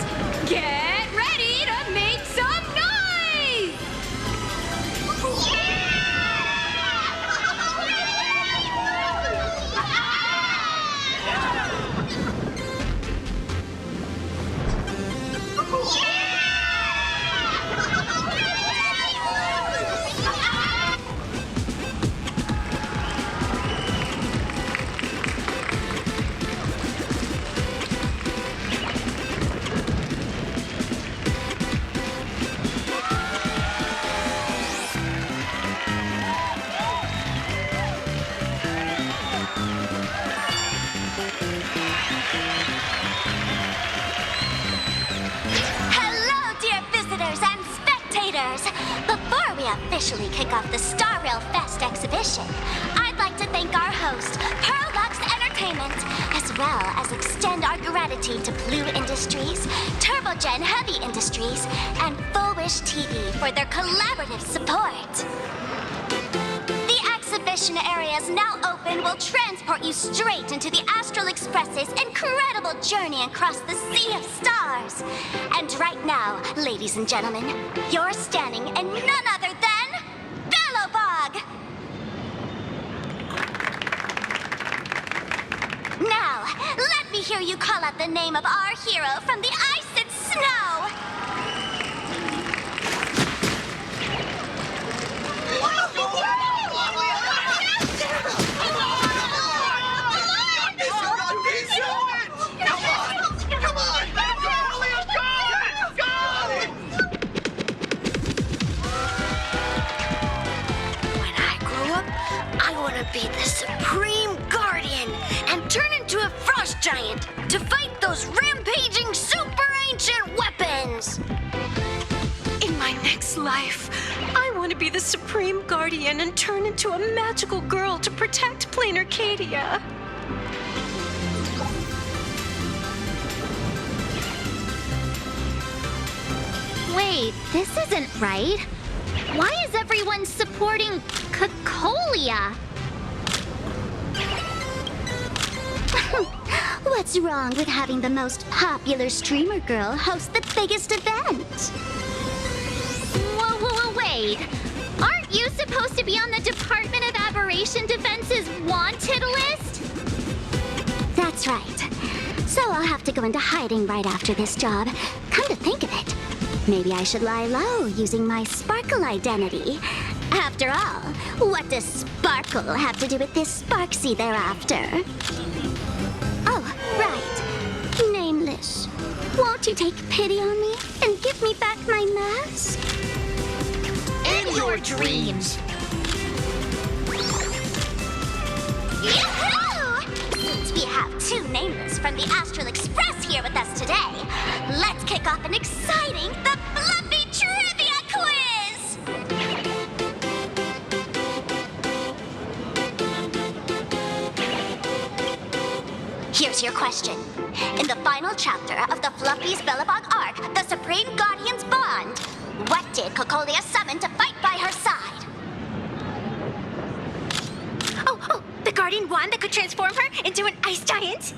Get ready to make some noise! Hello, dear visitors and spectators! Before we officially kick off the Star Rail Fest exhibition, I'd like to thank our host, Pearl Entertainment, as well as extend our gratitude to Blue Industries, Turbogen Heavy Industries, and Full Wish TV for their collaborative support. The exhibition area is now open will transport you straight into the Astral Express's incredible journey across the Sea of Stars. And right now, ladies and gentlemen, you're standing in none other than Bellowbog! Now, let me hear you call out the name of our hero from the ice and snow! Be the Supreme Guardian and turn into a frost giant to fight those rampaging super ancient weapons! In my next life, I want to be the Supreme Guardian and turn into a magical girl to protect Plain Arcadia. Wait, this isn't right. Why is everyone supporting Cacolia? What's wrong with having the most popular streamer girl host the biggest event? Whoa, wait. Aren't you supposed to be on the Department of Aberration Defense's wanted list? That's right. So I'll have to go into hiding right after this job. Come to think of it, maybe I should lie low using my Sparkle identity. After all, What does sparkle have to do with this Sparksy thereafter? Oh, right. Nameless. Won't you take pity on me and give me back my mask? In your dreams. Yahoo! Since we have two Nameless from the Astral Express here with us today, let's kick off an exciting The Fluffy Trivia Quiz! Here's your question. In the final chapter of the Fluffy's Bellabog arc, The Supreme Guardian's Bond, what did Cocolia summon to fight by her side? Oh, the Guardian wand that could transform her into an ice giant?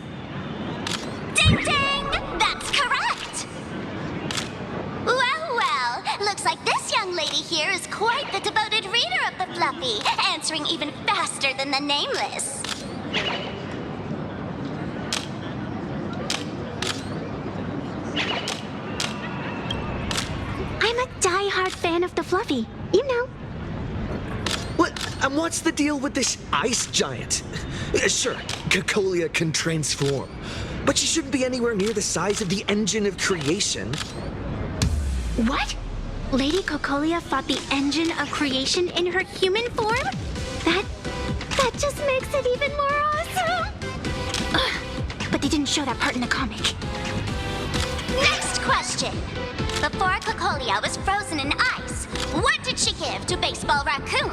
Ding ding! That's correct! Well, looks like this young lady here is quite the devoted reader of the Fluffy, answering even faster than the Nameless. I'm a die-hard fan of the Fluffy. You know. What's the deal with this ice giant? Sure, Cocolia can transform, but she shouldn't be anywhere near the size of the engine of creation. What? Lady Cocolia fought the engine of creation in her human form? That just makes it even more awesome! Ugh, but they didn't show that part in the comic. Next question. Before Cocolia was frozen in ice, what did she give to Baseball Raccoon?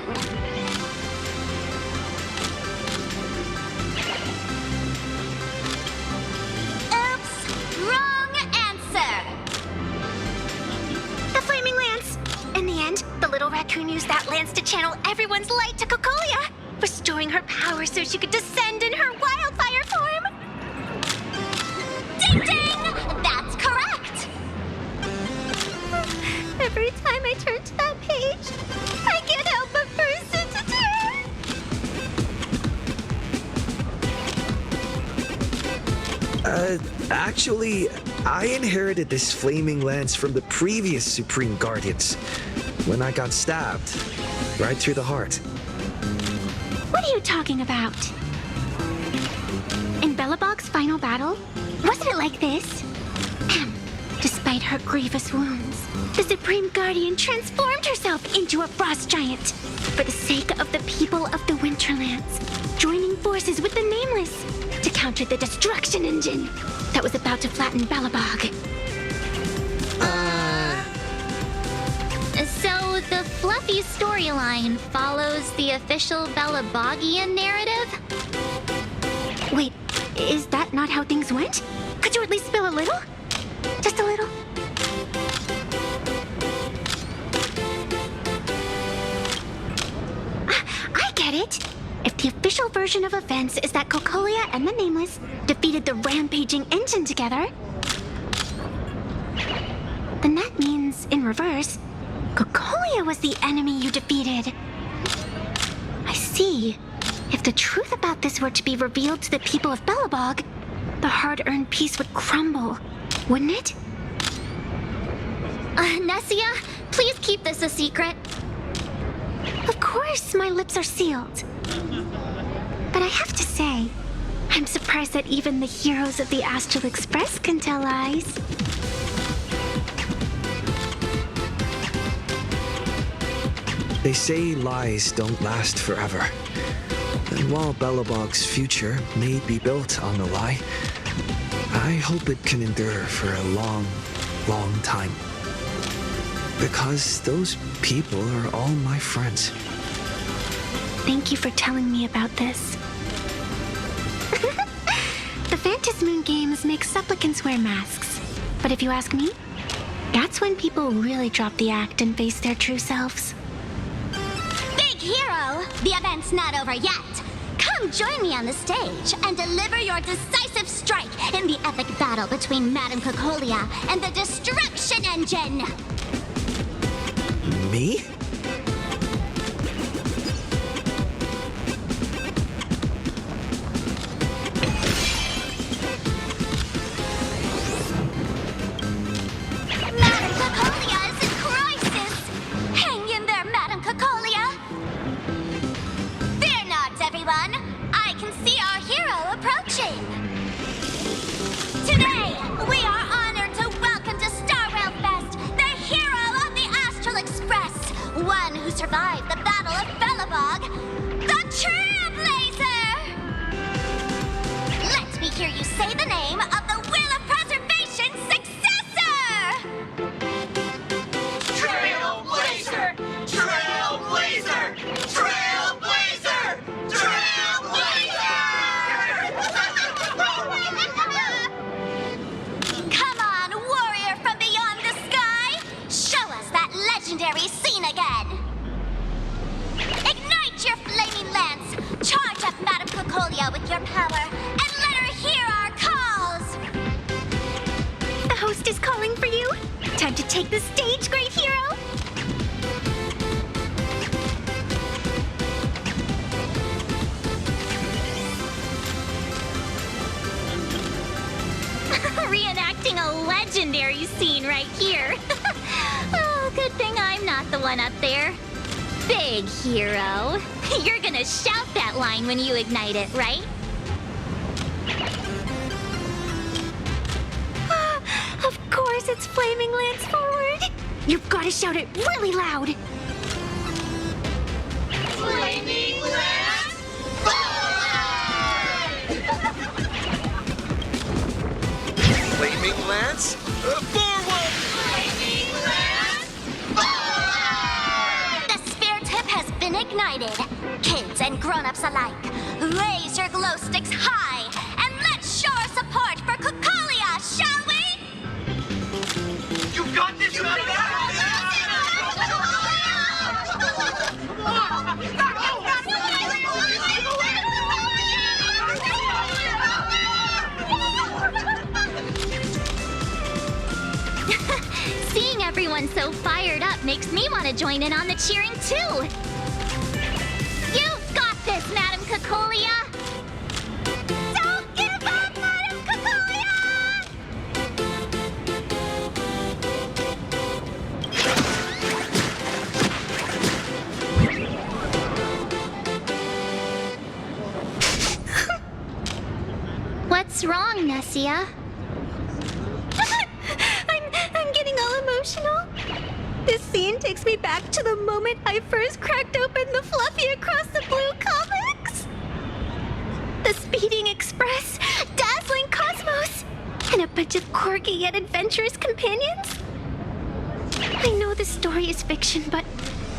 Oops, wrong answer. The Flaming Lance! In the end, the little raccoon used that lance to channel everyone's light to Cocolia, restoring her power so she could descend in her wildfire form! Ding ding! That's correct! Every time I turn to that page, I can't help but burst into tears! Actually, I inherited this flaming lance from the previous Supreme Guardians when I got stabbed right through the heart. What are you talking about? In Bellabog's final battle, wasn't it like this? Despite her grievous wounds, the Supreme Guardian transformed herself into a frost giant for the sake of the people of the Winterlands, joining forces with the Nameless to counter the destruction engine that was about to flatten Bellabog. So the Fluffy storyline follows the official Bellabogian narrative? Wait, is that not how things went? Could you at least spill a little? Just a little? I get it. If the official version of events is that Cocolia and the Nameless defeated the rampaging engine together, then that means, in reverse, Cocolia was the enemy you defeated. I see. If the truth about this were to be revealed to the people of Bellabog, the hard-earned peace would crumble, wouldn't it? Nessia, please keep this a secret. Of course, my lips are sealed. But I have to say, I'm surprised that even the heroes of the Astral Express can tell lies. They say lies don't last forever. And while Bellabog's future may be built on the lie, I hope it can endure for a long, long time. Because those people are all my friends. Thank you for telling me about this. The Phantasmoon games make supplicants wear masks. But if you ask me, that's when people really drop the act and face their true selves. Big hero, the event's not over yet. Come join me on the stage and deliver your decisive strike in the epic battle between Madame Cocolia and the Destruction Engine. Me? Madame Cocolia is in crisis! Hang in there, Madame Cocolia! survive the Battle of Belobog, the Trailblazer! Let me hear you say the name of the Will of Preservation's successor! Trailblazer! Trailblazer! Trailblazer! Come on, warrior from beyond the sky! Show us that legendary scene again! Ignite your flaming lance! Charge up Madame Cocolia with your power, and let her hear our calls! The host is calling for you. Time to take the stage, great hero. Reenacting a legendary scene right here. Oh, good thing I'm not the one up there. Big hero. You're gonna shout that line when you ignite it, right? Of course, it's Flaming Lance forward. You've got to shout it really loud. Flaming Lance forward! Flaming Lance, forward! Flaming Lance forward! The sphere tip has been ignited. Kids and grown-ups alike, raise your glow sticks high and let's show our support for Cocolia, shall we? You got this, Seeing everyone so fired up makes me want to join in on the cheering too. You've got this, Madame Cocolia! Don't give up, Madame Cocolia! What's wrong, Nessia? I'm getting all emotional. This scene takes me back to the moment I first cracked open the Fluffy Across the Blue comics. The Speeding Express, Dazzling Cosmos, and a bunch of quirky yet adventurous companions. I know the story is fiction, but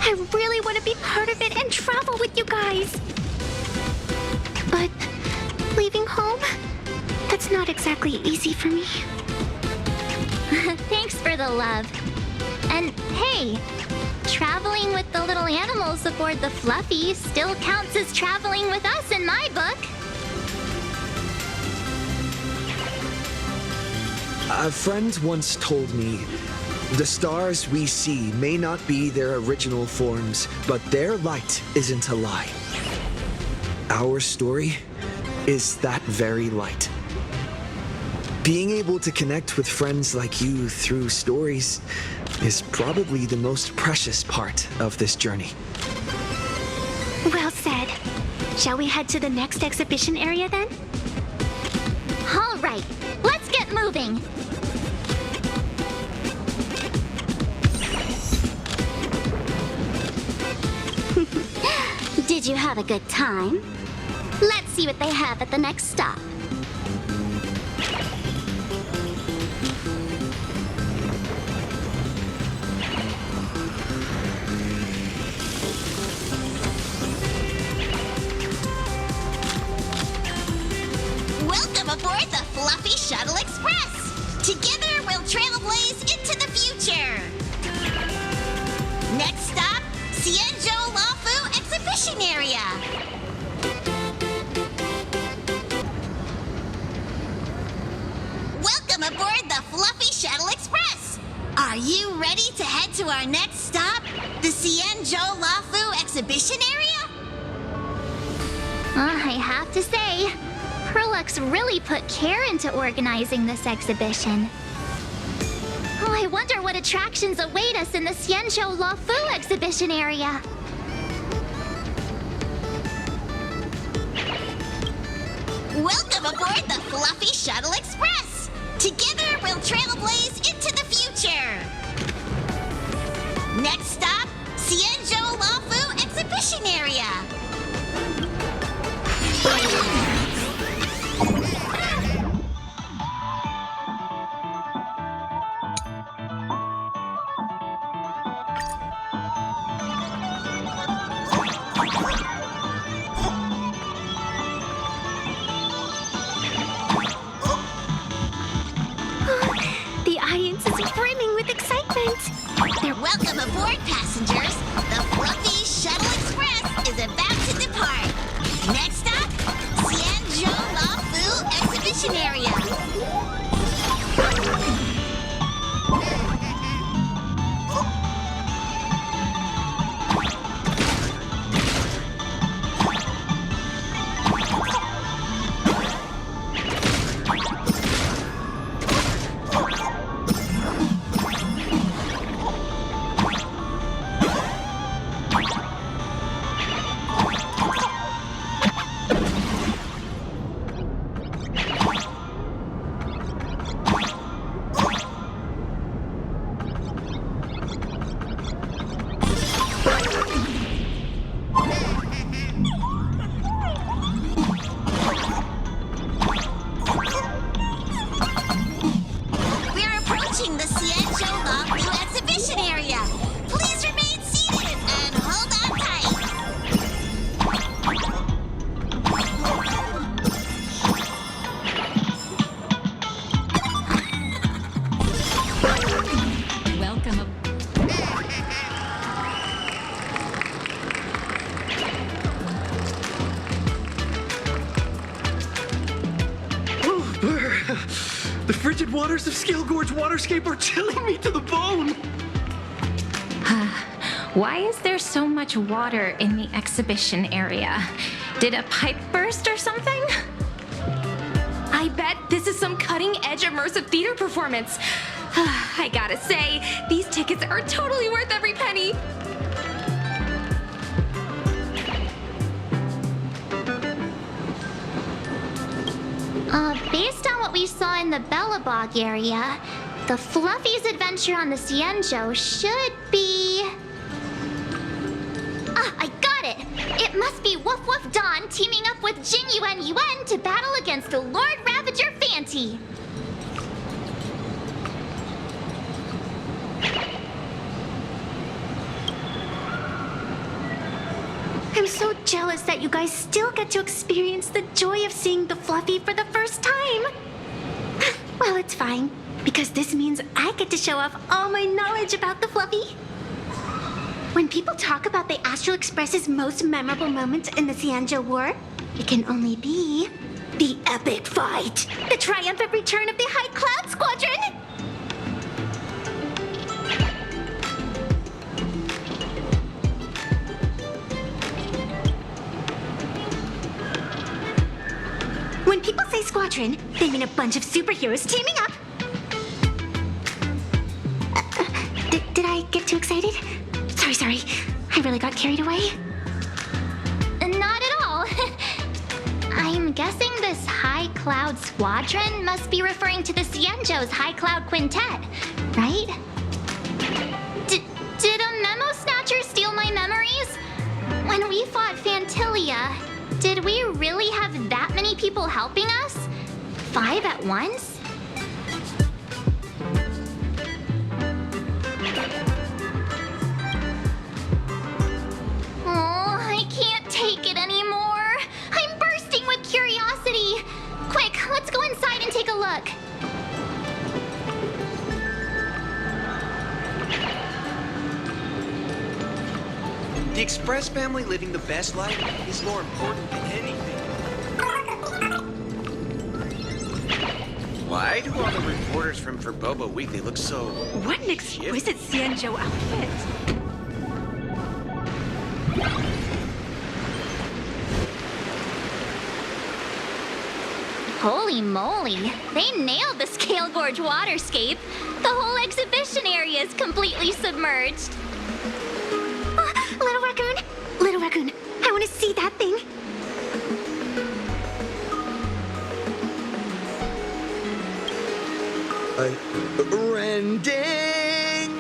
I really want to be part of it and travel with you guys. But leaving home, that's not exactly easy for me. Thanks for the love. And hey, traveling with the little animals aboard the Fluffy still counts as traveling with us in my book. A friend once told me, the stars we see may not be their original forms, but their light isn't a lie. Our story is that very light. Being able to connect with friends like you through stories is probably the most precious part of this journey. Well said. Shall we head to the next exhibition area then? All right, let's get moving. Did you have a good time? Let's see what they have at the next stop. Welcome aboard the Fluffy Shuttle Express! Together we'll trailblaze into the future! Next stop, Cienjo Lafu Exhibition Area! Welcome aboard the Fluffy Shuttle Express! Are you ready to head to our next stop, the Cienjo Lafu Exhibition Area? I have to say, Perlux really put care into organizing this exhibition. Oh, I wonder what attractions await us in the Cienjo Lafu exhibition area. Welcome aboard the Fluffy Shuttle Express! Together we'll trailblaze into the future! Next stop, Cienjo Lafu exhibition area. The audience is brimming with excitement. Welcome aboard, passengers. The Fluffy Shuttle Express is about to depart. Next up, Xianzhou Lafu Exhibition Area. We're approaching the Xianzhou Lafu Exhibition Area. Please remain seated and hold on tight. Welcome. Oh, brr. The frigid waters of Scale Gorge Waterscape are chilling me to the bone. Why is there so much water in the exhibition area? Did a pipe burst or something? I bet this is some cutting-edge immersive theater performance. I gotta say, these tickets are totally worth every penny. Based on what we saw in the Bellabog area, the Fluffy's adventure on the Xianzhou should be... Ah, I got it! It must be Woof Woof Dawn teaming up with Jing Yuan Yuan to battle against the Lord Ravager Fanti. I'm so jealous that you guys still get to experience the joy of seeing the Fluffy for the first time. Well, it's fine, because this means I get to show off all my knowledge about the Fluffy. When people talk about the Astral Express's most memorable moments in the Xianzhou War, it can only be the epic fight, the triumphant return of the High Cloud Squadron. When people say squadron, they mean a bunch of superheroes teaming up. Did I get too excited? Sorry. I really got carried away. Not at all. I'm guessing this High Cloud Squadron must be referring to the Xianzhou's High Cloud Quintet, right? Did a memo snatcher steal my memories? When we fought Fantilia, did we really have that many people helping us? 5 at once? Oh, I can't take it anymore. I'm bursting with curiosity. Quick, let's go inside and take a look. The Express family living the best life is more important than anything. Why do all the reporters from Verboba Weekly look so... What an exquisite Xianzhou outfit. Holy moly, they nailed the Scale Gorge waterscape. The whole exhibition area is completely submerged. Little raccoon, I want to see that thing. Rending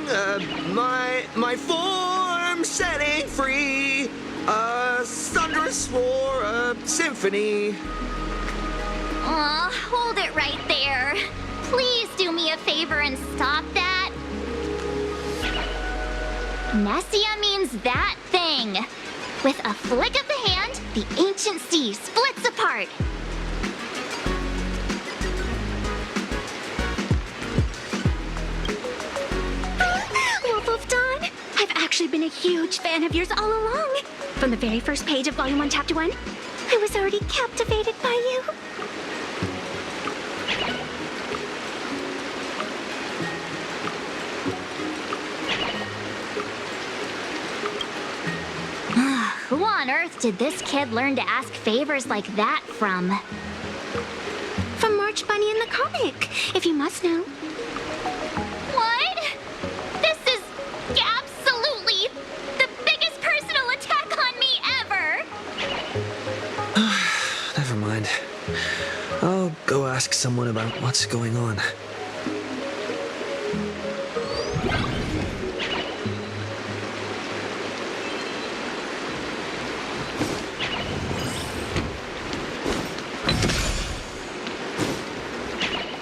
my form setting free. chorus or a symphony. Aw, hold it right there. Please do me a favor and stop that. Nessia means that thing. With a flick of the hand, the ancient sea splits apart. Wolf of Dawn, I've actually been a huge fan of yours all along. From the very first page of Volume 1, Chapter 1, I was already captivated by you. Who on earth did this kid learn to ask favors like that from? From March Bunny in the comic, if you must know. What? This is absolutely the biggest personal attack on me ever! Never mind. I'll go ask someone about what's going on.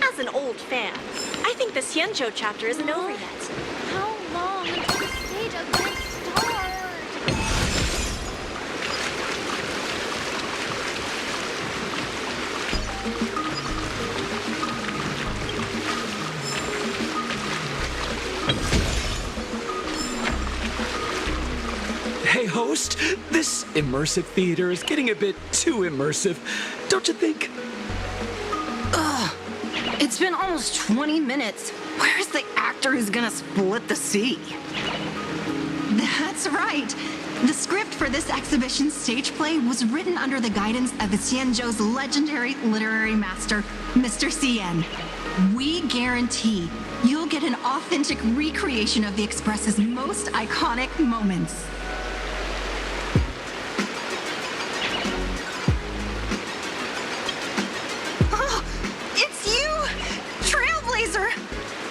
As an old fan, I think the Xianzhou chapter isn't over yet. How long until the stage event starts? Hey, host, this immersive theater is getting a bit too immersive, don't you think? Ugh. It's been almost 20 minutes. Where's the actor who's gonna split the sea? That's right. The script for this exhibition stage play was written under the guidance of the Xianzhou's legendary literary master, Mr. Cien. We guarantee you'll get an authentic recreation of the Express's most iconic moments. Oh, it's you! Trailblazer!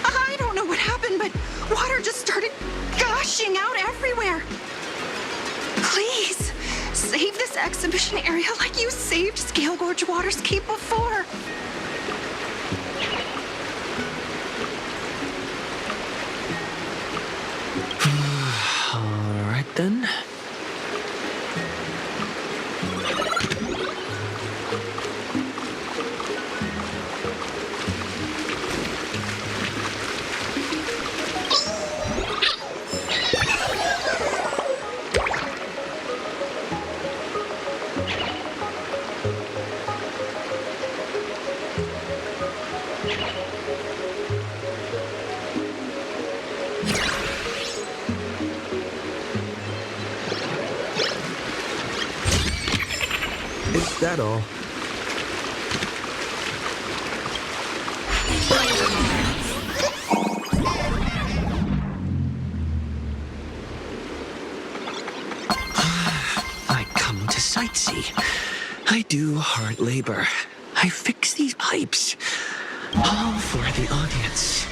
I don't know what happened, but water just started gushing out everywhere. Please, save this exhibition area like you saved Scale Gorge Water's Keep before. All right then. Is that all? I come to sightsee. I do hard labor. I fix these pipes. All for the audience.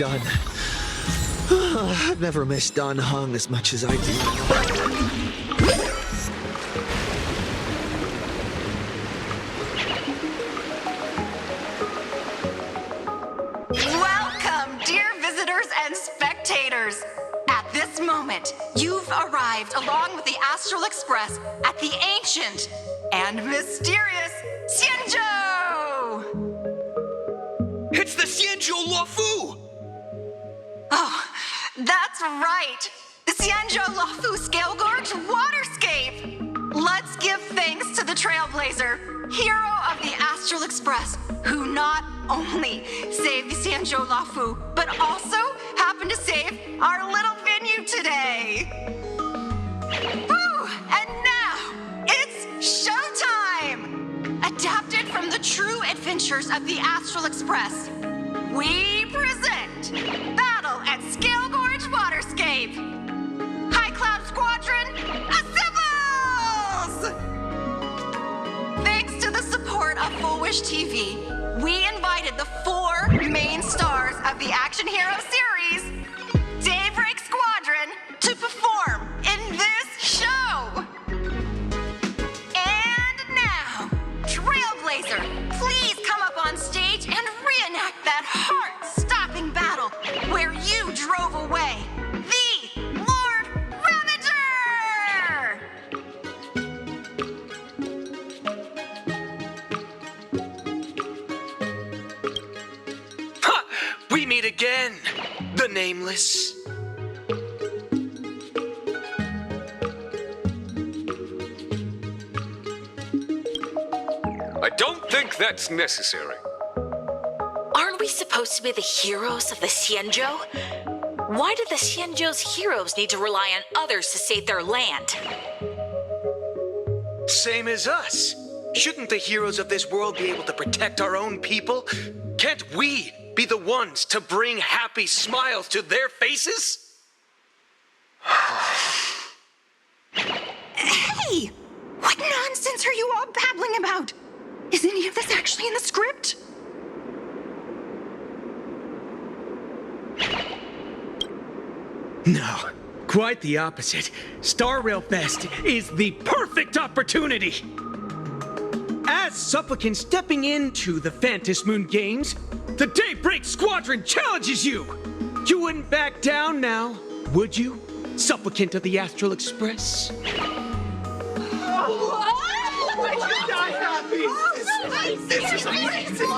done. I've never missed Dan Heng as much as I do. Welcome, dear visitors and spectators. At this moment, you've arrived along with the Astral Express at the ancient and mysterious Xianzhou! It's the Xianzhou Luofu! Oh, that's right. The Xianzhou Luofu Scale Gorge Waterscape! Let's give thanks to the Trailblazer, hero of the Astral Express, who not only saved the Xianzhou Luofu, but also happened to save our little venue today. Woo! And now, it's showtime! Adapted from the true adventures of the Astral Express, we present Battle at Scale Gorge Waterscape! High Cloud Squadron, assembles! Thanks to the support of Full Wish TV, we invited the 4 main stars of the Action Hero series, Daybreak Squadron, to perform in this show! And now, Trailblazer, please come up on stage and reenact that heart-stopping battle where you drove away the Lord Ravager! Ha! We meet again, the Nameless. I don't think that's necessary. Aren't we supposed to be the heroes of the Xianzhou? Why do the Xianzhou's heroes need to rely on others to save their land? Same as us. Shouldn't the heroes of this world be able to protect our own people? Can't we be the ones to bring happy smiles to their faces? Hey! What nonsense are you all babbling about? Is any of this actually in the script? No, quite the opposite. Star Rail Fest is the perfect opportunity. As supplicants stepping into the Phantom Moon Games, the Daybreak Squadron challenges you. You wouldn't back down now, would you, supplicant of the Astral Express? This is amazing!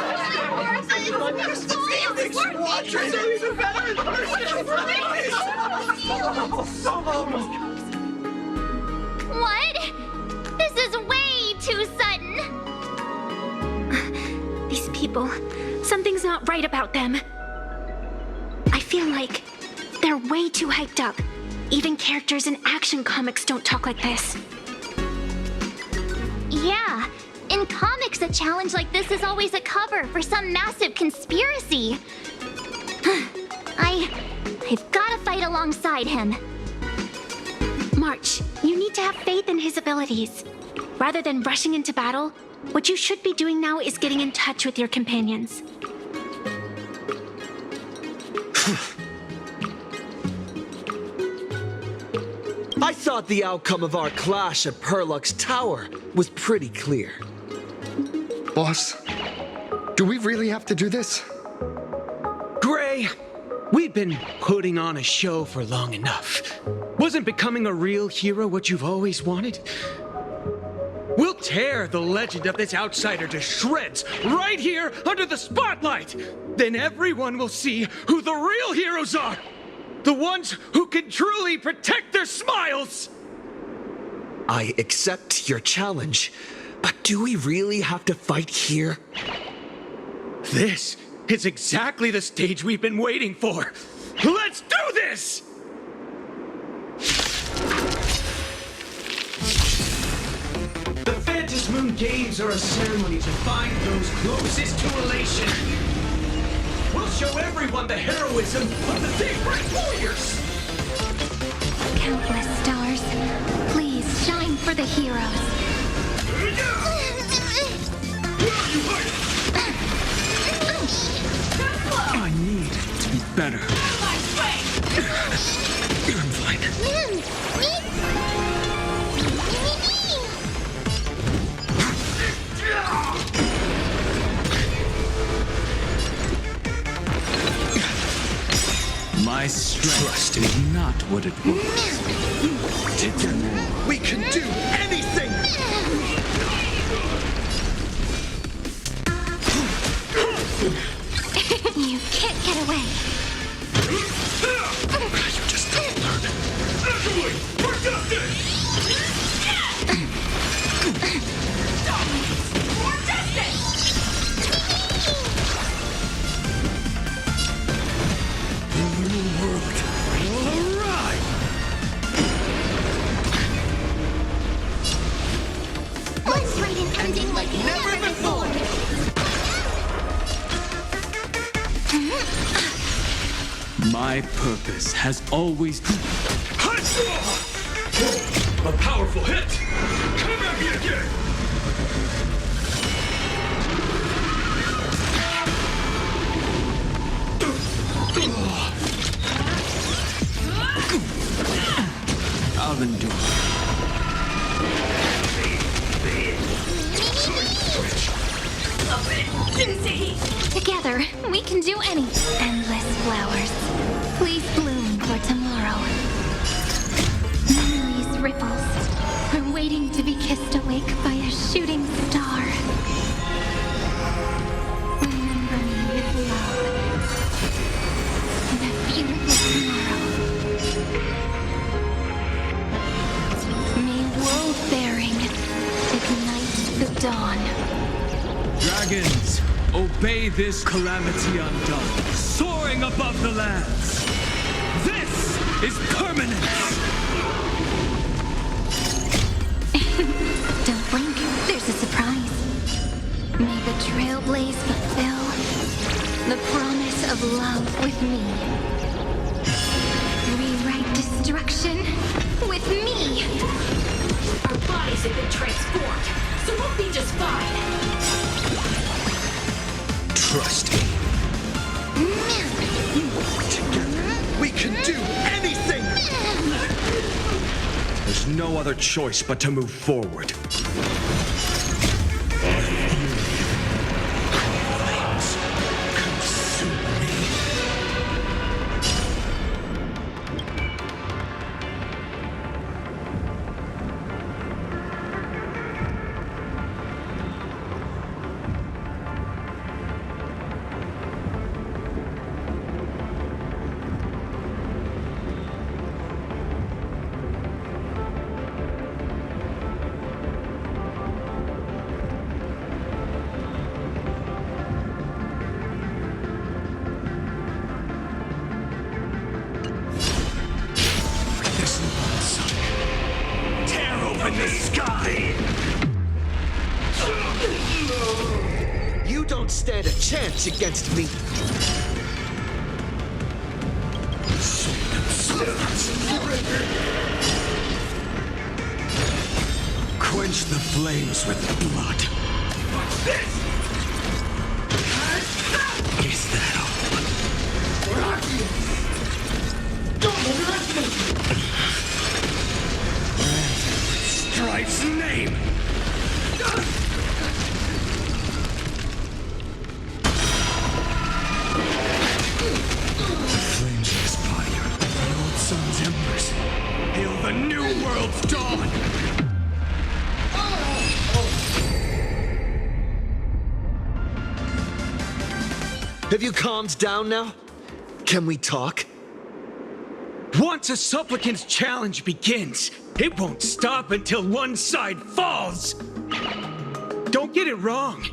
What? This is way too sudden. These people, something's not right about them. I feel like they're way too hyped up. Even characters in action comics don't talk like this. Yeah, in comics, a challenge like this is always a cover for some massive conspiracy. I've gotta fight alongside him. March, you need to have faith in his abilities. Rather than rushing into battle, what you should be doing now is getting in touch with your companions. I thought the outcome of our clash at Perlux Tower was pretty clear. Boss, do we really have to do this? Gray, we've been putting on a show for long enough. Wasn't becoming a real hero what you've always wanted? We'll tear the legend of this outsider to shreds right here under the spotlight. Then everyone will see who the real heroes are. The ones who can truly protect their smiles. I accept your challenge, but do we really have to fight here? This is exactly the stage we've been waiting for. Let's do this! The Phantom Moon Games are a ceremony to find those closest to elation. We'll show everyone the heroism of the Daybreak Warriors! Countless stars, please shine for the heroes. I need to be better. I'm fine. My strength is not what it was. Together, we can do anything! You can't get away. You just don't learn. Let's write an ending like never before. My purpose has always been. A powerful hit! Come at me again! I'll endure. Together, we can do any. Endless flowers. Please bloom for tomorrow. Memories ripples are waiting to be kissed awake by a shooting star. Remember me with love. In a beautiful tomorrow. May world-bearing ignite the dawn. Dragons, obey this calamity undone, soaring above the lands. This is permanence! Don't blink, there's a surprise. May the trailblaze fulfill the promise of love with me. Rewrite destruction with me. Our bodies have been transformed, so we'll be just fine. Trust me. Together, we can do anything! There's no other choice but to move forward. Flames consume me. You don't stand a chance against me. Quench the flames with blood. Is that all? Strife's name! Flames of this fire, the old sun's embers. Hail the new world's dawn! Have you calmed down now? Can we talk? Once a supplicant's challenge begins, it won't stop until one side falls. Don't get it wrong.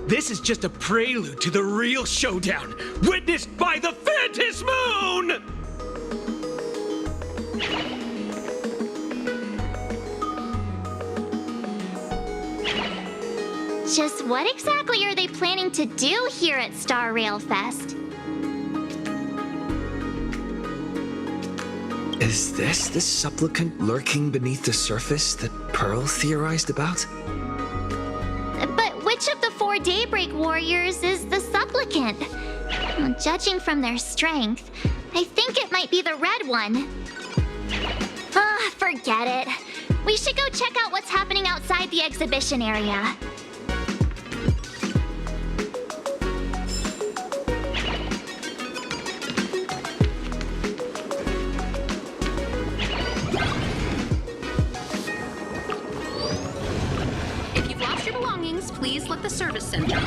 This is just a prelude to the real showdown, witnessed by the Phantom Moon! Just what exactly are they planning to do here at Star Rail Fest? Is this the supplicant lurking beneath the surface that Pearl theorized about? But which of the 4 Daybreak warriors is the supplicant? Well, judging from their strength, I think it might be the red one. Ah, forget it. We should go check out what's happening outside the exhibition area. If you've lost your belongings, please let the service center.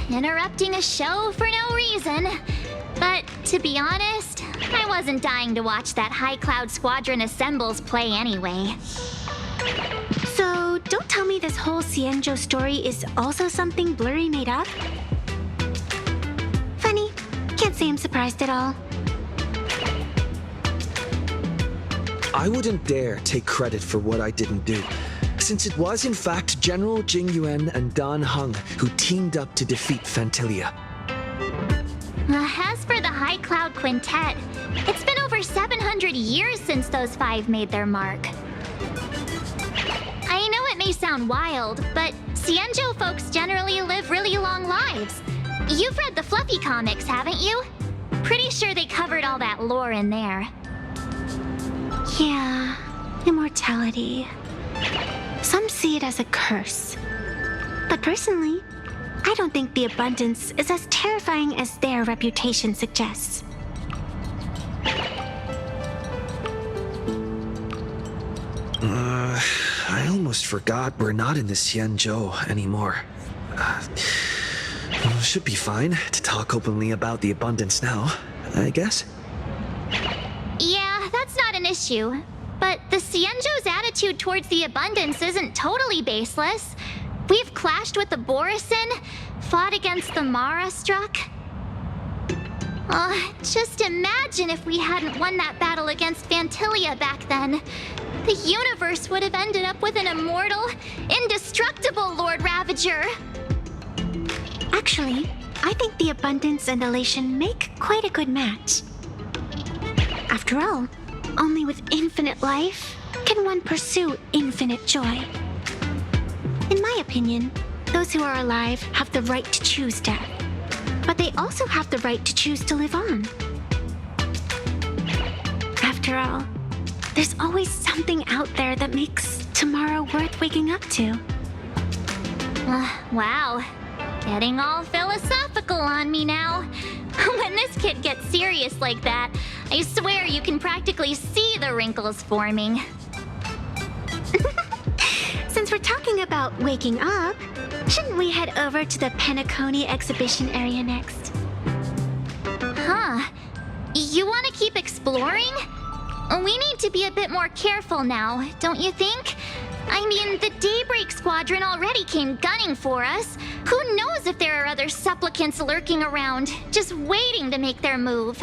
Interrupting a show for no reason. But to be honest, I wasn't dying to watch that High Cloud Squadron Assembles play anyway. So, don't tell me this whole Xianzhou story is also something Blurry made up? Funny. Can't say I'm surprised at all. I wouldn't dare take credit for what I didn't do, since it was in fact General Jing Yuan and Dan Heng who teamed up to defeat Fantilia. As for the High Cloud Quintet, it's been over 700 years since those five made their mark. I know it may sound wild, but Xianzhou folks generally live really long lives. You've read the Fluffy comics, haven't you? Pretty sure they covered all that lore in there. Yeah, immortality. Some see it as a curse. But personally, I don't think the abundance is as terrifying as their reputation suggests. I almost forgot we're not in the Xianzhou anymore. Should be fine to talk openly about the abundance now, I guess. Yeah, that's not an issue. But the Xianzhou's attitude towards the abundance isn't totally baseless. We've clashed with the Borisin, fought against the Mara Struck. Just imagine if we hadn't won that battle against Fantilia back then. The universe would have ended up with an immortal, indestructible Lord Ravager. Actually, I think the abundance and elation make quite a good match. After all, only with infinite life can one pursue infinite joy. In my opinion, those who are alive have the right to choose death, but they also have the right to choose to live on. After all, there's always something out there that makes tomorrow worth waking up to. Wow. Getting all philosophical on me now. When this kid gets serious like that, I swear you can practically see the wrinkles forming. Since we're talking about waking up, shouldn't we head over to the Penacony exhibition area next? Huh. You want to keep exploring? We need to be a bit more careful now, don't you think? I mean, the Daybreak Squadron already came gunning for us. Who knows if there are other supplicants lurking around, just waiting to make their move.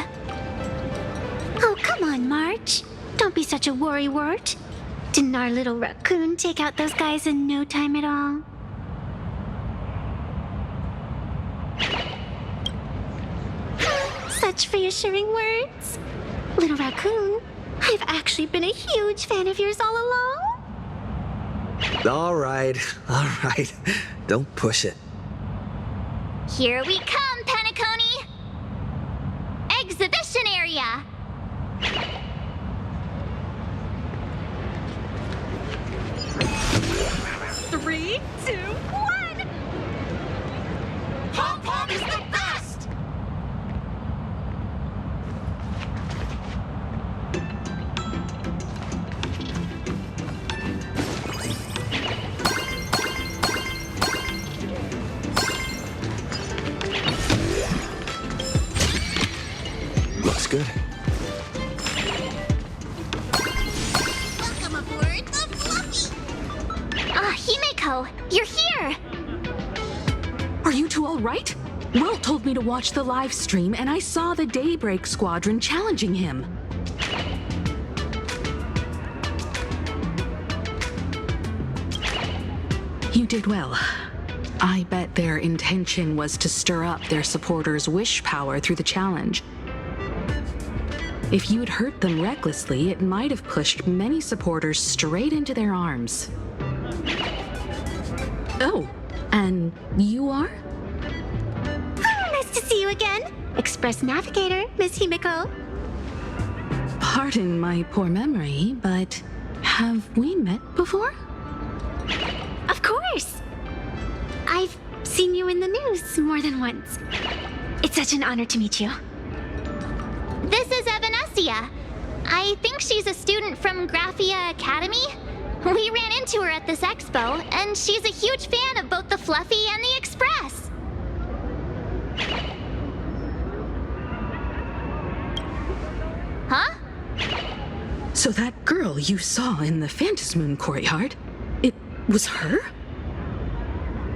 Oh, come on, March. Don't be such a worrywart. Didn't our little raccoon take out those guys in no time at all? Such reassuring words. Little raccoon, I've actually been a huge fan of yours all along. All right. Don't push it. Here we come, Penacony! Exhibition area! Three, two, one! Pom-Pom is the best! Looks good. Welcome aboard the Fluffy! Himeko, you're here! Are you two all right? Will told me to watch the live stream, and I saw the Daybreak Squadron challenging him. You did well. I bet their intention was to stir up their supporters' wish power through the challenge. If you'd hurt them recklessly, it might have pushed many supporters straight into their arms. Oh, and you are? Oh, nice to see you again. Express Navigator, Miss Himiko. Pardon my poor memory, but have we met before? Of course. I've seen you in the news more than once. It's such an honor to meet you. This is Evanescia. I think she's a student from Graphia Academy. We ran into her at this expo, and she's a huge fan of both the Fluffy and the Express. Huh? So that girl you saw in the Phantasmoon courtyard, it was her?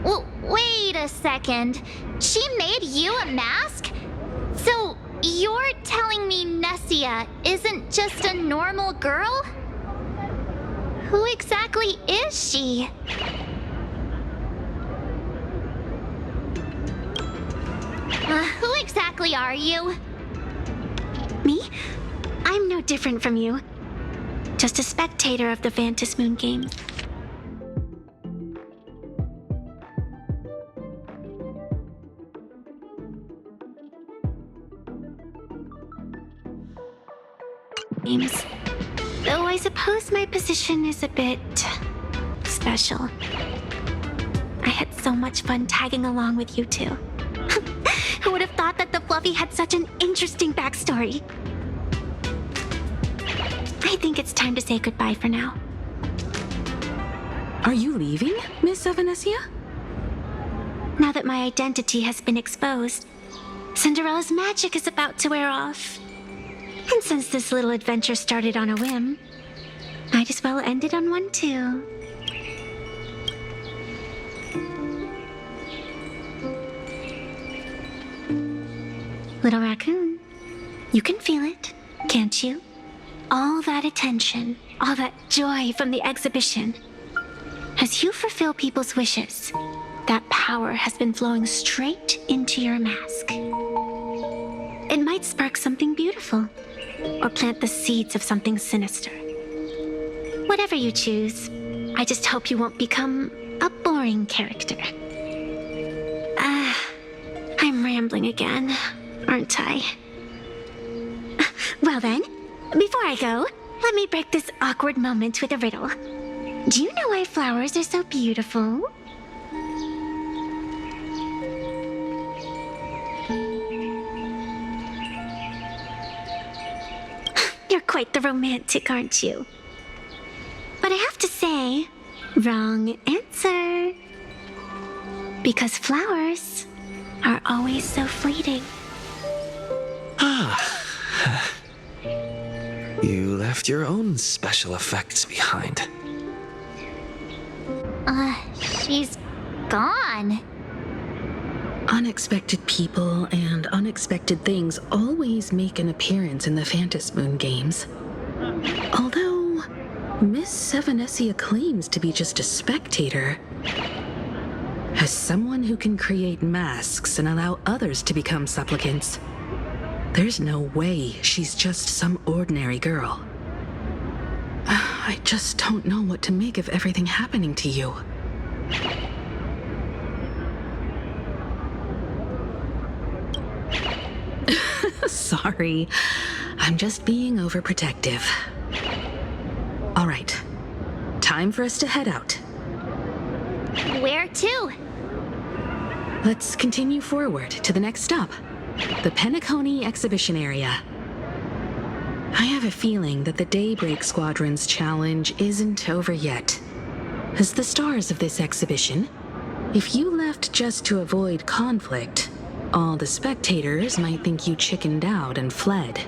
Well, wait a second. She made you a mask? So you're telling me Nessia isn't just a normal girl? Who exactly is she? Who exactly are you? Me? I'm no different from you. Just a spectator of the Phantasmoon game. Games. Though I suppose my position is a bit special. I had so much fun tagging along with you two. Who would have thought that the Fluffy had such an interesting backstory? I think it's time to say goodbye for now. Are you leaving, Miss Evanescia? Now that my identity has been exposed, Cinderella's magic is about to wear off. And since this little adventure started on a whim, might as well end it on one too. Little raccoon, you can feel it, can't you? All that attention, all that joy from the exhibition. As you fulfill people's wishes, that power has been flowing straight into your mask. It might spark something beautiful, or plant the seeds of something sinister. Whatever you choose, I just hope you won't become a boring character. I'm rambling again, aren't I? Well then, before I go, let me break this awkward moment with a riddle. Do you know why flowers are so beautiful? You're quite the romantic, aren't you? But I have to say, wrong answer. Because flowers are always so fleeting. You left your own special effects behind. She's gone. Unexpected people and unexpected things always make an appearance in the Phantasmoon games. Although, Miss Evanescia claims to be just a spectator. As someone who can create masks and allow others to become supplicants, there's no way she's just some ordinary girl. I just don't know what to make of everything happening to you. Sorry, I'm just being overprotective. All right, time for us to head out. Where to? Let's continue forward to the next stop, the Penacony exhibition area. I have a feeling that the Daybreak Squadron's challenge isn't over yet. As the stars of this exhibition, if you left just to avoid conflict, all the spectators might think you chickened out and fled.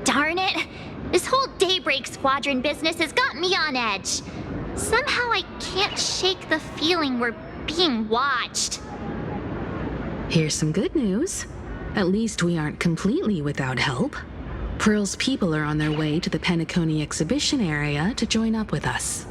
Darn it! This whole Daybreak Squadron business has got me on edge. Somehow I can't shake the feeling we're being watched. Here's some good news. At least we aren't completely without help. Pearl's people are on their way to the Penacony exhibition area to join up with us.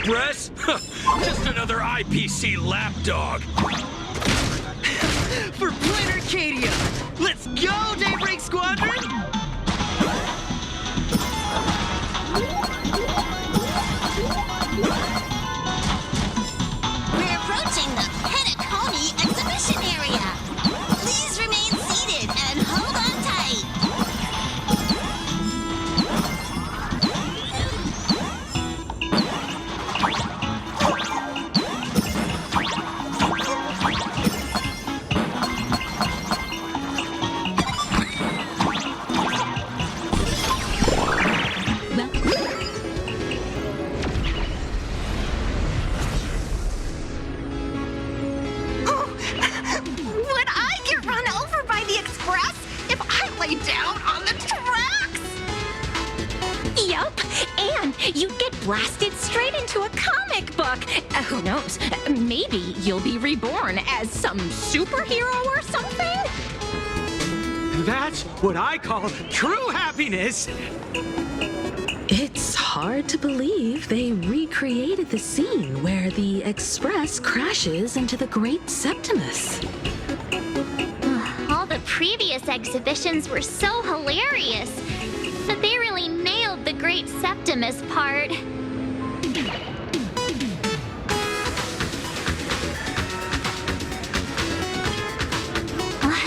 Express? Just another IPC lapdog. For Planet Arcadia! Let's go, Daybreak Squadron! We're approaching the Penacony exhibition area. Please remain seated and hold on tight. Would I get run over by the Express if I lay down on the tracks? Yup, and you get blasted straight into a comic book. Who knows? Maybe you'll be reborn as some superhero or something? That's what I call true happiness. It's hard to believe they recreated the scene where the Express crashes into the Great Septimus. All the previous exhibitions were so hilarious, but they really nailed the Great Septimus part.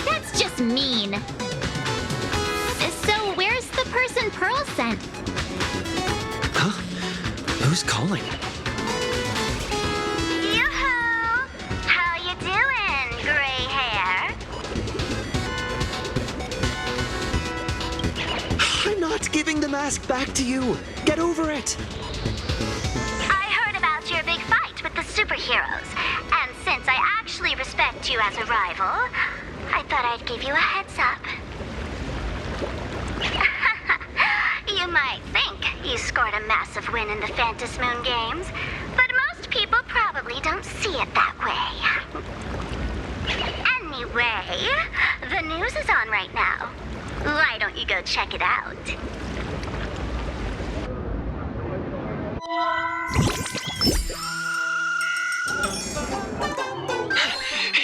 That's just mean. So where's the person Pearl sent? Huh? Who's calling? Yoo-hoo! How you doing, gray hair? I'm not giving the mask back to you. Get over it. I heard about your big fight with the superheroes, and since I actually respect you as a rival, I thought I'd give you a heads up. You might think you scored a massive win in the Phantom Moon games, but most people probably don't see it that way. Anyway, the news is on right now. Why don't you go check it out?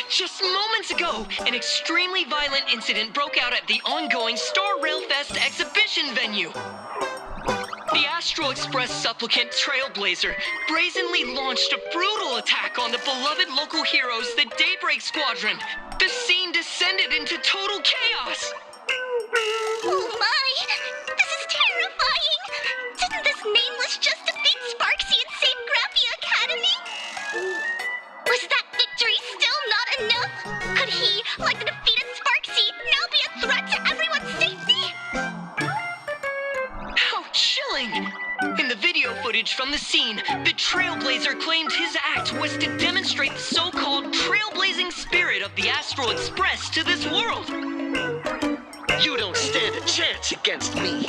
Just moments ago, an extremely violent incident broke out at the ongoing Star Railfest exhibition venue. The Astral Express supplicant Trailblazer brazenly launched a brutal attack on the beloved local heroes, the Daybreak Squadron. The scene descended into total chaos. Oh my! This is terrifying! Didn't this nameless just defeat Sparksy and save Grappy Academy? Was that victory still not enough? Could he, like the defeated Sparksy, now be a threat to everyone's safety? How chilling! In the video footage from the scene, the Trailblazer claimed his act was to demonstrate the so-called trailblazing spirit of the Astral Express to this world. You don't stand a chance against me.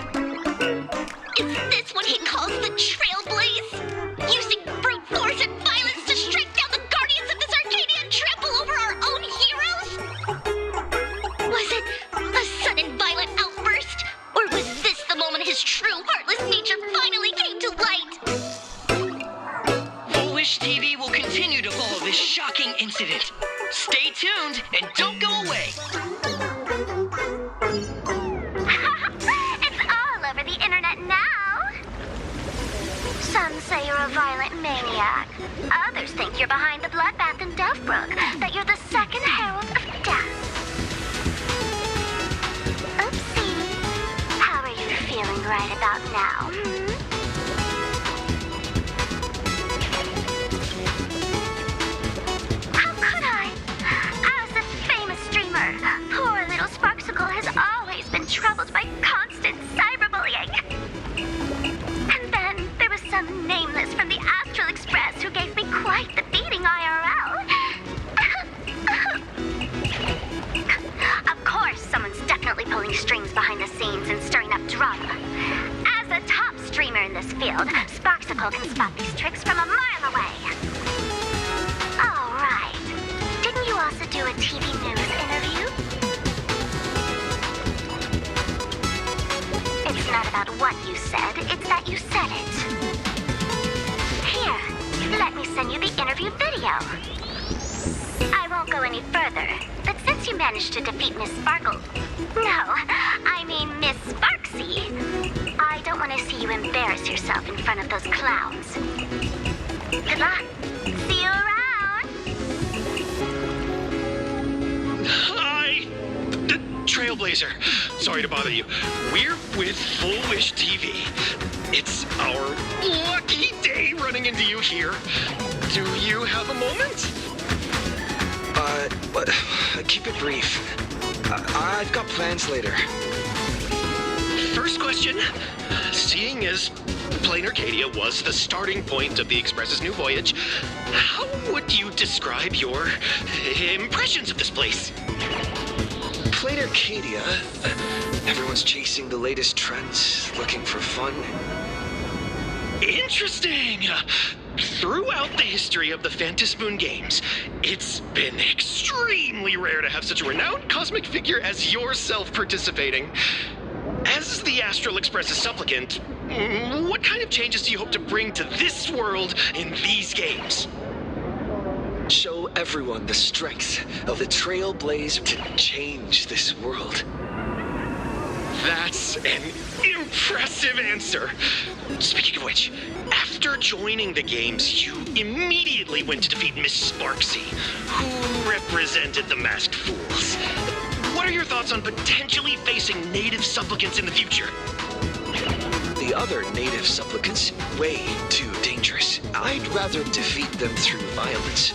Is this what he calls the Trailblaze? Using brute force and violence to strike down the guardians of this Arcadia and trample over our own heroes? Was it a sudden violent outburst? Or was this the moment his true heartless nature finally came to light? Foolish TV will continue to follow this shocking incident. Stay tuned and don't go away. It's all over the internet now. Some say you're a violent maniac. Others think you're behind the bloodbath in Delphbrook, that you're the second herald of death. Oopsie. How are you feeling right about now, How could I? As a famous streamer, poor little Sparksicle has always been troubled by constant cyberbullying. And then there was some nameless from the Astral Express who gave me quite the beating IRL. Of course, someone's definitely pulling strings behind the scenes and stirring up drama. As a top streamer in this field, Sparksicle can spot these tricks from a mile away. All right. Didn't you also do a TV news interview? It's not about what you said, it's that you said it. Here, YouTube video. I won't go any further, but since you managed to defeat Miss Sparkle... No, I mean Miss Sparksy. I don't want to see you embarrass yourself in front of those clowns. Good luck. See you around. Hi! Trailblazer. Sorry to bother you. We're with Full Wish TV. It's our lucky day running into you here. Do you have a moment? Keep it brief. I've got plans later. First question. Seeing as Plain Arcadia was the starting point of the Express's new voyage, how would you describe your impressions of this place? Plain Arcadia. Everyone's chasing the latest trends, looking for fun. Interesting! Throughout the history of the Phantasmoon games, it's been extremely rare to have such a renowned cosmic figure as yourself participating. As the Astral Express's supplicant, what kind of changes do you hope to bring to this world in these games? Show everyone the strength of the Trailblazer to change this world. That's an impressive answer. Speaking of which, after joining the games, you immediately went to defeat Miss Sparksy, who represented the Masked Fools. What are your thoughts on potentially facing native supplicants in the future? The other native supplicants, way too dangerous. I'd rather defeat them through violence.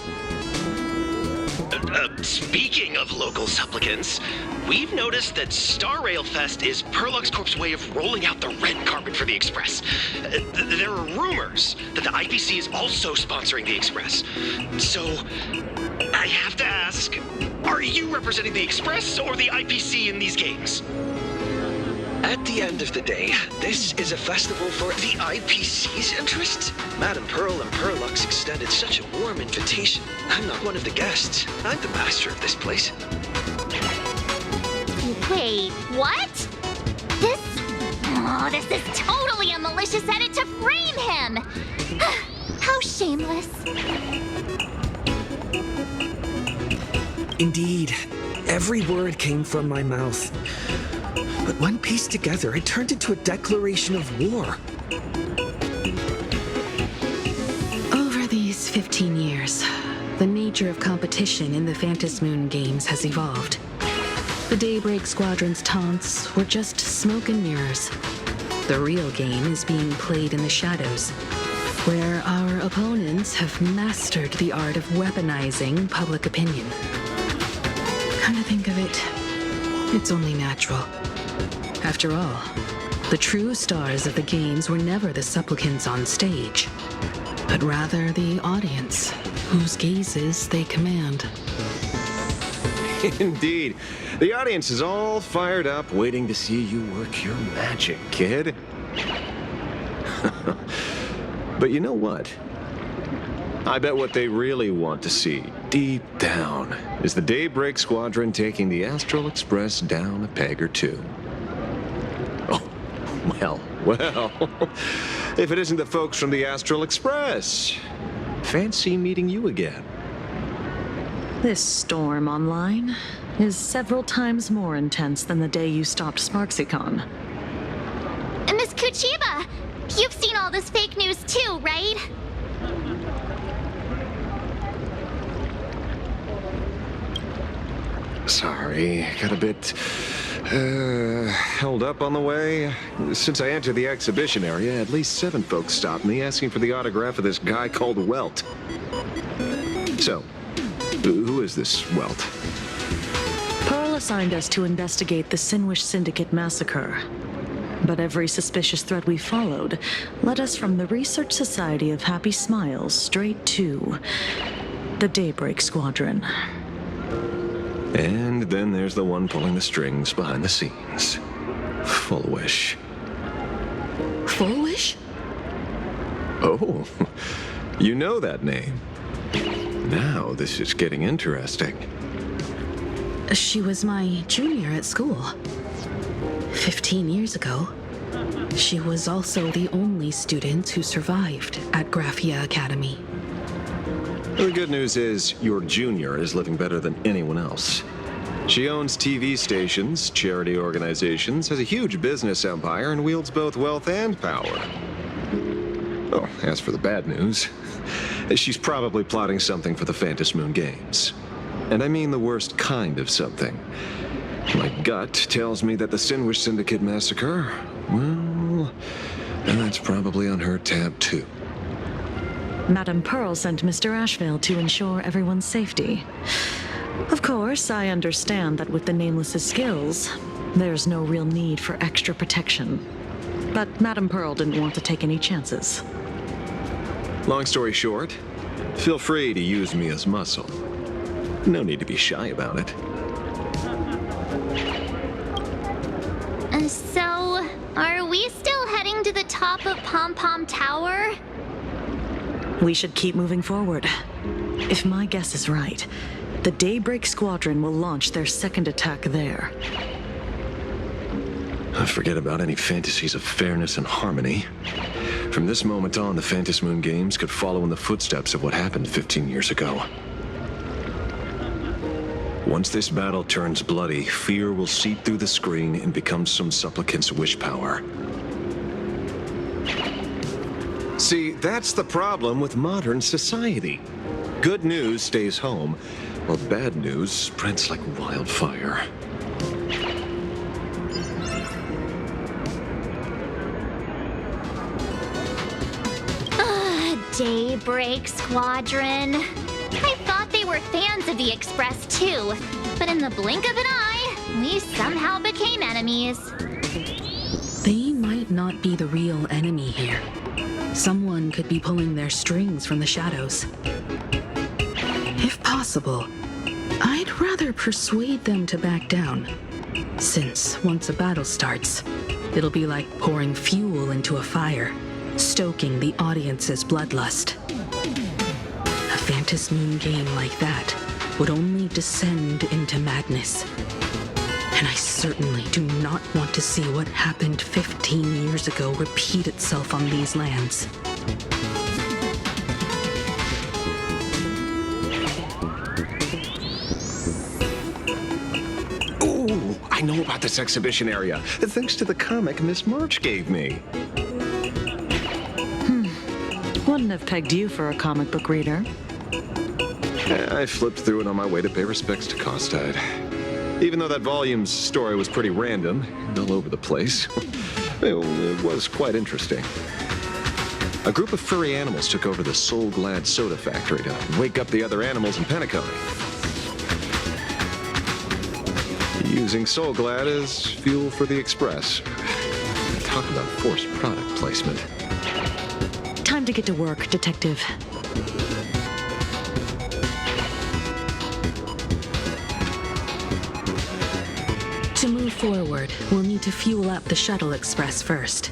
Speaking of local supplicants, we've noticed that Star Rail Fest is Perlux Corp's way of rolling out the red carpet for the Express. There are rumors that the IPC is also sponsoring the Express. So, I have to ask, are you representing the Express or the IPC in these games? At the end of the day, this is a festival for the IPC's interests. Madame Pearl and Perlux extended such a warm invitation. I'm not one of the guests. I'm the master of this place. Wait, what? This is totally a malicious edit to frame him! How shameless. Indeed, every word came from my mouth. But when pieced together, it turned into a declaration of war. Over these 15 years, the nature of competition in the Phantasmoon games has evolved. The Daybreak Squadron's taunts were just smoke and mirrors. The real game is being played in the shadows, where our opponents have mastered the art of weaponizing public opinion. Come to think of it, it's only natural. After all, the true stars of the games were never the supplicants on stage, but rather the audience, whose gazes they command. Indeed. The audience is all fired up, waiting to see you work your magic, kid. But you know what? I bet what they really want to see, deep down, is the Daybreak Squadron taking the Astral Express down a peg or two. Well, if it isn't the folks from the Astral Express. Fancy meeting you again. This storm online is several times more intense than the day you stopped SparksyCon. Miss Kuchiba, you've seen all this fake news too, right? Sorry, got a bit held up on the way. Since I entered the exhibition area, at least 7 folks stopped me asking for the autograph of this guy called Welt. So, who is this Welt? Pearl assigned us to investigate the Sinwish Syndicate massacre. But every suspicious thread we followed led us from the Research Society of Happy Smiles straight to the Daybreak Squadron. And then there's the one pulling the strings behind the scenes. Full Wish. Full Wish? Oh, you know that name. Now this is getting interesting. She was my junior at school. 15 years ago, she was also the only student who survived at Graphia Academy. The good news is your junior is living better than anyone else. She owns TV stations, charity organizations, has a huge business empire, and wields both wealth and power. Oh, as for the bad news, she's probably plotting something for the Phantom Moon Games. And I mean the worst kind of something. My gut tells me that the Sinwish Syndicate massacre, well, that's probably on her tab too. Madame Pearl sent Mr. Ashvale to ensure everyone's safety. Of course, I understand that with the Nameless's skills, there's no real need for extra protection. But Madame Pearl didn't want to take any chances. Long story short, feel free to use me as muscle. No need to be shy about it. So, are we still heading to the top of Pom Pom Tower? We should keep moving forward. If my guess is right, the Daybreak Squadron will launch their second attack there. Forget about any fantasies of fairness and harmony. From this moment on, the Phantom Moon Games could follow in the footsteps of what happened 15 years ago. Once this battle turns bloody, fear will seep through the screen and become some supplicant's wish power. See, that's the problem with modern society. Good news stays home, while bad news spreads like wildfire. Daybreak Squadron. I thought they were fans of the Express too, but in the blink of an eye, we somehow became enemies. They might not be the real enemy here. Someone could be pulling their strings from the shadows. If possible, I'd rather persuade them to back down. Since once a battle starts, it'll be like pouring fuel into a fire, stoking the audience's bloodlust. A Phantom Moon game like that would only descend into madness. And I certainly do not want to see what happened 15 years ago repeat itself on these lands. Ooh, I know about this exhibition area, thanks to the comic Miss March gave me. Wouldn't have pegged you for a comic book reader. I flipped through it on my way to pay respects to Costide. Even though that volume's story was pretty random and all over the place, it was quite interesting. A group of furry animals took over the Soul Glad soda factory to wake up the other animals in Penacony. Using Soul Glad as fuel for the Express. Talk about forced product placement. Time to get to work, Detective. To move forward, we'll need to fuel up the Shuttle Express first.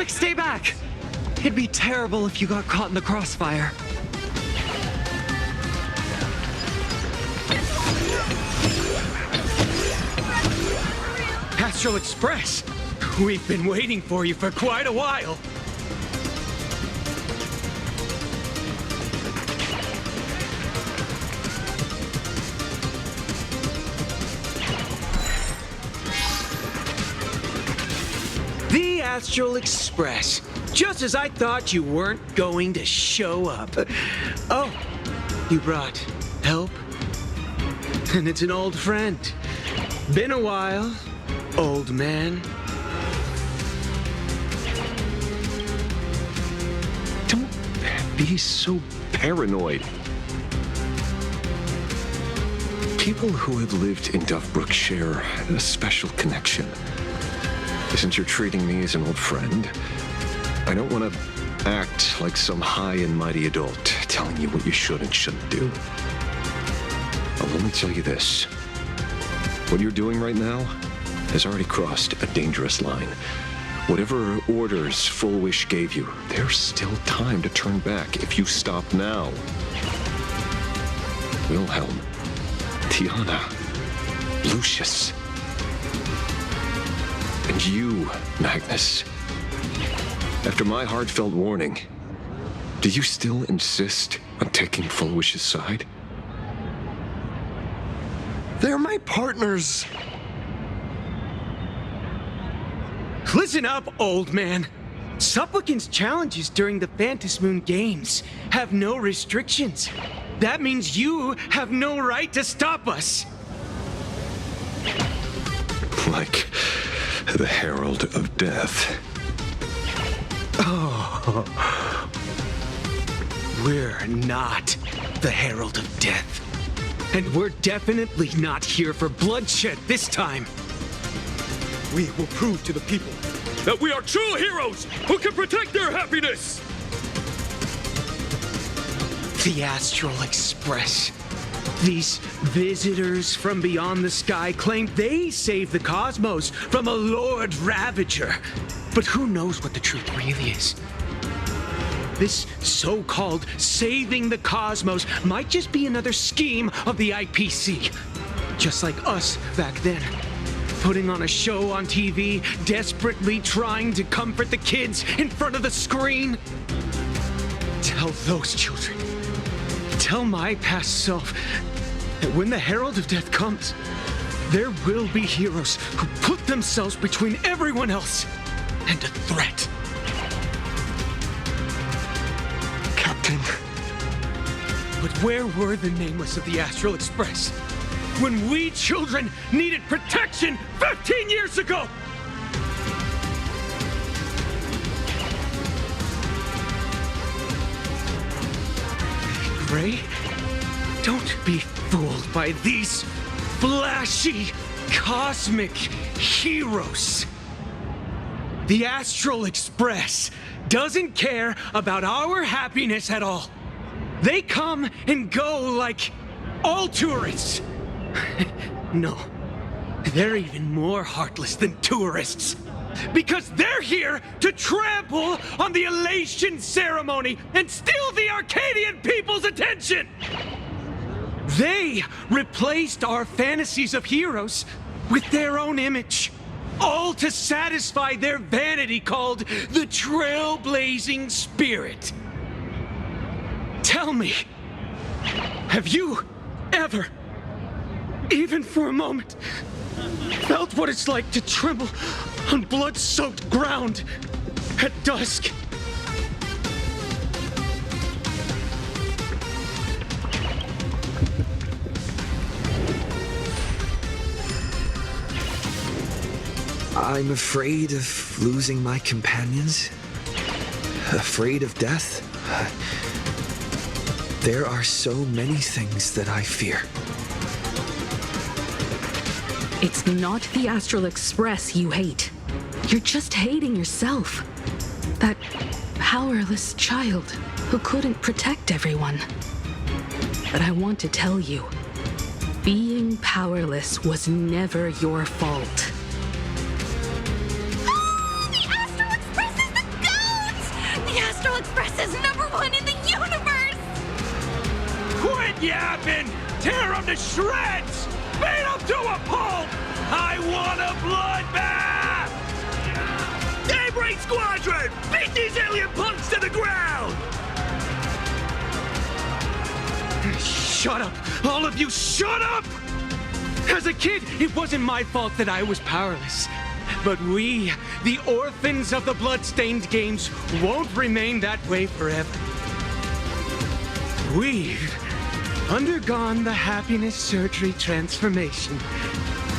Quick, stay back! It'd be terrible if you got caught in the crossfire. Astral Express! We've been waiting for you for quite a while. The Astral Express. Just as I thought you weren't going to show up. Oh, you brought help? And it's an old friend. Been a while, old man. Don't be so paranoid. People who have lived in Dovebrook share a special connection. Since you're treating me as an old friend, I don't want to act like some high and mighty adult telling you what you should and shouldn't do. I'll only tell you this. What you're doing right now has already crossed a dangerous line. Whatever orders Full Wish gave you, there's still time to turn back if you stop now. Wilhelm, Tiana, Lucius, and you, Magnus. After my heartfelt warning, do you still insist on taking Full Wish's side? They're my partners. Listen up, old man. Supplicants' challenges during the Phantasmoon Games have no restrictions. That means you have no right to stop us. Like the Herald of Death. Oh. We're not the Herald of Death. And we're definitely not here for bloodshed this time. We will prove to the people that we are true heroes who can protect their happiness! The Astral Express. These visitors from beyond the sky claim they saved the cosmos from a Lord Ravager. But who knows what the truth really is? This so-called saving the cosmos might just be another scheme of the IPC. Just like us back then. Putting on a show on TV, desperately trying to comfort the kids in front of the screen. Tell those children. Tell my past self that when the Herald of Death comes, there will be heroes who put themselves between everyone else and a threat. Captain. But where were the nameless of the Astral Express when we children needed protection 15 years ago? Gray, don't be fooled by these flashy, cosmic heroes. The Astral Express doesn't care about our happiness at all. They come and go like all tourists. No, they're even more heartless than tourists. Because they're here to trample on the elation ceremony and steal the Arcadian people's attention! They replaced our fantasies of heroes with their own image, all to satisfy their vanity called the Trailblazing Spirit. Tell me, have you ever, even for a moment, felt what it's like to tremble on blood-soaked ground at dusk? I'm afraid of losing my companions. Afraid of death. There are so many things that I fear. It's not the Astral Express you hate. You're just hating yourself. That powerless child who couldn't protect everyone. But I want to tell you, being powerless was never your fault. The Astral Express is the Express is #1 in the universe! Quit yapping! Tear them to shreds! Beat them to a pulp! I want a bloodbath! Daybreak Squadron! Beat these alien punks to the ground! Shut up! All of you, shut up! As a kid, it wasn't my fault that I was powerless. But we, the orphans of the bloodstained games, won't remain that way forever. We've undergone the happiness surgery transformation.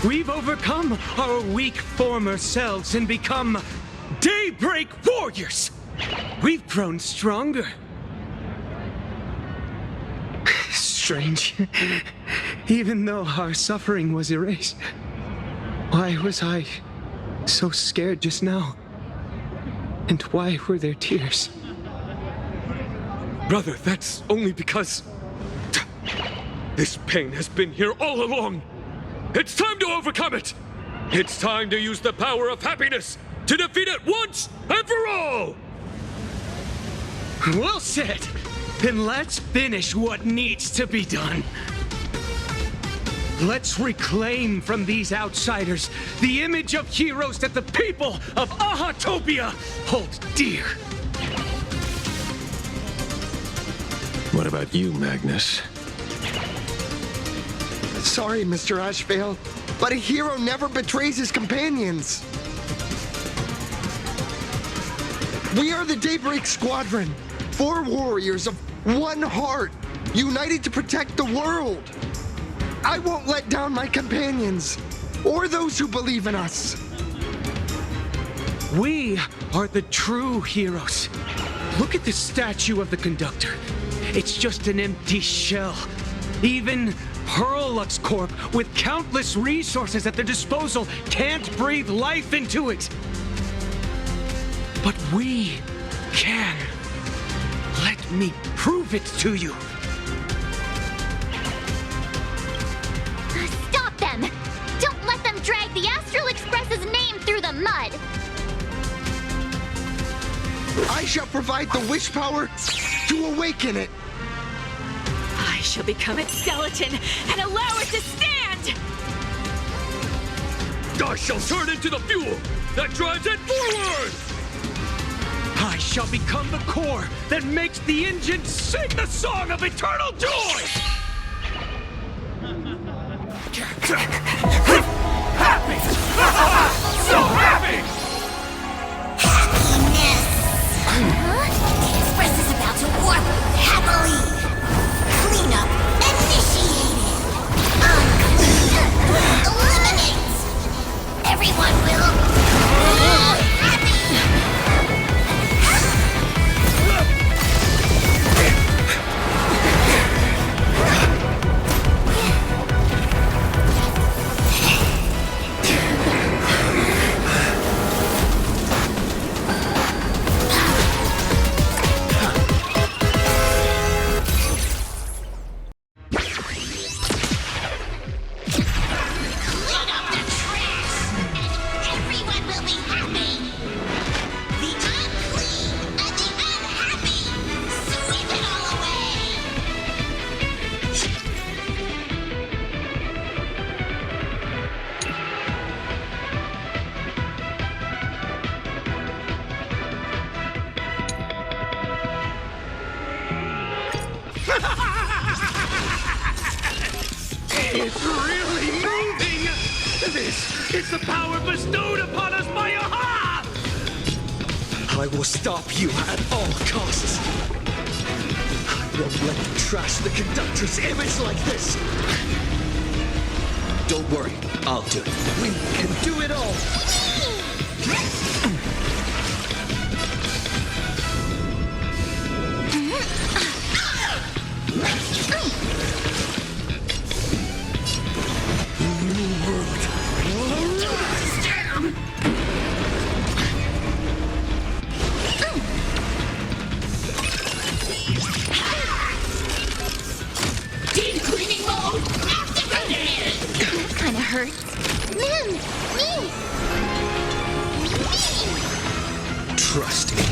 We've overcome our weak former selves and become Daybreak Warriors! We've grown stronger. Strange. Even though our suffering was erased, why was I so scared just now? And why were there tears? Brother, that's only because... this pain has been here all along. It's time to overcome it. It's time to use the power of happiness to defeat it once and for all. Well said. Then let's finish what needs to be done. Let's reclaim from these outsiders the image of heroes that the people of Ahatopia hold dear. What about you, Magnus? Sorry, Mr. Ashvale, but a hero never betrays his companions. We are the Daybreak Squadron, 4 warriors of one heart, united to protect the world. I won't let down my companions, or those who believe in us. We are the true heroes. Look at the statue of the conductor. It's just an empty shell. Even Pearlux Corp, with countless resources at their disposal, can't breathe life into it. But we can. Let me prove it to you. Stop them! Don't let them drag the Astral Express's name through the mud! I shall provide the wish power to awaken it. I shall become its skeleton and allow it to stand! I shall turn into the fuel that drives it forward! I shall become the core that makes the engine sing the song of eternal joy! Happy! So happy! The Express is about to warp happily. Cleanup initiated. Eliminate. Everyone will be happy. It's really moving! This is the power bestowed upon us by Aha! I will stop you at all costs. I won't let you trash the conductor's image like this. Don't worry, I'll do it. We can do it all. Deep cleaning mode activated! That kinda hurts. Me! Trust me.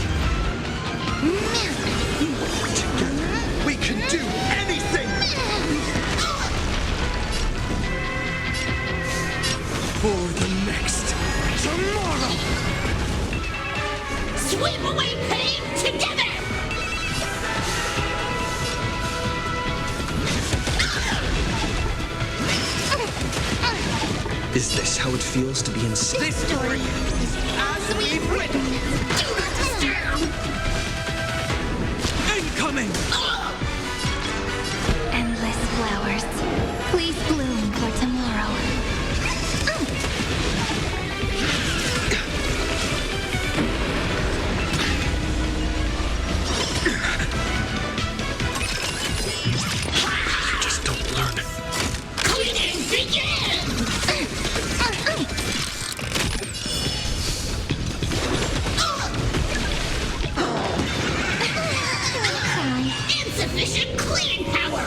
Sweep away pain together! Is this how it feels to be insane? This story is as we've written. Do not disturb! Incoming! Endless flowers. Please bloom for tomorrow. You just don't learn. Cleaning begin! Insufficient cleaning power!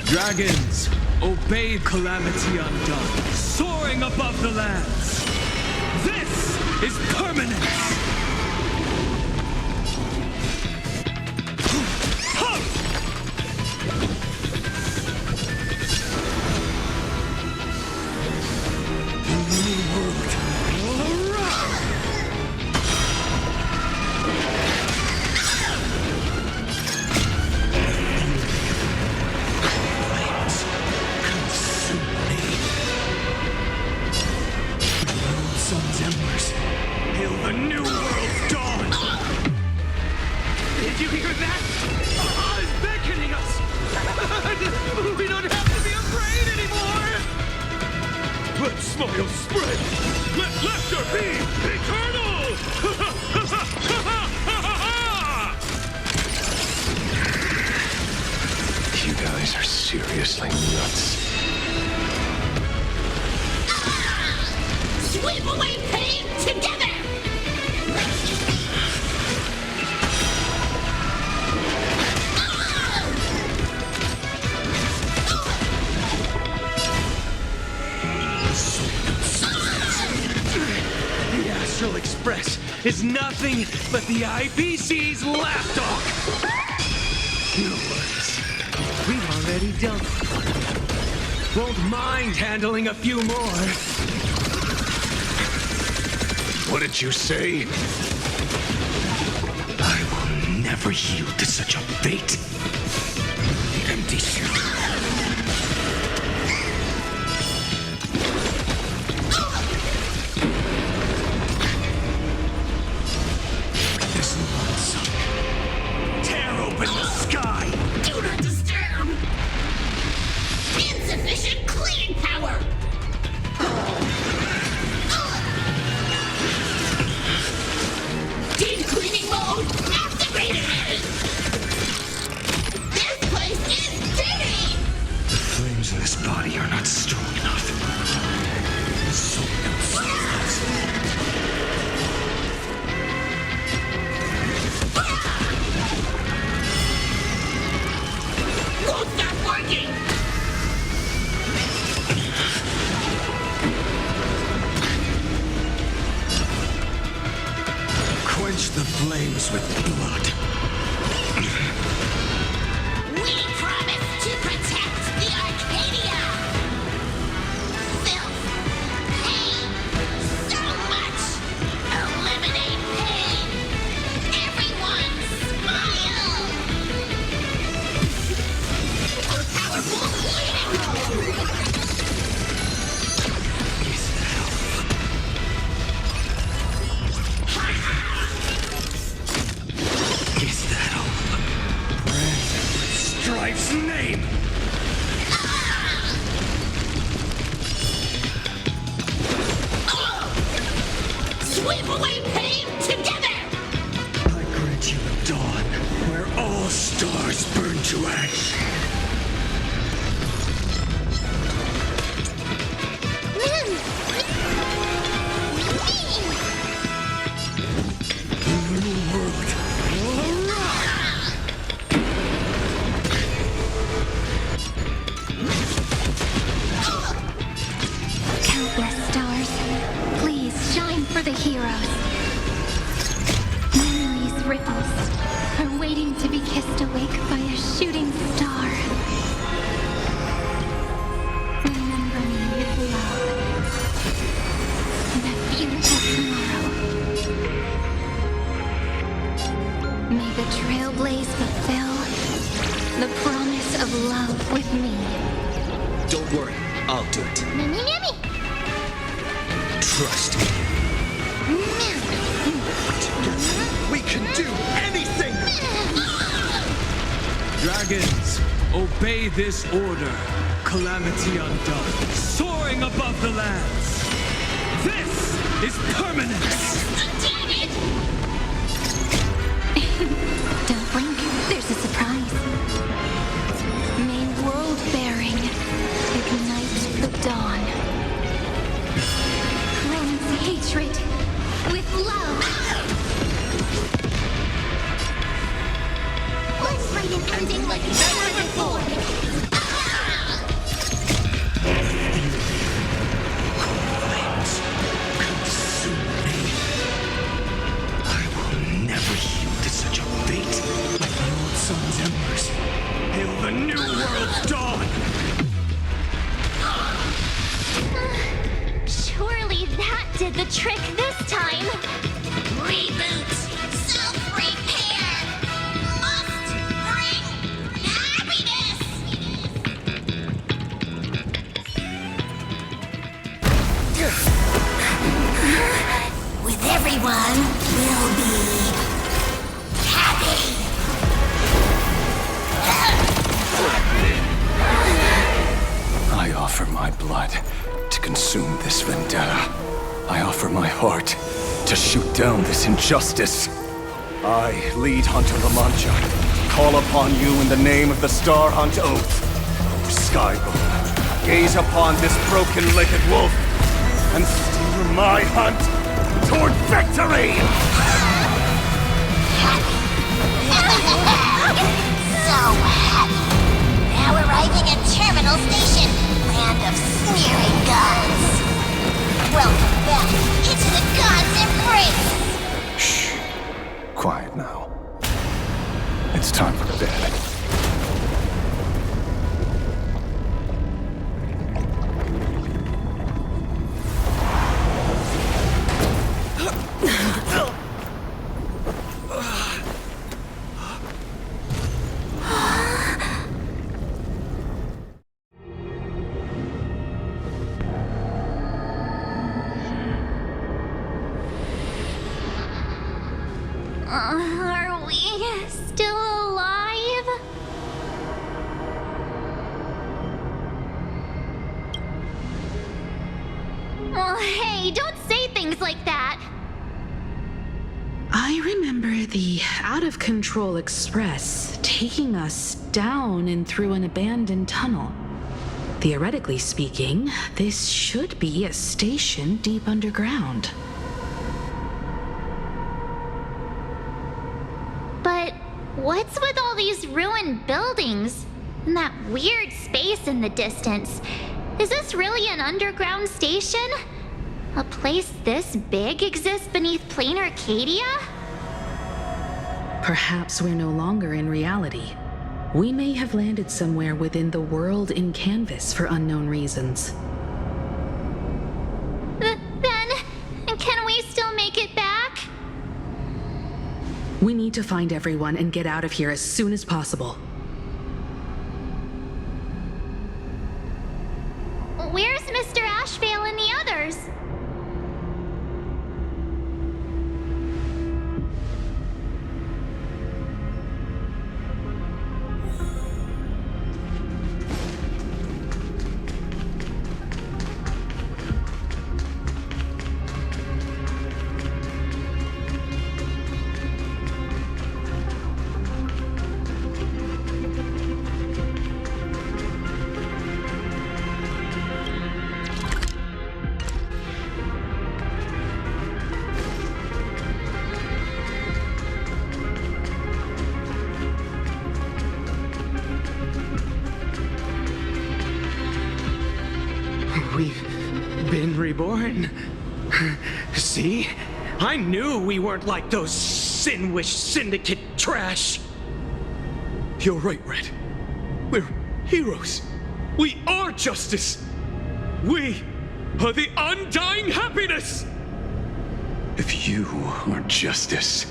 Dragons, obey Calamity Undone, soaring above the lands. This is permanence! Sun's embers, hail the new world's dawn! Did you hear that? Allah is beckoning us! We don't have to be afraid anymore! Let smiles spread! Let laughter be eternal! You guys are seriously nuts. Sweep away pain together! The Astral Express is nothing but the IBC's lapdog! No worries. We've already dealt with one. Won't mind handling a few more. What did you say? I will never yield to such a fate. The empty shell. This one sun. Tear open the sky! Do not disturb! Insufficient cleaning power! Deep cleaning mode activated! This place is dirty! The flames in this body are not strong enough. So Won't stop working! Quench the flames with blood. We promise to protect the Arcadia! Filth! Pain! So much! Eliminate pain! Everyone smile! A powerful cleaning mode! Obey this order, Calamity Undone, soaring above the lands. This is permanence! Damn it! Don't blink, there's a surprise. May world-bearing ignite the dawn. Cleanse hatred with love. Let's write an ending like never before. Never yield to such a fate. Like my old son's embers. Hail the new world's dawn! Surely that did the trick this time. Reboot. Self-repair. Must bring happiness. With everyone, we'll be happy. I offer my blood to consume this vendetta. I offer my heart to shoot down this injustice. I, lead Hunter La Mancha, call upon you in the name of the Star Hunt Oath. O Skybone, gaze upon this broken-legged wolf and steer my hunt toward victory! So happy. Now arriving at Terminal Station, land of sneering gods. Welcome back into the gods' embrace. Shh. Quiet now. It's time for bed. Are we still alive? Oh, hey, don't say things like that. I remember the out-of-control express taking us down and through an abandoned tunnel. Theoretically speaking, this should be a station deep underground. But what's with all these ruined buildings? And that weird space in the distance? Is this really an underground station? A place this big exists beneath plain Arcadia? Perhaps we're no longer in reality. We may have landed somewhere within the world in canvas for unknown reasons. Then, can we still make it back? We need to find everyone and get out of here as soon as possible. Where's Mr. Ashvale and the others? We've been reborn. See? I knew we weren't like those Sinwish Syndicate trash. You're right, Red. We're heroes. We are justice. We are the undying happiness. If you are justice,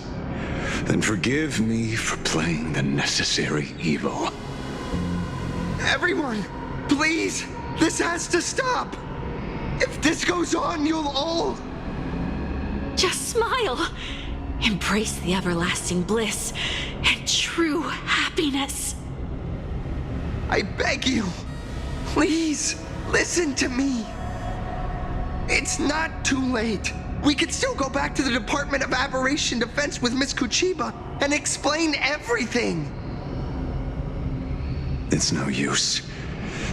then forgive me for playing the necessary evil. Everyone, please! This has to stop! If this goes on, you'll all... Just smile. Embrace the everlasting bliss and true happiness. I beg you. Please, listen to me. It's not too late. We could still go back to the Department of Aberration Defense with Miss Kuchiba and explain everything. It's no use.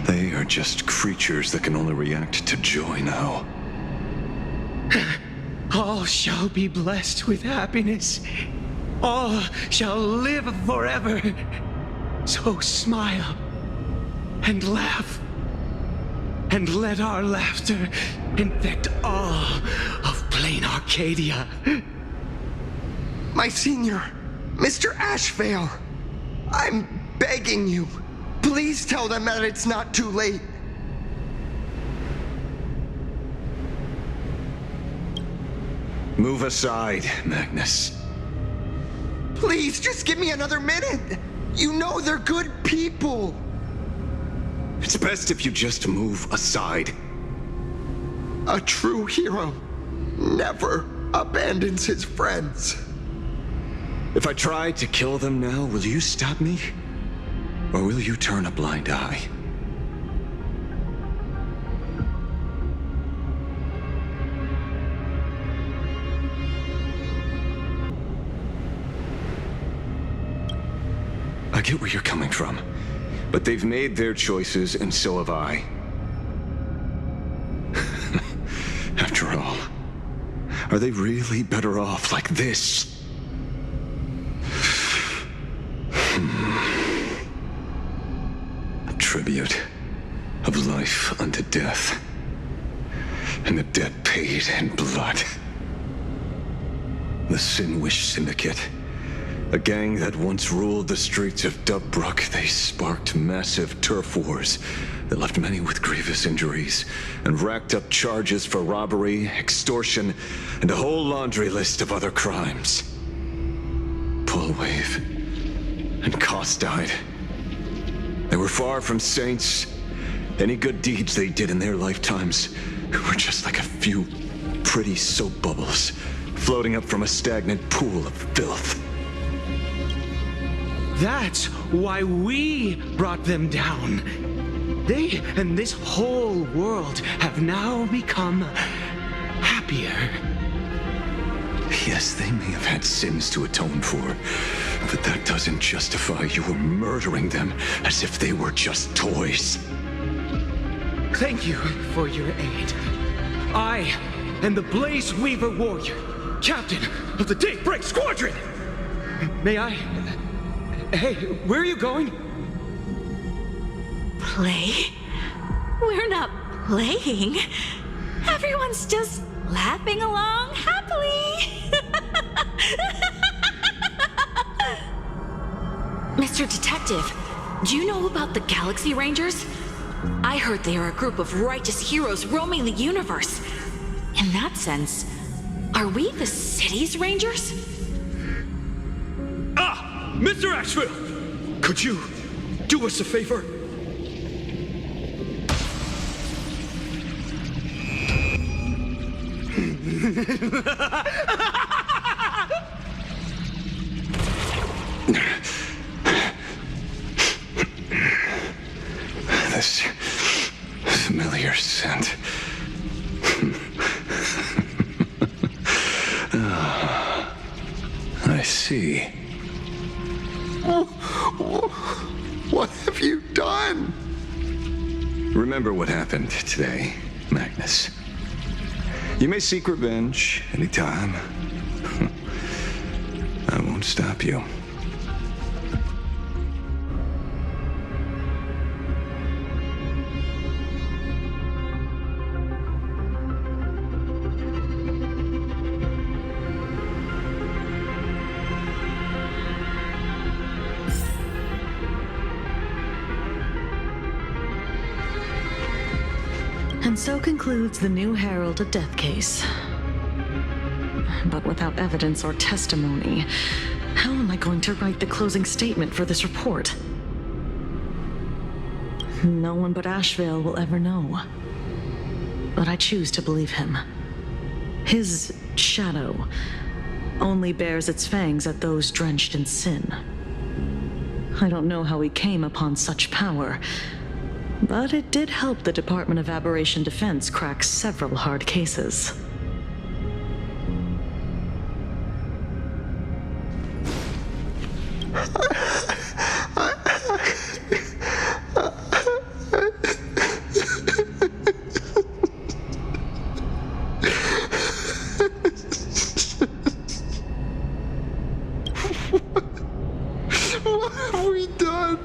They are just creatures that can only react to joy now. All shall be blessed with happiness. All shall live forever. So smile and laugh. And let our laughter infect all of plain Arcadia. My senior, Mr. Ashvale, I'm begging you. Please tell them that it's not too late. Move aside, Magnus. Please, just give me another minute. You know they're good people. It's best if you just move aside. A true hero never abandons his friends. If I try to kill them now, will you stop me? Or will you turn a blind eye? I get where you're coming from, but they've made their choices and so have I. After all, are they really better off like this? A tribute of life unto death, and the debt paid in blood. The Sinwish Syndicate, a gang that once ruled the streets of Dubbrook. They sparked massive turf wars that left many with grievous injuries and racked up charges for robbery, extortion, and a whole laundry list of other crimes. Pullwave and Koss died. They were far from saints. Any good deeds they did in their lifetimes were just like a few pretty soap bubbles floating up from a stagnant pool of filth. That's why we brought them down. They and this whole world have now become happier. Yes, they may have had sins to atone for, but that doesn't justify your murdering them as if they were just toys. Thank you for your aid. I am the Blaze Weaver Warrior, captain of the Daybreak Squadron. May I... Hey, where are you going? Play? We're not playing. Everyone's just laughing along happily. Mr. Detective, do you know about the Galaxy Rangers? I heard they are a group of righteous heroes roaming the universe. In that sense, are we the city's Rangers? Ah! Mr. Ashville! Could you do us a favor? This familiar scent. I see. What have you done? Remember what happened today, Magnus. You may seek revenge anytime. I won't stop you. And so concludes the new Herald of Death case. But without evidence or testimony, how am I going to write the closing statement for this report? No one but Ashvale will ever know. But I choose to believe him. His shadow only bears its fangs at those drenched in sin. I don't know how he came upon such power, but it did help the Department of Aberration Defense crack several hard cases. What have we done?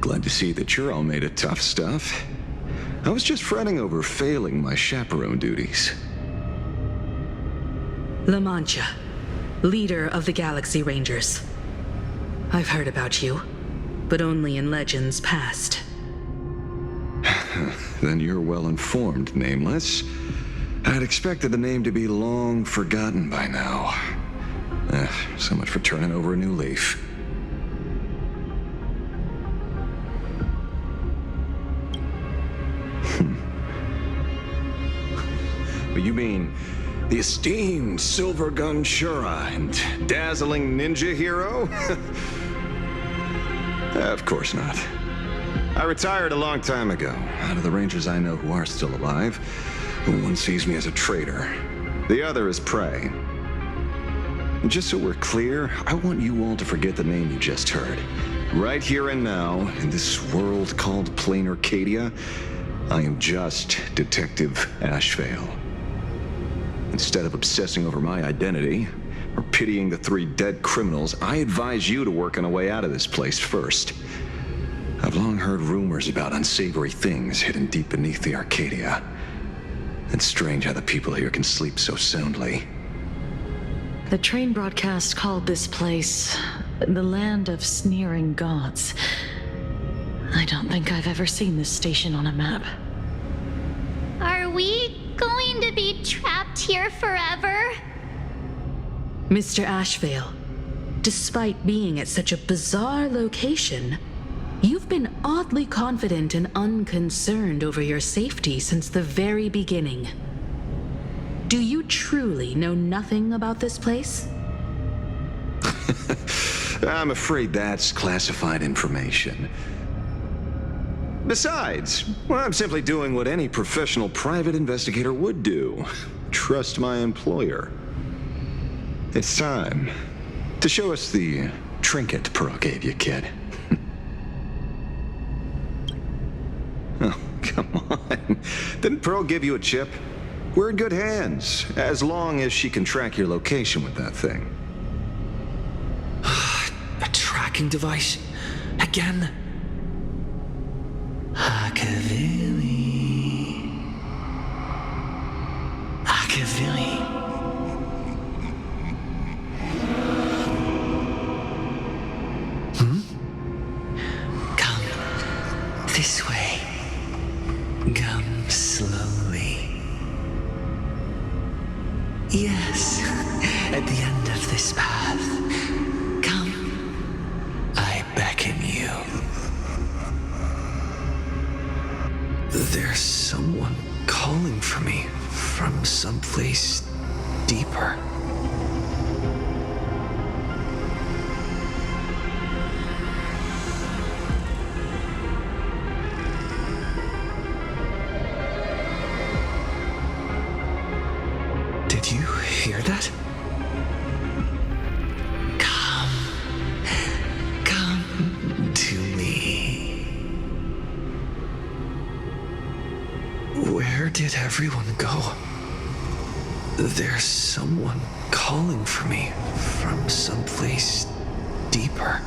Glad to see that you're all made of tough stuff. I was just fretting over failing my chaperone duties. La Mancha, leader of the Galaxy Rangers. I've heard about you, but only in legends past. Then you're well informed, Nameless. I'd expected the name to be long forgotten by now. So much for turning over a new leaf. But you mean the esteemed Silver Gun Shura and dazzling ninja hero? Of course not. I retired a long time ago. Out of the Rangers I know who are still alive, one sees me as a traitor. The other is prey. And just so we're clear, I want you all to forget the name you just heard. Right here and now, in this world called Plain Arcadia, I am just Detective Ashvale. Instead of obsessing over my identity, or pitying the 3 dead criminals, I advise you to work on a way out of this place first. I've long heard rumors about unsavory things hidden deep beneath the Arcadia. It's strange how the people here can sleep so soundly. The train broadcast called this place the Land of Sneering Gods. I don't think I've ever seen this station on a map. Are we going to be trapped here forever? Mr. Ashvale, despite being at such a bizarre location, you've been oddly confident and unconcerned over your safety since the very beginning. Do you truly know nothing about this place? I'm afraid that's classified information. Besides, well, I'm simply doing what any professional private investigator would do. Trust my employer. It's time to show us the trinket Pearl gave you, kid. Oh, come on. Didn't Pearl give you a chip? We're in good hands, as long as she can track your location with that thing. A tracking device? Again? Akavili. Come this way. Come slowly. Yes, at the end of this path. Come. I beckon you. There's someone calling for me from someplace deeper. Did you hear that? Come to me. Where did everyone go? There's someone calling for me from someplace deeper.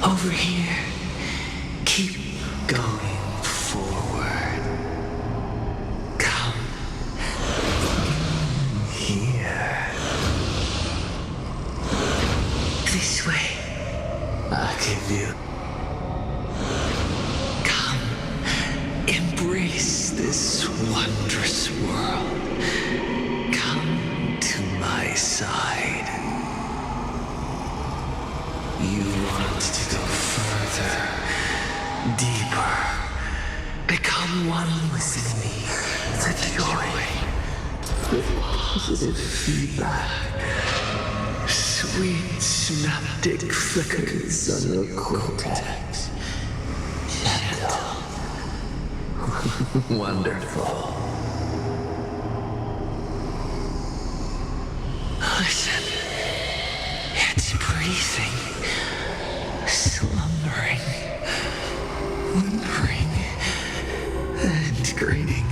Over here. Keep going forward. continue. Come, embrace this wondrous world. Come to my side. You want to go further, deeper. Become one with me. The joy, the positive feedback, sweet synaptic flickers on your cortex. Gentle. Wonderful. Listen. It's breathing. Slumbering. Whimpering. And grinning.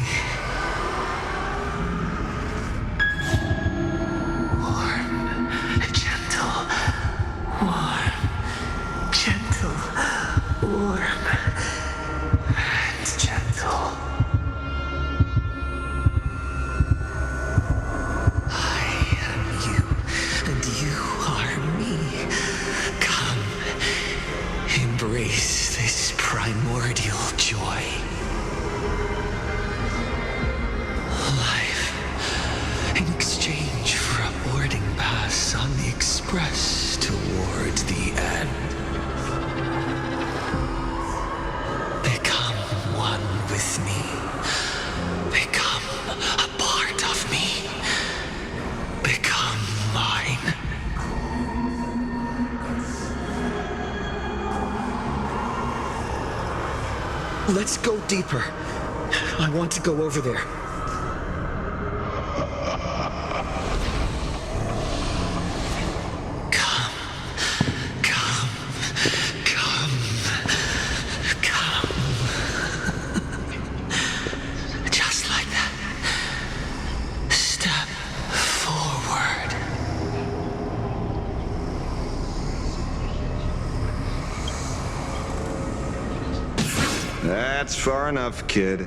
Embrace this primordial joy. Life in exchange for a boarding pass on the express toward the end. Become one with me. Become a part of me. Become mine. Let's go deeper. I want to go over there. Come. Just like that. Step forward. That's far enough, kid.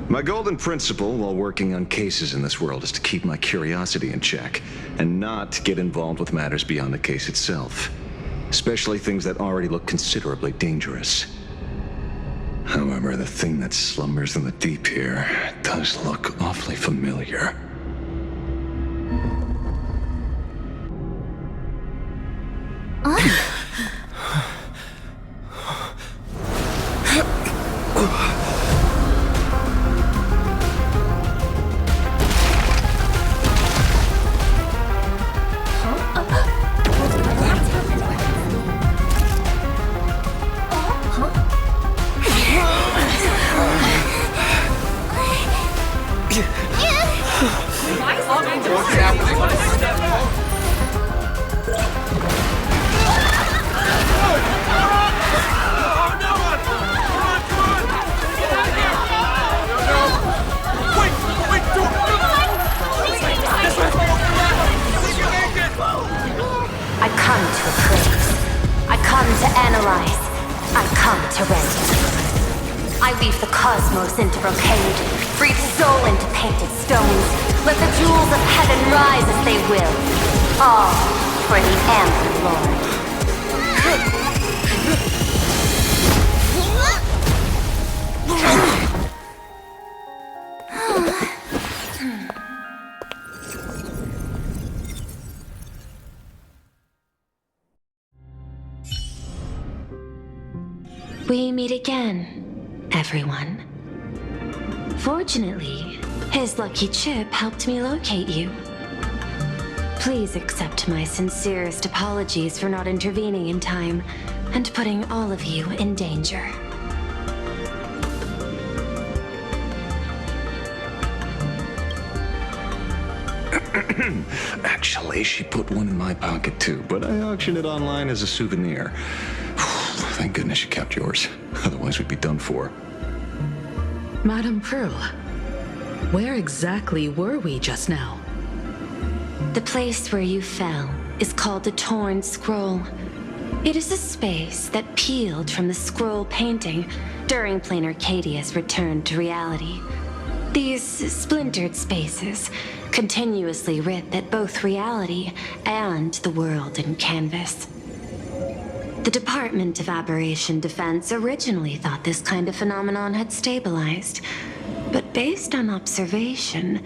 My golden principle while working on cases in this world is to keep my curiosity in check and not get involved with matters beyond the case itself, especially things that already look considerably dangerous. However, the thing that slumbers in the deep here does look awfully familiar. I come to appraise. I come to analyze. I come to render. I weave the cosmos into brocade, breathe soul into painted stones. Let the jewels of heaven rise as they will. All for the Amber Lord. We meet again, everyone. Fortunately, his lucky chip helped me locate you. Please accept my sincerest apologies for not intervening in time and putting all of you in danger. Actually, she put one in my pocket too, but I auctioned it online as a souvenir. Thank goodness you kept yours. Otherwise, we'd be done for. Madame Pearl, where exactly were we just now? The place where you fell is called the Torn Scroll. It is a space that peeled from the scroll painting during Plain Arcadia's return to reality. These splintered spaces continuously rip at both reality and the world in canvas. The Department of Aberration Defense originally thought this kind of phenomenon had stabilized, but based on observation,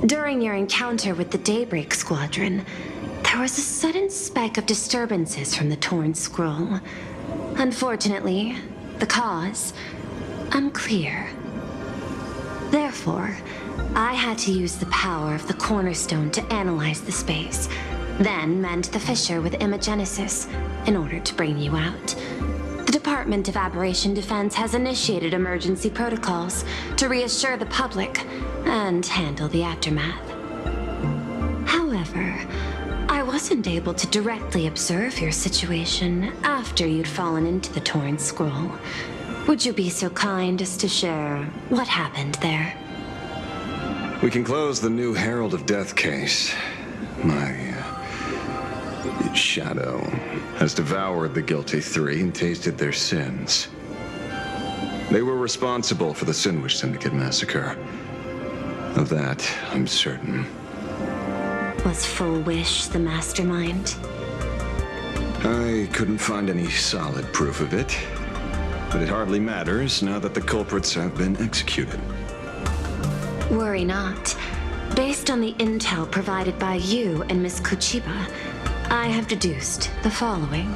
during your encounter with the Daybreak Squadron, there was a sudden spike of disturbances from the torn scroll. Unfortunately, the cause, unclear. Therefore, I had to use the power of the Cornerstone to analyze the space, then mend the fissure with Imagenesis in order to bring you out. The Department of Aberration Defense has initiated emergency protocols to reassure the public and handle the aftermath. However, I wasn't able to directly observe your situation after you'd fallen into the torn scroll. Would you be so kind as to share what happened there? We can close the new Herald of Death case. My shadow has devoured the guilty three and tasted their sins. They were responsible for the Sinwish Syndicate massacre. Of that, I'm certain. Was Full Wish the mastermind? I couldn't find any solid proof of it, but it hardly matters now that the culprits have been executed. Worry not. Based on the intel provided by you and Miss Kuchiba, I have deduced the following.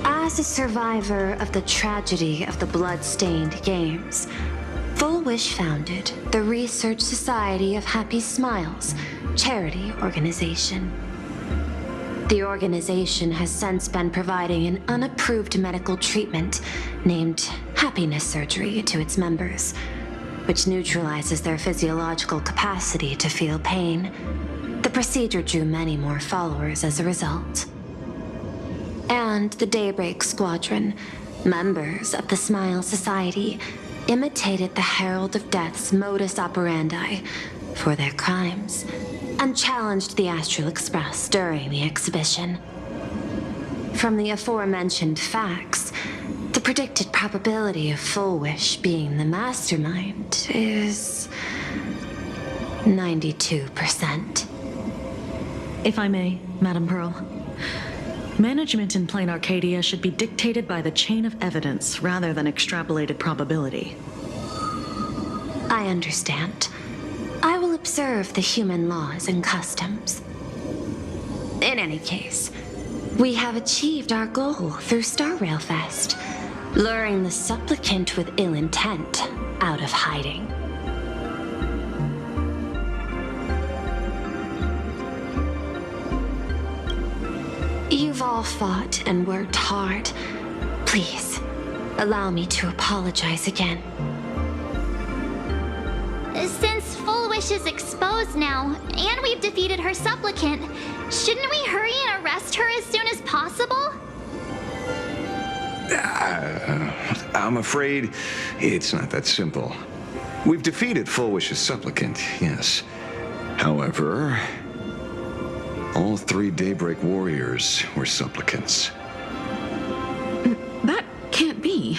As a survivor of the tragedy of the Blood-Stained Games, Full Wish founded the Research Society of Happy Smiles, charity organization. The organization has since been providing an unapproved medical treatment named happiness surgery to its members, which neutralizes their physiological capacity to feel pain. The procedure drew many more followers as a result. And the Daybreak Squadron, members of the Smile Society, imitated the Herald of Death's modus operandi for their crimes, and challenged the Astral Express during the exhibition. From the aforementioned facts, the predicted probability of Full Wish being the mastermind is 92%. If I may, Madam Pearl. Management in Plain Arcadia should be dictated by the chain of evidence rather than extrapolated probability. I understand. I will observe the human laws and customs. In any case, we have achieved our goal through Star Railfest, luring the supplicant with ill intent out of hiding. You've all fought and worked hard. Please, allow me to apologize again. Since Full Wish is exposed now, and we've defeated her supplicant, shouldn't we hurry and arrest her as soon as possible? I'm afraid it's not that simple. We've defeated Full Wish's supplicant, yes. However, all three Daybreak warriors were supplicants. That can't be.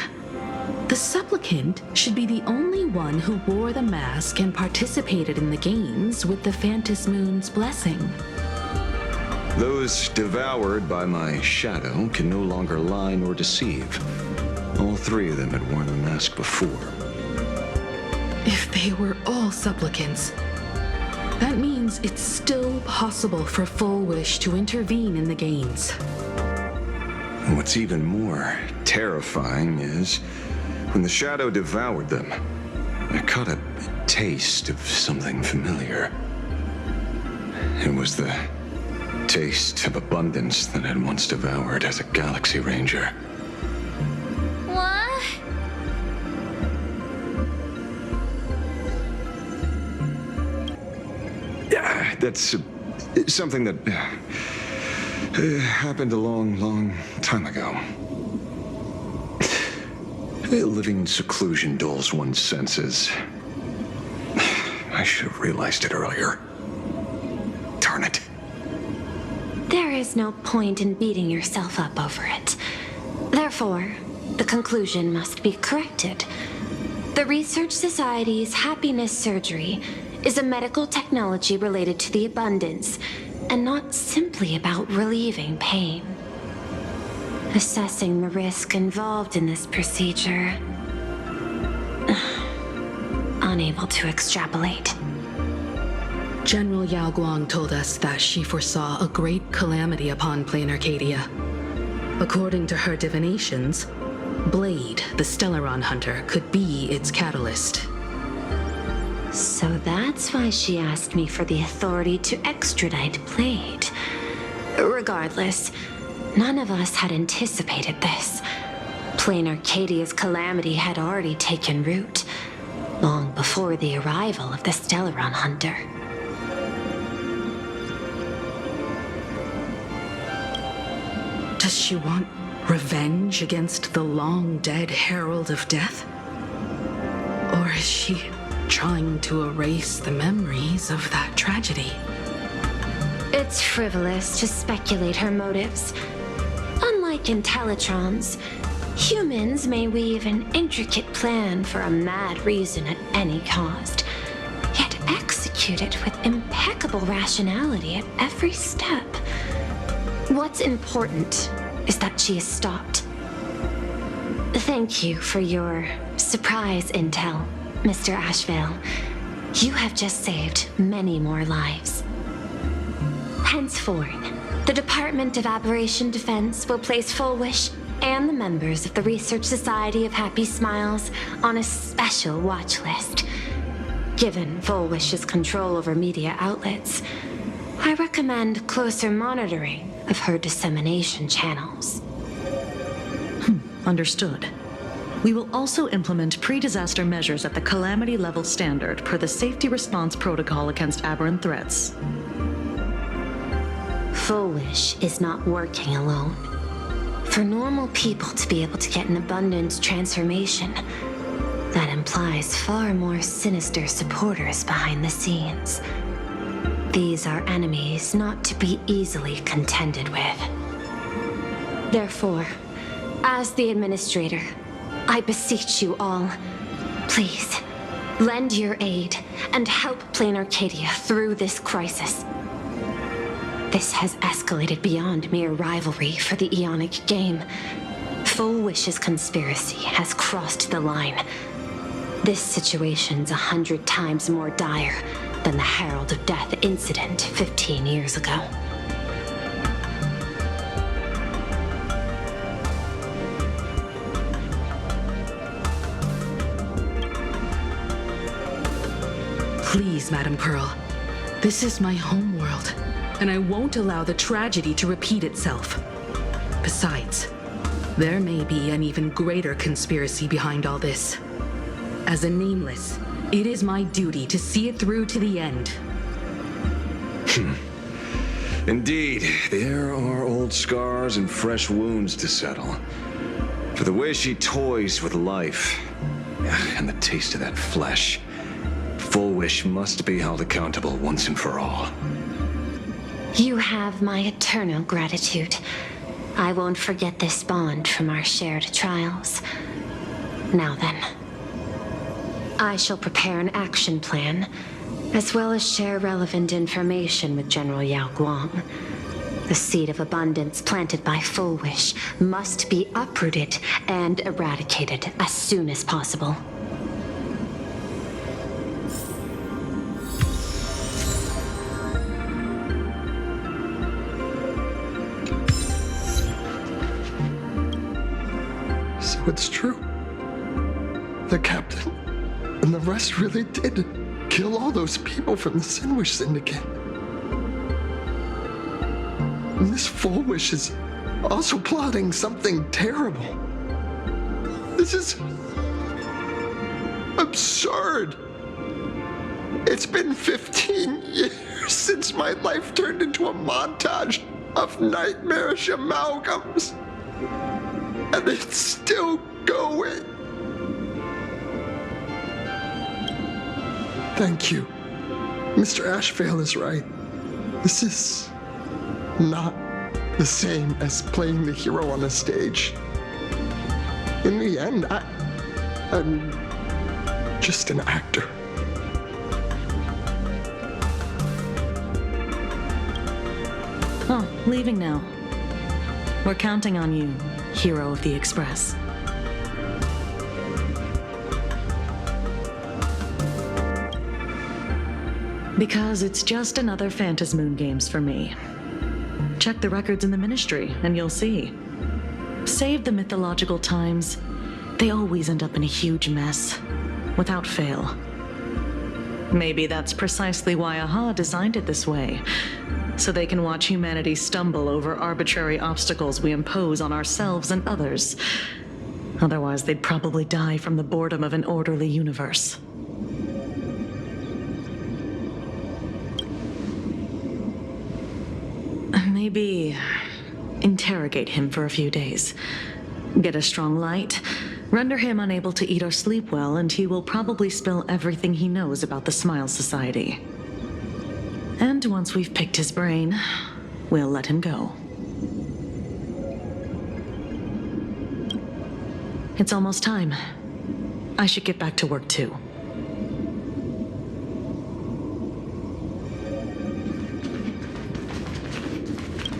The supplicant should be the only one who wore the mask and participated in the games with the Phantom Moon's blessing. Those devoured by my shadow can no longer lie nor deceive. All three of them had worn the mask before. If they were all supplicants, that means it's still possible for Full Wish to intervene in the games. What's even more terrifying is, when the shadow devoured them, I caught a taste of something familiar. It was the taste of abundance that I'd once devoured as a Galaxy Ranger. What? Yeah, that's something that happened a long time ago. Living in seclusion dulls one's senses. I should have realized it earlier. Darn it. There is no point in beating yourself up over it. Therefore, the conclusion must be corrected. The Research Society's happiness surgery is a medical technology related to the abundance, and not simply about relieving pain. assessing the risk involved in this procedure. Unable to extrapolate. General Yao Guang told us that she foresaw a great calamity upon Plain Arcadia. According to her divinations, Blade, the Stellaron hunter, could be its catalyst. So that's why she asked me for the authority to extradite Blade. Regardless, none of us had anticipated this. Plain Arcadia's calamity had already taken root, long before the arrival of the Stellaron hunter. Does she want revenge against the long-dead Herald of Death? Or is she trying to erase the memories of that tragedy? It's frivolous to speculate her motives. Unlike Intellitrons, humans may weave an intricate plan for a mad reason at any cost, yet execute it with impeccable rationality at every step. What's important is that she is stopped. Thank you for your surprise intel, Mr. Ashvale. You have just saved many more lives. Henceforth, the Department of Aberration Defense will place Fullwish and the members of the Research Society of Happy Smiles on a special watch list. Given Fullwish's control over media outlets, I recommend closer monitoring of her dissemination channels. Understood. We will also implement pre-disaster measures at the calamity level standard per the Safety Response Protocol against aberrant threats. Fullwish is not working alone. For normal people to be able to get an abundance transformation, that implies far more sinister supporters behind the scenes. These are enemies not to be easily contended with. Therefore, as the administrator, I beseech you all, please, lend your aid and help Plain Arcadia through this crisis. This has escalated beyond mere rivalry for the Eonic game. Fullwish's conspiracy has crossed the line. This situation's 100 times more dire than the Herald of Death incident 15 years ago. Please, Madam Pearl. This is my homeworld, and I won't allow the tragedy to repeat itself. Besides, there may be an even greater conspiracy behind all this. As a Nameless, it is my duty to see it through to the end. Indeed, there are old scars and fresh wounds to settle. For the way she toys with life, and the taste of that flesh, Fullwish must be held accountable once and for all. You have my eternal gratitude. I won't forget this bond from our shared trials. Now then, I shall prepare an action plan, as well as share relevant information with General Yao Guang. The seed of abundance planted by Fullwish must be uprooted and eradicated as soon as possible. So it's true. The captain and the rest really did kill all those people from the Sinwish Syndicate. And this Fullwish is also plotting something terrible. This is absurd. It's been 15 years since my life turned into a montage of nightmarish amalgams. And it's still going. Thank you. Mr. Ashvale is right. This is not the same as playing the hero on a stage. In the end, I'm just an actor. Oh, leaving now. We're counting on you. hero of the Express. Because it's just another Phantasmoon Games for me. Check the records in the Ministry, and you'll see. Save the mythological times, they always end up in a huge mess, without fail. Maybe that's precisely why AHA designed it this way, so they can watch humanity stumble over arbitrary obstacles we impose on ourselves and others. Otherwise, they'd probably die from the boredom of an orderly universe. Maybe interrogate him for a few days. Get a strong light, render him unable to eat or sleep well, and he will probably spill everything he knows about the Smile Society. And once we've picked his brain, we'll let him go. It's almost time. I should get back to work too.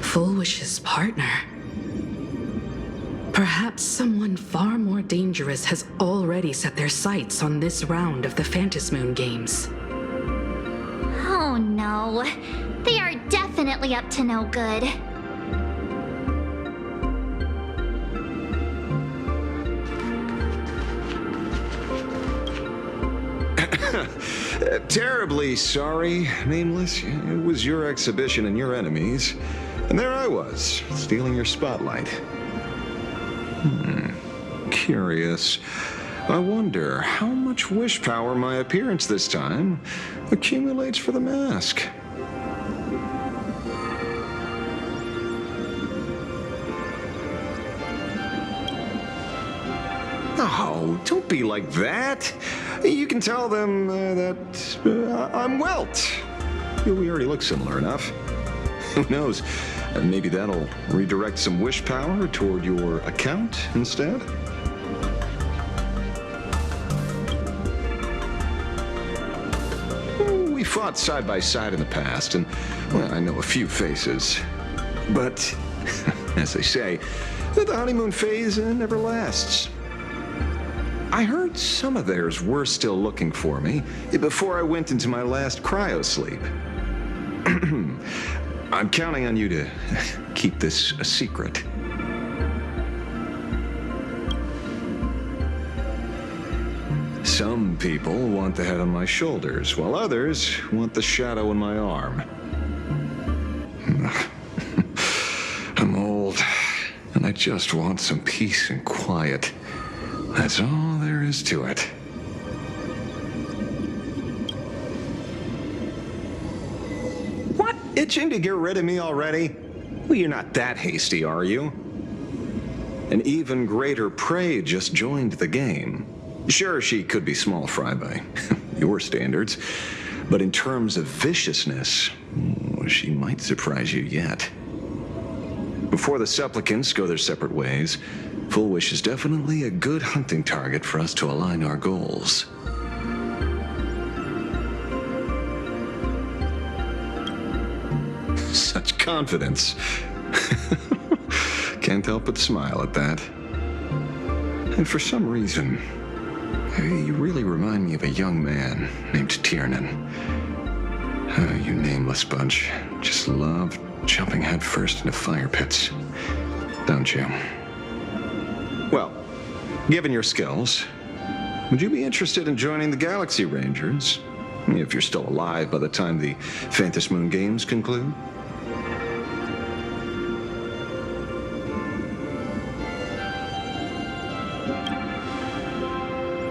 Full Wish's partner. Perhaps someone far more dangerous has already set their sights on this round of the Phantasmoon Games. Oh no. They are definitely up to no good. Terribly sorry, Nameless. It was your exhibition and your enemies. And there I was, stealing your spotlight. Curious. I wonder how much wish power my appearance this time accumulates for the mask. Oh, don't be like that. You can tell them that I'm Welt. We already look similar enough. Who knows? Maybe that'll redirect some wish power toward your account instead? We fought side by side in the past, and well, I know a few faces. But, as they say, the honeymoon phase never lasts. I heard some of theirs were still looking for me before I went into my last cryosleep. I'm counting on you to keep this a secret. Some people want the head on my shoulders, while others want the shadow in my arm. I'm old, and I just want some peace and quiet. That's all there is to it. What? Itching to get rid of me already? Well, you're not that hasty, are you? An even greater prey just joined the game. Sure, she could be small fry by your standards, but in terms of viciousness, she might surprise you yet. Before the supplicants go their separate ways, Full Wish is definitely a good hunting target for us to align our goals. Such confidence. Can't help but smile at that. And for some reason, you really remind me of a young man named Tiernan. You nameless bunch just love jumping headfirst into fire pits, don't you? Well, given your skills, would you be interested in joining the Galaxy Rangers? If you're still alive by the time the Phantasmoon Games conclude?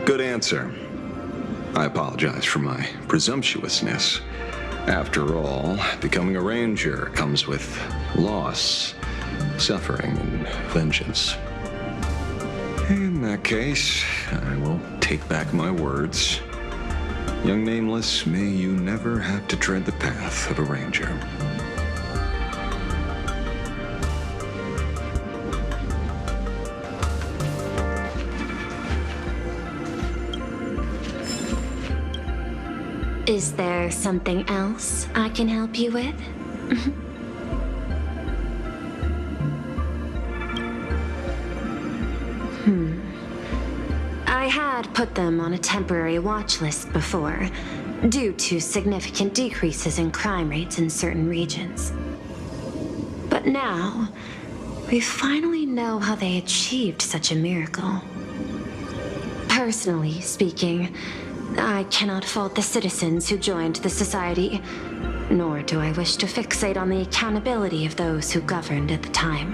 Good answer. I apologize for my presumptuousness. After all, becoming a ranger comes with loss, suffering, and vengeance. In that case, I will take back my words. Young Nameless, may you never have to tread the path of a ranger. Is there something else I can help you with? had put them on a temporary watch list before, due to significant decreases in crime rates in certain regions. But now, we finally know how they achieved such a miracle. Personally speaking, I cannot fault the citizens who joined the society, nor do I wish to fixate on the accountability of those who governed at the time.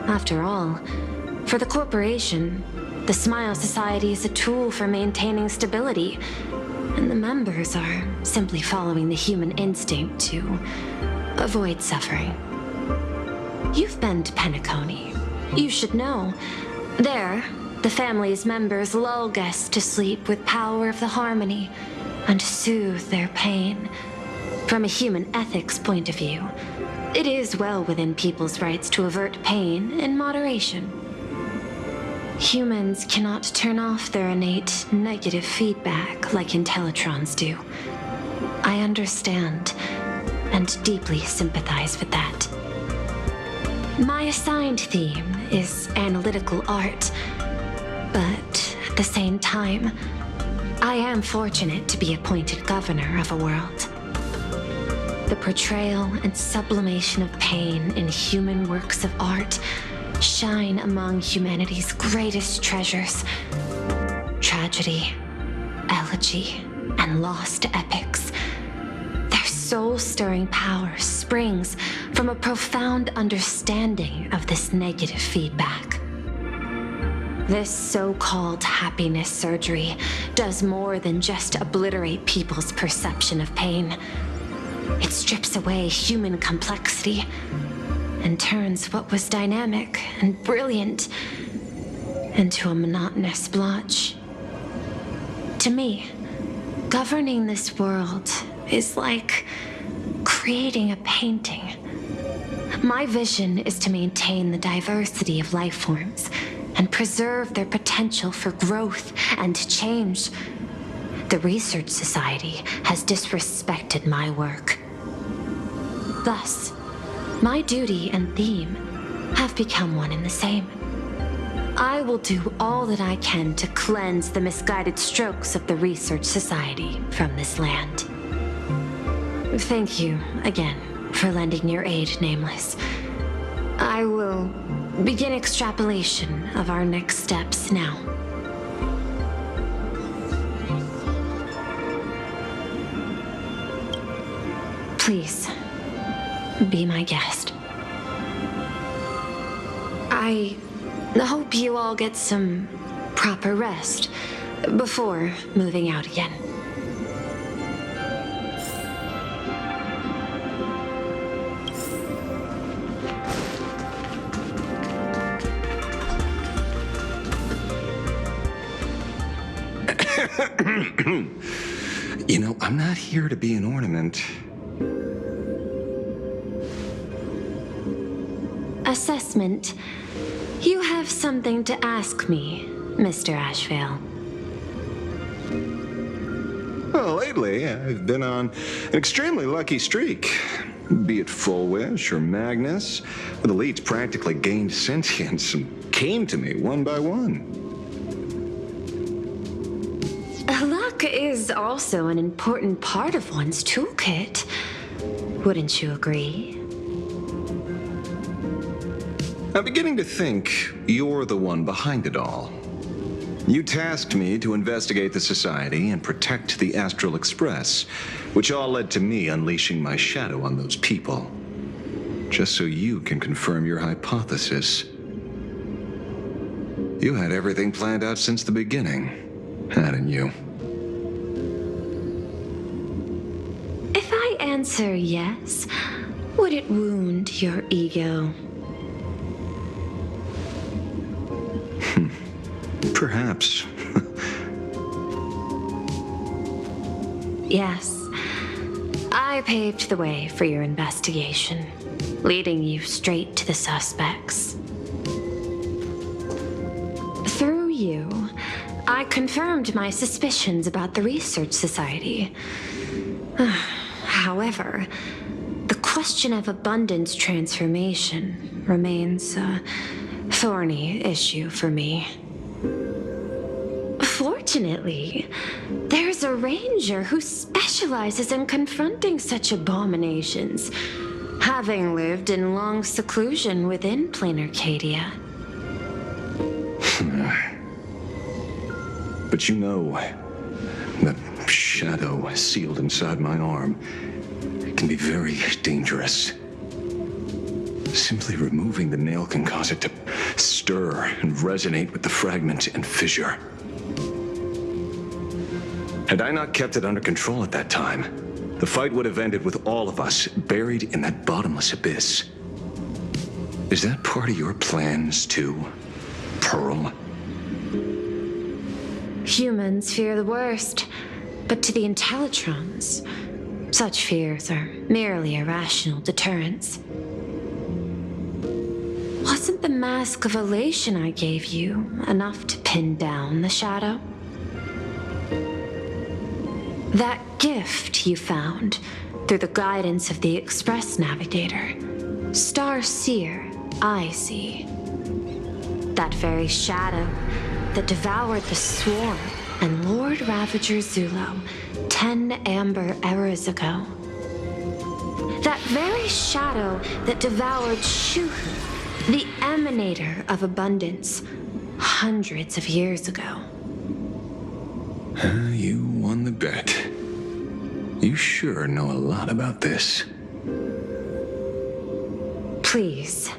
After all, for the corporation, the Smile Society is a tool for maintaining stability, and the members are simply following the human instinct to avoid suffering. You've been to Penacony. You should know. There, the family's members lull guests to sleep with power of the harmony and soothe their pain. From a human ethics point of view, it is well within people's rights to avert pain in moderation. Humans cannot turn off their innate negative feedback like Intellitrons do. I understand and deeply sympathize with that. My assigned theme is analytical art, but at the same time, I am fortunate to be appointed governor of a world. The portrayal and sublimation of pain in human works of art shine among humanity's greatest treasures. Tragedy, elegy, and lost epics. Their soul-stirring power springs from a profound understanding of this negative feedback. This so-called happiness surgery does more than just obliterate people's perception of pain. It strips away human complexity and turns what was dynamic and brilliant into a monotonous blotch. To me, governing this world is like creating a painting. My vision is to maintain the diversity of life forms and preserve their potential for growth and change. The Research Society has disrespected my work. Thus, my duty and theme have become one and the same. I will do all that I can to cleanse the misguided strokes of the Research Society from this land. Thank you again for lending your aid, Nameless. I will begin extrapolation of our next steps now. Please, be my guest. I hope you all get some proper rest before moving out again. You know, I'm not here to be an ornament. Assessment. You have something to ask me, Mr. Ashvale. Well, lately, I've been on an extremely lucky streak. Be it Full Wish or Magnus, the elites practically gained sentience and came to me one by one. Luck is also an important part of one's toolkit. Wouldn't you agree? I'm beginning to think you're the one behind it all. You tasked me to investigate the Society and protect the Astral Express, which all led to me unleashing my shadow on those people. Just so you can confirm your hypothesis. You had everything planned out since the beginning, hadn't you? If I answer yes, would it wound your ego? Perhaps. Yes. I paved the way for your investigation, leading you straight to the suspects. Through you, I confirmed my suspicions about the Research Society. However, the question of abundance transformation remains a thorny issue for me. Fortunately, there's a ranger who specializes in confronting such abominations, having lived in long seclusion within planar Cadia. But you know, that shadow sealed inside my arm can be very dangerous. Simply removing the nail can cause it to stir and resonate with the fragment and fissure. Had I not kept it under control at that time, the fight would have ended with all of us buried in that bottomless abyss. Is that part of your plans too, Pearl? Humans fear the worst, but to the Intellitrons, such fears are merely irrational deterrents. Wasn't the mask of elation I gave you enough to pin down the shadow? That gift you found through the guidance of the Express Navigator, Star Seer, I see. That very shadow that devoured the Swarm and Lord Ravager Zulo 10 amber eras ago. That very shadow that devoured Shuhu, the emanator of abundance, hundreds of years ago. You won the bet. You sure know a lot about this. Please,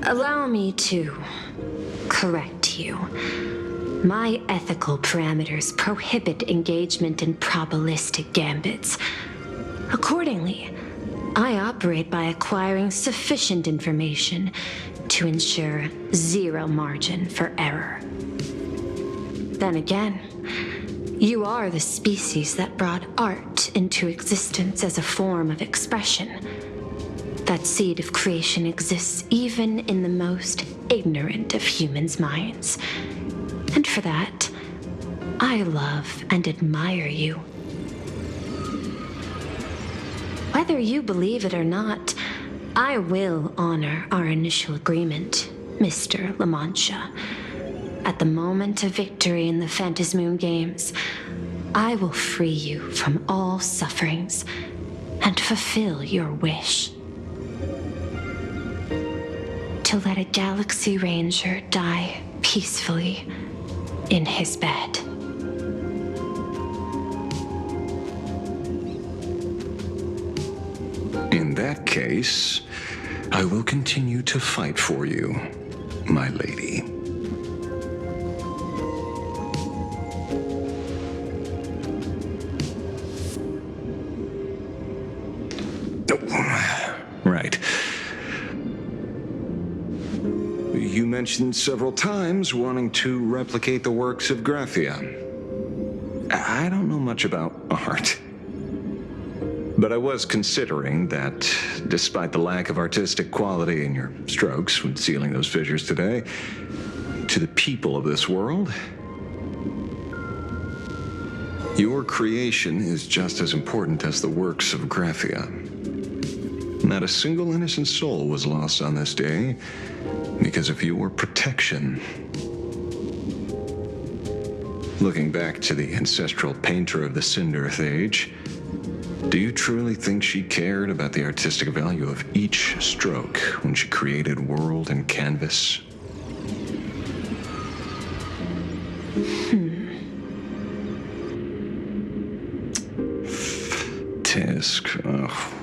allow me to correct you. My ethical parameters prohibit engagement in probabilistic gambits. Accordingly, I operate by acquiring sufficient information to ensure zero margin for error. Then again, you are the species that brought art into existence as a form of expression. That seed of creation exists even in the most ignorant of humans' minds. And for that, I love and admire you. Whether you believe it or not, I will honor our initial agreement, Mr. La Mancha. At the moment of victory in the Phantasmoon Games, I will free you from all sufferings and fulfill your wish. To let a Galaxy Ranger die peacefully in his bed. In that case, I will continue to fight for you, my lady. Right. You mentioned several times wanting to replicate the works of Graphia. I don't know much about art. But I was considering that, despite the lack of artistic quality in your strokes when sealing those fissures today, to the people of this world, your creation is just as important as the works of Graphia. Not a single innocent soul was lost on this day because of your protection. Looking back to the ancestral painter of the Cinderth Age, do you truly think she cared about the artistic value of each stroke when she created world and canvas? Tisk. Ugh.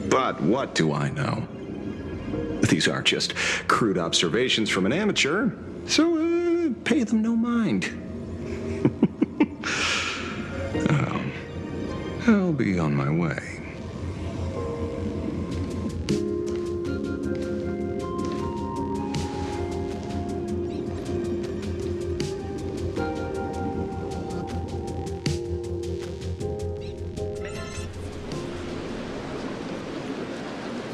But what do I know? These are just crude observations from an amateur, so pay them no mind. I'll be on my way.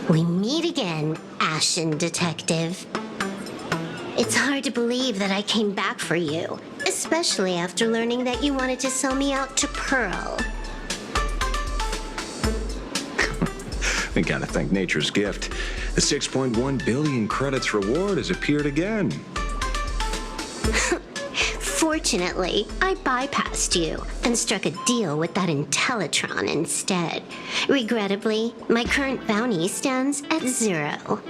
We meet again, Ashen Detective. It's hard to believe that I came back for you, especially after learning that you wanted to sell me out to Pearl. I gotta thank nature's gift. The 6.1 billion credits reward has appeared again. For Unfortunately, I bypassed you and struck a deal with that Intellitron instead. Regrettably, my current bounty stands at 0.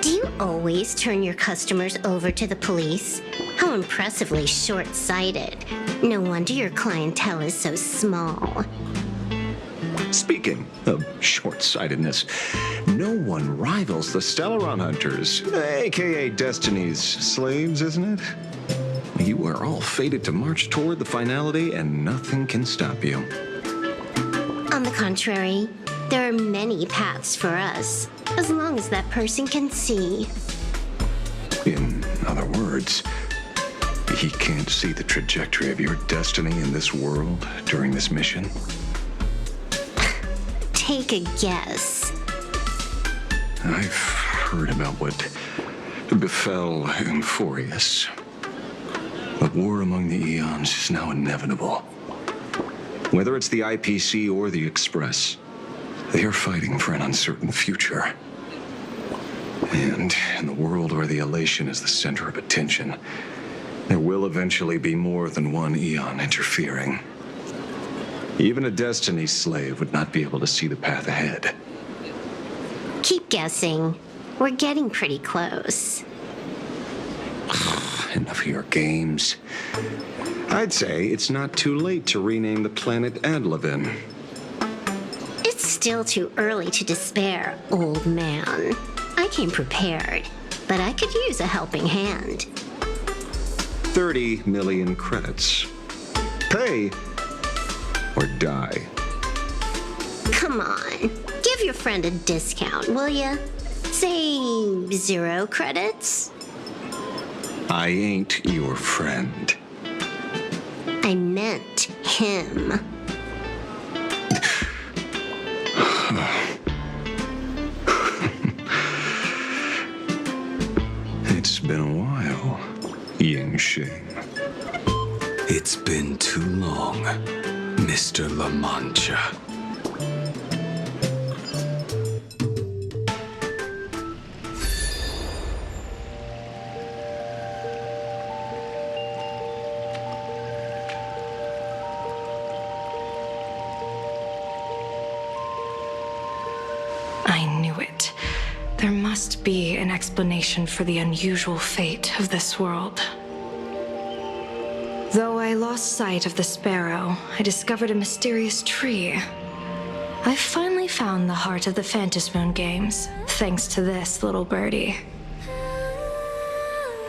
Do you always turn your customers over to the police? How impressively short-sighted. No wonder your clientele is so small. Speaking of short-sightedness, no one rivals the Stellaron Hunters, aka Destiny's slaves, isn't it? You are all fated to march toward the finality, and nothing can stop you. On the contrary, there are many paths for us, as long as that person can see. In other words, he can't see the trajectory of your destiny in this world during this mission? Take a guess. I've heard about what befell Euphorius. The war among the Eons is now inevitable. Whether it's the IPC or the Express, they are fighting for an uncertain future. And in the world where the elation is the center of attention, there will eventually be more than one Eon interfering. Even a Destiny slave would not be able to see the path ahead. Keep guessing. We're getting pretty close. Enough of your games. I'd say it's not too late to rename the planet Adlevin. It's still too early to despair, old man. I came prepared, but I could use a helping hand. 30 million credits. Pay or die. Come on, give your friend a discount, will ya? Say 0 credits? I ain't your friend. I meant him. It's been a while, Ying Shing. It's been too long, Mr. La Mancha. I knew it. There must be an explanation for the unusual fate of this world. Though I lost sight of the sparrow, I discovered a mysterious tree. I finally found the heart of the Phantasmoon games, thanks to this little birdie.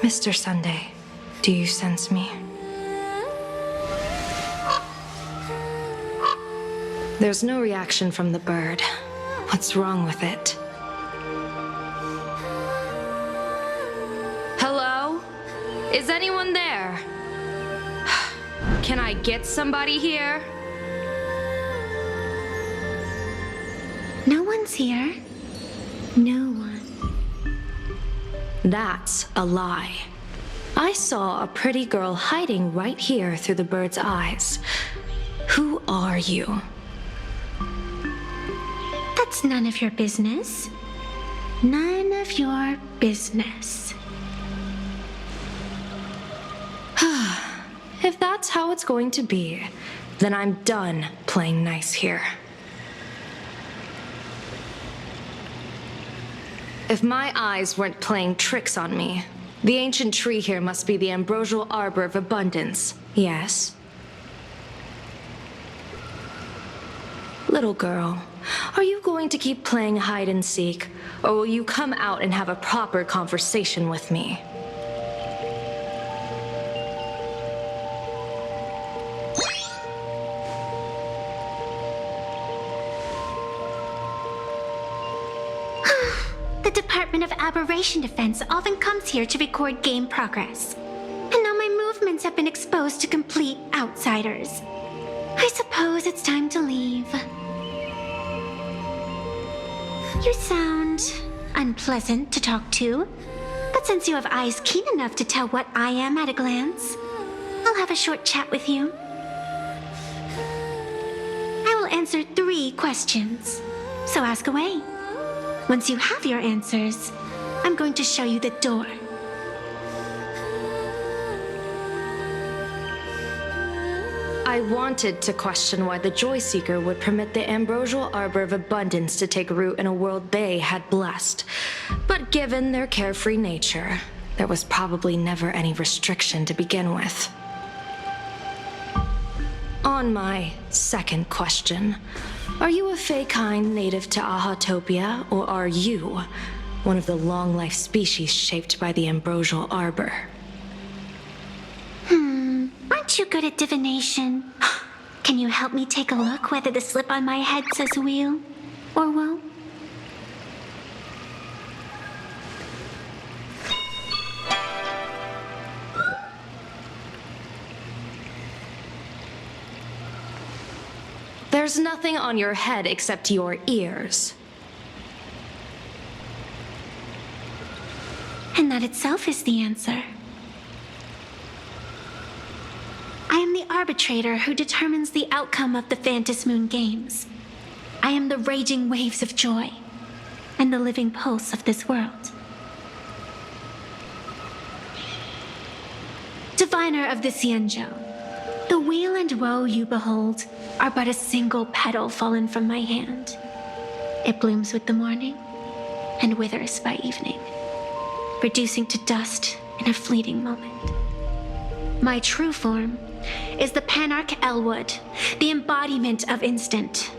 Mr. Sunday, do you sense me? There's no reaction from the bird. What's wrong with it? Hello? Is anyone there? Can I get somebody here? No one's here. No one. That's a lie. I saw a pretty girl hiding right here through the bird's eyes. Who are you? That's none of your business. None of your business. If that's how it's going to be, then I'm done playing nice here. If my eyes weren't playing tricks on me, the ancient tree here must be the ambrosial arbor of abundance, yes? Little girl, are you going to keep playing hide and seek, or will you come out and have a proper conversation with me? The Department of Aberration Defense often comes here to record game progress. And now my movements have been exposed to complete outsiders. I suppose it's time to leave. You sound unpleasant to talk to, but since you have eyes keen enough to tell what I am at a glance, I'll have a short chat with you. I will answer 3 questions, so ask away. Once you have your answers, I'm going to show you the door. I wanted to question why the Joyseeker would permit the Ambrosial Arbor of Abundance to take root in a world they had blessed. But given their carefree nature, there was probably never any restriction to begin with. On my second question, are you a Fey-kind native to Ahatopia, or are you one of the long-life species shaped by the Ambrosial Arbor? Aren't you good at divination? Can you help me take a look whether the slip on my head says wheel or woe? There's nothing on your head except your ears. And that itself is the answer. I am the arbitrator who determines the outcome of the Phantasmoon Games. I am the raging waves of joy and the living pulse of this world. Diviner of the Xianzhou, the weal and woe you behold are but a single petal fallen from my hand. It blooms with the morning and withers by evening, reducing to dust in a fleeting moment. My true form is the Panarch Elwood, the embodiment of instant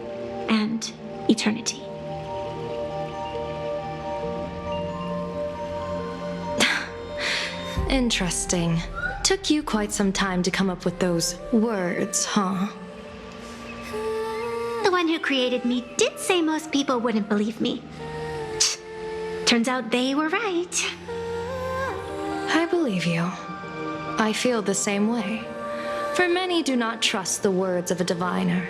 and eternity. Interesting. Took you quite some time to come up with those words, huh? The one who created me did say most people wouldn't believe me. Turns out they were right. I believe you. I feel the same way. For many do not trust the words of a diviner.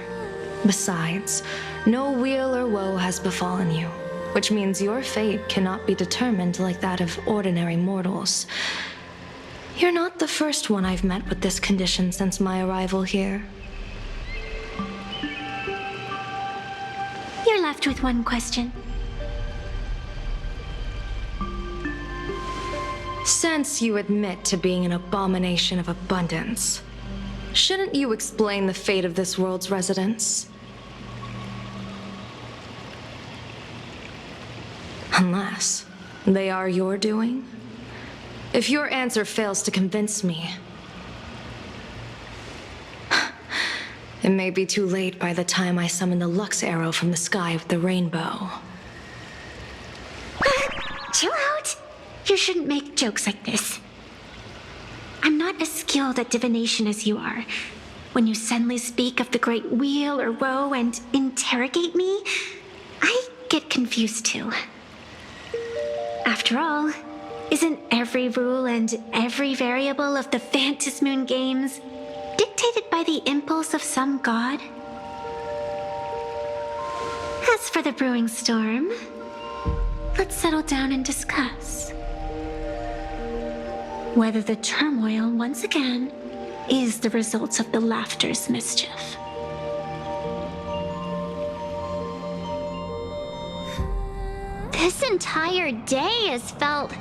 Besides, no weal or woe has befallen you, which means your fate cannot be determined like that of ordinary mortals. You're not the first one I've met with this condition since my arrival here. You're left with one question. Since you admit to being an abomination of abundance, shouldn't you explain the fate of this world's residents? Unless they are your doing? If your answer fails to convince me, it may be too late by the time I summon the Lux Arrow from the sky with the rainbow. Chill out! You shouldn't make jokes like this. I'm not as skilled at divination as you are. When you suddenly speak of the great wheel or woe and interrogate me, I get confused too. After all, isn't every rule and every variable of the Phantasmoon Games dictated by the impulse of some god? As for the brewing storm, let's settle down and discuss whether the turmoil, once again, is the result of the laughter's mischief. This entire day has felt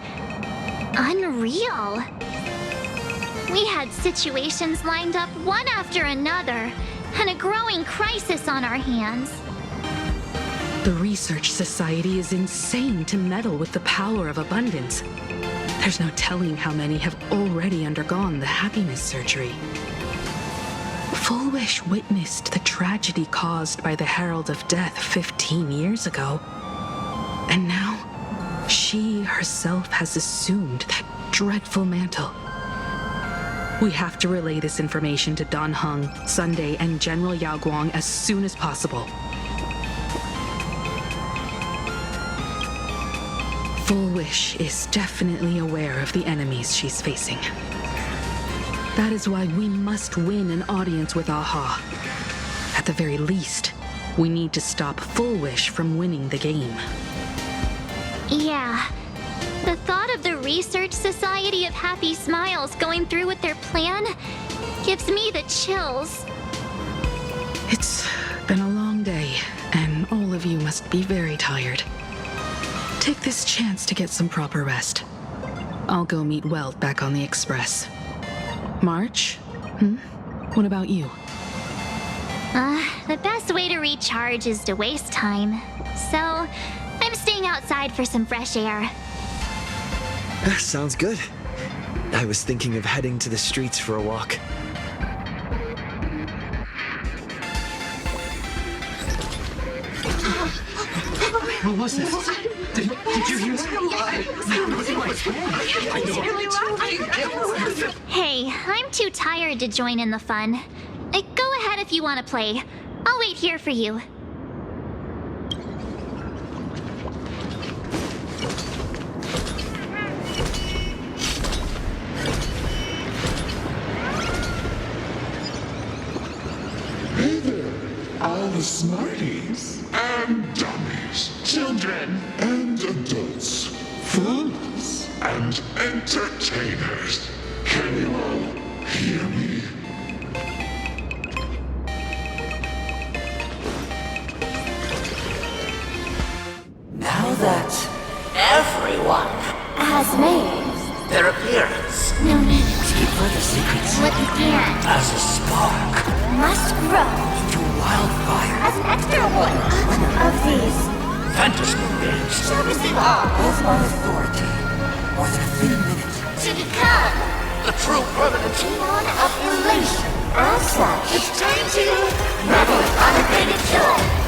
unreal. We had situations lined up one after another, and a growing crisis on our hands. The Research Society is insane to meddle with the power of abundance. There's no telling how many have already undergone the happiness surgery. Full Wish witnessed the tragedy caused by the Herald of Death 15 years ago. And now, she herself has assumed that dreadful mantle. We have to relay this information to Dan Heng, Sunday, and General Yao Guang as soon as possible. Full Wish is definitely aware of the enemies she's facing. That is why we must win an audience with Aha. At the very least, we need to stop Full Wish from winning the game. Yeah. The thought of the Research Society of Happy Smiles going through with their plan gives me the chills. It's been a long day, and all of you must be very tired. Take this chance to get some proper rest. I'll go meet Welt back on the Express. March? What about you? The best way to recharge is to waste time. So, I'm staying outside for some fresh air. Sounds good. I was thinking of heading to the streets for a walk. What was that? Did you hear that? Hey, I'm too tired to join in the fun. Go ahead if you want to play. I'll wait here for you. Hey there, all the smarties and dummies, children and adults, fools and entertainers. Can you all hear me? Now that everyone has made their appearance, no need to keep further secrets what began as a spark must grow into wildfire as an extra one of these fantasy games, servicing all of my authority more than a thin minute to become the true permanent demon of elation. As such, it's time to revel in unabated joy.